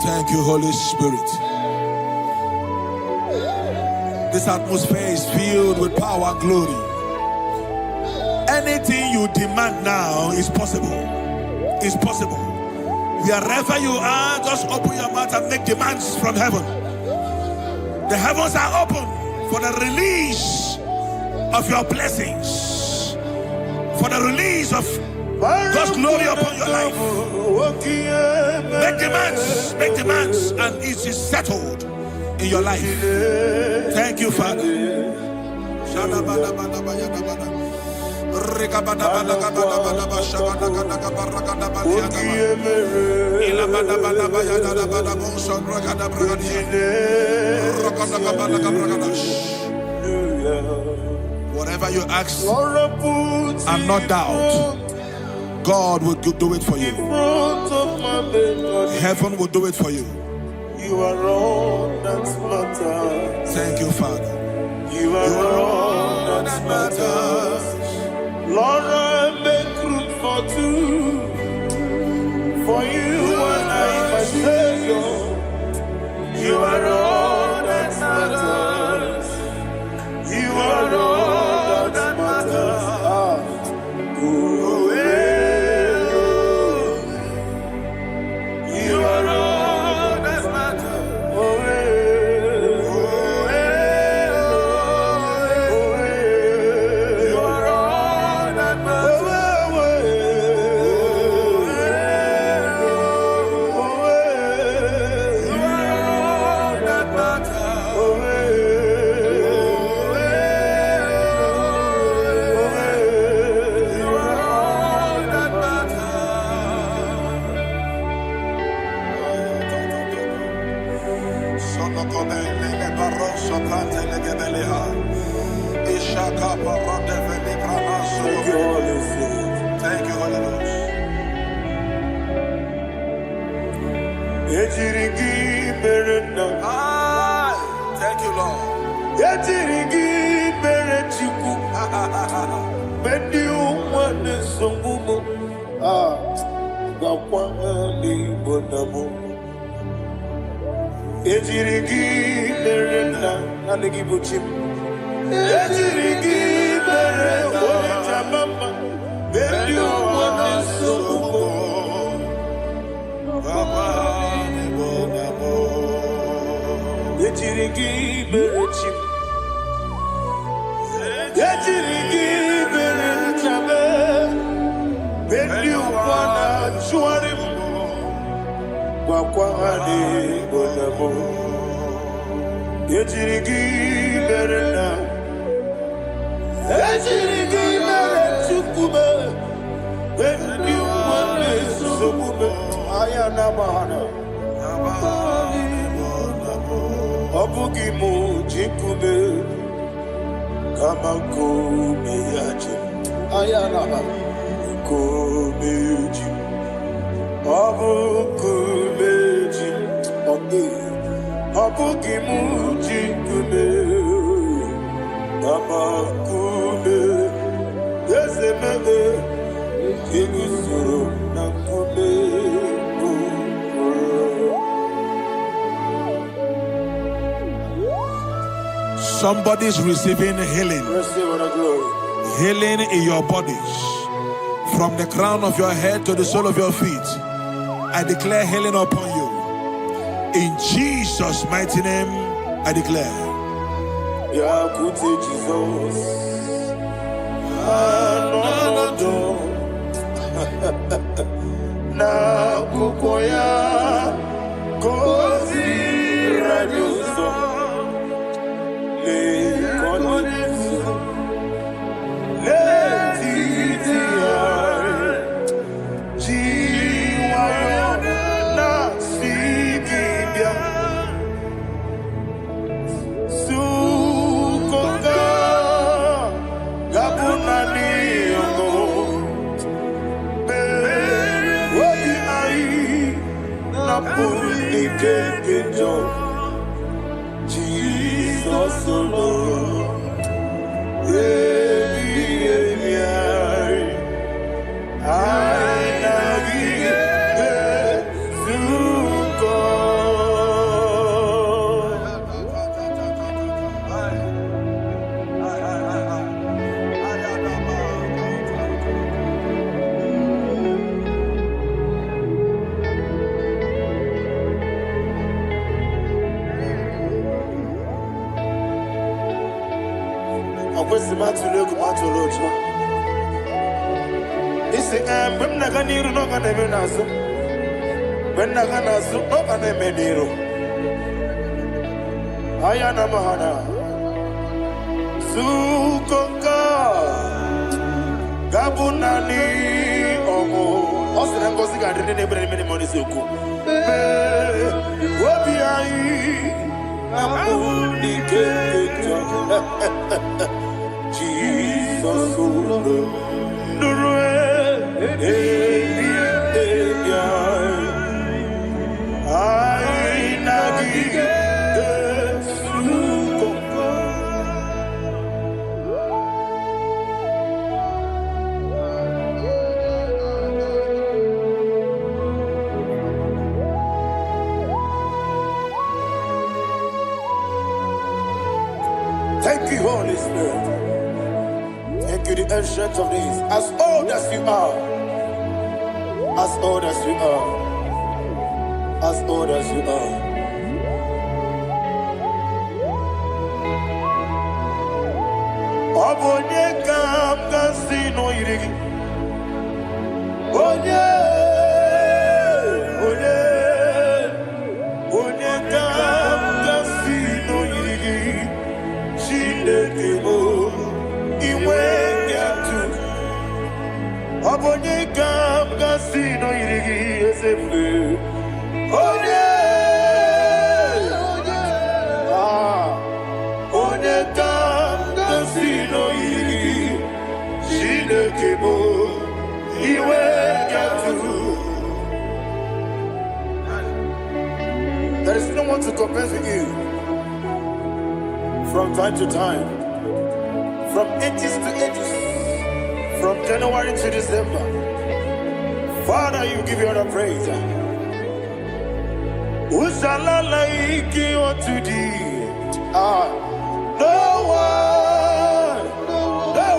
Thank you, Holy Spirit. This atmosphere is filled with power and glory. Anything you demand now is possible. It's possible. Wherever you are, just open your mouth and make demands from heaven. The heavens are open for the release of your blessings, for the release of God's glory upon your life. Make demands, and it is settled in your life. Thank you, Father. Whatever you ask and not doubt, God will do it for you. Heaven will do it for you. You are all that matters. Thank you, Father. You are all that matters. Lord, I make room for two. For you and I, my Savior. You are all that matters. You are all that matters. You are all that matters. You are all that matters. Thank you, Holy Ghost. Thank you, Lord. Somebody's receiving healing. Healing in your bodies. From the crown of your head to the sole of your feet. I declare healing upon you. In Jesus' mighty name, I declare. Jesus. Na kukoya kozi radioso le konisu le titiare jiwayo na sigibia sukoka gabuna niyongo Jesus alone, Ayana Mahana Sukoka Gabunani Omo Osina Kosiga didn't bring many money Suku Wabiai Namuni Jesus Thank you, Holy Spirit. Thank you, the ancient of days. As old as you are. As old as you are. As old as you are. Obonye kam kasino irigi. Onye kam kasino irigi. Shindekimo iwe yatu. Obonye kam kasino irigi esefu. Onye kam kasino irigi. Shindekimo iwe yatu. There is no one to compare with you. From time to time, from ages to ages, from January to December. Father, you give you all the praise. Who shall I like you unto thee? No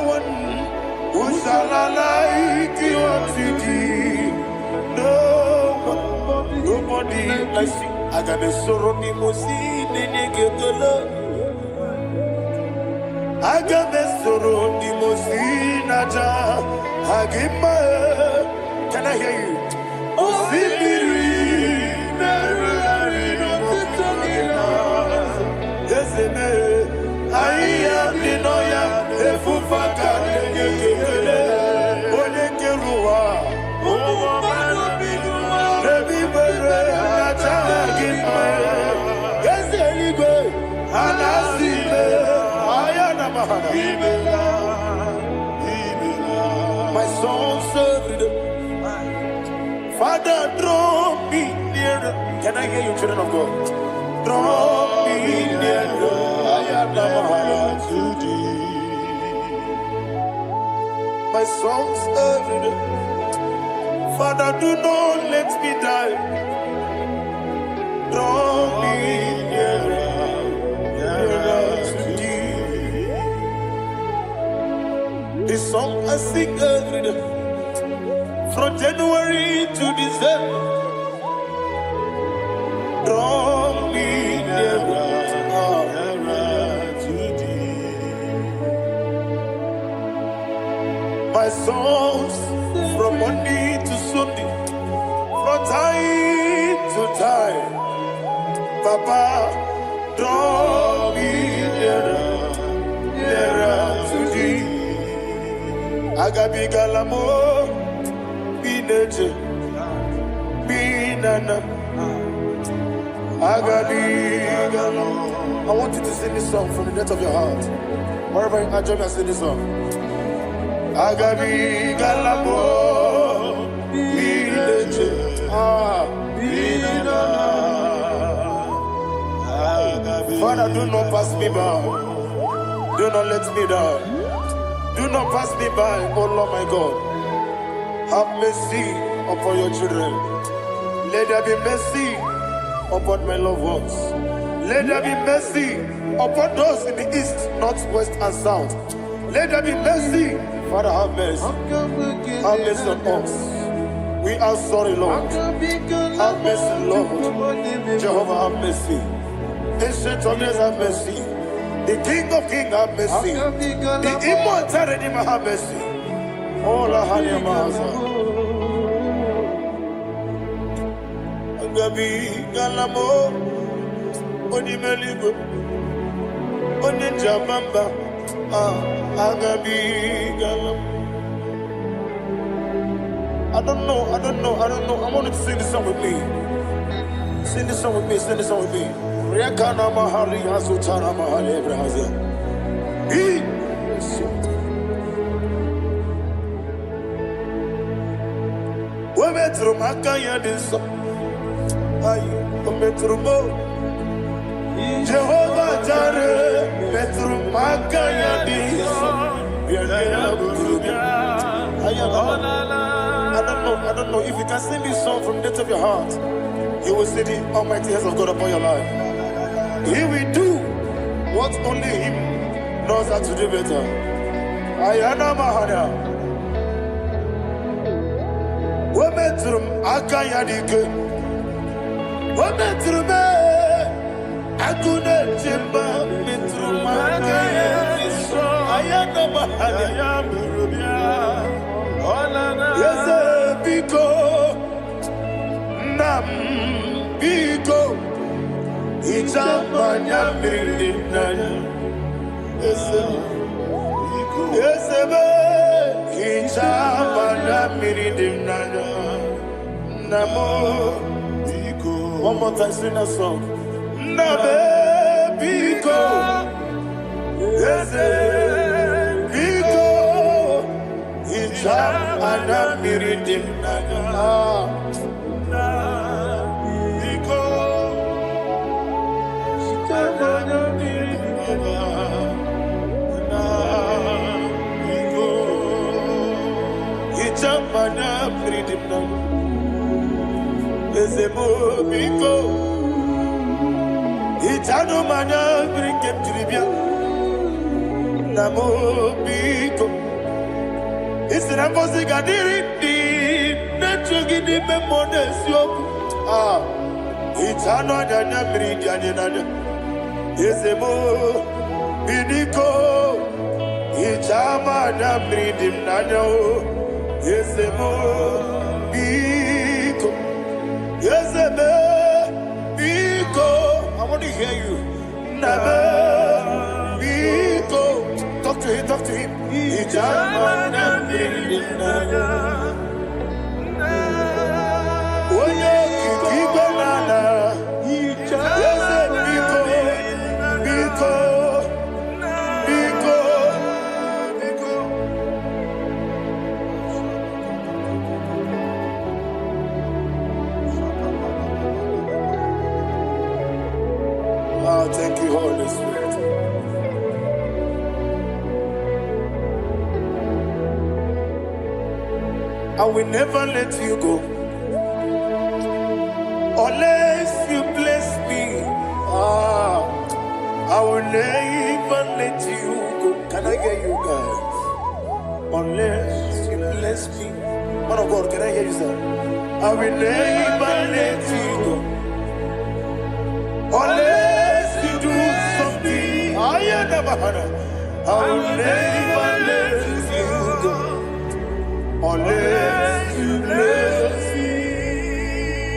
one. Who shall I like you unto thee? Nobody like you. I got a sorrow, Agamesoro di Mosinata Hagima. Can I hear you? Osibiri Desene Aya Dinoya Efufaka Olekerua Nebi Bere Natagima Yeseligwe Anasime My soul served. Father, draw me nearer. Can I hear you, children of God? Draw me nearer. I am to thee. My soul served. Father, do not let me die. Draw me nearer. This song I sing every day, from January to December. Draw me nearer to thee. My songs from Monday to Sunday, from time to time. Papa, draw me nearer to thee. Agabi galamo, bineje, binana. Agabi galamo. I want you to sing this song from the depth of your heart. Wherever you are, join me and sing this song. Agabi galamo, bineje, binana. Father, do not pass me by. Do not let me down. Do not pass me by, oh Lord my God. Have mercy upon your children. Let there be mercy upon my loved ones. Let there be mercy upon those in the east, north, west, and south. Let there be mercy. Father, have mercy. Have mercy on us. We are sorry, Lord. Have mercy, Lord. Jehovah, have mercy. Ancient of days, have mercy. The King of Kings have mercy. The immortal Redeemer have mercy. Oh, la Hanyamaza. Agabi Galamo. Onimeligo. Onijabamba. Agabi Galamo. I don't know. I want you to sing this song with me. Sing this song with me. Rekana mahali azutana mahali Ebrahazia. Wemetru makaya diso. Wemetru mo. Jehovah Jireh. Metru makaya diso. I don't know if you can sing this song from the depth of your heart. You will see the almighty hands of God upon your life. He will do what only Him knows how to do better. Ayana Mahana. Wometrum Akayadike. Wometrum Akuna Jimba Metrum Akayadike. Ayana Mahana. Yes, Biko. Nam Biko. Ijamanya Mirinaya. Yes, Ijamanya Mirinaya. Namo Biko. One more time, sing that song. Nabe Biko. Yes, Biko. Ijamanya Mirinaya. Mana freedom now. Ezemo biko. Itano mana bring him to Libya. Namo biko. It's an impossible gadiri di. Nechugi di memones yo. Itano dana bring yanina. Ezemo biko. Itama na bring him nano. Yes, Biko. Yes, Biko. I want to hear you. Nabe Biko. Talk to him. Ijamana Mirinaya. Oye Kikibanana. Yes, Biko. Biko. Thank you, Holy Spirit. I will never let you go unless you bless me. I will never let you go. Can I hear you guys? Unless you bless me. Man of God, can I hear you, sir? I will never let you go unless you do something. I will never let you go unless you bless me.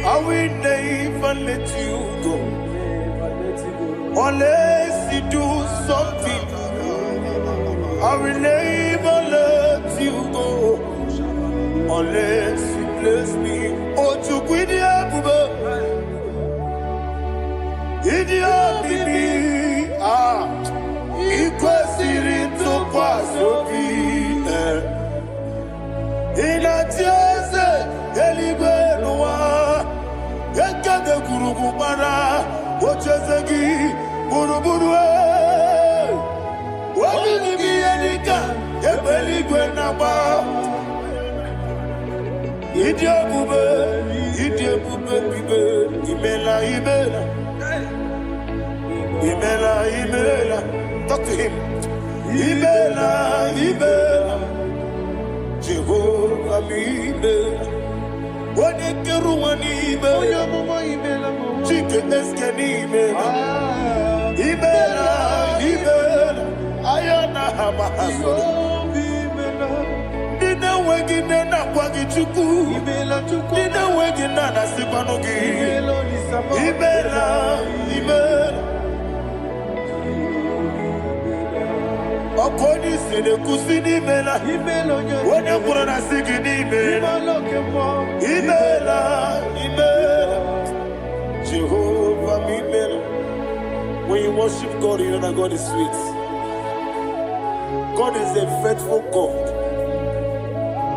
I will never let you go unless you do something. I will never let you go unless you bless me. Oh, to quit the Idiotimi, Ikwasirito Kwasopi, Inatiase, Elibenua, Ekade Kurubara, Ochesegi, Buruburu, Wabini Enika, Ebeligwenaba, Idiabube, Imela. Talk to him. Imela. Jehovah Imela. Wanekeruani Imela. Chicken Escani Imela. Dina wegina na kwagi chuku. Dina wegina na sipanogi. Ibela. Okoni sede kusini mela. Wone kurana sigini mela. Ibela. Jehovah Mimela. When you worship God, you know that God is sweet. God is a faithful God.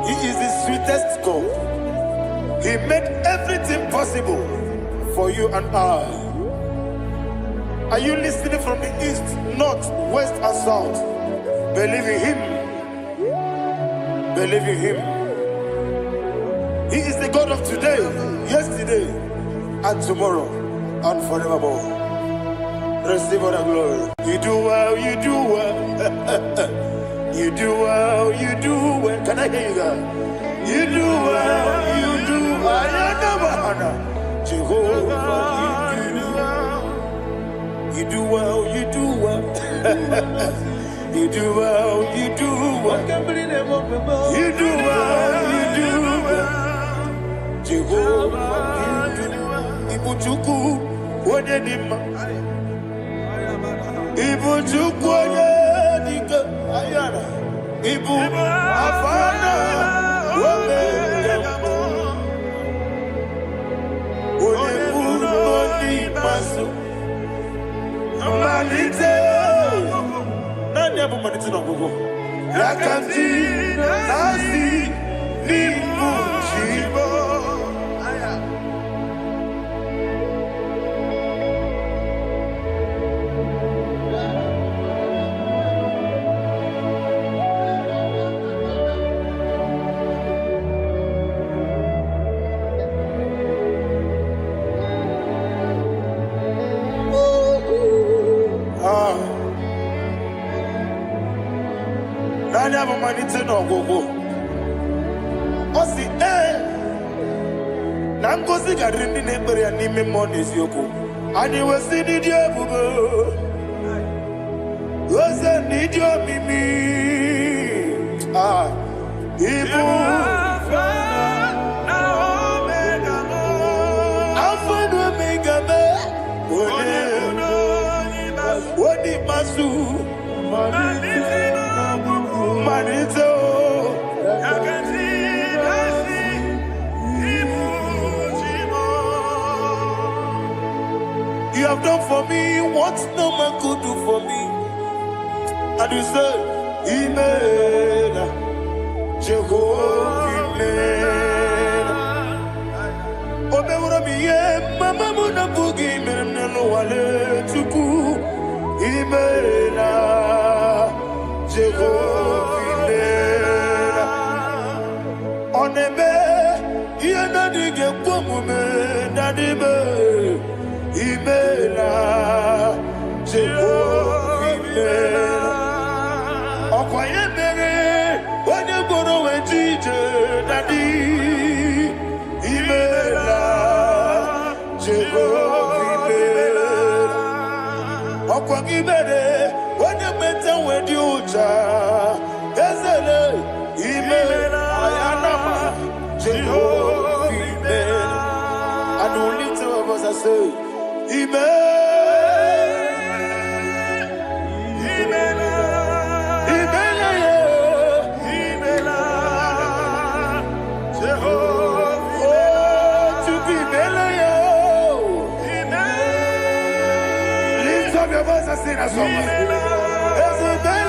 He is the sweetest God. He made everything possible for you and I. Are you listening from the east, north, west, and south? Believe in Him. Believe in Him. He is the God of today, yesterday, and tomorrow, and forevermore. Receive all the glory. You do well, you do well. You do well, you do well. Can I hear you guys? You do well, you do well. Jehovah, you do well. You do well, you do well. You do well, you do well. You do well, you do well. Jehovah, you do well. Ibuchuku, Wodedima. Ibuchuku, Wodedika. Ayana. Ibu, Afana. Wodedama. Oyebu, Noni, Masu. Amalite. Nani abu maniti na gogo. Yakanti, Nasi, Nimu, Shibo. Nani abu maniti na gogo. Osi na ngozi garini n'ekpere ya n'ime mmụọ n'eziokwu. Anyị wesi n'ịdị ebube. Oze n'ịdị omimi. Ibu Alpha na Omega me. Oni masu. Manito. You have done for me what no man could do for me. And you say, Imela, Jehovah, Imela. Omewura miye, mama muna bugi, meneno wale tuku. Imela, Jehovah, Imela. Onebe, yena dige kwamume, nadibe. Imela, Jehovah, Imela. Okwaye mere, wanye goro wejije, Daddy. Imela, Jehovah, Imela. Okwaye mere, wanye meta wedi uja, Ezele, Imela, Ayanama, Jehovah, Imela. And only two of us are saying, Imela, Imela, Imela, Imela, Jehovah, oh, to be Imela, Imela. Lift up your voice and sing a song. Imela, Imela,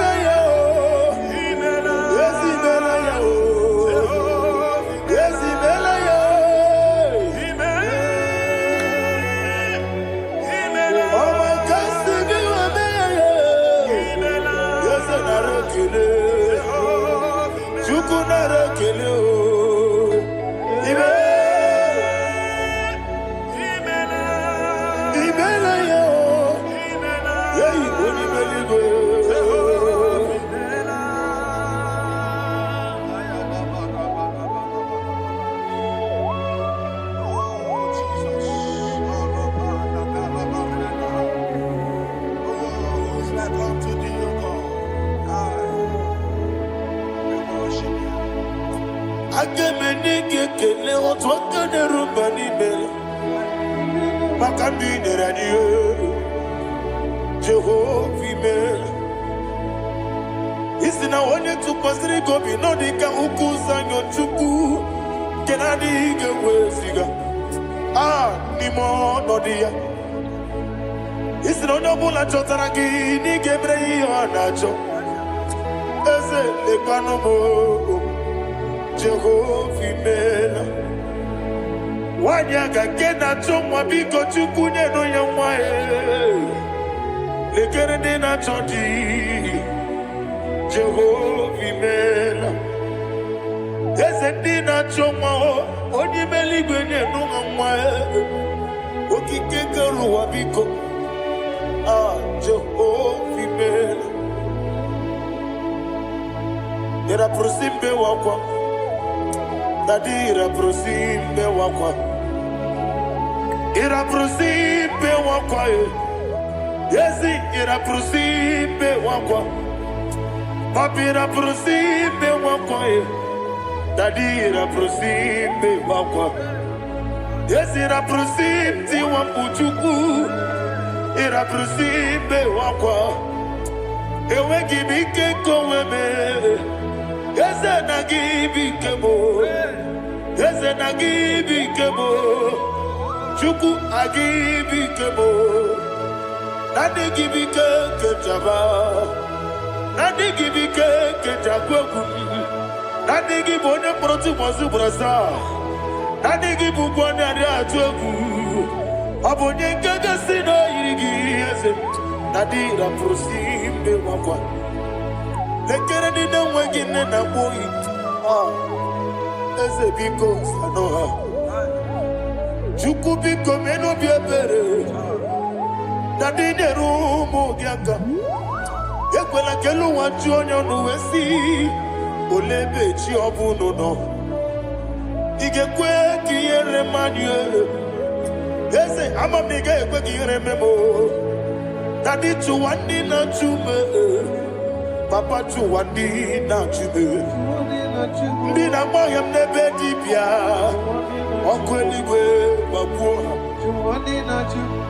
Imela, Imela, Agemenike kele otwaka de rumbani bela. Makambi de radio. Jehovah mela. Isina onye tukosiri gobi no dika ukuza nyochuku. Kenadi gewesiga. Nimo no dia. Isina onye bula chotaragi ni gebrei onacho. Eze lekwano mo. Jehovah mela. Wanyaga kena chomwa biko chukunye no yamwa lekere de na chodi Jehovah mela. Eze di na chomwa onye meligwe nye no yamwa okike keruwa biko Jehovah mela. Era prosimbe wakwa Dadira prosimbe wakwa. Ira prosimbe wakwa. Yesi ira prosimbe wakwa. Papira prosimbe wakwa. Dadira prosimbe wakwa. Yesi ira prosimti wampuchuku. Ira prosimbe wakwa. Ewe gibike koweme. Eze na gibi kemo, Eze na gibi kemo, Chuku agibi kemo, Nadi gibi ke jaba, Nadi gibi ke jagweku, Nadi gibi one proti mazu brasa, Nadi gibi bwane atuegu, Abonye kega sino irigi Eze, Nadi ra prosimbe wakwa. Lekere di na wegine na boy. Eze biko sanoha. Chuku biko meno biebere. Nadi ne rumo giaka. Ekwela kelu wachu onyo nuwesi. Olebe chi obuno no. Igekwe kiyere manye. Eze ama miga ekwe kiyere memo. Nadi chuwandi na chume. Papa chuwandi na chube. Ndi na moyam nebe dibia. Okweligwe babuha.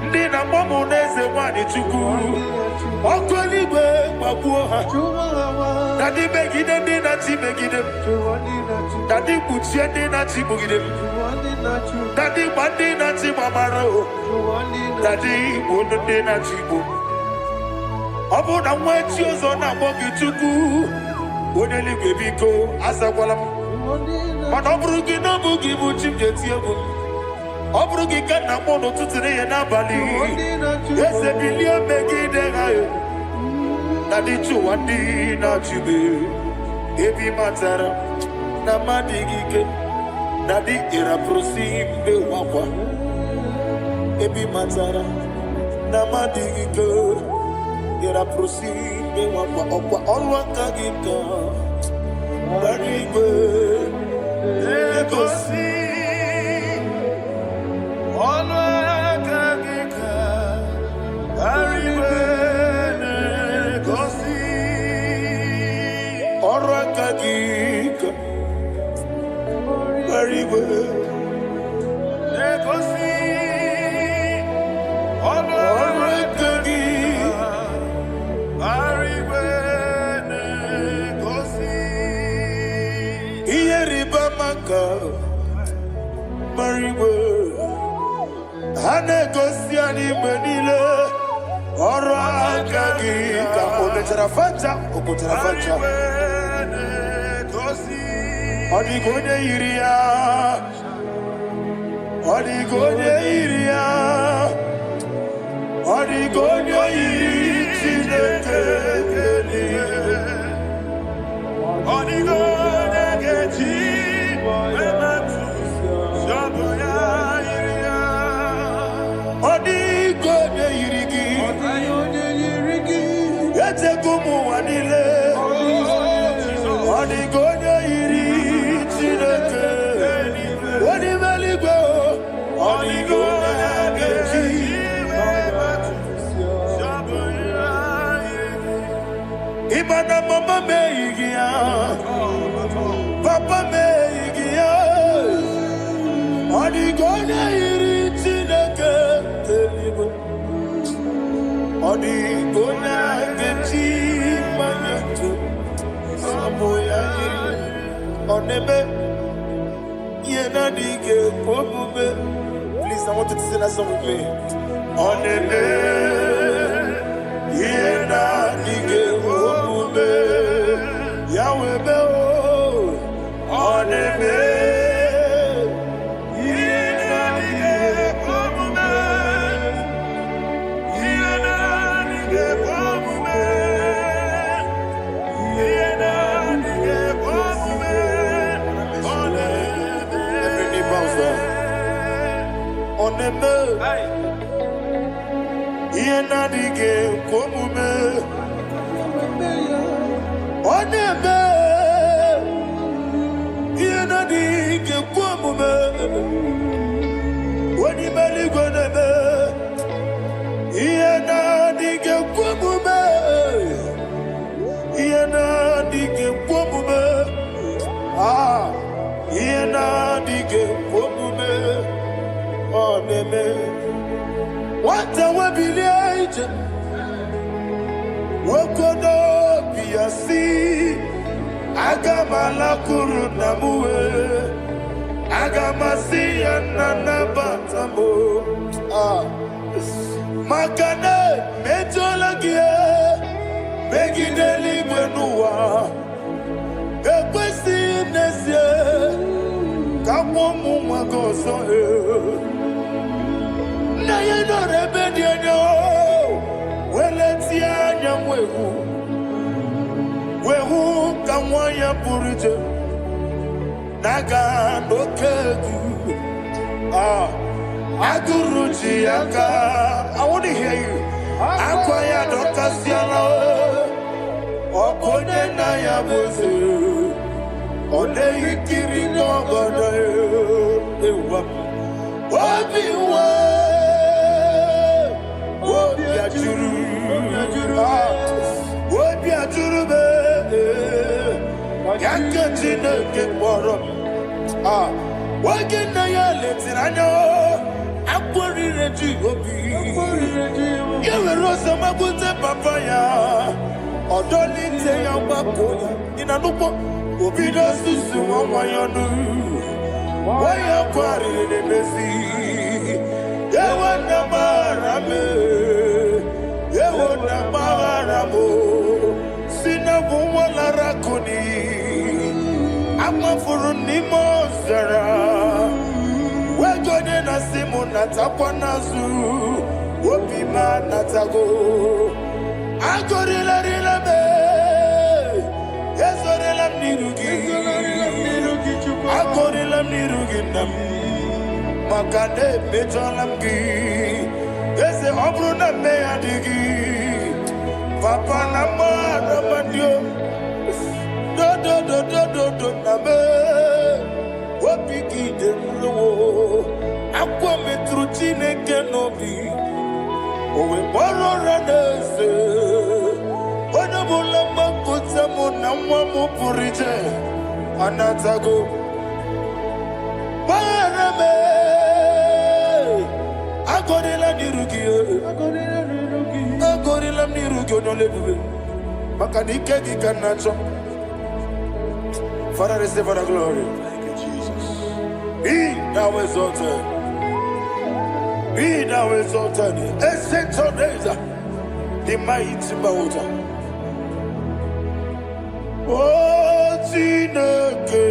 Ndi na momo neze wani chuku. Okweligwe babuha. Dadi begide ndi na chi begide. Dadi kuchie ndi na chi bugide. Dadi bandi na chi mamaro. Dadi bunu ndi na chi bu. Obu na mwechi ozo na mogi chuku. Oneli bebiko asakwala. Mana obrugi na bugi buchim jeti ebu. Obrugi kana mono tutire ye na bali. Ese bilio megide gayo. Nadi chuwandi na chube. Ebi matara na madigike. Nadi ira prosimbe wakwa. Ebi matara na madigike. Ira prosimbe wakwa okwa olwa kagika. Barigwe negosi olwa kagika. Barigwe negosi olwa kagika. Barigwe negosi olwa kagika. Mariwe Hanegosia ni menile Ora kagika Ometarafata Okotarafata Odigonye iria Odigonye iria Odigonye irineke Odigonye geji Odigonye irigi Ete kumu wanile Odigonye iri chineke Odimeligwe Odigonye geji Imana mama meigia Papa meigia Please, I want you to sing that song with me. What a webby, what could be a sea? Agamala Kuru Namue, Agamasi and Nanabatamo. Makane, Metolagia, Begideli Benua, Equesi Nesia, Kamomu Magoso. Nayano Rebediano, Weletia Yamwehu, Wehu Kamwaya Purite, Naga no Kedu, Aguruji Aka. I want to hear you. Akwaya no Kasiano, Okone Nayabuzu, Ode Ikiri no Godayo, Obi-Wa. I'm for Nimozara. We're going to Simon Natapanazu. Wopima Natago. I got it. Yes, I got it. Makade Bejolamgi. Yes, the Obruna Meadigi. Papa Nama Ramadio. Do nabe wapiki demlo akwa metrutine kenobi owe boro ranese ona bulamba kutamo namwa mupurije anatago barame agorela nirugi no lebube makanike gikanacho. Father, receive the glory. Thank you, Jesus. Be thou exalted. Be thou exalted. Ancient of days, the mighty mountain. Oh, Tineke.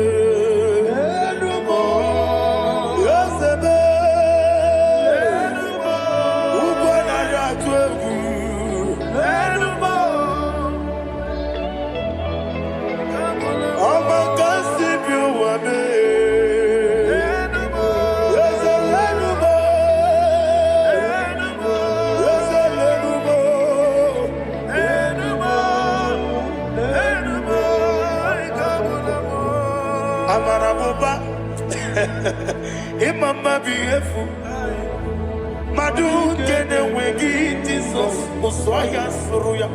Imama biyefu Madu kene wegi Jesus Uswaya suruya.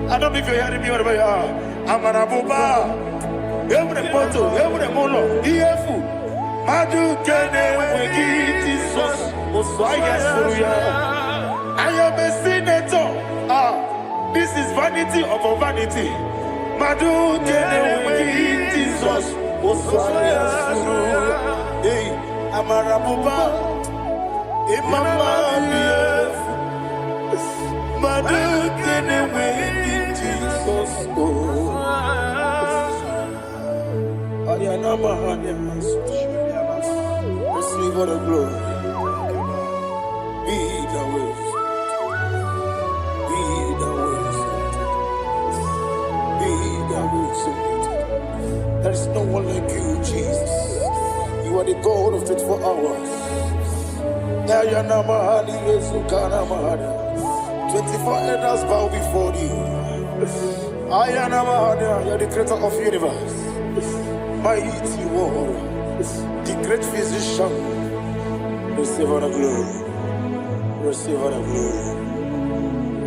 I don't know if you're hearing me wherever you are. Amarabuba Every poto, every molo Iyefu Madu kene wegi Jesus Uswaya suruya. I am a senator. This is vanity of a vanity. Madu kene wegi Jesus Hey, Amarabuba, Imama, Madu, get away, Jesus. Receive all the glory. Be the way. Be the way. Be the way. There is no one like you, Jesus. You are the God of 24 hours. 24 elders bow before you. You are the creator of the universe. Mighty warrior, the great physician. Receive all the glory. Receive all the glory.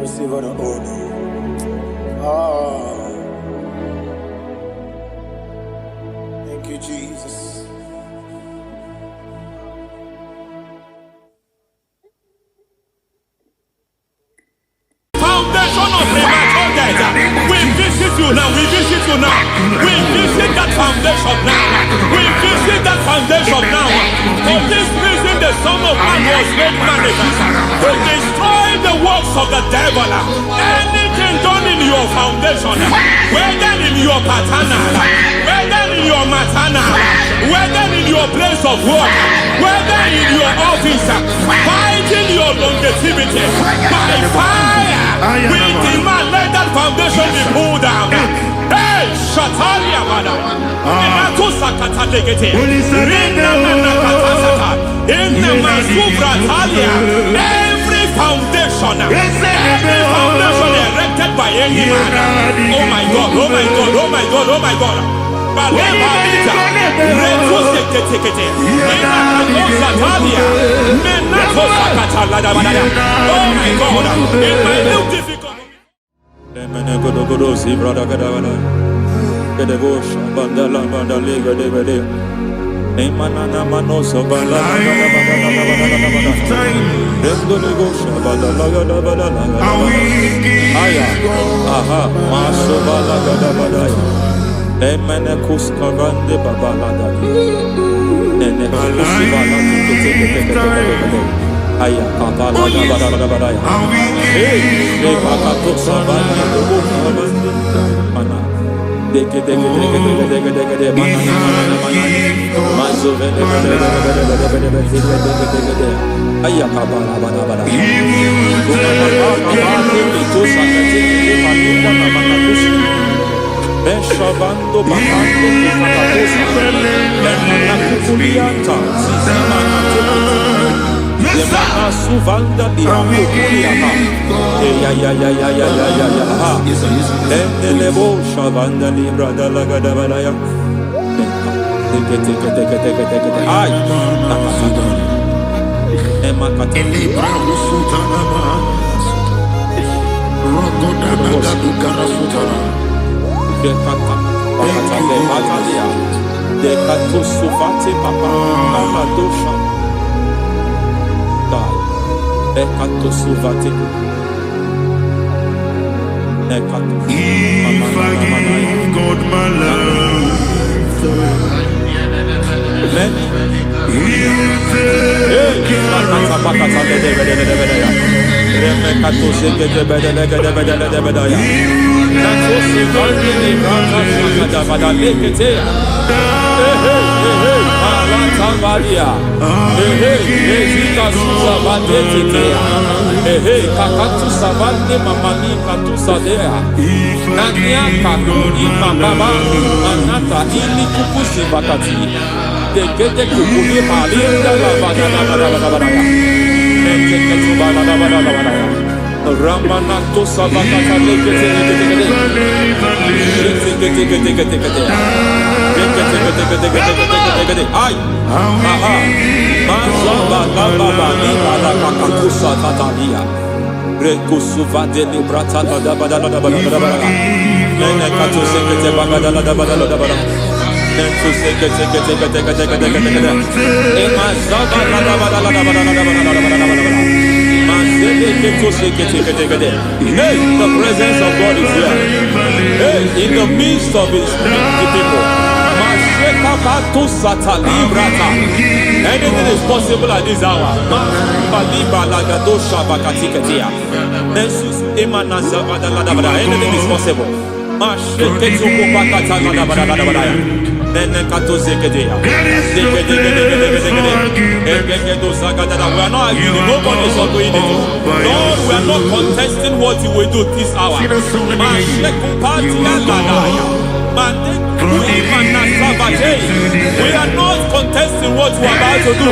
Receive all the honor. Thank you, Jesus. Foundation of premature death. We visit you now. We visit you now. We visit that foundation now. We visit that foundation now. For this reason, the Son of Man was made manifest to destroy the works of the devil. Anything done in your foundation, whether in your paternal, whether in your maternal, whether in your place of work, whether in your office, fighting your longevity by fire. We demand let that foundation be pulled down. Hey, Shatalia Mada. Every foundation erected by any man. Oh my God, oh my God, oh my God, oh my God. Oh my God, in my new difficulty. Beshabando bakando katakosa Lemana kukulianta Sisimana Lemana suvanda bihakukuliata Ya Lemnelebo shavanda libra dalagadabalaya Teke Ay Nakasata Emakata Libra usutana Rogoda nagadukara sutana Dekata Bakata Batalia Dekato Suvate Papa Amadosha Dai Dekato Suvate Dekato If I give God my love Ramanato Savakata Ay, aha, Mazaba Baba Nibala Kakakusa Tatalia, Rekusuva de Librata Badabada, Nenekato Sekete Bagada Badabada, Nentu Sekete, Emazaba Hey, the presence of God is here. Hey, in the midst of his people. Masheka Anything is possible at this hour. Anything is possible. We are not arguing. Nobody is arguing it. Lord, we are not contesting what you will do this hour. We are not contesting what you are about to do.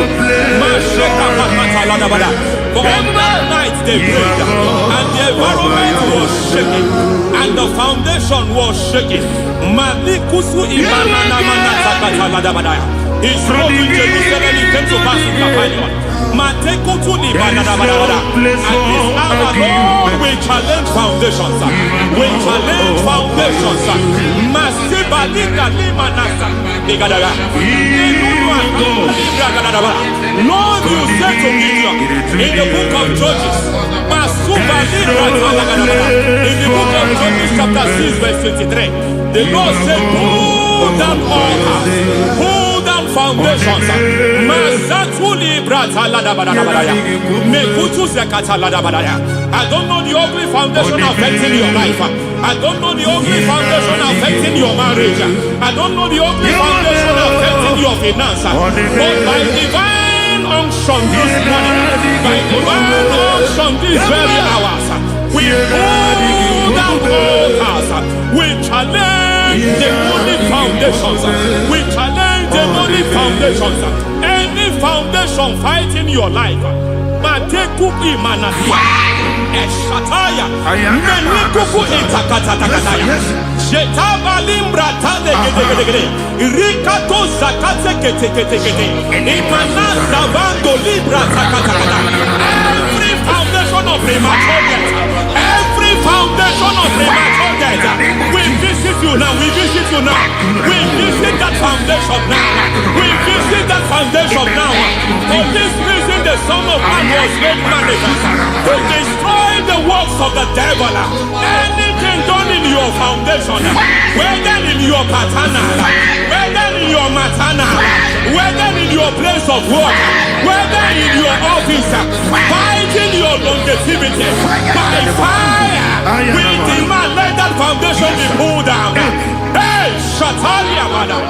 For on that night they prayed, and the environment was shaking, and the foundation was shaking. He spoke in Jerusalem, he came to pass in Capernaum. And this hour, Lord, we challenge foundations. We challenge foundations. Lord, you said to Gideon in the book of Judges, in the book of Judges chapter 6 verse 23, the Lord said, pull down altars, pull down foundations. I don't know the ugly foundation affecting your life. I don't know the ugly foundation affecting your marriage. I don't know the ugly foundation affecting your finance. But by divine unction this morning, by divine unction these very hours, we pull down altars. We challenge demonic foundations. We challenge demonic foundations. Any foundation fighting your life, Matekupi Manasia, Eshataya, Menikupu Itakataya, Shetabalim Brata, Rikato Zakate, Imanasa Bando Libra Zakata. Every foundation of premature death, every foundation of premature death, we visit you now, we visit you now, we visit that foundation now, we visit that foundation now. For this reason, the Son of Man was made manifest to destroy the works of the devil. Anything done in your foundation, whether in your paternal, whether in your maternal, whether in your place of work, whether in your office, fighting your longevity by fire, we demand let that foundation be pulled down. Hey, Shatalia, madam.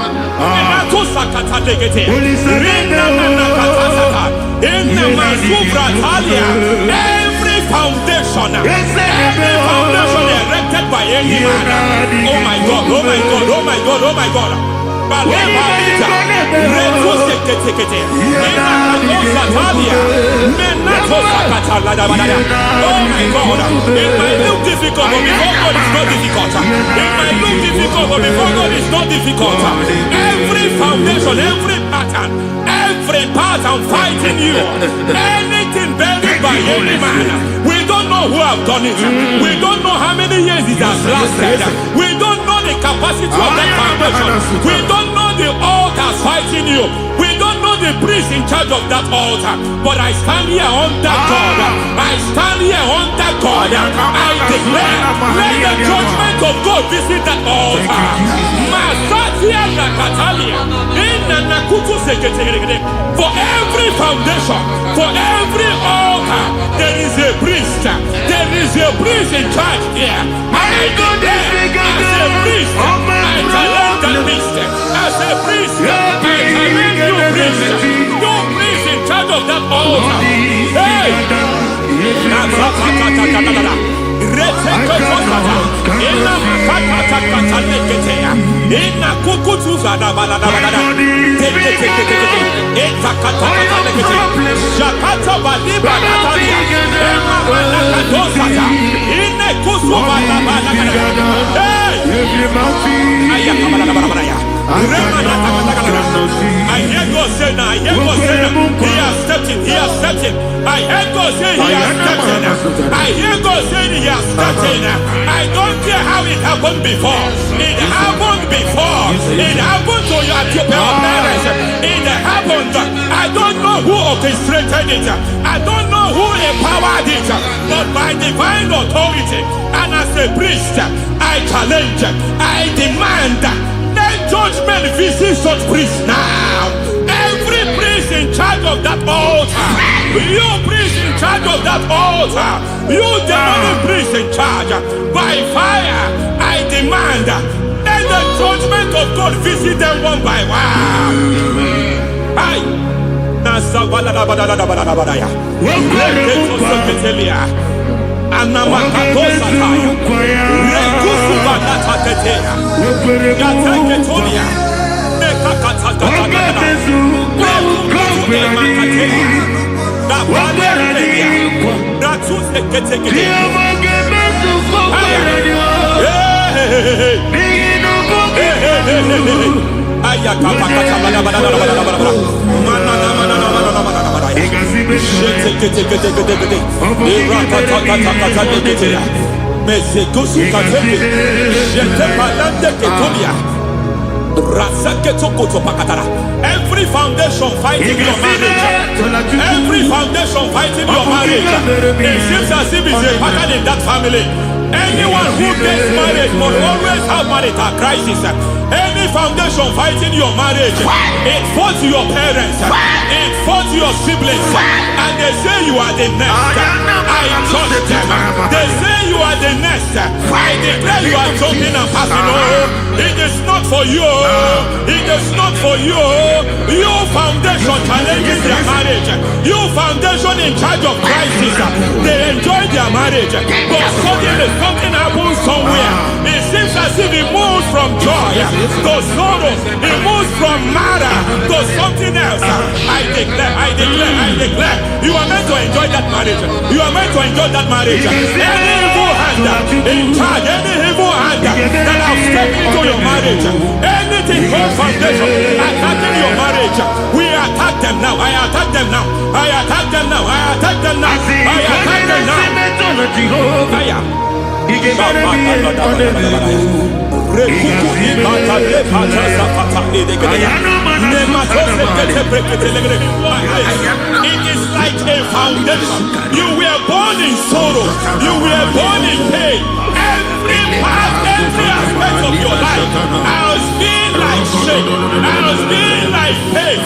Every foundation erected by any man. Oh my God, oh my God, oh my God, oh my God. Oh my God, it might look difficult, but before God it's not difficult. It might look difficult, but before God it's not difficult. Every foundation, every pattern fighting you, anything buried by any man, we don't know who have done it. We don't know how many years it has lasted. We don't know the capacity of that foundation. We don't know the altars fighting you. We don't know the priest in charge of that altar. But I stand here under God. I stand here under God. I declare, let the judgment of God visit that altar. For every foundation, for every altar, there is a priest. There is a priest in charge here. I declare, as a priest, I challenge the priest. As a priest, I challenge you priest. You priest in charge of that altar. Hey! I hear God say now, I hear God say now, he has stepped in, he has stepped in. I hear God say he has stepped in. I hear God say he has stepped in. I don't care how it happened before. It happened before. It happened to your parents. It happened. I don't know who orchestrated it. I don't know who empowered it. But by divine authority and as a priest, I challenge, I demand, let judgment visits such priests now. Every priest in charge of that altar, you priest in charge of that altar, you demonic priest in charge, by fire, I demand, let the judgment of God visit them one by one. Aye. Every foundation fighting your marriage, every foundation fighting your marriage, it seems as if it's a pattern in that family. Anyone who gets married must always have marital crisis. Any foundation fighting your marriage, it fought your parents, it fought your siblings, and they say you are the next. I judge them. They say you are the next. I declare you are jumping and passing over. It is not for you. It is not for you. You foundation challenging their marriage. You foundation in charge of crisis. They enjoy their marriage, but suddenly something happens somewhere. It seems as if it moves from joy to sorrow. It moves from matter to something else. I declare, you are meant to enjoy that marriage. You are meant to enjoy that marriage. Any evil hand in charge, any evil hand that have stepped into your marriage, anything called foundation attacking your marriage, we attack them now. I attack them now. I attack them now. I attack them now. I attack them now. It is like a foundation. You were born in sorrow. You were born in pain. Every part, every aspect of your life has been like shame. Has been like pain.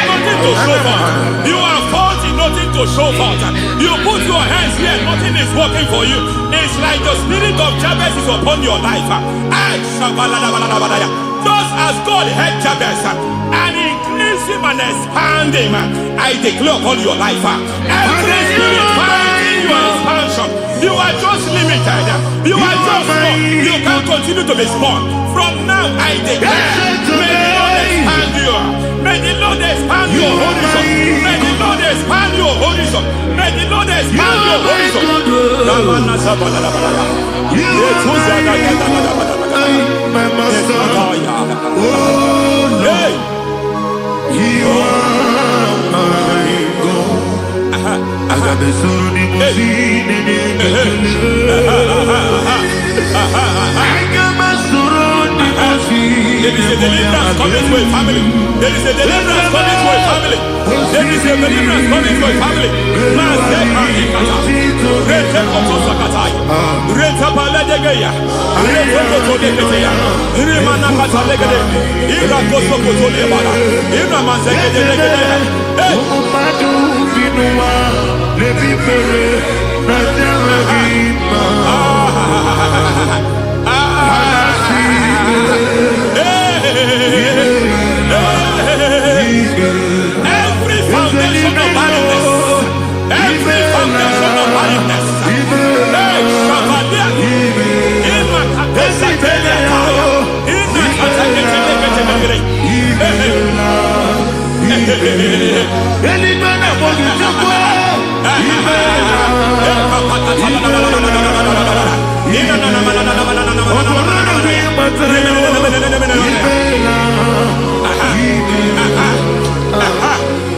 Nothing to show for. You are faulty, nothing to show for. You put your hands here, nothing is working for you. It's like the spirit of Jabez is upon your life. Just as God had Jabez and increased him and expand him, I declare upon your life. Every spirit finding your expansion, you are just limited. You are just small. You can't continue to be small. From now, I declare, may the Lord expand you. May the Lord expand your horizon. May the Lord expand your horizon. May the Lord expand your horizon. My master, oh Lord, you are my God. I got the soul in my feet, I got my soul in my feet. There is a deliverance coming to a family. There is a deliverance coming to a family. There is a deliverance coming to a family.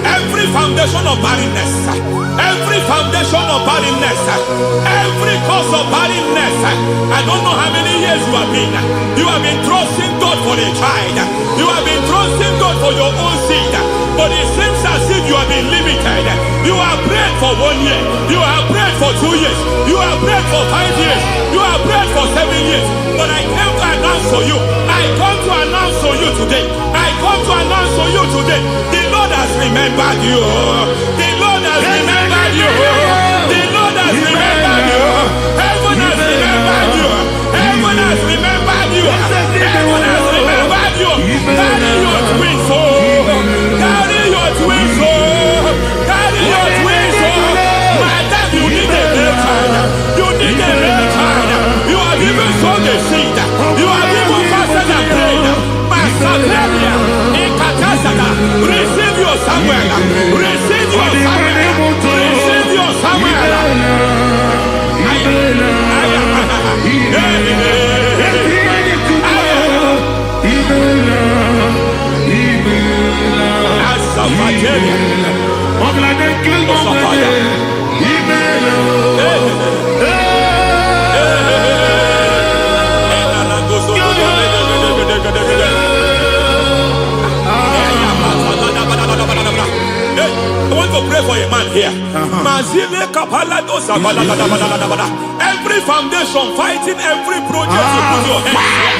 Every foundation of barrenness, every foundation of barrenness, every foundation of barrenness, every foundation of barrenness, every cause of barrenness. I don't know how many years you have been trusting God for a child. You have been trusting God for your own seed, but it seems as if you have been limited. You have prayed for 1 year, you have prayed for 2 years, you have prayed for 5 years, you have prayed for 7 years. But I came to announce for you, I come to announce for you you today. I come to announce to you today. The Lord has remembered you. The Lord has remembered you. The Lord has remembered you. Heaven has remembered you. Heaven has remembered you. Heaven has remembered you. Carry your twins, oh. Carry your twins, oh. Carry your twins, oh. Madam, you need a real child. You need a real child. You have even sown the seed. You have even fasted and prayed. Masaperia, Ekatasaka, receive your Samuel. Receive your Samuel. Receive your Samuel. I want to pray for a man here. Every foundation fighting every project you put your hands here.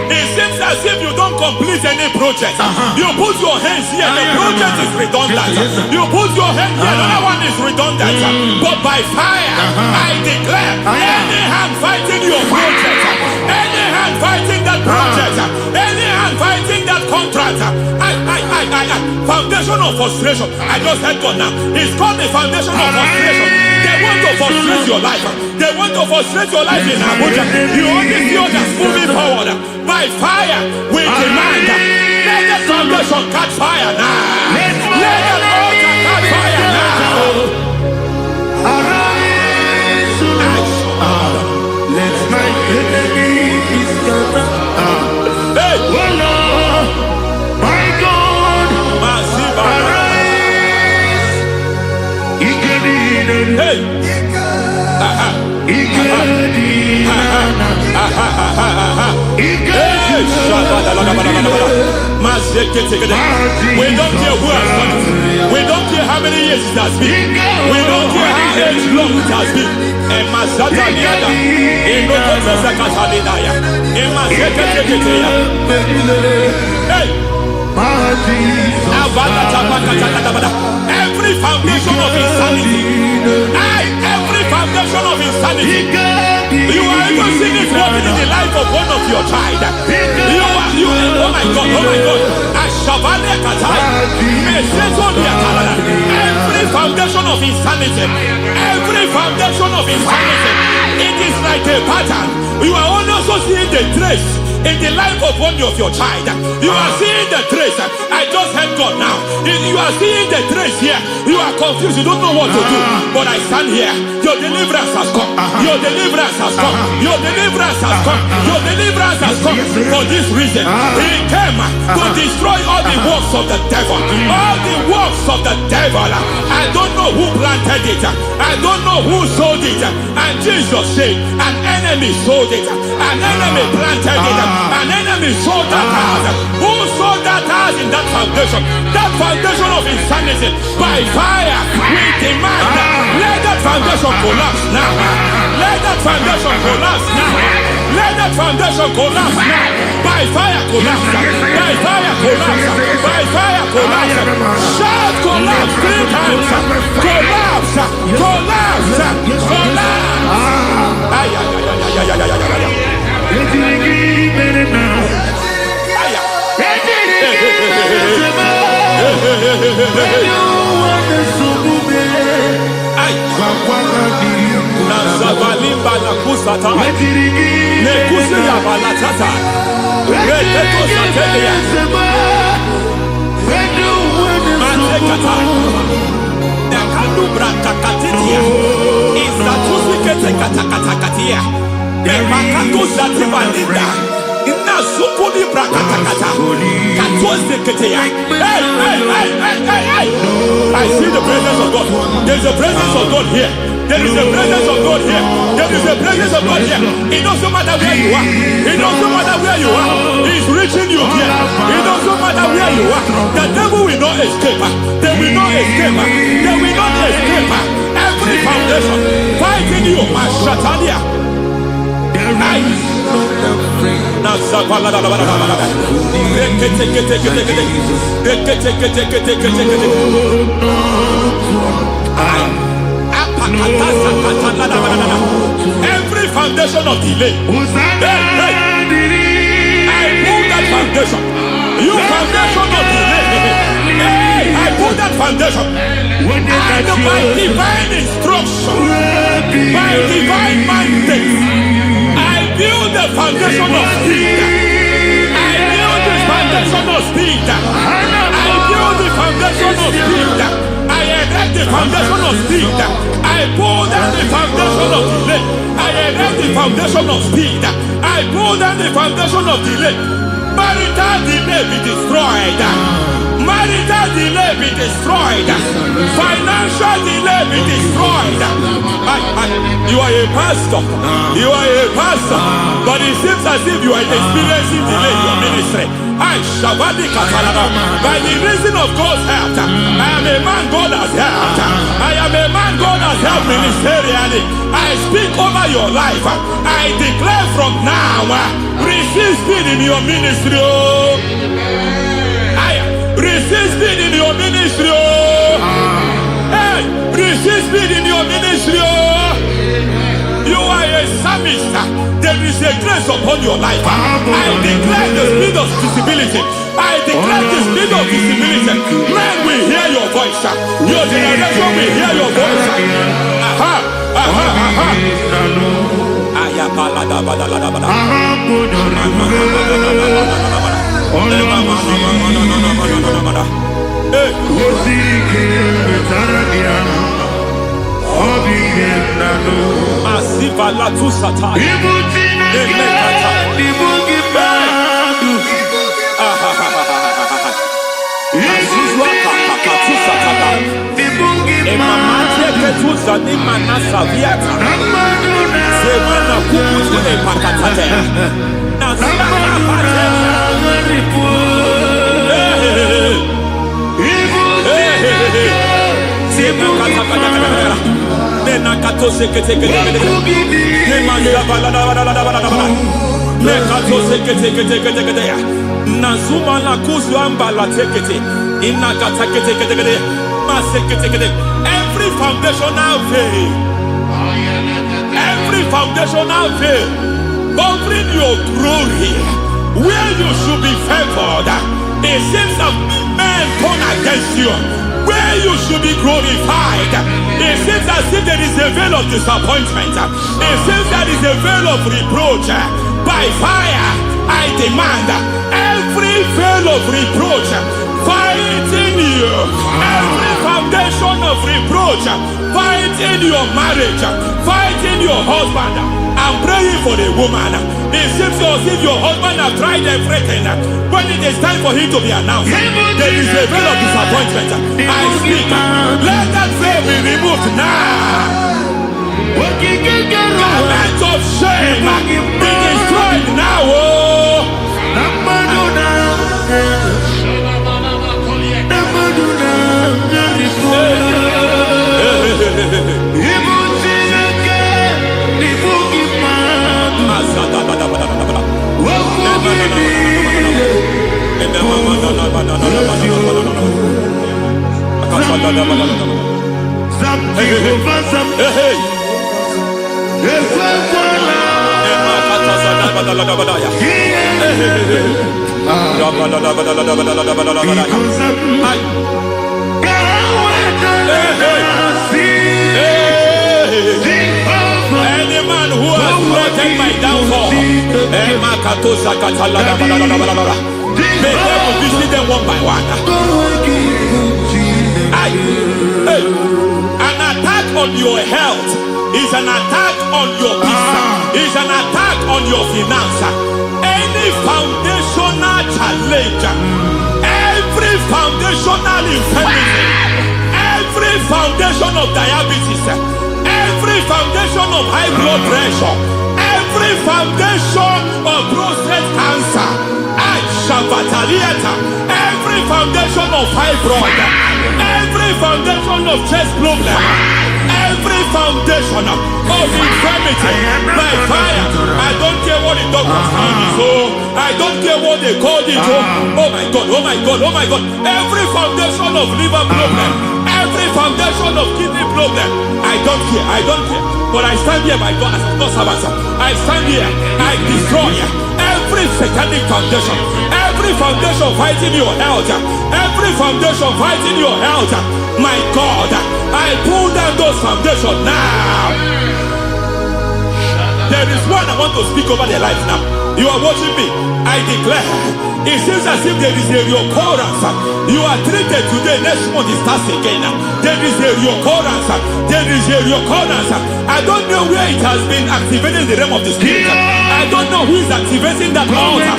It seems as if you don't complete any project. You put your hands here, the project is redundant. You put your hand here, another one is redundant. But by fire, I declare, any hand fighting your project, any hand fighting that project, any hand fighting that contract, foundation of frustration. I just heard God now. It's called the foundation of frustration. They want to frustrate your life. They want to frustrate your life in Abuja. You only see others moving forward. By fire, we demand. Let the foundation catch fire now. Let the altar catch fire now. Arise, let my enemies scatter. Hey, Oh Lord, my God, arise. hey. We don't care who has done it. We don't care how many years it has been. We don't care how long it has been. Every foundation of insanity. Every foundation of insanity. You are even seeing it working in the life of one of your child. Oh my God, oh my God. Every foundation of insanity. Every foundation of insanity. It is like a pattern. You are also seeing the trace in the life of one of your child. You are seeing the trace. I just heard God now. You are seeing the trace here. You are confused. You don't know what to do. But I stand here. Your deliverance has come. Your deliverance has come. Your deliverance has come. Your deliverance has come. For this reason, He came to destroy all the works of the devil. All the works of the devil. I don't know who planted it. I don't know who sold it. And Jesus said, an enemy sold it. An enemy planted it. An enemy sold that house. Who sold that house in that foundation? That foundation of insanity. By fire, we demand, let that foundation collapse now. Let that foundation collapse now. Let that foundation collapse now. By fire collapse. By fire collapse. By fire collapse. Shout collapse 3 times. Collapse. Collapse. Collapse. Ay, ay, ay, ay, ay, ay, ay, ay, ay. Nazabalimba na kusata nekusi ya balatata reteto satelia matekata nekalu brakakatitia isatusi kete katakatakatia nebakatu zatibalinda ina sukuni brakatakata katuose ketea. Hey. I see the presence of God. There is a presence of God here. There is a presence of God here. There is a presence of God here. It doesn't matter where you are. It doesn't matter where you are. He's reaching you here. It doesn't matter where you are. The devil will not escape. They will not escape. They will not escape. Every foundation fighting you, Mashatalia. There is no Every foundation of delay, I pull that foundation. You foundation of delay, I pull that foundation. And by divine instruction, by divine mandate, I build the foundation of speed. I build the foundation of speed. I build the foundation of speed. I erect the foundation of speed. I pull down the foundation of delay. I erect the foundation of speed. I pull down the foundation of delay. Marital delay be destroyed. Marital delay be destroyed. Financial delay be destroyed. You are a pastor. You are a pastor. But it seems as if you are experiencing delay in your ministry. By the reason of God's help, I am a man God has helped. I am a man God has helped ministerially. I speak over your life. I declare from now, receive speed in your ministry. Receive speed in your ministry. Hey, receive speed in your ministry. You are a psalmist. There is a grace upon your life. I declare the spirit of visibility. I declare the spirit of visibility. Men will hear your voice. Your generation will hear your voice. Masiva la tu sataya. Nazuma la kuzwamba la tekete inakata kete every foundational veil, every foundational veil covering your glory, where you should be favored, it seems that men turn against you. Where you should be glorified, it seems as if there is a veil of disappointment. It seems there is a veil of reproach. By fire, I demand every veil of reproach fighting you, every foundation of reproach fighting your marriage, fighting your husband. I'm praying for the woman. It seems as if your husband has tried everything. When it is time for him to be announced, there is a veil of disappointment. I speak. Let that veil be removed now. Garment of shame be destroyed now. Any man who has plotted my downfall, may God visit them one by one. An attack on your health is an attack on your business, is an attack on your finance. Any foundational challenge, every foundational infirmity, every foundation of diabetes, every foundation of high blood pressure, every foundation of prostate cancer, every foundation of fibroid, every foundation of chest problem, every foundation of infirmity by fire. I don't care what the doctors call it, so I don't care what they called it. Oh my God, oh my God, oh my God. Every foundation of liver problem, every foundation of kidney problem, I don't care, I don't care. But I stand here by God as God's servant. I stand here, I destroy every satanic foundation, every foundation fighting your health, every foundation fighting your health. My God, I pull down those foundations now. There is one I want to speak over their life now. You are watching me. I declare, it seems as if there is a reoccurrence. You are treated today, next month it starts again. There is a reoccurrence. There is a reoccurrence. I don't know where it has been activated in the realm of the spirit. I don't know who is activating that altar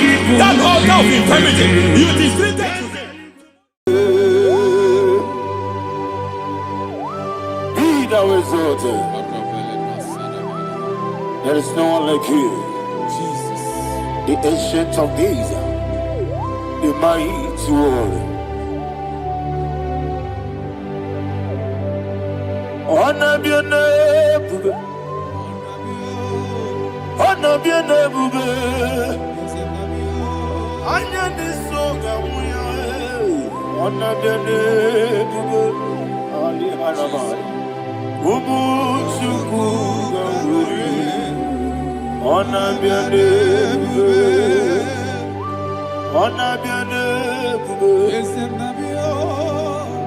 of infirmity. You is treated today. Be thou exalted. There is no one like you. Jesus. The ancient of days, the mighty one. Honor be your name, honor be your name, honor be your name, Ali Harabai, Ubu Chukuguri. Honor be your name, honor be your name,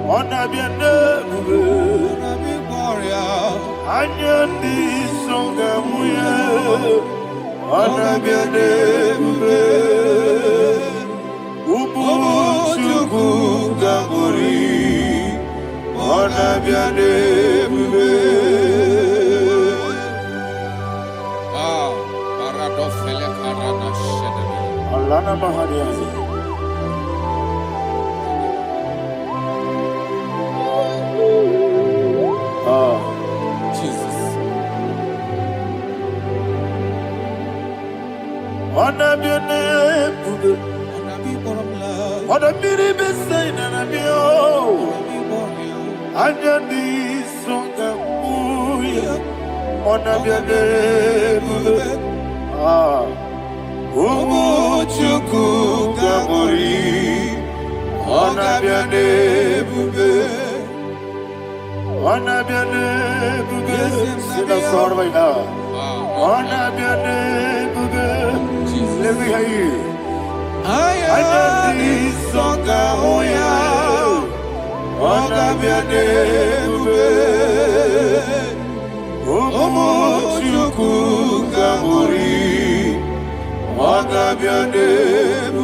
honor be your name, Anyandi songamuya, honor be your name, Ubu Chukuguri, honor be your name. Alana Mahariazi. Jesus. Honor be your name, honor be the same, and be oh, Anyandi songamuya, honor be your name. Umu Chukuguri, honor be your name, honor be your name. Sing a song right now. Honor be your name, let me hear you. Anyandi songamuya, honor be your name, Umu Chukuguri. Honor be your name,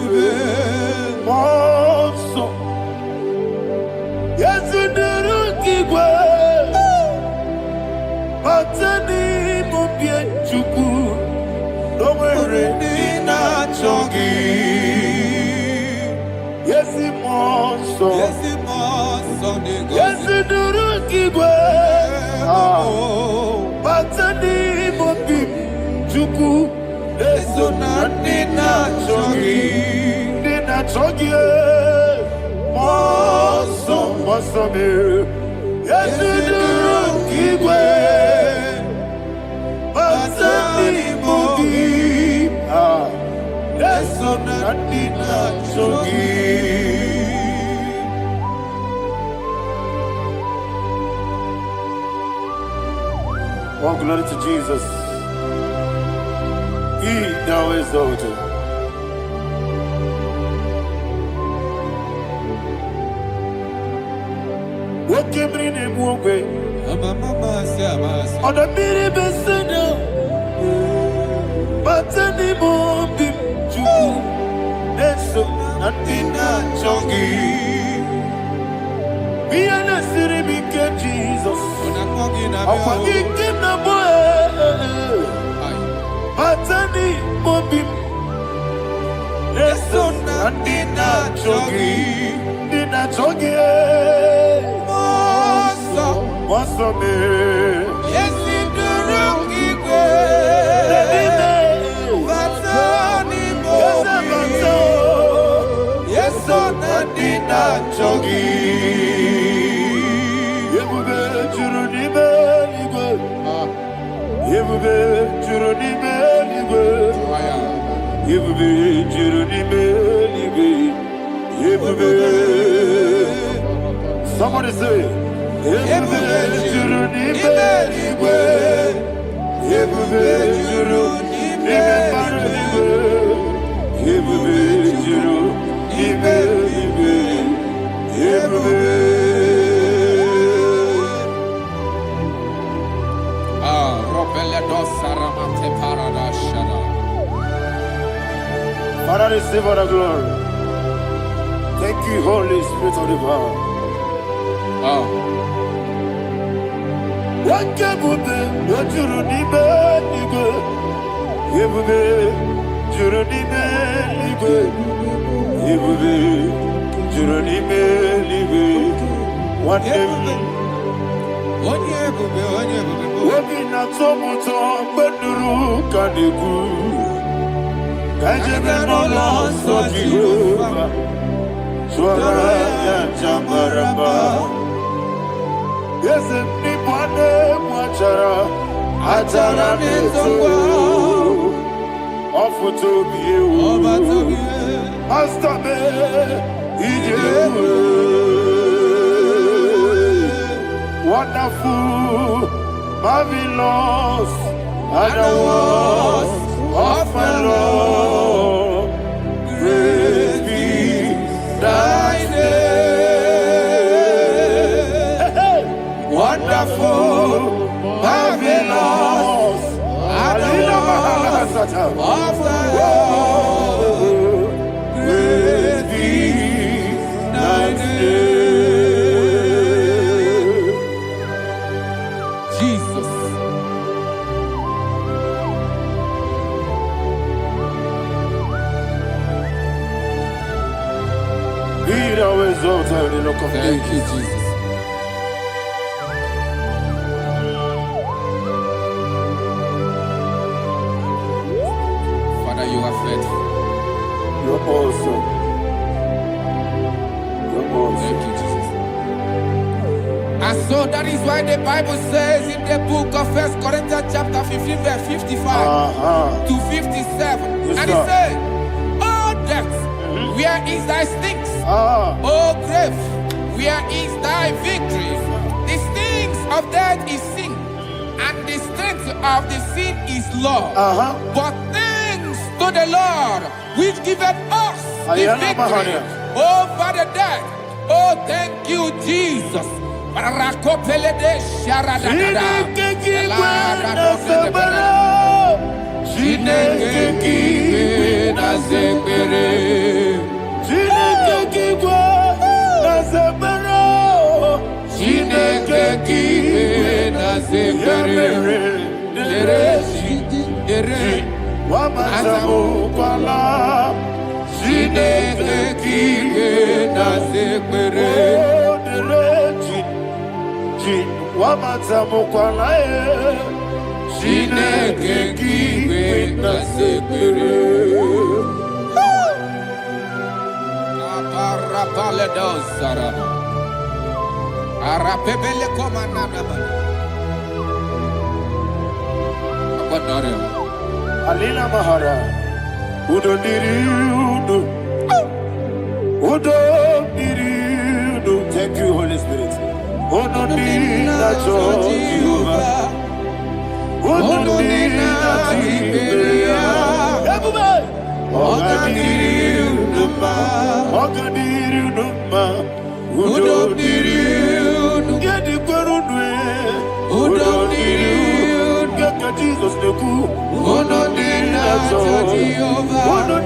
Monso. Yes, you do keep well. Patani Mubia Chuku, no worry, not chongi. Yes, Monso. Yes, you do keep well. Patani Mubia Chuku. Eso nina chogi, moso me. Yesu duru kigwe, pasani mogi. Eso nina chogi. Oh, glory to Jesus. He now exalted. What came in him one way? On the mini beside, but any more big Jew. That's so nothing not chongi. We are the city because Jesus. I'm forgetting the boy. Matani mobi, eso nandina chogi, moso me. Yesi duruki kwe, matani mobi, yeso nandina chogi. Yebube churunibe. Ebube juru n'ime eluigwe. Ebube juru n'ime eluigwe. Ebube. Somebody say, Ebube juru n'ime eluigwe. Ebube juru n'ime eluigwe. Ebube juru n'ime eluigwe. Ebube. Father, receive all the glory. Thank you, Holy Spirit of the power. What can you do? What you need, nigga? Ebube, juru n'ime eluigwe. Ebube, juru n'ime eluigwe. One day. Obi na-atọ m ụtọ mgbe nụrụ ka na-ekwu ka ejebe n'ụlọ nsọ Jehova chụọrọ ya aja mara mma. Eze m n'ịbụ anụ egwu achara na-eto ọfụta obi ewu Master me ije ewu. Wonderful, marvelous, are the words of my Lord. Praise be thy name. Wonderful, marvelous, are the words of my Lord. Praise be thy name. Thank you, Jesus. Father, you are faithful. You're awesome. You're awesome. Thank you, Jesus. And so that is why the Bible says in the book of 1 Corinthians chapter 15, verse 55 to 57. Yes, and it says, "Oh death, where is thy stings? Oh grave, where is thy victory? The stings of death is sin, and the strength of the sin is law. But thanks to the Lord, which giveth us the victory over the death." Oh, thank you, Jesus. Alina Mahara, Udo Diriudo, Udo Diriudo. Thank you, Holy Spirit. Udo Diriudo, Jehovah. Udo Diriudo, Ogadiriudo, Udo Diriudo, Yedi Gurudwe, Udo Diriudo, Get Jesus the Coup, Udo Diriudo, Udo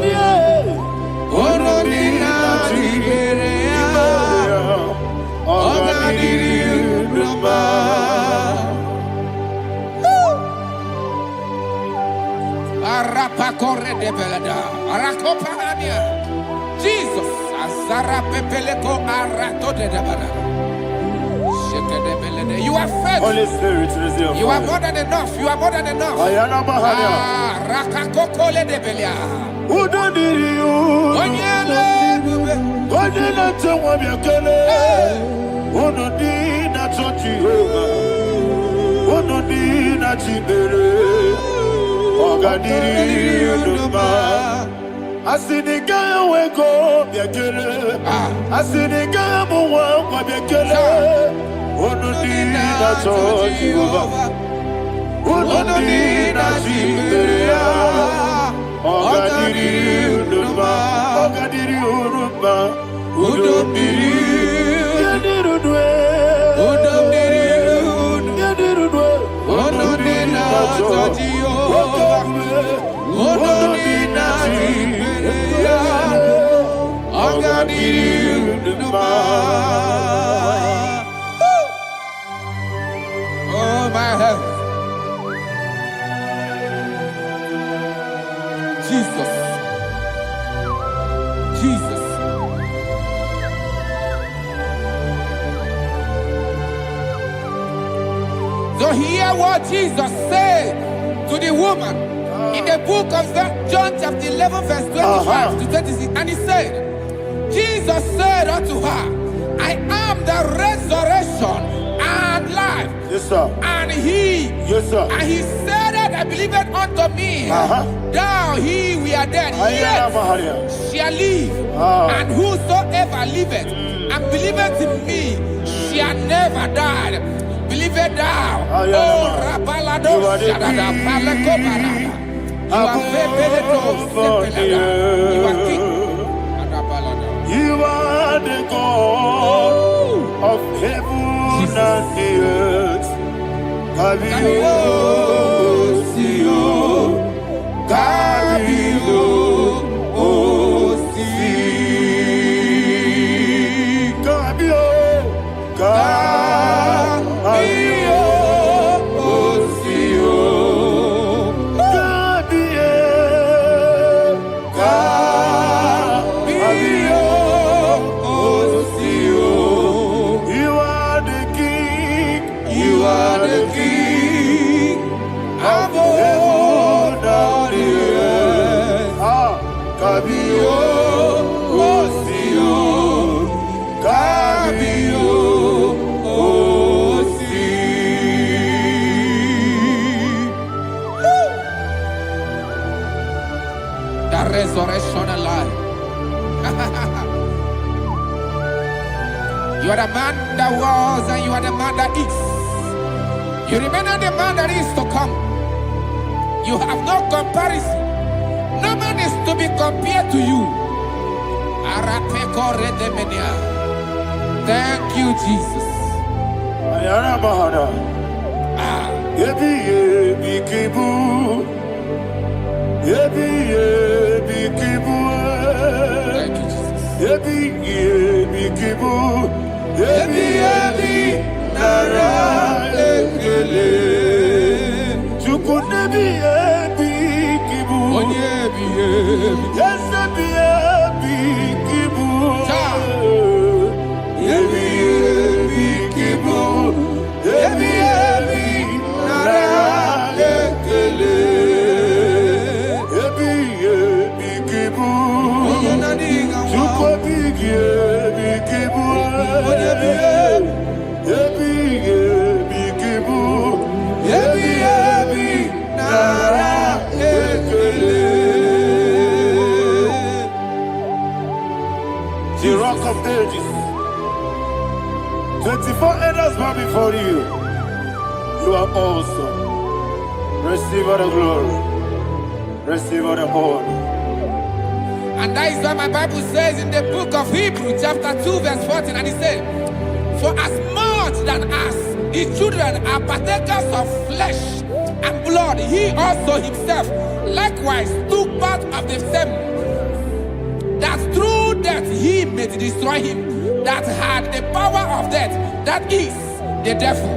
Jesus, Azara Pepeleko Arato de Dabara. You are faithful. Holy Spirit, resume. You are more than enough. You are more than enough. Ayana Mahania. Rakakokole de Belia. Udo Diriudo, Godina Tawamiakele, Udo Dina Jehovah, Udo Dina chibere ogadiri unuma asinika weko biakele asinika muwa kwa biakele onudi na choji Jehovah onudi na chibere ogadiri unuma udomdiri yadirudwe onodina choji Jehovah onodina chibere ogadiri unuma. Oh my head, Jesus. So hear what Jesus said to the woman in the book of John chapter 11 verse 25 to 26. And he said, Jesus said unto her, I am the resurrection and life. Yes, sir. And he said that I believed unto me, thou he we are dead, yet shall live, and whosoever liveth and believeth in me shall never die. Believe it thou, oh Rabalado, Shadada, Palako Barada. You are you are king. You are the God of heaven and the earth. Kabio, Sio, Kabio, Si, Kabio, resurrection and life. You are the man that was and you are the man that is. You remain the man that is to come. You have no comparison. No man is to be compared to you. Thank you, Jesus. Thank the rock of ages. 24 elders bow before you. You are awesome. Receive all the glory. Receive all the honor. And that is what my Bible says in the book of Hebrews chapter 2 verse 14. And it said, for as much than us, the children are partakers of flesh and blood, he also himself likewise took part of the same, that through death he may destroy him that had the power of death, that is the devil.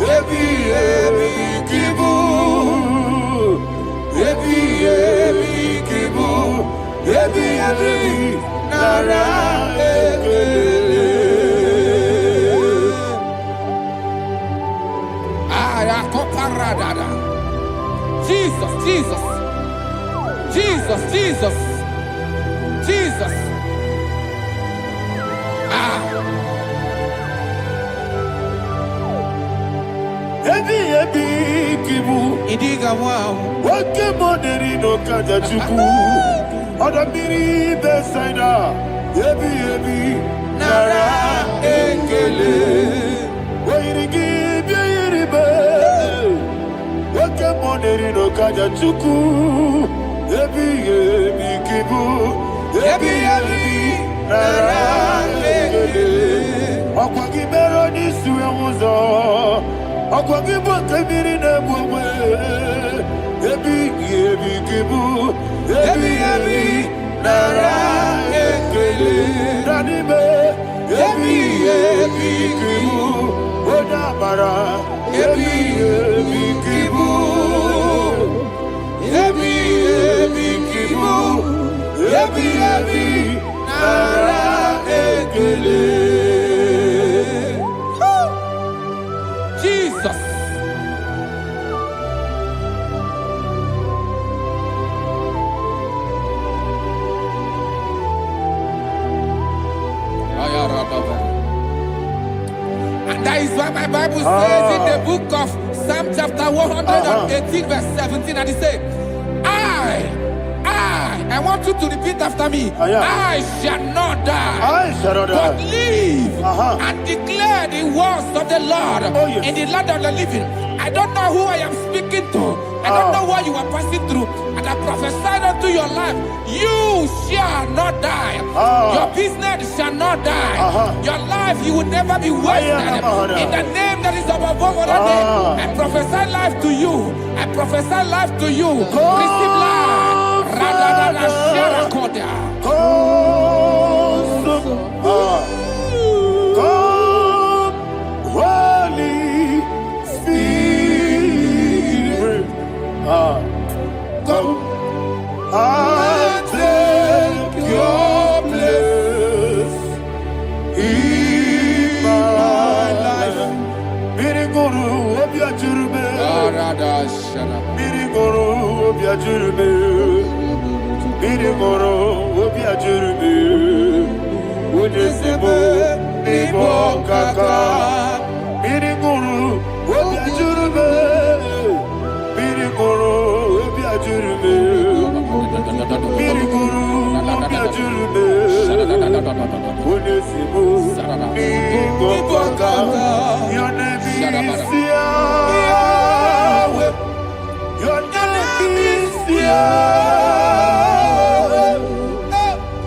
Ebi Ebi ebi nara ekele. Jesus, Jesus, Jesus, Jesus, Jesus. Ebi ebi kibu. Idiga wow. Wake moneri no kaja chuku. Oda miri besaida. Ebi ebi nara ekele. Wairigi biiribe. Wake moneri no kaja chuku. Ebi ebi kibu. Ebi ebi nara ekele. Okwagi mero ni suwe muzo. Okwagi boke miri ne bwe. Ebi ebi kibu. Ebi ebi nara ekele. Nanibe. Ebi ebi kibu. Oda mara. Ebi ebi kibu. Ebi ebi kibu. Ebi ebi nara ekele. Jesus. And that is why my Bible says in the book of Psalm chapter 118 verse 17, and it says, I want you to repeat after me. I shall not die, I shall not but die. live and declare the words of the Lord in the land of the living. I don't know who I am speaking to. I don't know what you are passing through. And I prophesy unto your life, you shall not die. Your business shall not die. Your life, you will never be wasted. In the name that is above all other name, I prophesy life to you. I prophesy life to you. Receive life. Radadada Sharakoda. Come, Holy Spirit. Come and take your place in my life. Miriguru obiajurube. Miriguru obiajurube. Miriguru obiajurube. Unesebo nibo kaka. Miriguru obiajurube. Miriguru obiajurube. Miriguru obiajurube. Unesebo nibo kaka. Your name is Yahweh. Your name is Yahweh.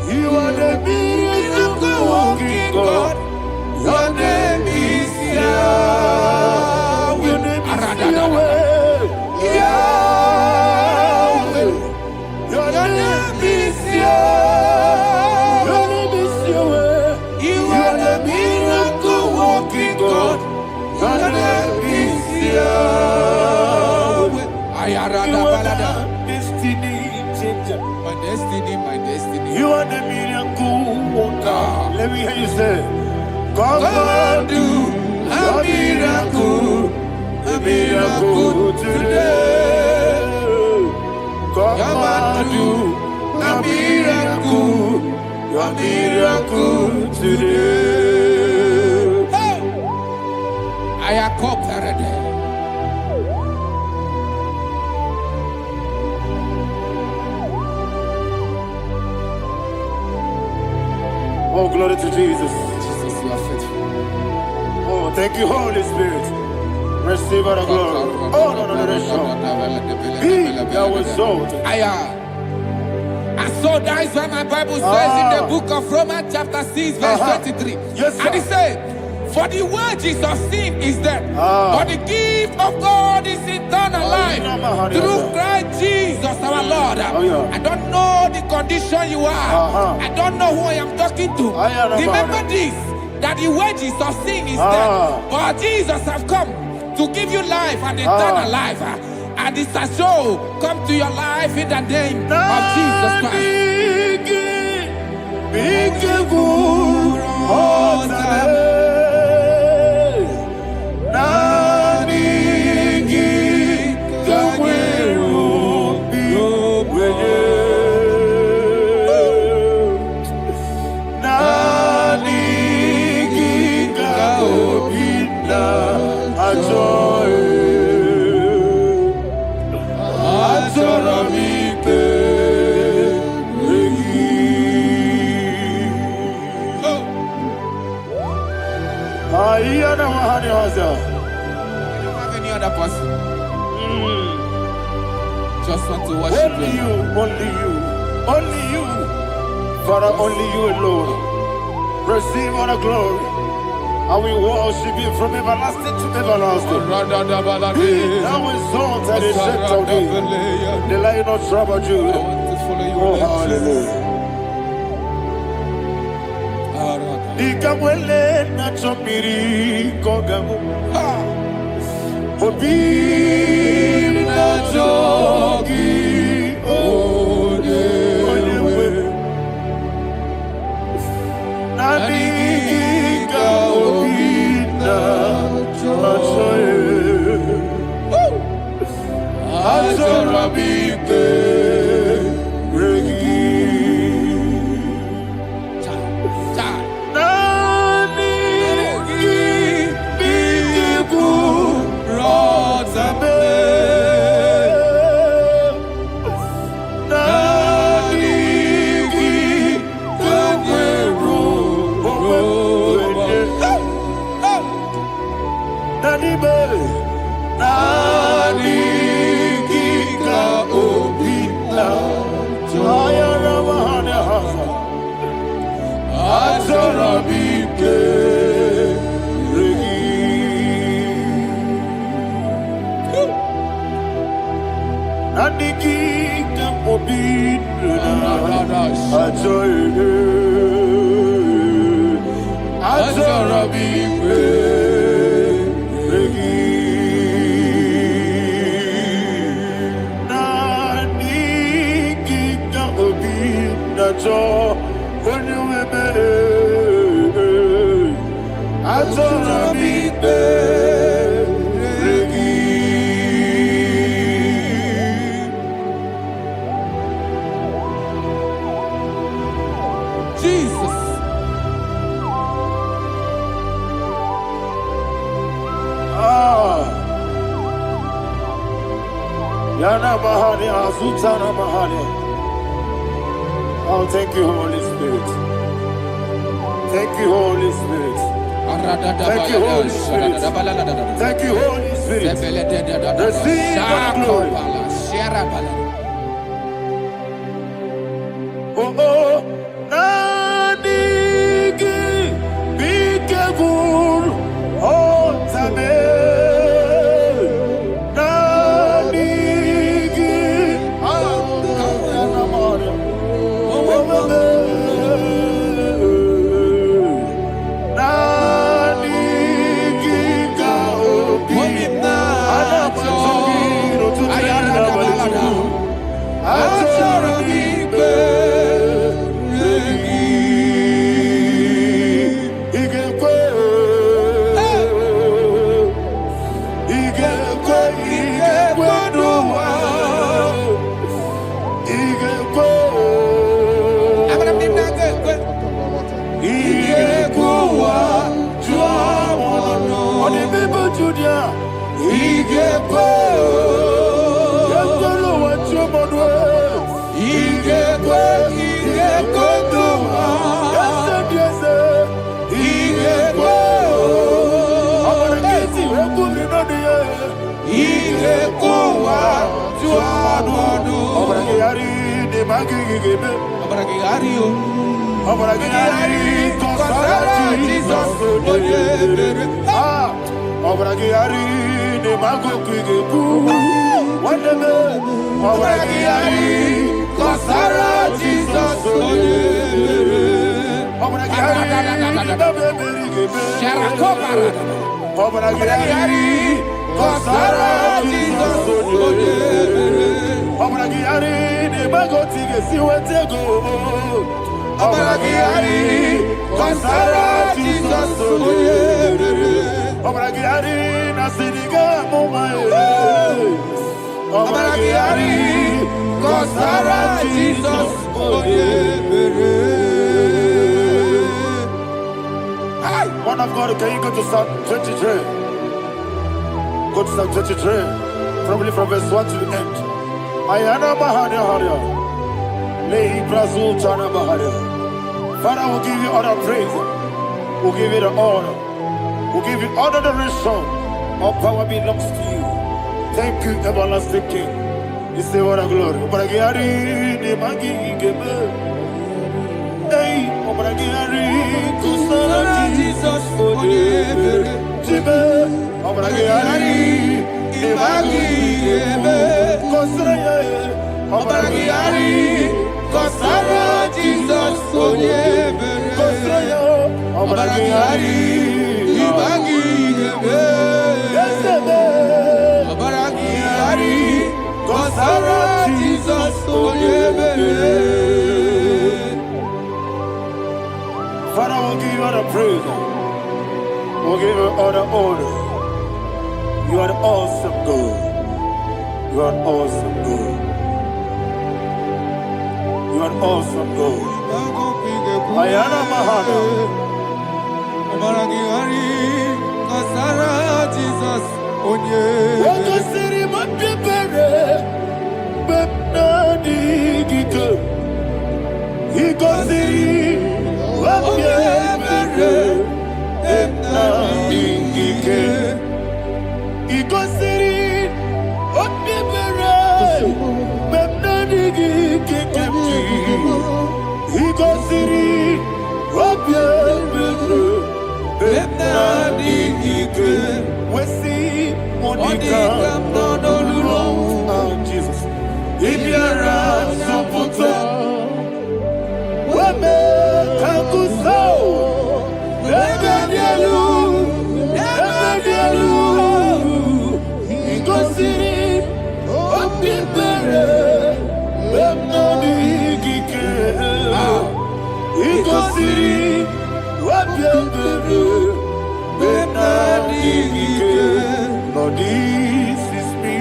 You are the miracle working God. Your name is Yahweh. Your name is Yahweh. Yahweh. Your name is Yahweh. Your name is Yahweh. You are the miracle working God. Your name is Yahweh. You are the destiny changer. My destiny, my destiny. You are the miracle worker. Let me hear you say, come and do a miracle today. Come and do a miracle today. I am cooperative. Oh, glory to Jesus. Jesus, you are faithful. Oh, thank you, Holy Spirit. Receive our glory. Oh, no. Be thou exalted. And so that is why my Bible says in the book of Romans chapter 6 verse 23. Yes, sir. And it says, for the wages of sin is death, but the gift of God is eternal life through Christ Jesus our Lord. I don't know the condition you are. I don't know who I am talking to. Remember this, that the wages of sin is death, but Jesus has come to give you life and eternal life. And this shall come to your life in the name of Jesus Christ. just want to worship Only him. you, only you, only you. Father, only you alone. Receive all the glory. And we worship you from everlasting to everlasting. Be thou exalted and set of thee. The Lion of Tribe of Judah. I want to follow you. Oh, hallelujah. Ikamwele na chomiri kogamu. Obi na jogi onewe. Nadiga obi na jogi. Azorabike regi. Jesus. Yana Mahani, Azutana Mahani. Oh, thank you, Holy Spirit. Thank you, Holy Spirit. Thank you, Holy Spirit. Thank you, Holy Spirit. Receive the glory. Oh, oh, Nadigi, Bigagul, oh, Tame. Man of God, can you go to Psalm 23? Go to Psalm 23, probably from verse 1 to the end. Ayana Bahania Haria. Lehi Brazil Chana Bahania. Father, we'll give you all the praise. We'll give you the honor. We'll give you all the adoration. All power belongs to you. Thank you, everlasting King. say what a glory. Obragiari, the magi gebe. Hey, Obragiari, Kusara Jesus for you. Jibe, Obragiari, the magi gebe. Kusara, Obragiari, Kusara Jesus for you. Kusara, Obragiari, the magi gebe. Obragiari. Kusara Jesus for you. Father, we'll give you all the praise. We'll give you all the honor. You are the awesome God. You are awesome God. You are awesome God. Ayana Mahana. Kusara Jesus on you. Jesus. If you're a supporter, Lord, this is me,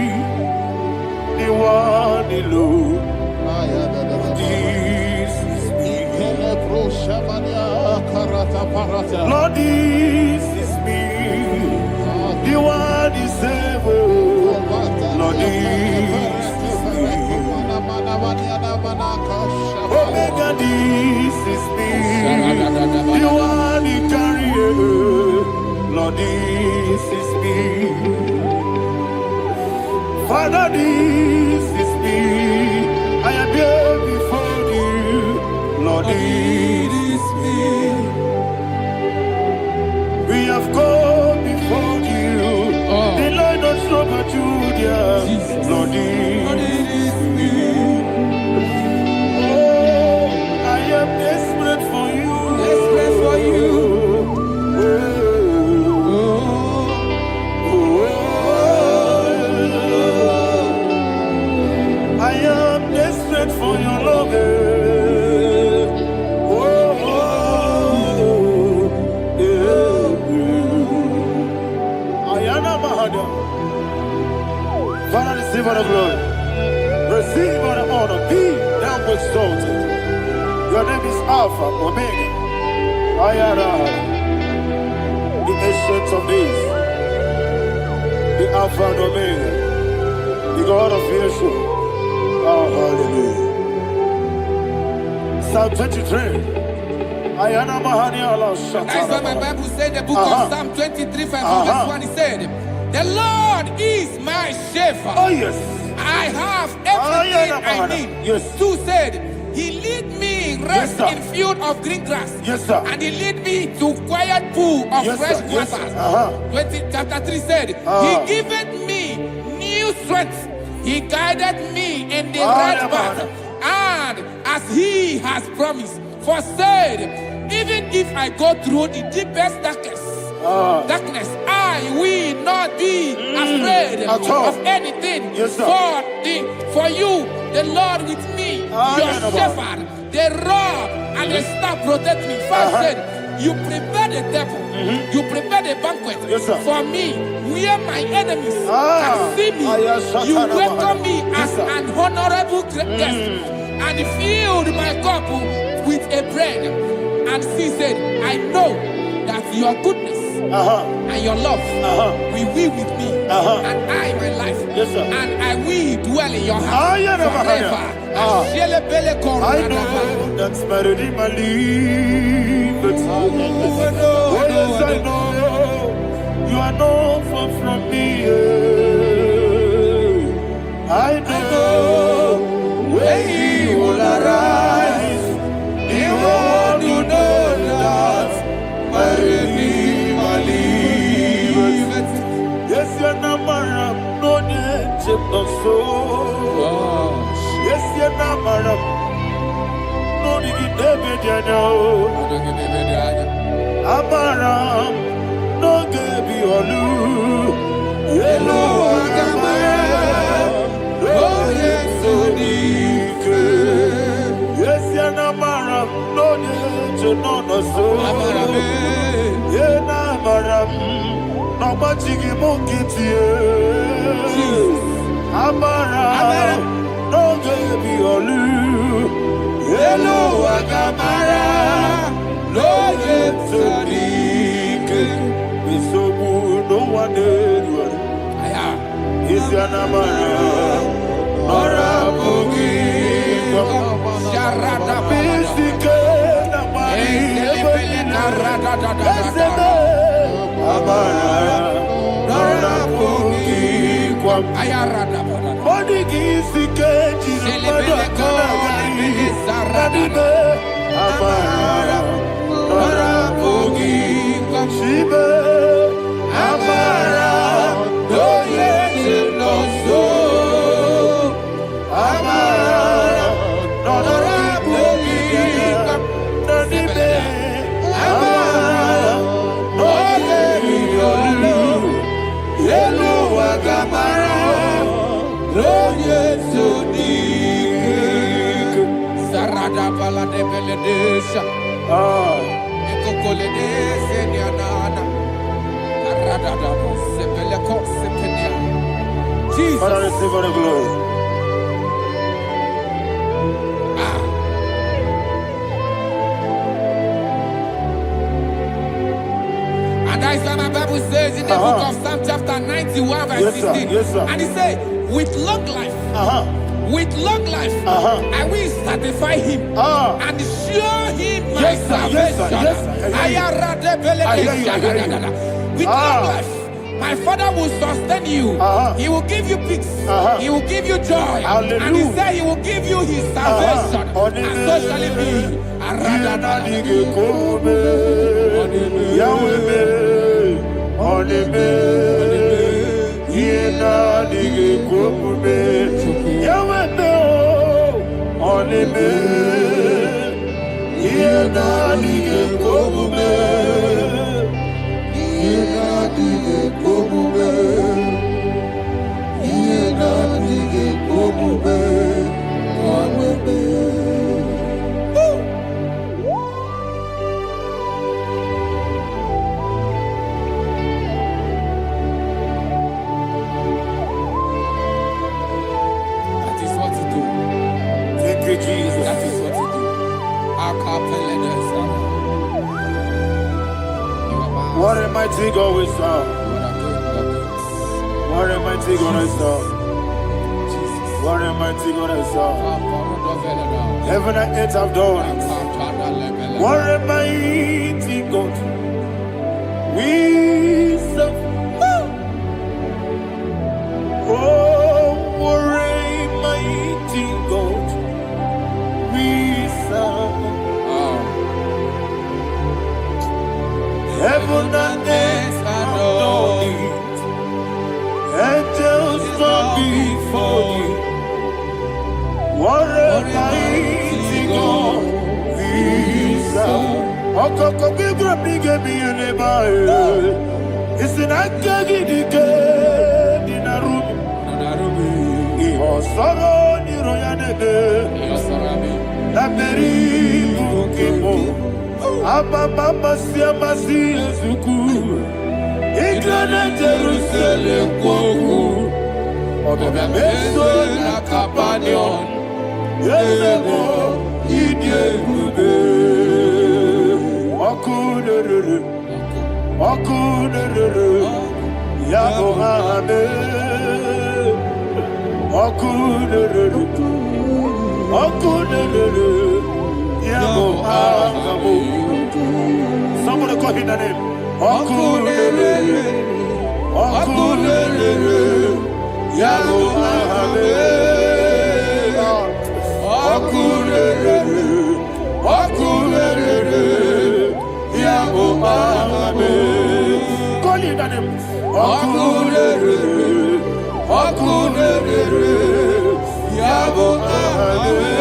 the one alone. This is me. Lord, this is me, the one is able. Lord, this is me. Omega, this is me, the one in carrier. Lord, this is me. Father, this is me. I am here before you. Lord, this is me. We have come before you. The Lord not so but you, dear. Lord, this is me. Oh, I am desperate for you. Desperate for you. I am desperate for your love. Father, receive all the glory. Receive all the honor. Be thou exalted. Your name is Alpha, Omega. Ayara, the ancient of days, the Alpha and Omega, the God of creation. Oh, hallelujah. Psalm 23. Ayana Mahani Allah Shata. That's what my Bible said, the book of Psalm 23, verse 1. He said, the Lord is my shepherd. Oh, yes. I have everything I need. Yes. 2 said, he lead me rest in field of green grass. Yes, sir. And he lead me to quiet pool of fresh waters. Chapter 3 said, he giveth me new strength. He guided me in the right path. And as he has promised, for said, even if I go through the deepest darkness, I will not be afraid of anything. Yes, for you, the Lord with me, your shepherd, the rod and the staff protect me. First said, you prepare the table, you prepare the banquet for me, where my enemies can see me. You welcome me as an honorable guest, and filled my cup with a bread. And she said, I know that your goodness and your love will be with me, and I, my life, and I will dwell in your house forever. I know that's better than my life. Yes, I know you are not far from me. I know when he will arise, he will do that my Redeemer lives. Yes, you're not married, no need to so. Yes, you're not married, no need to be there. Amaram, no give you a loo. Yellow, oh, yes, so deep. Yes, you're not married, no need to know so. Yena maram, no machigi mukiti. Amaram, no give you a loo. Yellow, Agamara. No yet so deep, we so good, no one did. Is your number? Nora Boogie, Sharada Pisika, Nora Boogie, Ayarada, Bodigizika, Amara. Orabugi Shibe Amara no so Amara Orabugi Shibe Amara no Yelu Agamara no so dik Sarada Bala de Beledesha Jesus. Father, receive all the glory. And that is why my Bible says in the book of Psalm chapter 91 verse 16. Yes, sir. And he said, with long life, with long life, I will satisfy him and show him my salvation. With long life, my Father will sustain you. He will give you peace. He will give you joy. Hallelujah. And he said he will give you his salvation. And so shall it be. What a mighty God we serve. What a mighty God I serve. What a mighty God I serve. Heaven and earth have done it. What a mighty God we serve. Oh, what a mighty God we serve. Heaven and earth adore it. Angels bow before you. What a mighty God we serve. Okoko bigro bige bi eneba. It's an akagidike dinarum. Iho soro ni royanebe. La peri bukimo. Ababa masia masia zuku. Igrana Jerusalem koku. Obe meso na kapanion. Yesemo idye gube. Okunere. Okunere. Yabo hame. Okunere. Okunere. Yabo hame. Somebody call him the name. Okunere. Okunere. Yabo Ahame. Okulere. Okulere. Yabo Ahame. Call it that name. Okulere. Okulere. Yabo Ahame.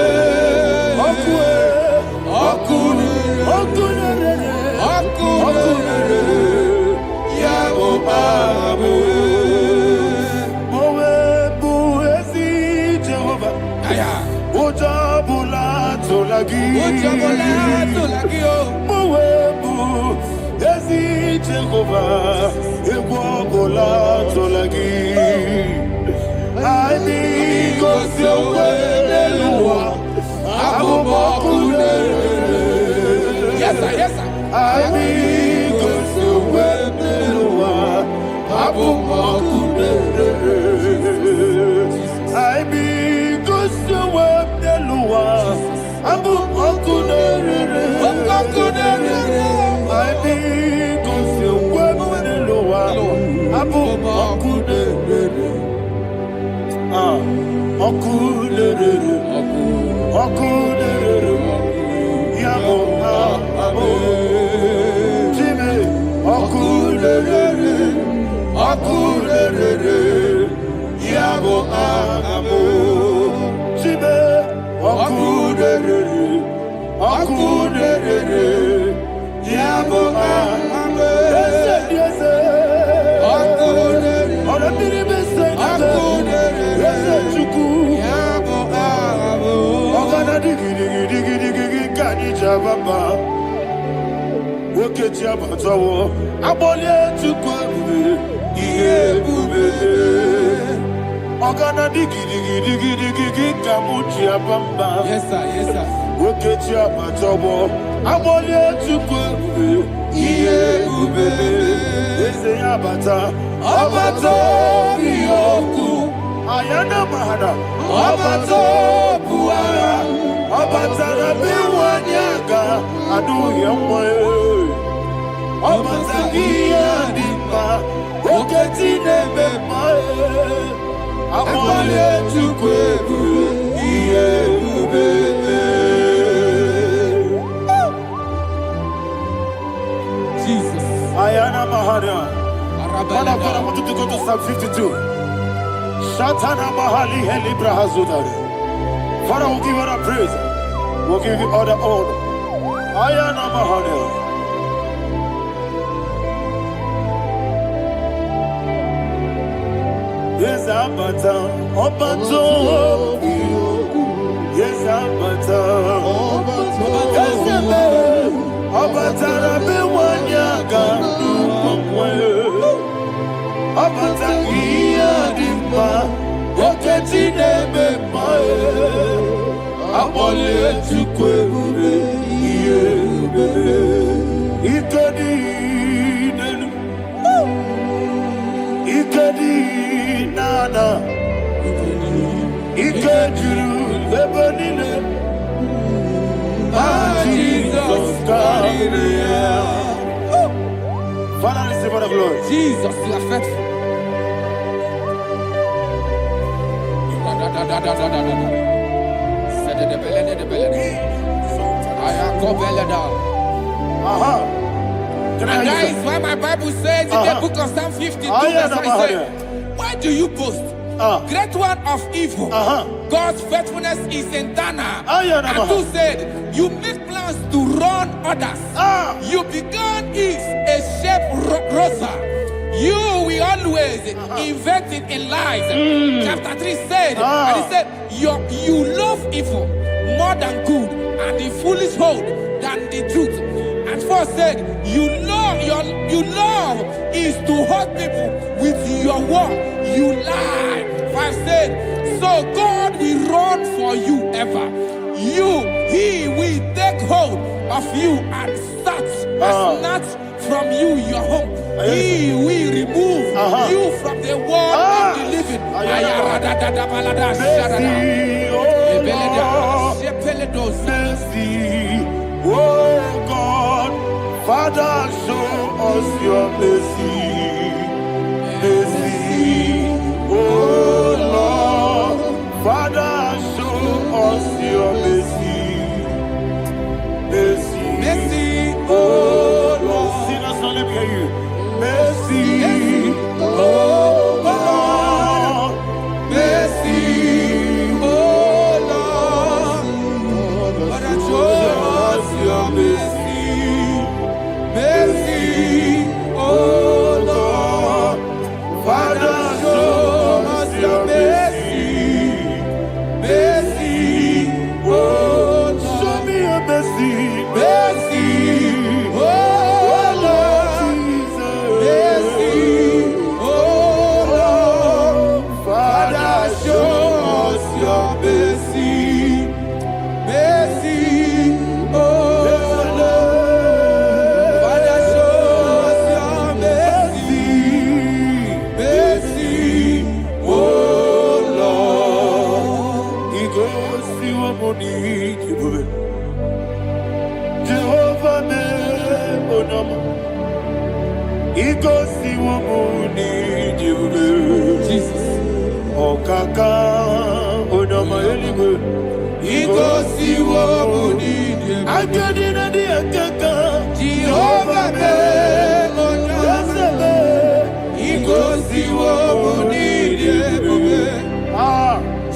Yes, sir. Yes, sir. Yes, sir. Yes, sir. Ayana mahana, abato buara, abatara biwanyaga, adu yamwe, abatagia dimba, oketi nebe mae, abale tukwebu, iye ubebe. Jesus. Ayana mahana. Father, I want you to go to Psalm 52. Shatana Mahali Helibra Hazudari. Father, we'll give you all the praise. We'll give you all the honor. Ayana Mahali. Yes, Abata. Obato. Yes, Abata. Yes, Abata. Rabe Wanyaga. Abata iya dimba, oketi nebe mae, abole tukwebu iye ubebe, ikedi nenu, ikedi nana, ikediru lebenine, Jesus God. Father, receive all the glory. Jesus, you are faithful. And that is why my Bible says in the book of Psalm 52, verse 27, why do you boast? Great one of evil. God's faithfulness is eternal. And who said, you make plans to run others. You began is a shape rosa. You will always invent it in lies. Chapter 3 said, and he said, you love evil more than good, and the foolish hold than the truth. And 4 said, you love is to hurt people with your word. You lie. 5 said, so God will run for you ever. He will take hold of you and snatch from you your home. He will remove you from the world of the living. Oh God, Father, show us your mercy. Mercy, oh onama. Igosi wamuni jiwe. Jesus. Okaka onama eligwe. Igosi wamuni jiwe. Akadina di akaka. Jehovah me onama. Igosi wamuni jiwe.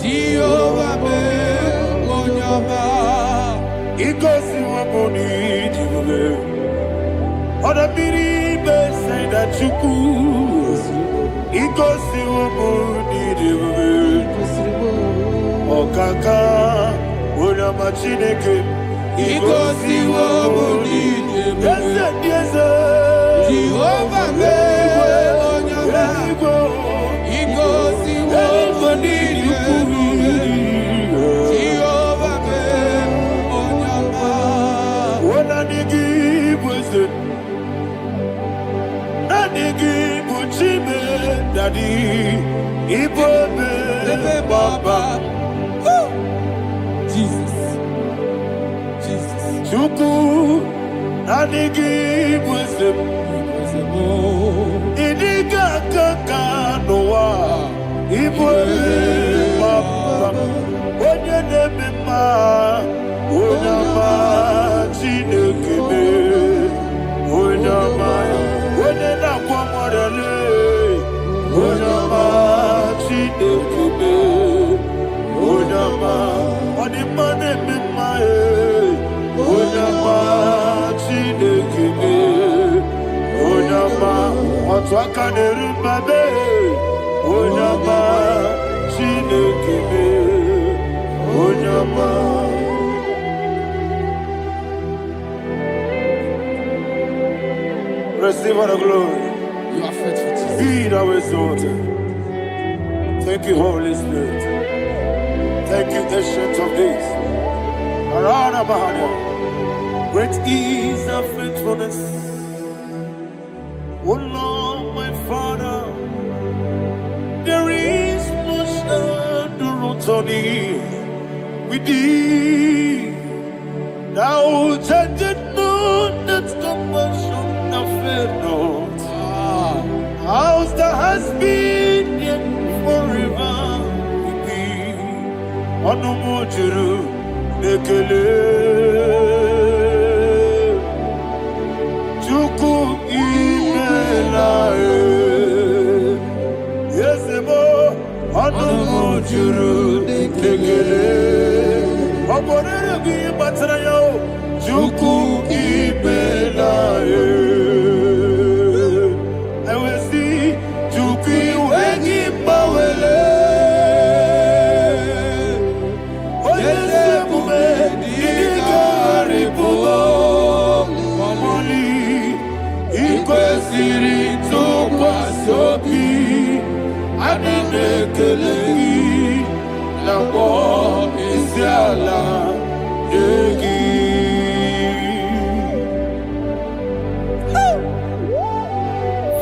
Jehovah me onama. Igosi wamuni jiwe. Oda biri be say that you could. Igosi wamuni jiwe. Okaka onama chineke. Igosi wamuni jiwe. Yes. Jehovah me onama. Igosi wamuni jiwe. Jehovah me onama. Wona nigi bwese. Na nigi buchime dadi. Ibobe baba. Jesus. Chuku na nigi bwese. Idiga kaka noa. Ibobe baba. Onye nebe ma. Onama chineke me. Onama. Onye na kwa morele. Onama chineke me. Onama. Onima nebe ma e. Onama chineke me. Onama. Otwaka nerumba be. Onama chineke me. Onama. Receive all the glory. You are faithful, Jesus. Be thou exalted. Thank you, Holy Spirit. Thank you, Ancient of Days. Arana Bahania. Great is thy faithfulness. O Lord, my Father, there is no shadow on thee. With thee, thou judgest not that compassion have failed not. House that has been yet forever with thee. Onumujuru nekele. Chuku imelae. Yesebo. Onumujuru nekele. Oborere gi batrayo. Chuku imelae.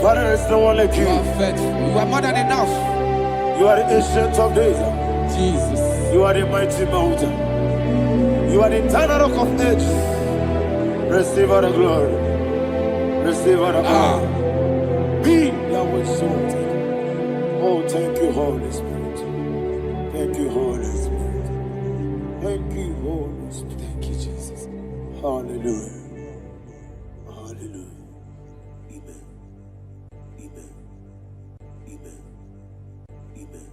Father, is no one like you. You are faithful. You are more than enough. You are the ancient of days. Jesus. You are the mighty mountain. You are the eternal rock of ages. Receive all the glory. Receive all the honor. Be thou exalted. Oh, thank you, Holy Spirit. Thank you, Holy Spirit. Thank you, Holy Spirit. Thank you, Jesus. Hallelujah. Hallelujah. Amen. Amen. Amen. Amen.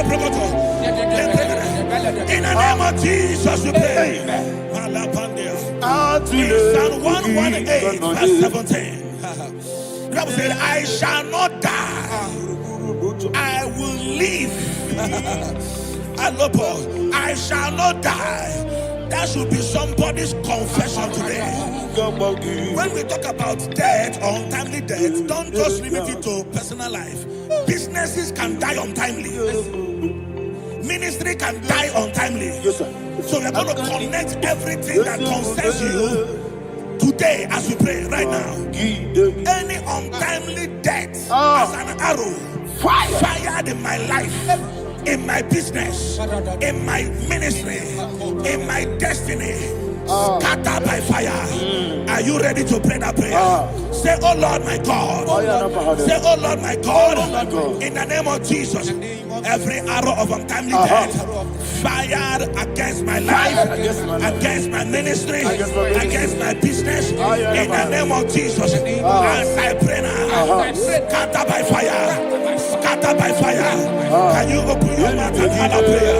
In the name of Jesus, we pray. In Psalm 118, verse 17, the Bible said, I shall not die, I will live. I shall not die. That should be somebody's confession today. When we talk about death or untimely death, don't just limit it to personal life. Businesses can die untimely. Ministry can die untimely. Yes, sir. So we're going to connect everything that concerns you today as we pray right now. Any untimely death as an arrow fired in my life, in my business, in my ministry, in my destiny, scattered by fire. Are you ready to pray that prayer? Say, oh Lord my God. Say, oh Lord my God. In the name of Jesus, every arrow of untimely death fired against my life, against my ministry, against my business, in the name of Jesus, as I pray now, scattered by fire, scattered by fire. Can you open your mouth and have a prayer?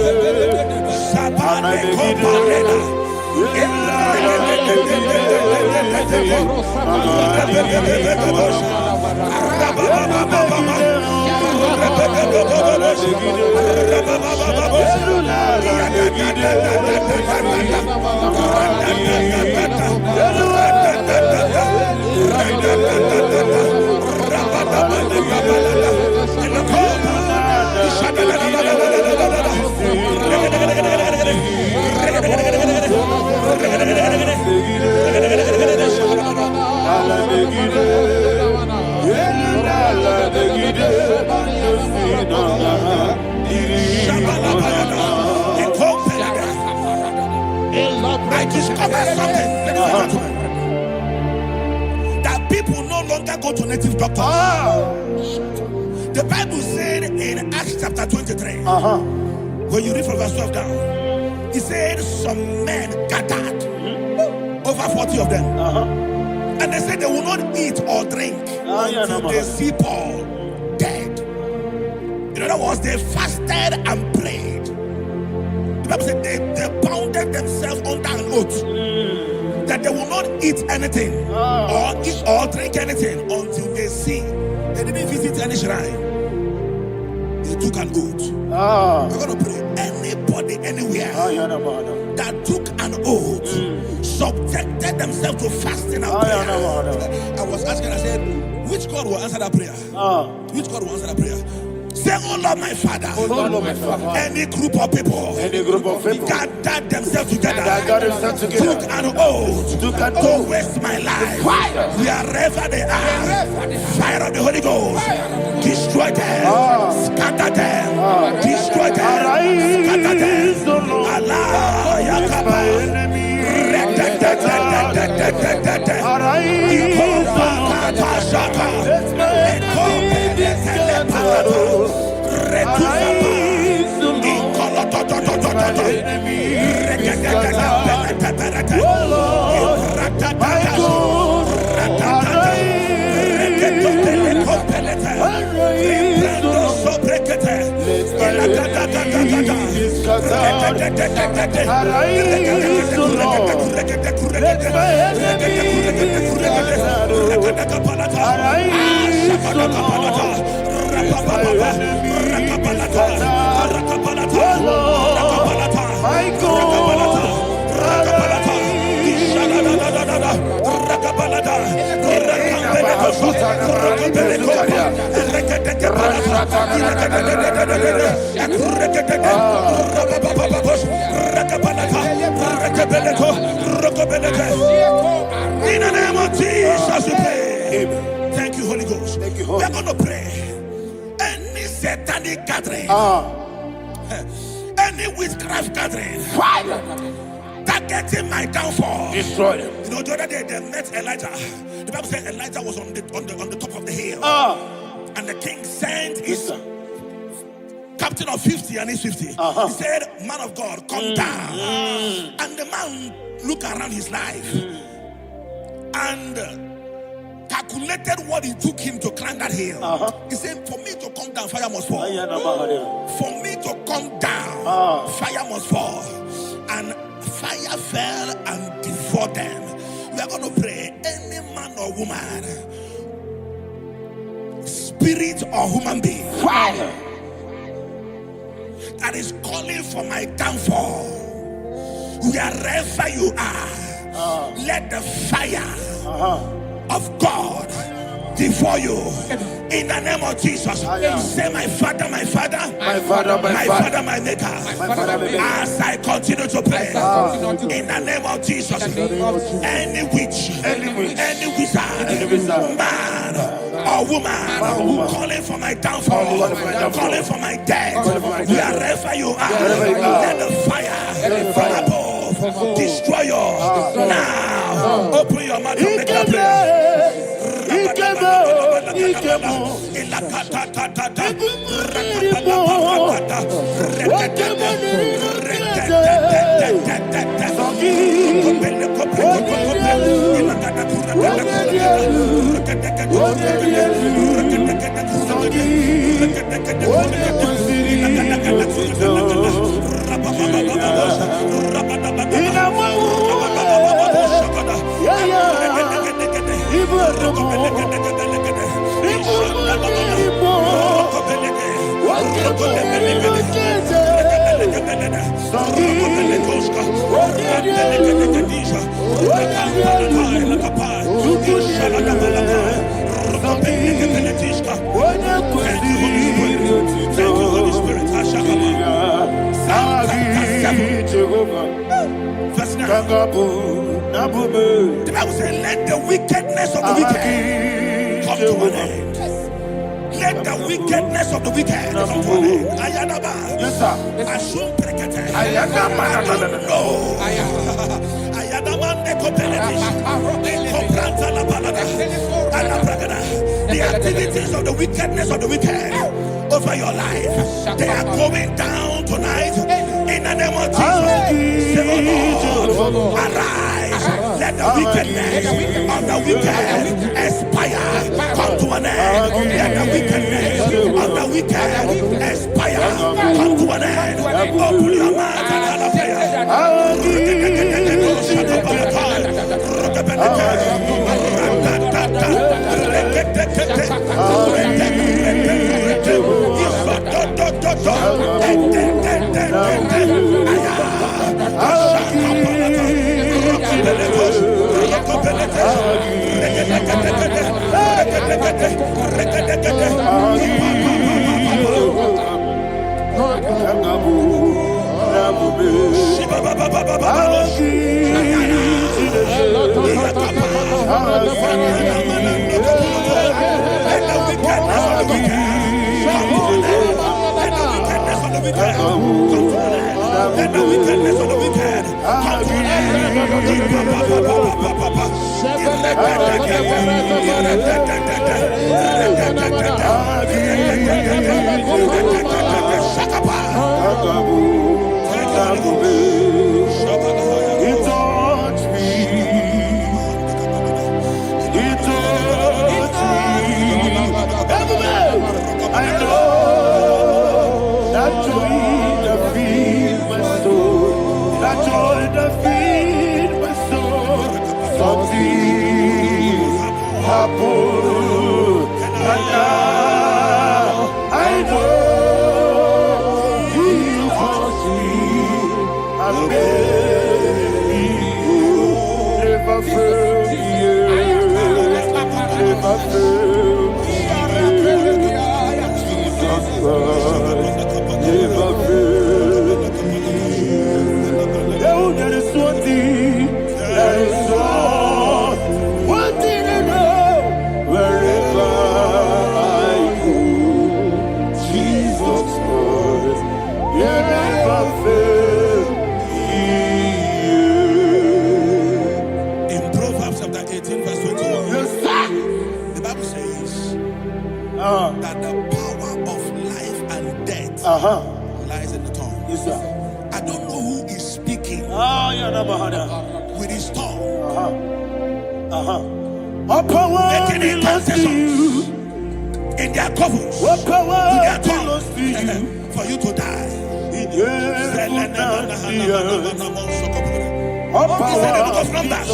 I discovered something, ladies and gentlemen, that people no longer go to native doctors. The Bible said in Acts chapter 23, when you read from verse 12 down, it said some men gathered, over 40 of them, and they said they will not eat or drink until they see Paul dead. In other words, they fasted and prayed. The Bible said they bounded themselves under an oath that they will not eat anything or drink anything until they see. They didn't visit any shrine. They took an oath. We're going to pray. Anybody, anywhere that took an oath, subjected themselves to fasting and prayer. I was asking, I said, which God will answer that prayer? Which God will answer that prayer? Say, oh Lord my Father, any group of people, gathered themselves together, took an oath to waste my life, wherever they are, fire of the Holy Ghost, destroy them, scatter them, destroy them, scatter them. Allah Yakaba, In the name of Jesus we pray. Thank you, Holy Ghost. We're going to pray. Any satanic gathering, any witchcraft gathering, targeting my downfall, destroy them. You know, the other day they met Elijah. The Bible said Elijah was on the top of the hill, and the king sent his captain of 50 and his 50. He said, man of God, come down. And the man looked around his life and calculated what it took him to climb that hill. He said, for me to come down, fire must fall. For me to come down, fire must fall. And fire fell and devoured them. We are going to pray. Any man or woman, spirit or human being, Fire. that is calling for my downfall, wherever you are, let the fire of God devour you in the name of Jesus. Say, my Father, my Father, My Father, my Father, my Maker. Father, my Maker. As I continue to pray in the name of Jesus, any witch, any wizard, man or woman calling for my downfall, calling for my death, wherever you are, let the fire from above destroy you now. Open your mouth and make a prayer. Verse 9. The Bible says, let the wickedness of the wicked come to an end. Let the wickedness of the wicked come to an end. Ayadaba. Yes, sir. Assume prekete. Ayadaba. No. Ayadaba nekopeletish. Nekopranta la balada. Ala bragada. The activities of the wickedness of the wicked over your life, they are going down tonight in the name of Jesus. Say, oh Lord, arise. Let the wickedness of the wicked expire, come to an end. Let the wickedness of the wicked expire, come to an end. Open your mouth and have a prayer. Let the wickedness of the wicked come to an end. I know that joy that feeds my soul, that joy that feeds my soul. Something happened, and now I know He calls me. I'm begging you, never fail me, never fail me. Never fail. There is one thing, there is one thing I know. Wherever I go, Jesus Christ, you never fail. In Proverbs chapter 18, verse 21, Yes, sir. the Bible says that the power of life and death lies in the tongue. Yes, sir. I don't know who is speaking Yeah, with his tongue. making incantations in their covens with their tongue for you to die. He said in the book of Numbers,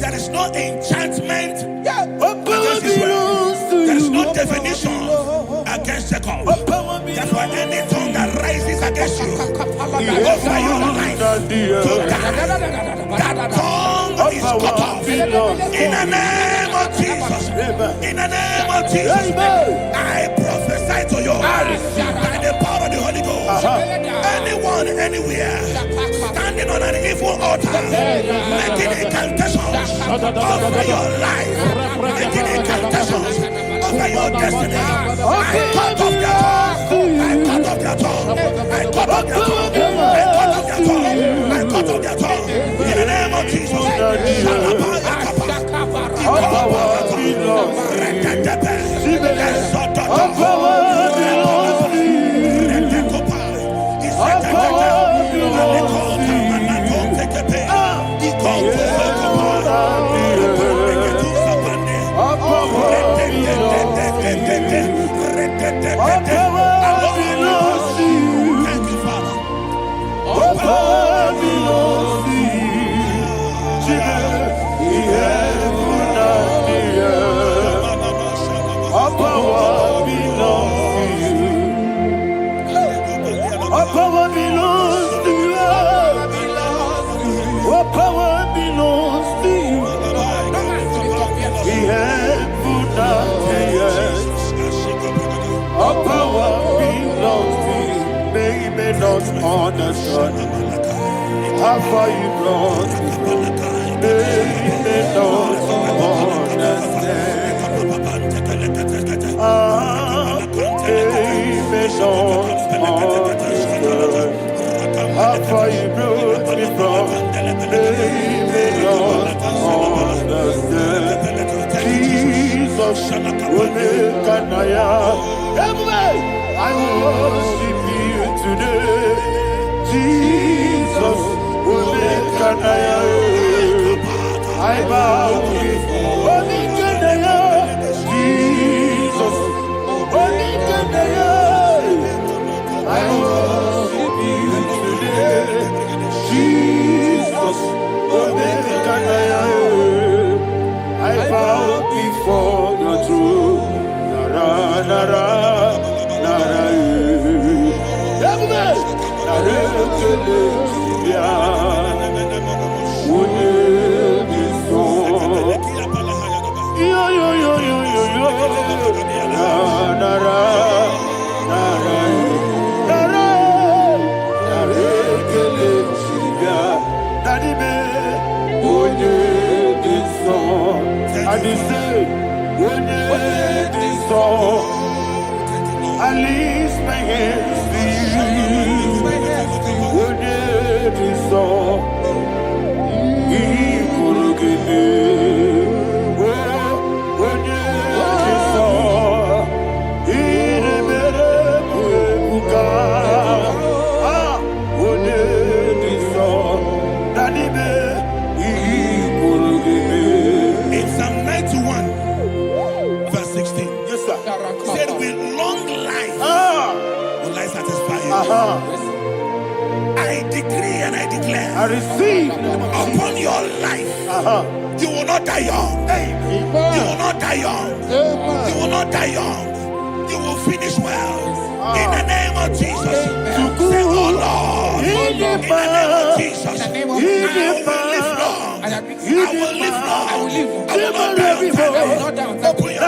there is no enchantment against Israel. There is no definition against Jacob. That's why any tongue that rises against you over your life to die, that tongue is cut off. In the name of Jesus. In the name of Jesus. I prophesy to you by the power of the Holy Ghost. Anyone, anywhere, standing on an evil altar, making incantations over your life, making incantations over your destiny, I cut off their tongue. I cut off their tongue. I cut off their tongue. I cut off their tongue. I cut off their tongue. In the name of Jesus. Understand how far you brought me, they don't understand. They don't understand how far you brought me from. They don't understand. Jesus, will make a naya. I worship you today. Jesus, will make a naya. I bow before Jesus, will make a naya. I worship you today. Jesus, will make a naya. I bow before the throne. Nara, nara, nara. I lift my hands to you. Would you be so? He could give me. Would you be so? He never would would you be so? Daddy, he could give me. In Psalm 91, verse 16. Yes, sir. Said with long life will I satisfy you. I decree and I declare, I receive upon your life, you will not die young. You will not die young. You will not die young. You will finish well. In the name of Jesus. Say, oh Lord, in the name of Jesus, I will live long. I will live long. I will not die on time. Open your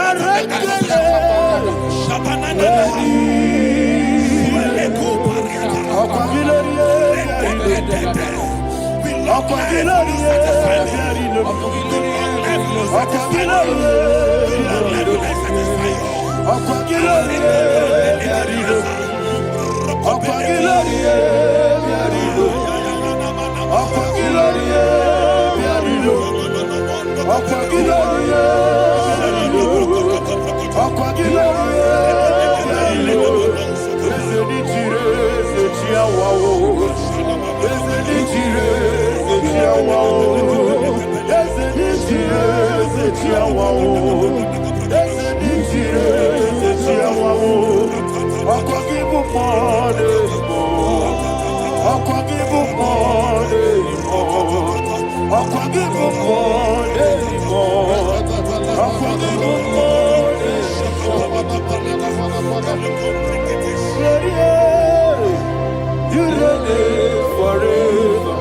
You reign forever.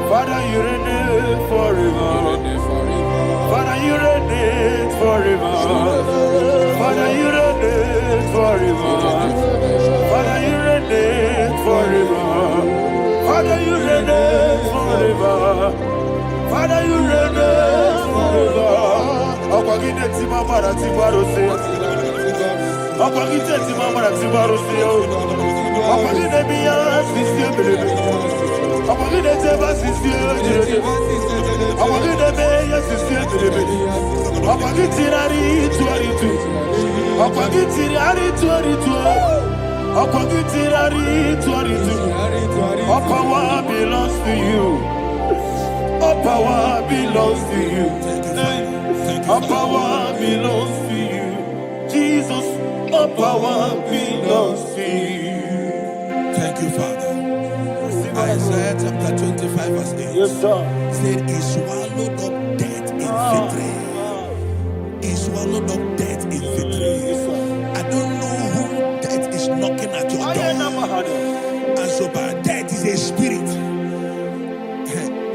Father, you reign forever. Father, you reign forever. Father, you reign forever. Father, you reign forever. Father, you reign forever. Father, you reign forever. Akwagide timamara tibarose. Akwagide timamara tibarose. Akwagide biya sisiye. Akwagide teba sisiye. Akwagide beya sisiye. Akwagide tirari tuaritu. Akwagide tirari tuaritu. Akwagide tirari tuaritu. All power belongs to you. All power belongs to you. All power belongs to you. Jesus, all power belongs to you. Thank you, Father. Isaiah chapter 25 verse 8. Yes, sir. Said he swallowed up death in victory. He swallowed up death in victory. I don't know who death is knocking at your door. And so by death is a spirit.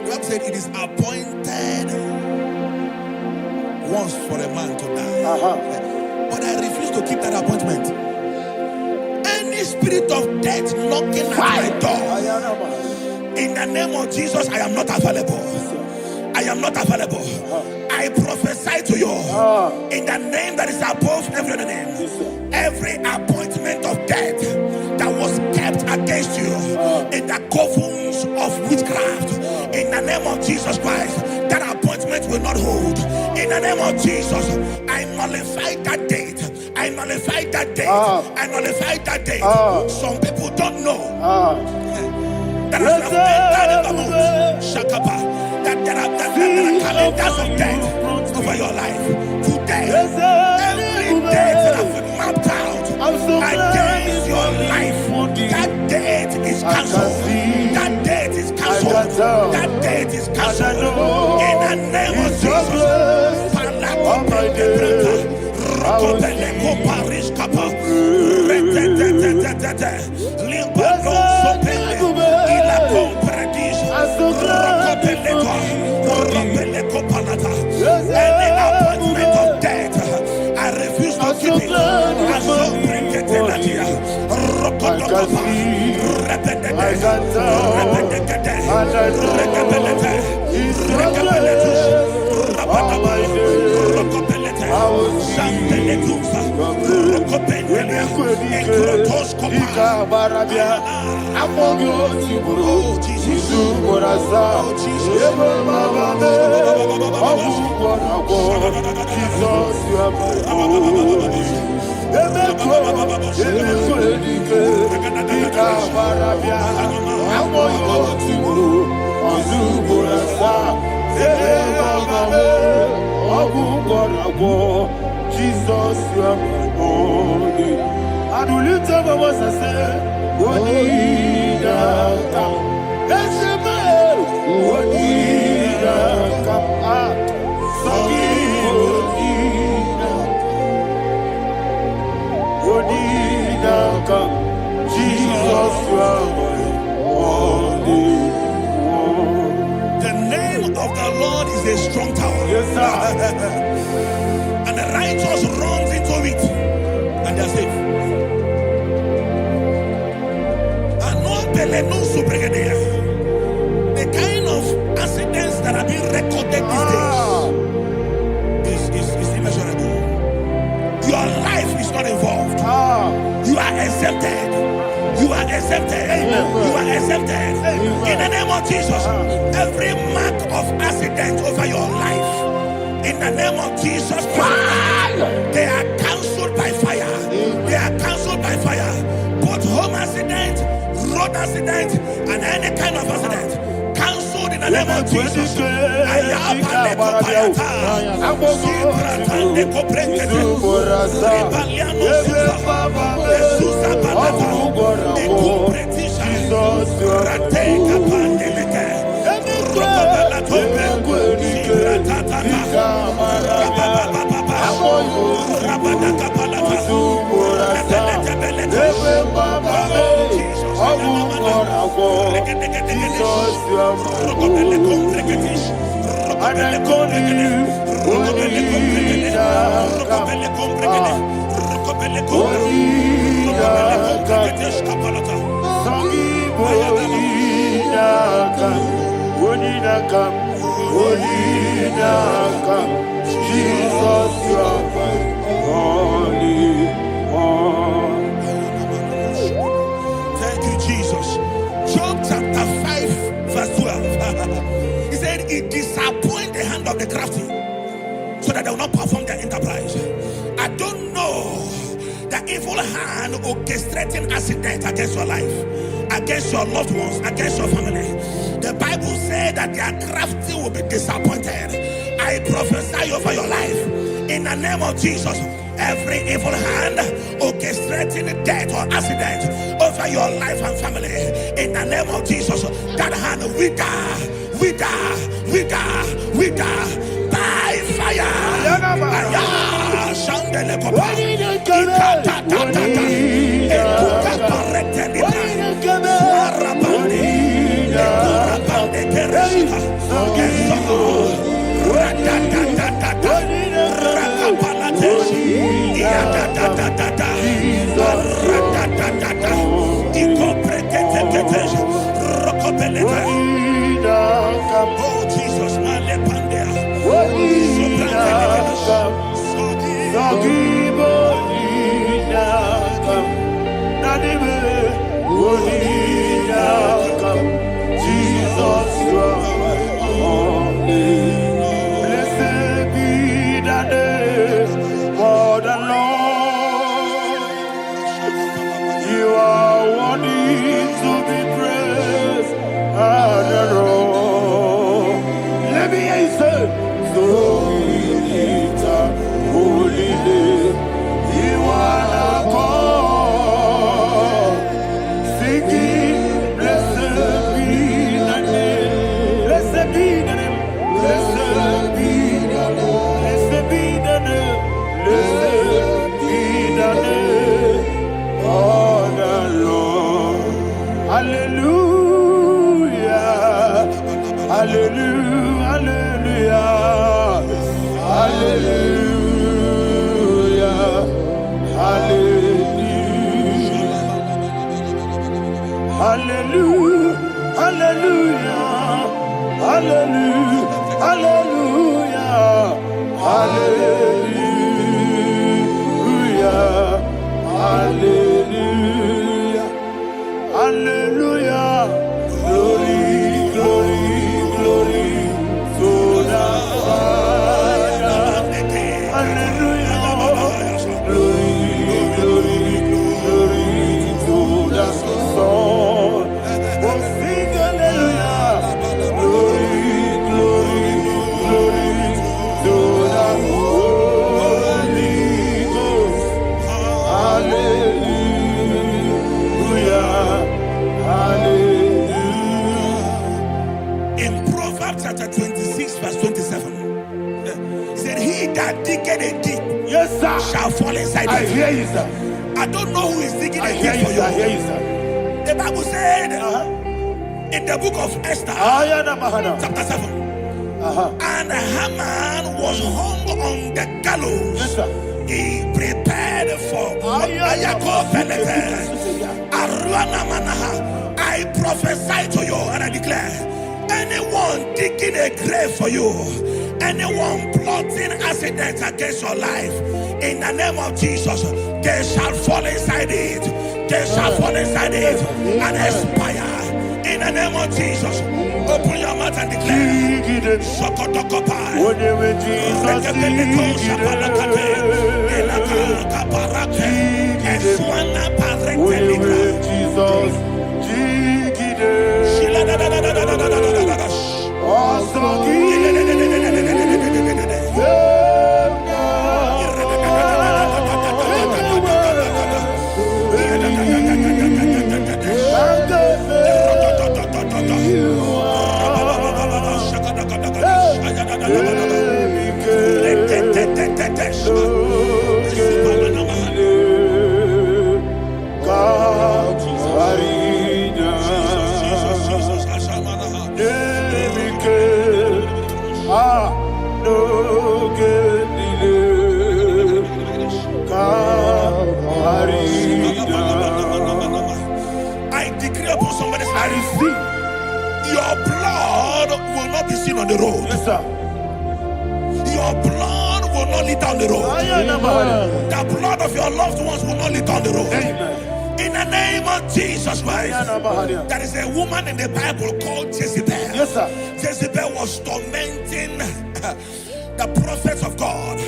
God said it is appointed once for a man to die. But I refuse to keep that appointment. Any spirit of death knocking at my door, in the name of Jesus, I am not available. I am not available. I prophesy to you in the name that is above every other name. Every appointment of death that was kept against you in the covens of witchcraft, in the name of Jesus Christ, that appointment will not hold. In the name of Jesus, I nullify that date. I nullify that date. I nullify that date. Some people don't know that as you have entered in the month, Shakapa, that there are calendars of death over your life. Today, every date that has been mapped out against your life, that date is cancelled. That date is cancelled. That date is cancelled. In the name of Jesus. Any appointment of death, I refuse to keep it. I so bring it in here. Jesus, you are my only. And we lift up our voice and say, Wonida come. Let's say, Wonida come. Wonida come. Jesus, you are my only. The name of the Lord is a strong tower. Yes, sir. And the righteous runs into it and they're safe. The kind of accidents that are being recorded these days is immeasurable. Your life is not involved. You are exempted. You are exempted. You are exempted. In the name of Jesus, every mark of accident over your life, in the name of Jesus Christ, they are cancelled by fire. They are cancelled by fire. Both home accident, road accident, and any kind of accident, cancelled in the name of Jesus. Ayapale kopayata. Sibratande koprekete. Ribaliano suza. Esuza balata. Ekupretisha. Rate kapandeleke. Rokobala tope. Sibratatata. Rababababa. Rabada kapalata. Rebelete. Jesus, you are holy. Thank you, Jesus. Job chapter 5, verse 12. He said, it disappoints the hand of the crafty, so that they will not perform their enterprise. I don't know the evil hand orchestrating accident against your life, against your loved ones, against your family. The Bible said that their crafty will be disappointed. I prophesy over your life in the name of Jesus. Every evil hand orchestrating death or accident over your life and family, in the name of Jesus, that hand wither by fire. Shandele kopa. Ekuka parete libra. Suarabande. Ekurabande kereshika. Eso. Ratatatata. Rakapalate. Iadatatata. Ratatatata. Ikopreketekete. Rokobelete. Oh Jesus, malepandea. Jesus, you are holy. Blessed be the name for the Lord. You are worthy to be praised and adored. Let me hear you say, so we lift up holy name. You are the God. Singing, blessed be the name. Blessed be the name. Blessed be the name. Blessed be the name. Blessed be the name of the Lord. Hallelujah. Hallelujah. Hallelujah. Hallelujah. Hallelujah. Hallelujah. Hallelujah. Hallelujah. Hallelujah. Hallelujah. Glory, glory, glory to the Father. Hallelujah. Glory, glory, glory to the Son. Oh, sing hallelujah. Glory, glory, glory to the Holy Ghost. Hallelujah. Hallelujah. In Proverbs chapter 26, verse 27, he said, he that diggeth a deep, Yes, sir, shall fall inside I it. hear you, sir. I don't know who is digging I a hear deep you, for sir. I hear you. you, sir. The Bible said in the book of Esther, chapter 7, and Haman was hung on the gallows. Yes, sir. He prepared for I prophesy to you and I declare, anyone digging a grave for you, anyone plotting accidents against your life, in the name of Jesus, they shall fall inside it. They shall fall inside it and expire. In the name of Jesus, open your mouth and declare. Sokotokopai. not litter on the road. The blood of your loved ones will not litter on the road. In the name of Jesus Christ. There is a woman in the Bible called Jezebel. Yes, sir. Jezebel was tormenting the prophets of God.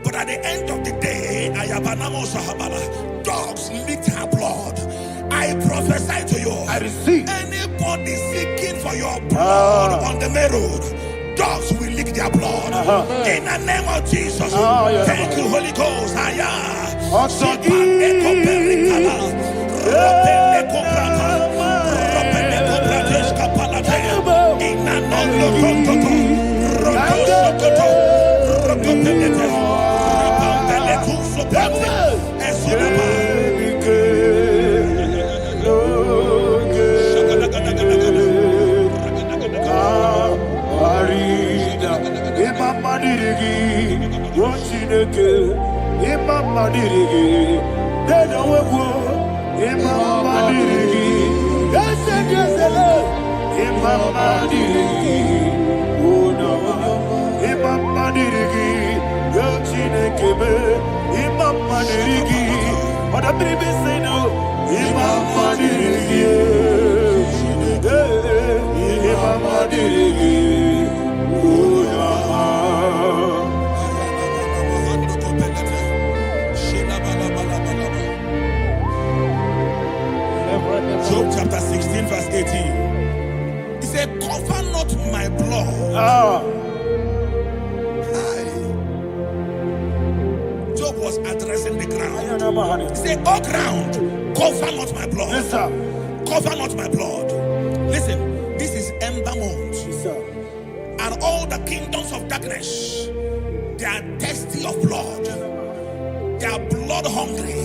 But at the end of the day, dogs licked her blood. I prophesy to you. I receive. Anybody seeking for your blood on the main road, dogs will lick their blood. In the name of Jesus. Thank you, Holy Ghost. Job chapter 16 verse 18. He said, cover not my blood. Job was addressing the ground. He said, oh ground, cover not my blood. Yes, sir. Cover not my blood. Listen, this is ember month. Yes, sir. And all the kingdoms of darkness, they are thirsty of blood. They are blood hungry.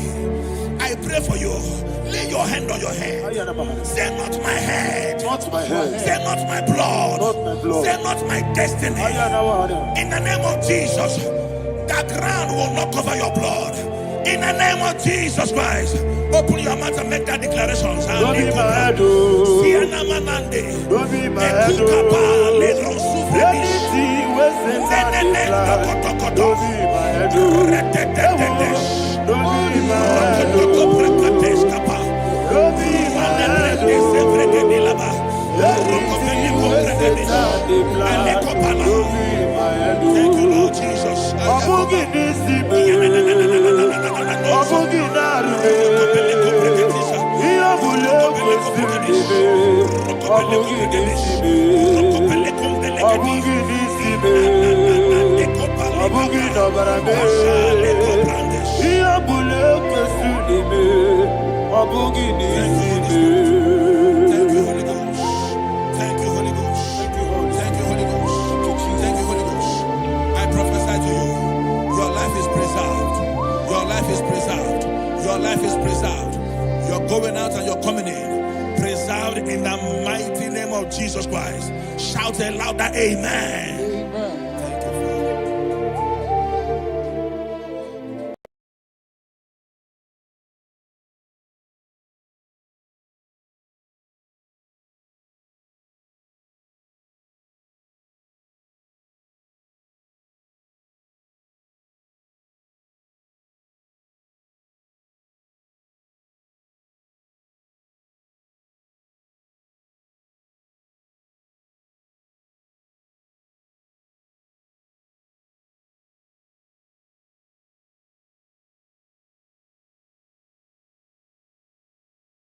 I pray for you. Lay your hand on your head. Say not my head. Not my head. Say not my blood. Not my blood. Say not my destiny. In the name of Jesus, the ground will not cover your blood. In the name of Jesus Christ, open your mouth and make that declaration. Don't be my head. Don't be my head. Anything was in that don't be my head. Don't be my head. Don't be my head. Thank you, Lord Jesus. Going out and you're coming in, preserved in the mighty name of Jesus Christ. Shout a louder amen.